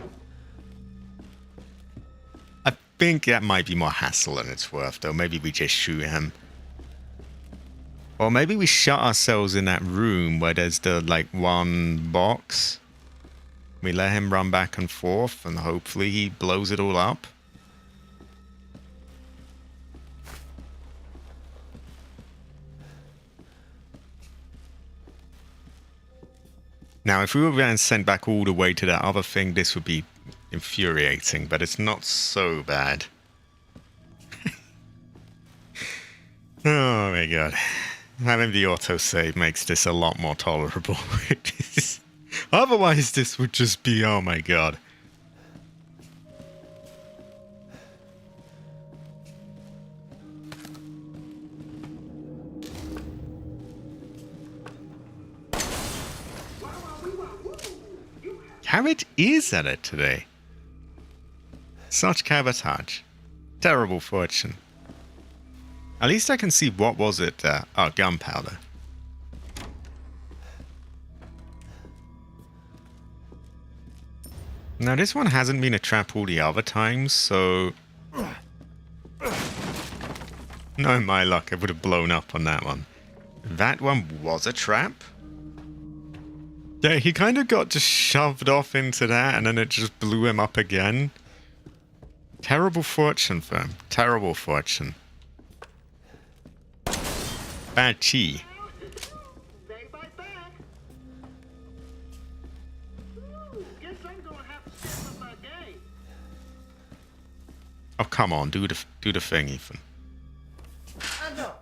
Speaker 1: I think that might be more hassle than it's worth, though. Maybe we just shoot him. Or maybe we shut ourselves in that room where there's the, like, one box. We let him run back and forth, and hopefully he blows it all up. Now, if we were being sent back all the way to that other thing, this would be infuriating, but it's not so bad. Oh my god. Having the autosave makes this a lot more tolerable. Otherwise, this would just be, oh my god. Harriet is at it today. Such cabotage. Terrible fortune. At least I can see what was it. Oh, gunpowder. Now this one hasn't been a trap all the other times, so... No, my luck, I would have blown up on that one. That one was a trap? Yeah, he kind of got just shoved off into that, and then it just blew him up again. Terrible fortune for him. Terrible fortune. Bad chi.
Speaker 5: Stay right back. Ooh, guess I'm gonna have
Speaker 1: Oh, come on, do the thing, Ethan.
Speaker 6: I know.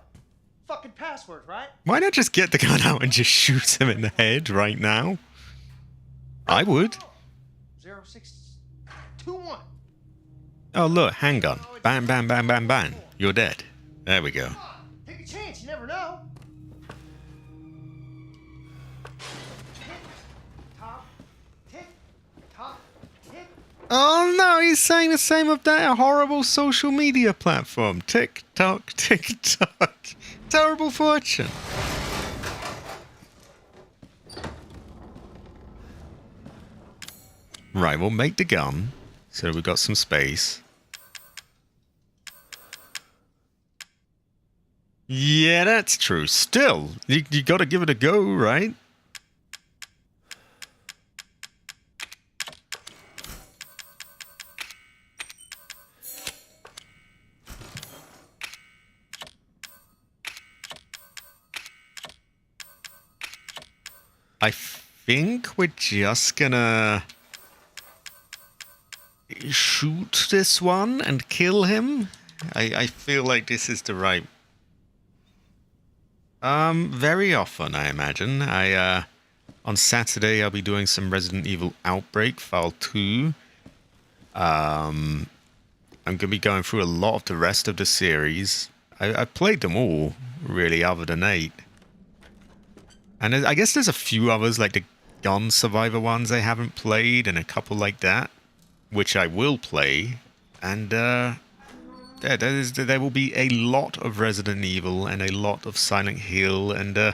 Speaker 6: Fucking password, right?
Speaker 1: Why not just get the gun out and just shoot him in the head right now? I would.
Speaker 6: 0621.
Speaker 1: Oh, look, handgun. Bam, bam, bam, bam, bam. You're dead. There we go.
Speaker 6: Come on, take a chance. You never know. Top, tick, top, tick.
Speaker 1: Oh no, he's saying the same of that horrible social media platform. TikTok, TikTok. Terrible fortune. Right, we'll make the gun. So we've got some space. Yeah, that's true. Still, you gotta give it a go, right? I think we're just gonna shoot this one and kill him. I feel like this is the right... very often, I imagine. On Saturday, I'll be doing some Resident Evil Outbreak, File 2. I'm going to be going through a lot of the rest of the series. I played them all, really, other than 8. And I guess there's a few others, like the Gun Survivor ones I haven't played, and a couple like that, which I will play. And there will be a lot of Resident Evil and a lot of Silent Hill and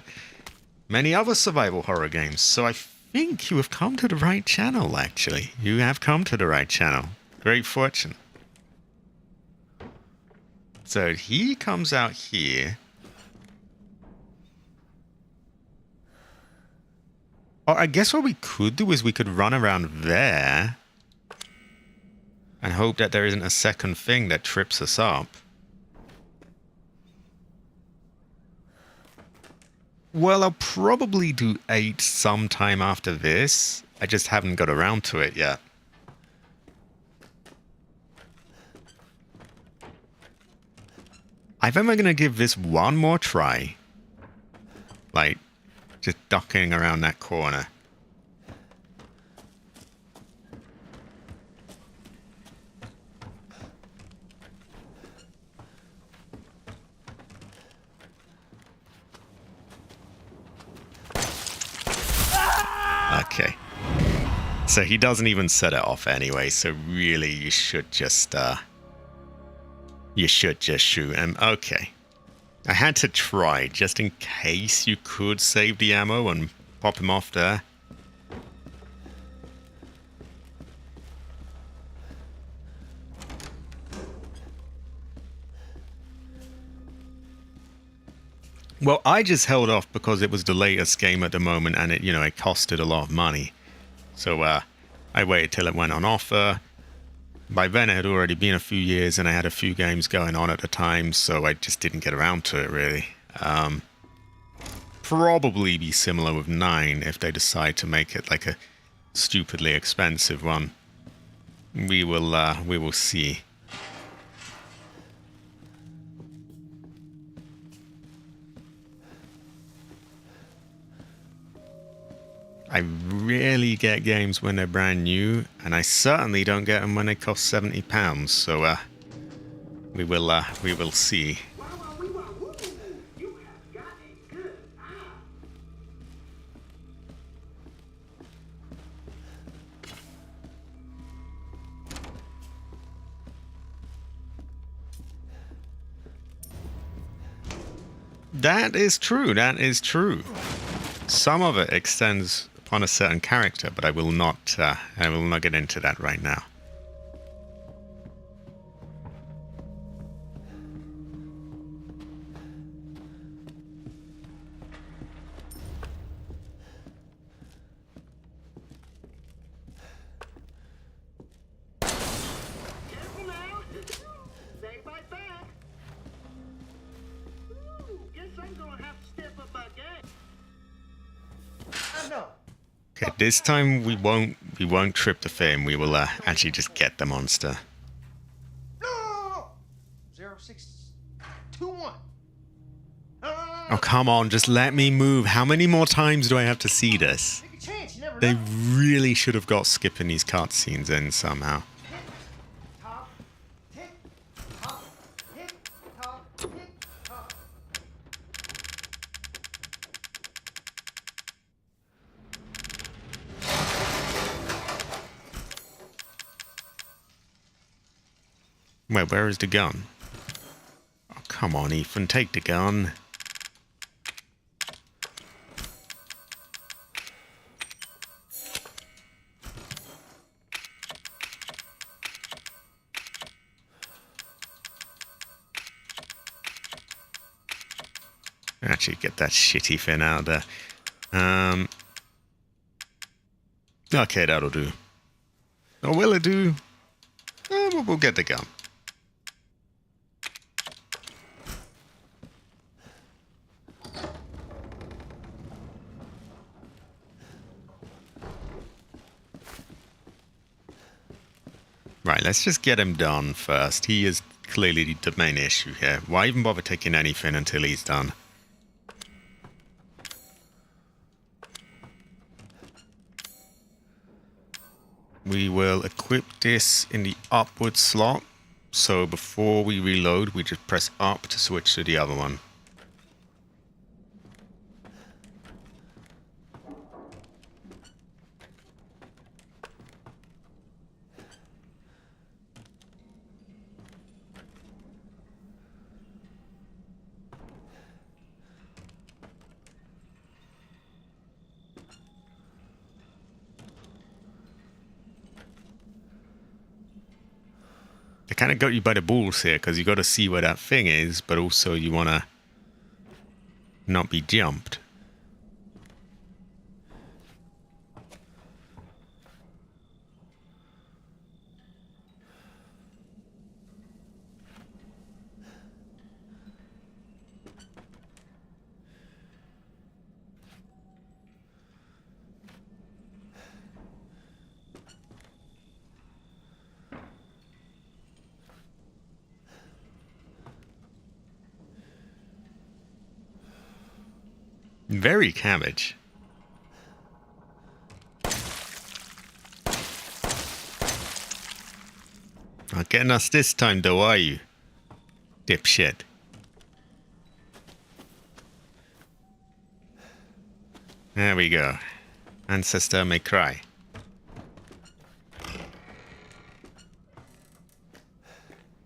Speaker 1: many other survival horror games. So I think you have come to the right channel, actually. You have come to the right channel. Great fortune. So he comes out here. Or I guess what we could do is we could run around there and hope that there isn't a second thing that trips us up. Well, I'll probably do 8 sometime after this. I just haven't got around to it yet. I think I'm going to give this one more try. Like, just ducking around that corner. Okay. So he doesn't even set it off anyway, so really you should just shoot him. Okay. I had to try, just in case you could save the ammo and pop him off there. Well, I just held off because it was the latest game at the moment and it costed a lot of money. So I waited till it went on offer. By then it had already been a few years and I had a few games going on at the time, so I just didn't get around to it really. Probably be similar with 9 if they decide to make it like a stupidly expensive one. We will see. I rarely get games when they're brand new, and I certainly don't get them when they cost £70. So we will see.
Speaker 5: You have got a good eye.
Speaker 1: That is true. That is true. Some of it extends upon a certain character, but I will not get into that right now.
Speaker 5: Careful now. Stay right back. Ooh, guess I'm gonna have to step up my game.
Speaker 6: I know.
Speaker 1: Okay, this time we won't trip the thing. We will actually just get the monster.
Speaker 6: No!
Speaker 1: Oh, come on, just let me move. How many more times do I have to see this?
Speaker 6: Take a chance, you never
Speaker 1: They
Speaker 6: know.
Speaker 1: really should have got skipping these cutscenes in somehow.
Speaker 6: Top, tick, top, tick, top, tick, top.
Speaker 1: Wait, where is the gun? Oh, come on, Ethan, take the gun. Actually, get that shitty fin out of there. Okay, that'll do. Or will it do? We'll get the gun. Right, let's just get him done first. He is clearly the main issue here. Why even bother taking anything until he's done? We will equip this in the upward slot. So before we reload, we just press up to switch to the other one. They kind of got you by the balls here because you got to see where that thing is, but also you want to not be jumped. Very cabbage. Not getting us this time though, are you? Dipshit. There we go. Ancestor may cry.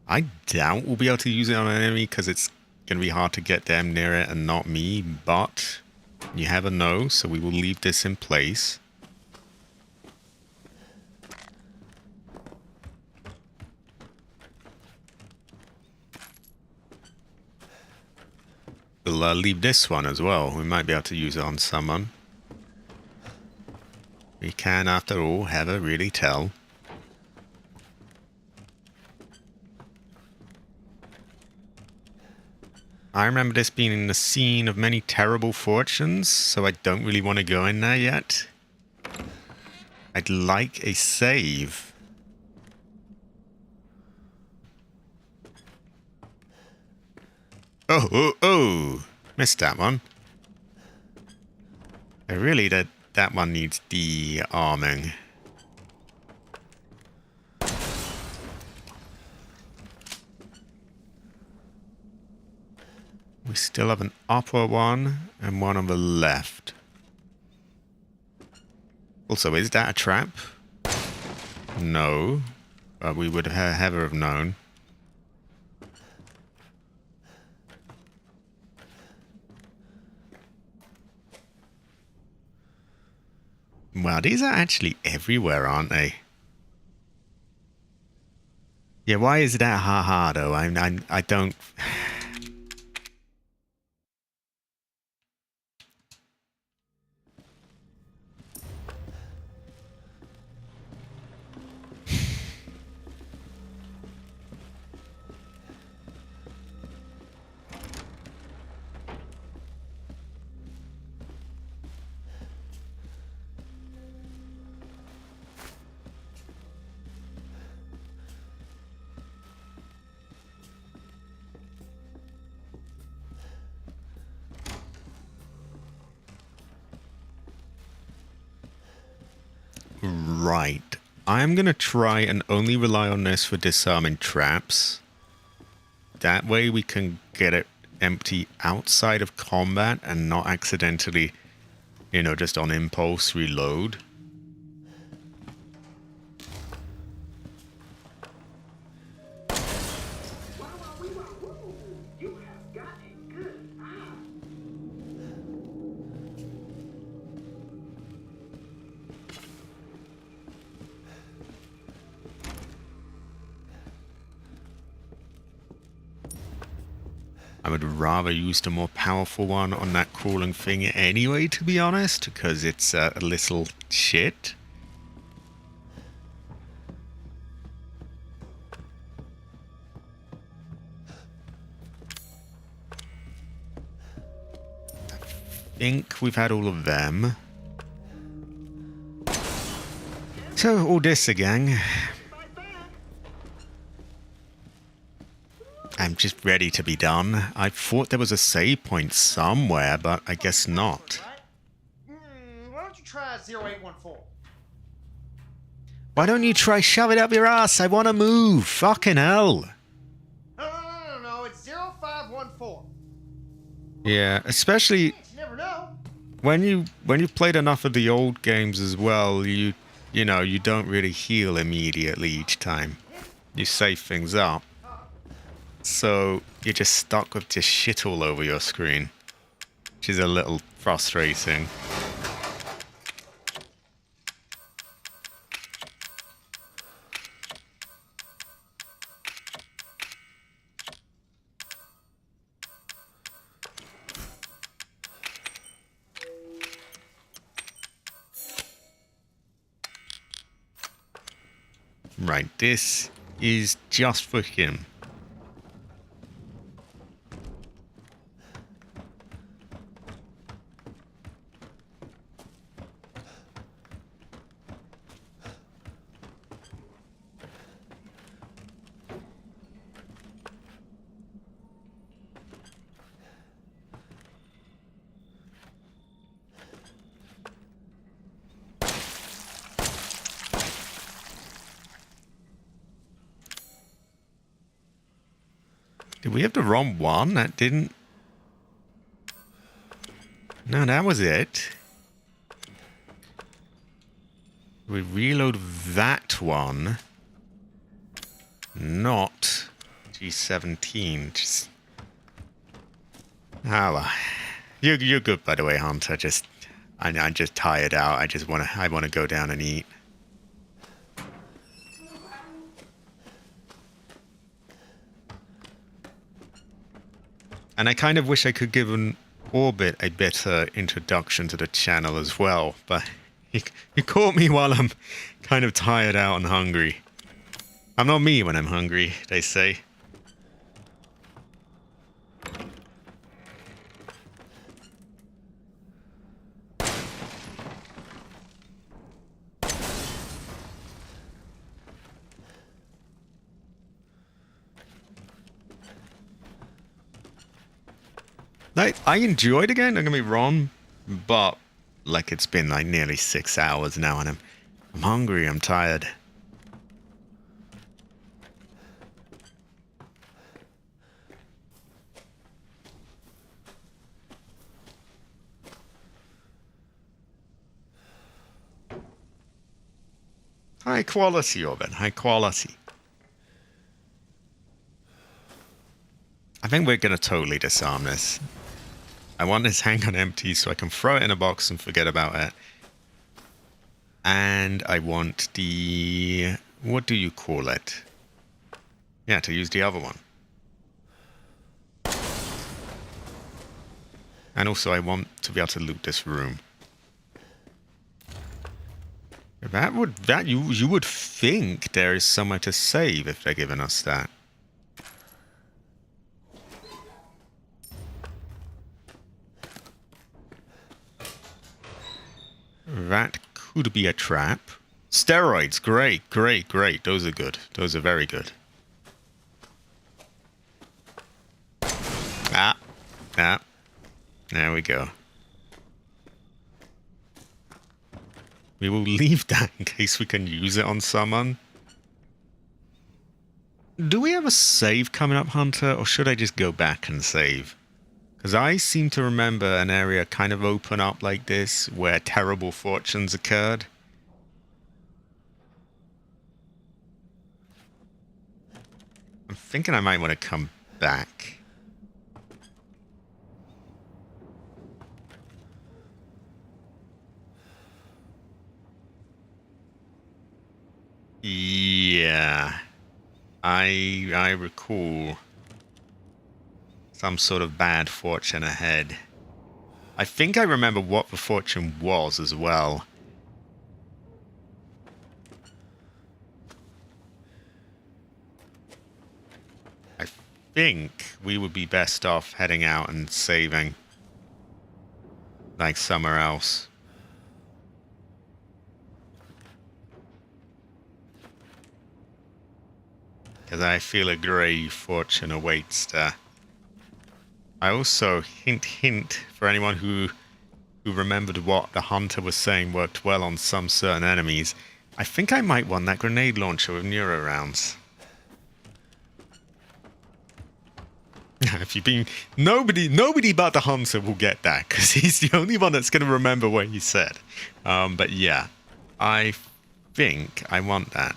Speaker 1: I doubt we'll be able to use it on an enemy because it's going to be hard to get them near it and not me, but you never know, so we will leave this in place. We'll leave this one as well. We might be able to use it on someone. We can, after all, never really tell. I remember this being the scene of many terrible fortunes, so I don't really want to go in there yet. I'd like a save. Oh! Missed that one. Really, that one needs de-arming. We still have an upper one and one on the left. Also, is that a trap? No. But we would ever have known. Wow, these are actually everywhere, aren't they? Yeah, why is that haha though? I don't... Right. I'm going to try and only rely on this for disarming traps. That way we can get it empty outside of combat and not accidentally, you know, just on impulse reload.
Speaker 5: You have got a good eye.
Speaker 1: I would rather use the more powerful one on that crawling thing anyway, to be honest, because it's a little shit. I think we've had all of them. So, all this again. I'm just ready to be done. I thought there was a save point somewhere, but I guess not.
Speaker 6: Why don't you try 0814?
Speaker 1: Why don't you try shove it up your ass? I want to move. Fucking hell.
Speaker 6: No, it's 0514.
Speaker 1: Yeah, especially
Speaker 6: You never know.
Speaker 1: when you've played enough of the old games as well, you know, you don't really heal immediately each time. You save things up. So you're just stuck with just shit all over your screen, which is a little frustrating. Right, this is just for him. Did we have the wrong one? That didn't... No, that was it. We reload that one. Not G17. Just... Ah, well. You're good, by the way, Hunter. I'm just tired out. I want to go down and eat. And I kind of wish I could give an Orbit a better introduction to the channel as well, but you caught me while I'm kind of tired out and hungry. I'm not me when I'm hungry, they say. I enjoyed the game, don't get me wrong, but like it's been like nearly 6 hours now and I'm hungry, I'm tired. High quality, Orban, high quality. I think we're going to totally disarm this. I want this handgun empty so I can throw it in a box and forget about it. And I want the... what do you call it? Yeah, to use the other one. And also I want to be able to loot this room. You would think there is somewhere to save if they're giving us that. That could be a trap. Steroids, great, great, great. Those are good. Those are very good. Ah. There we go. We will leave that in case we can use it on someone. Do we have a save coming up, Hunter, or should I just go back and save? Because I seem to remember an area kind of open up like this where terrible fortunes occurred. I'm thinking I might want to come back. Yeah. I recall some sort of bad fortune ahead. I think I remember what the fortune was as well. I think we would be best off heading out and saving. Like somewhere else. Because I feel a grave fortune awaits there. I also, hint, for anyone who remembered what the hunter was saying worked well on some certain enemies, I think I might want that grenade launcher with neuro rounds. If you've been... Nobody but the hunter will get that, because he's the only one that's going to remember what he said. But yeah, I think I want that.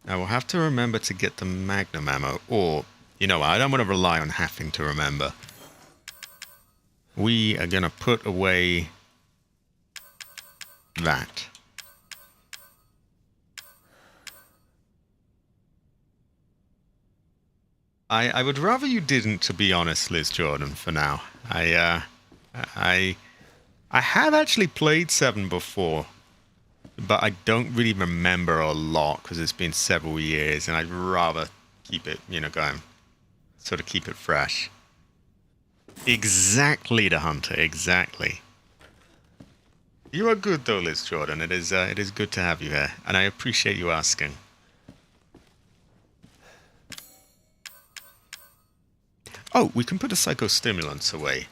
Speaker 1: I will have to remember to get the magnum ammo, or, you know, I don't want to rely on having to remember. We are going to put away that. I would rather you didn't, to be honest, Liz Jordan, for now. I have actually played 7 before. But I don't really remember a lot because it's been several years, and I'd rather keep it, you know, going. Sort of keep it fresh. Exactly, the hunter, exactly. You are good though, Liz Jordan. It is good to have you here, and I appreciate you asking. Oh, we can put the psychostimulants away.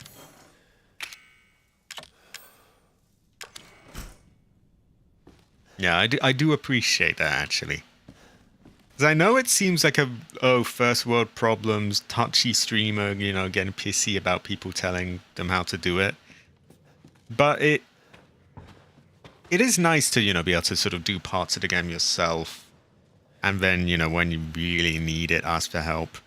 Speaker 1: Yeah, I do appreciate that, actually. Because I know it seems like first world problems, touchy streamer, you know, getting pissy about people telling them how to do it. But it is nice to, you know, be able to sort of do parts of the game yourself. And then, you know, when you really need it, ask for help.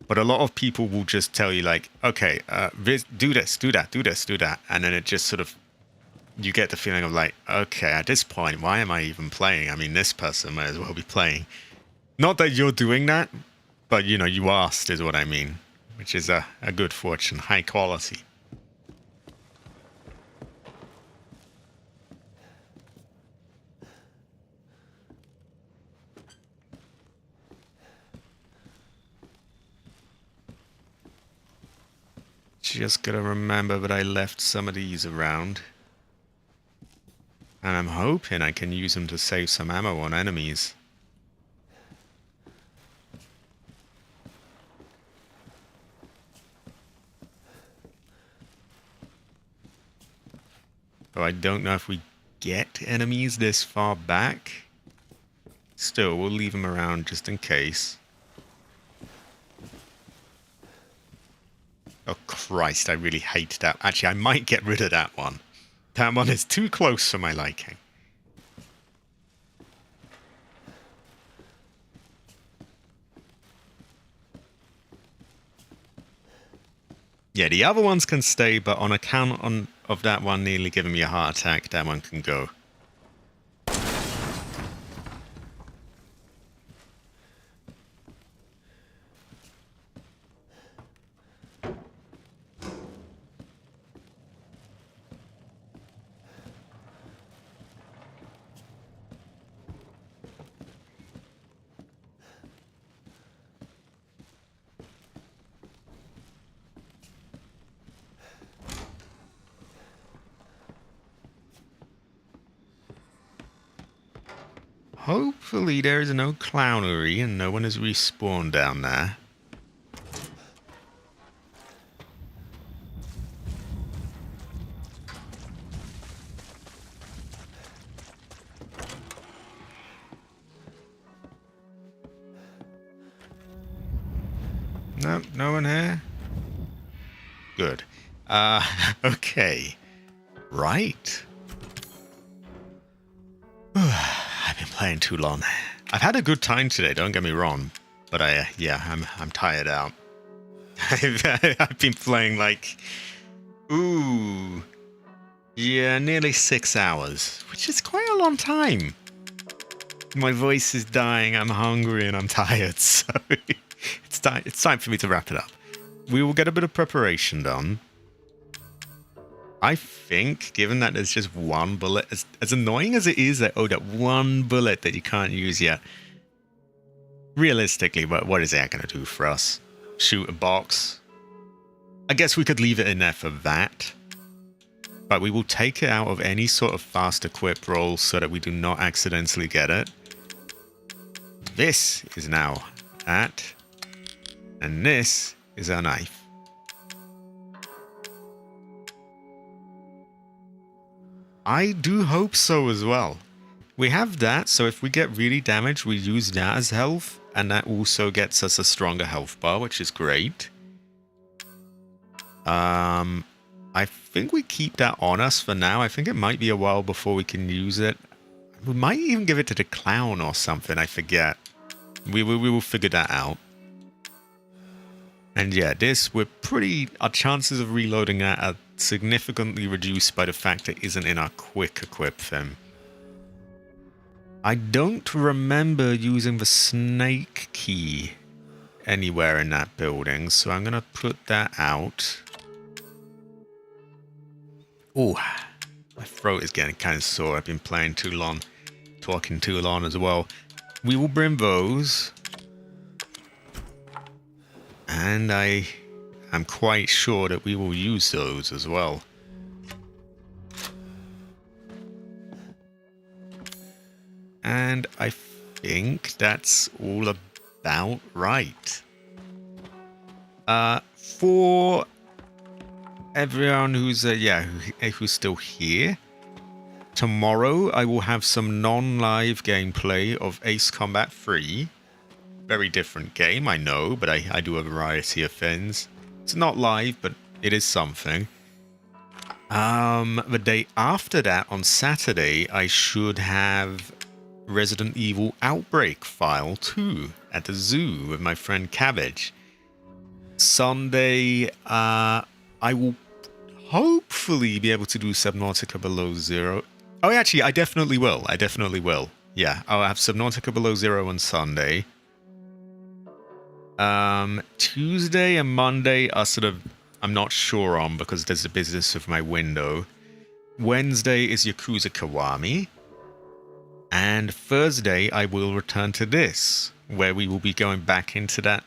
Speaker 1: But a lot of people will just tell you, like, okay, do this, do that, do this, do that. And then it just sort of... You get the feeling of like, okay, at this point, why am I even playing? I mean, this person might as well be playing. Not that you're doing that, but, you know, you asked is what I mean. Which is a good fortune, high quality. Just gotta remember that I left some of these around. And I'm hoping I can use them to save some ammo on enemies. Though I don't know if we get enemies this far back. Still, we'll leave them around just in case. Oh Christ, I really hate that. Actually, I might get rid of that one. That one is too close for my liking. Yeah, the other ones can stay, but on account of that one nearly giving me a heart attack, that one can go. hopefully there is no clownery and no one has respawned down there. No, no one here? Good. Okay. Right. I've been playing too long. I've had a good time today, don't get me wrong. But I'm tired out. I've been playing like... nearly 6 hours. Which is quite a long time. My voice is dying, I'm hungry, and I'm tired, so... It's time for me to wrap it up. We will get a bit of preparation done. I think, given that there's just one bullet, as annoying as it is that, that one bullet that you can't use yet, realistically, what is that going to do for us? Shoot a box? I guess we could leave it in there for that. But we will take it out of any sort of fast equip roll so that we do not accidentally get it. This is now that. And this is our knife. I do hope so as well. We have that, so if we get really damaged, we use that as health. And that also gets us a stronger health bar, which is great. I think we keep that on us for now. I think it might be a while before we can use it. We might even give it to the clown or something, I forget. We will figure that out. And yeah, our chances of reloading that are significantly reduced by the fact it isn't in our quick equip thing. I don't remember using the snake key anywhere in that building, so I'm going to put that out. Oh, my throat is getting kind of sore. I've been playing too long, talking too long as well. We will bring those. And I am quite sure that we will use those as well. And I think that's all about right. For everyone who's who's still here, tomorrow I will have some non-live gameplay of Ace Combat 3. Very different game, I know, but I do a variety of things. It's not live, but it is something. The day after that, on Saturday, I should have Resident Evil Outbreak File 2 at the zoo with my friend Cabbage. Sunday, I will hopefully be able to do Subnautica Below Zero. Oh, actually, I definitely will. Yeah, I'll have Subnautica Below Zero on Sunday. Tuesday and Monday are I'm not sure on because there's the business of my window. Wednesday is Yakuza Kiwami. And Thursday I will return to this, where we will be going back into that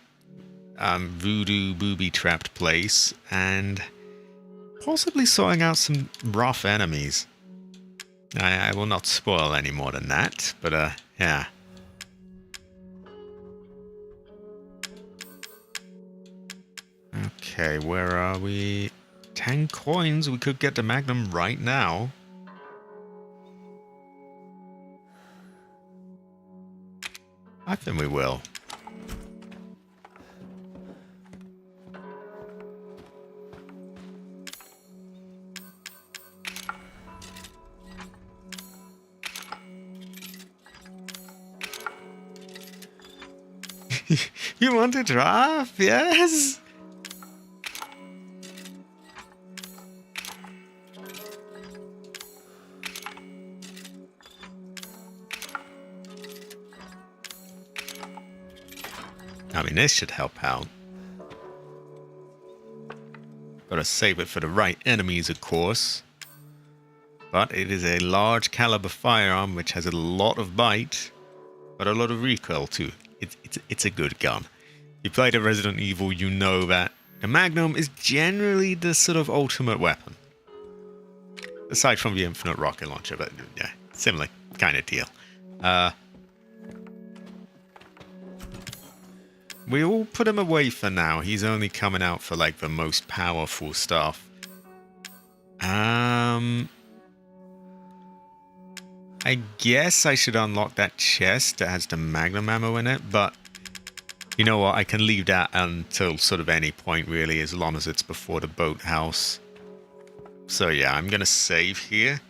Speaker 1: voodoo booby-trapped place and possibly sorting out some rough enemies. I will not spoil any more than that, but yeah. Okay, where are we? 10 coins. We could get the Magnum right now. I think we will. You want to drop? Yes. I mean, this should help out. Gotta save it for the right enemies, of course. But it is a large caliber firearm which has a lot of bite, but a lot of recoil too. It's a good gun. If you played a Resident Evil, you know that the Magnum is generally the sort of ultimate weapon. Aside from the infinite rocket launcher, but yeah, similar kind of deal. We'll put him away for now. He's only coming out for like the most powerful stuff. I guess I should unlock that chest that has the magnum ammo in it, but you know what? I can leave that until sort of any point really, as long as it's before the boathouse. So yeah, I'm gonna save here.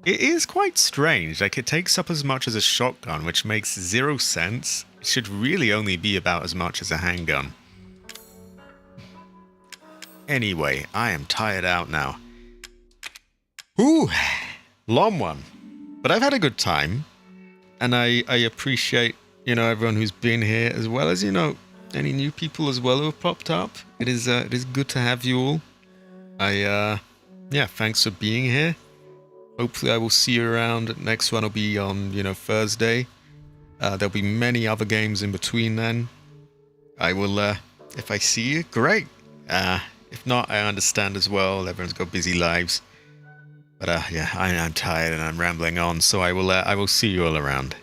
Speaker 1: It is quite strange, like it takes up as much as a shotgun, which makes 0 sense. It should really only be about as much as a handgun. Anyway, I am tired out now. Ooh, long one. But I've had a good time, and I appreciate, you know, everyone who's been here, as well as, you know, any new people as well who have popped up. It is good to have you all. Yeah, thanks for being here. Hopefully I will see you around. Next one will be on, you know, Thursday. There'll be many other games in between then. I will, if I see you, great. If not, I understand as well. Everyone's got busy lives. But yeah, I'm tired and I'm rambling on, so I will see you all around.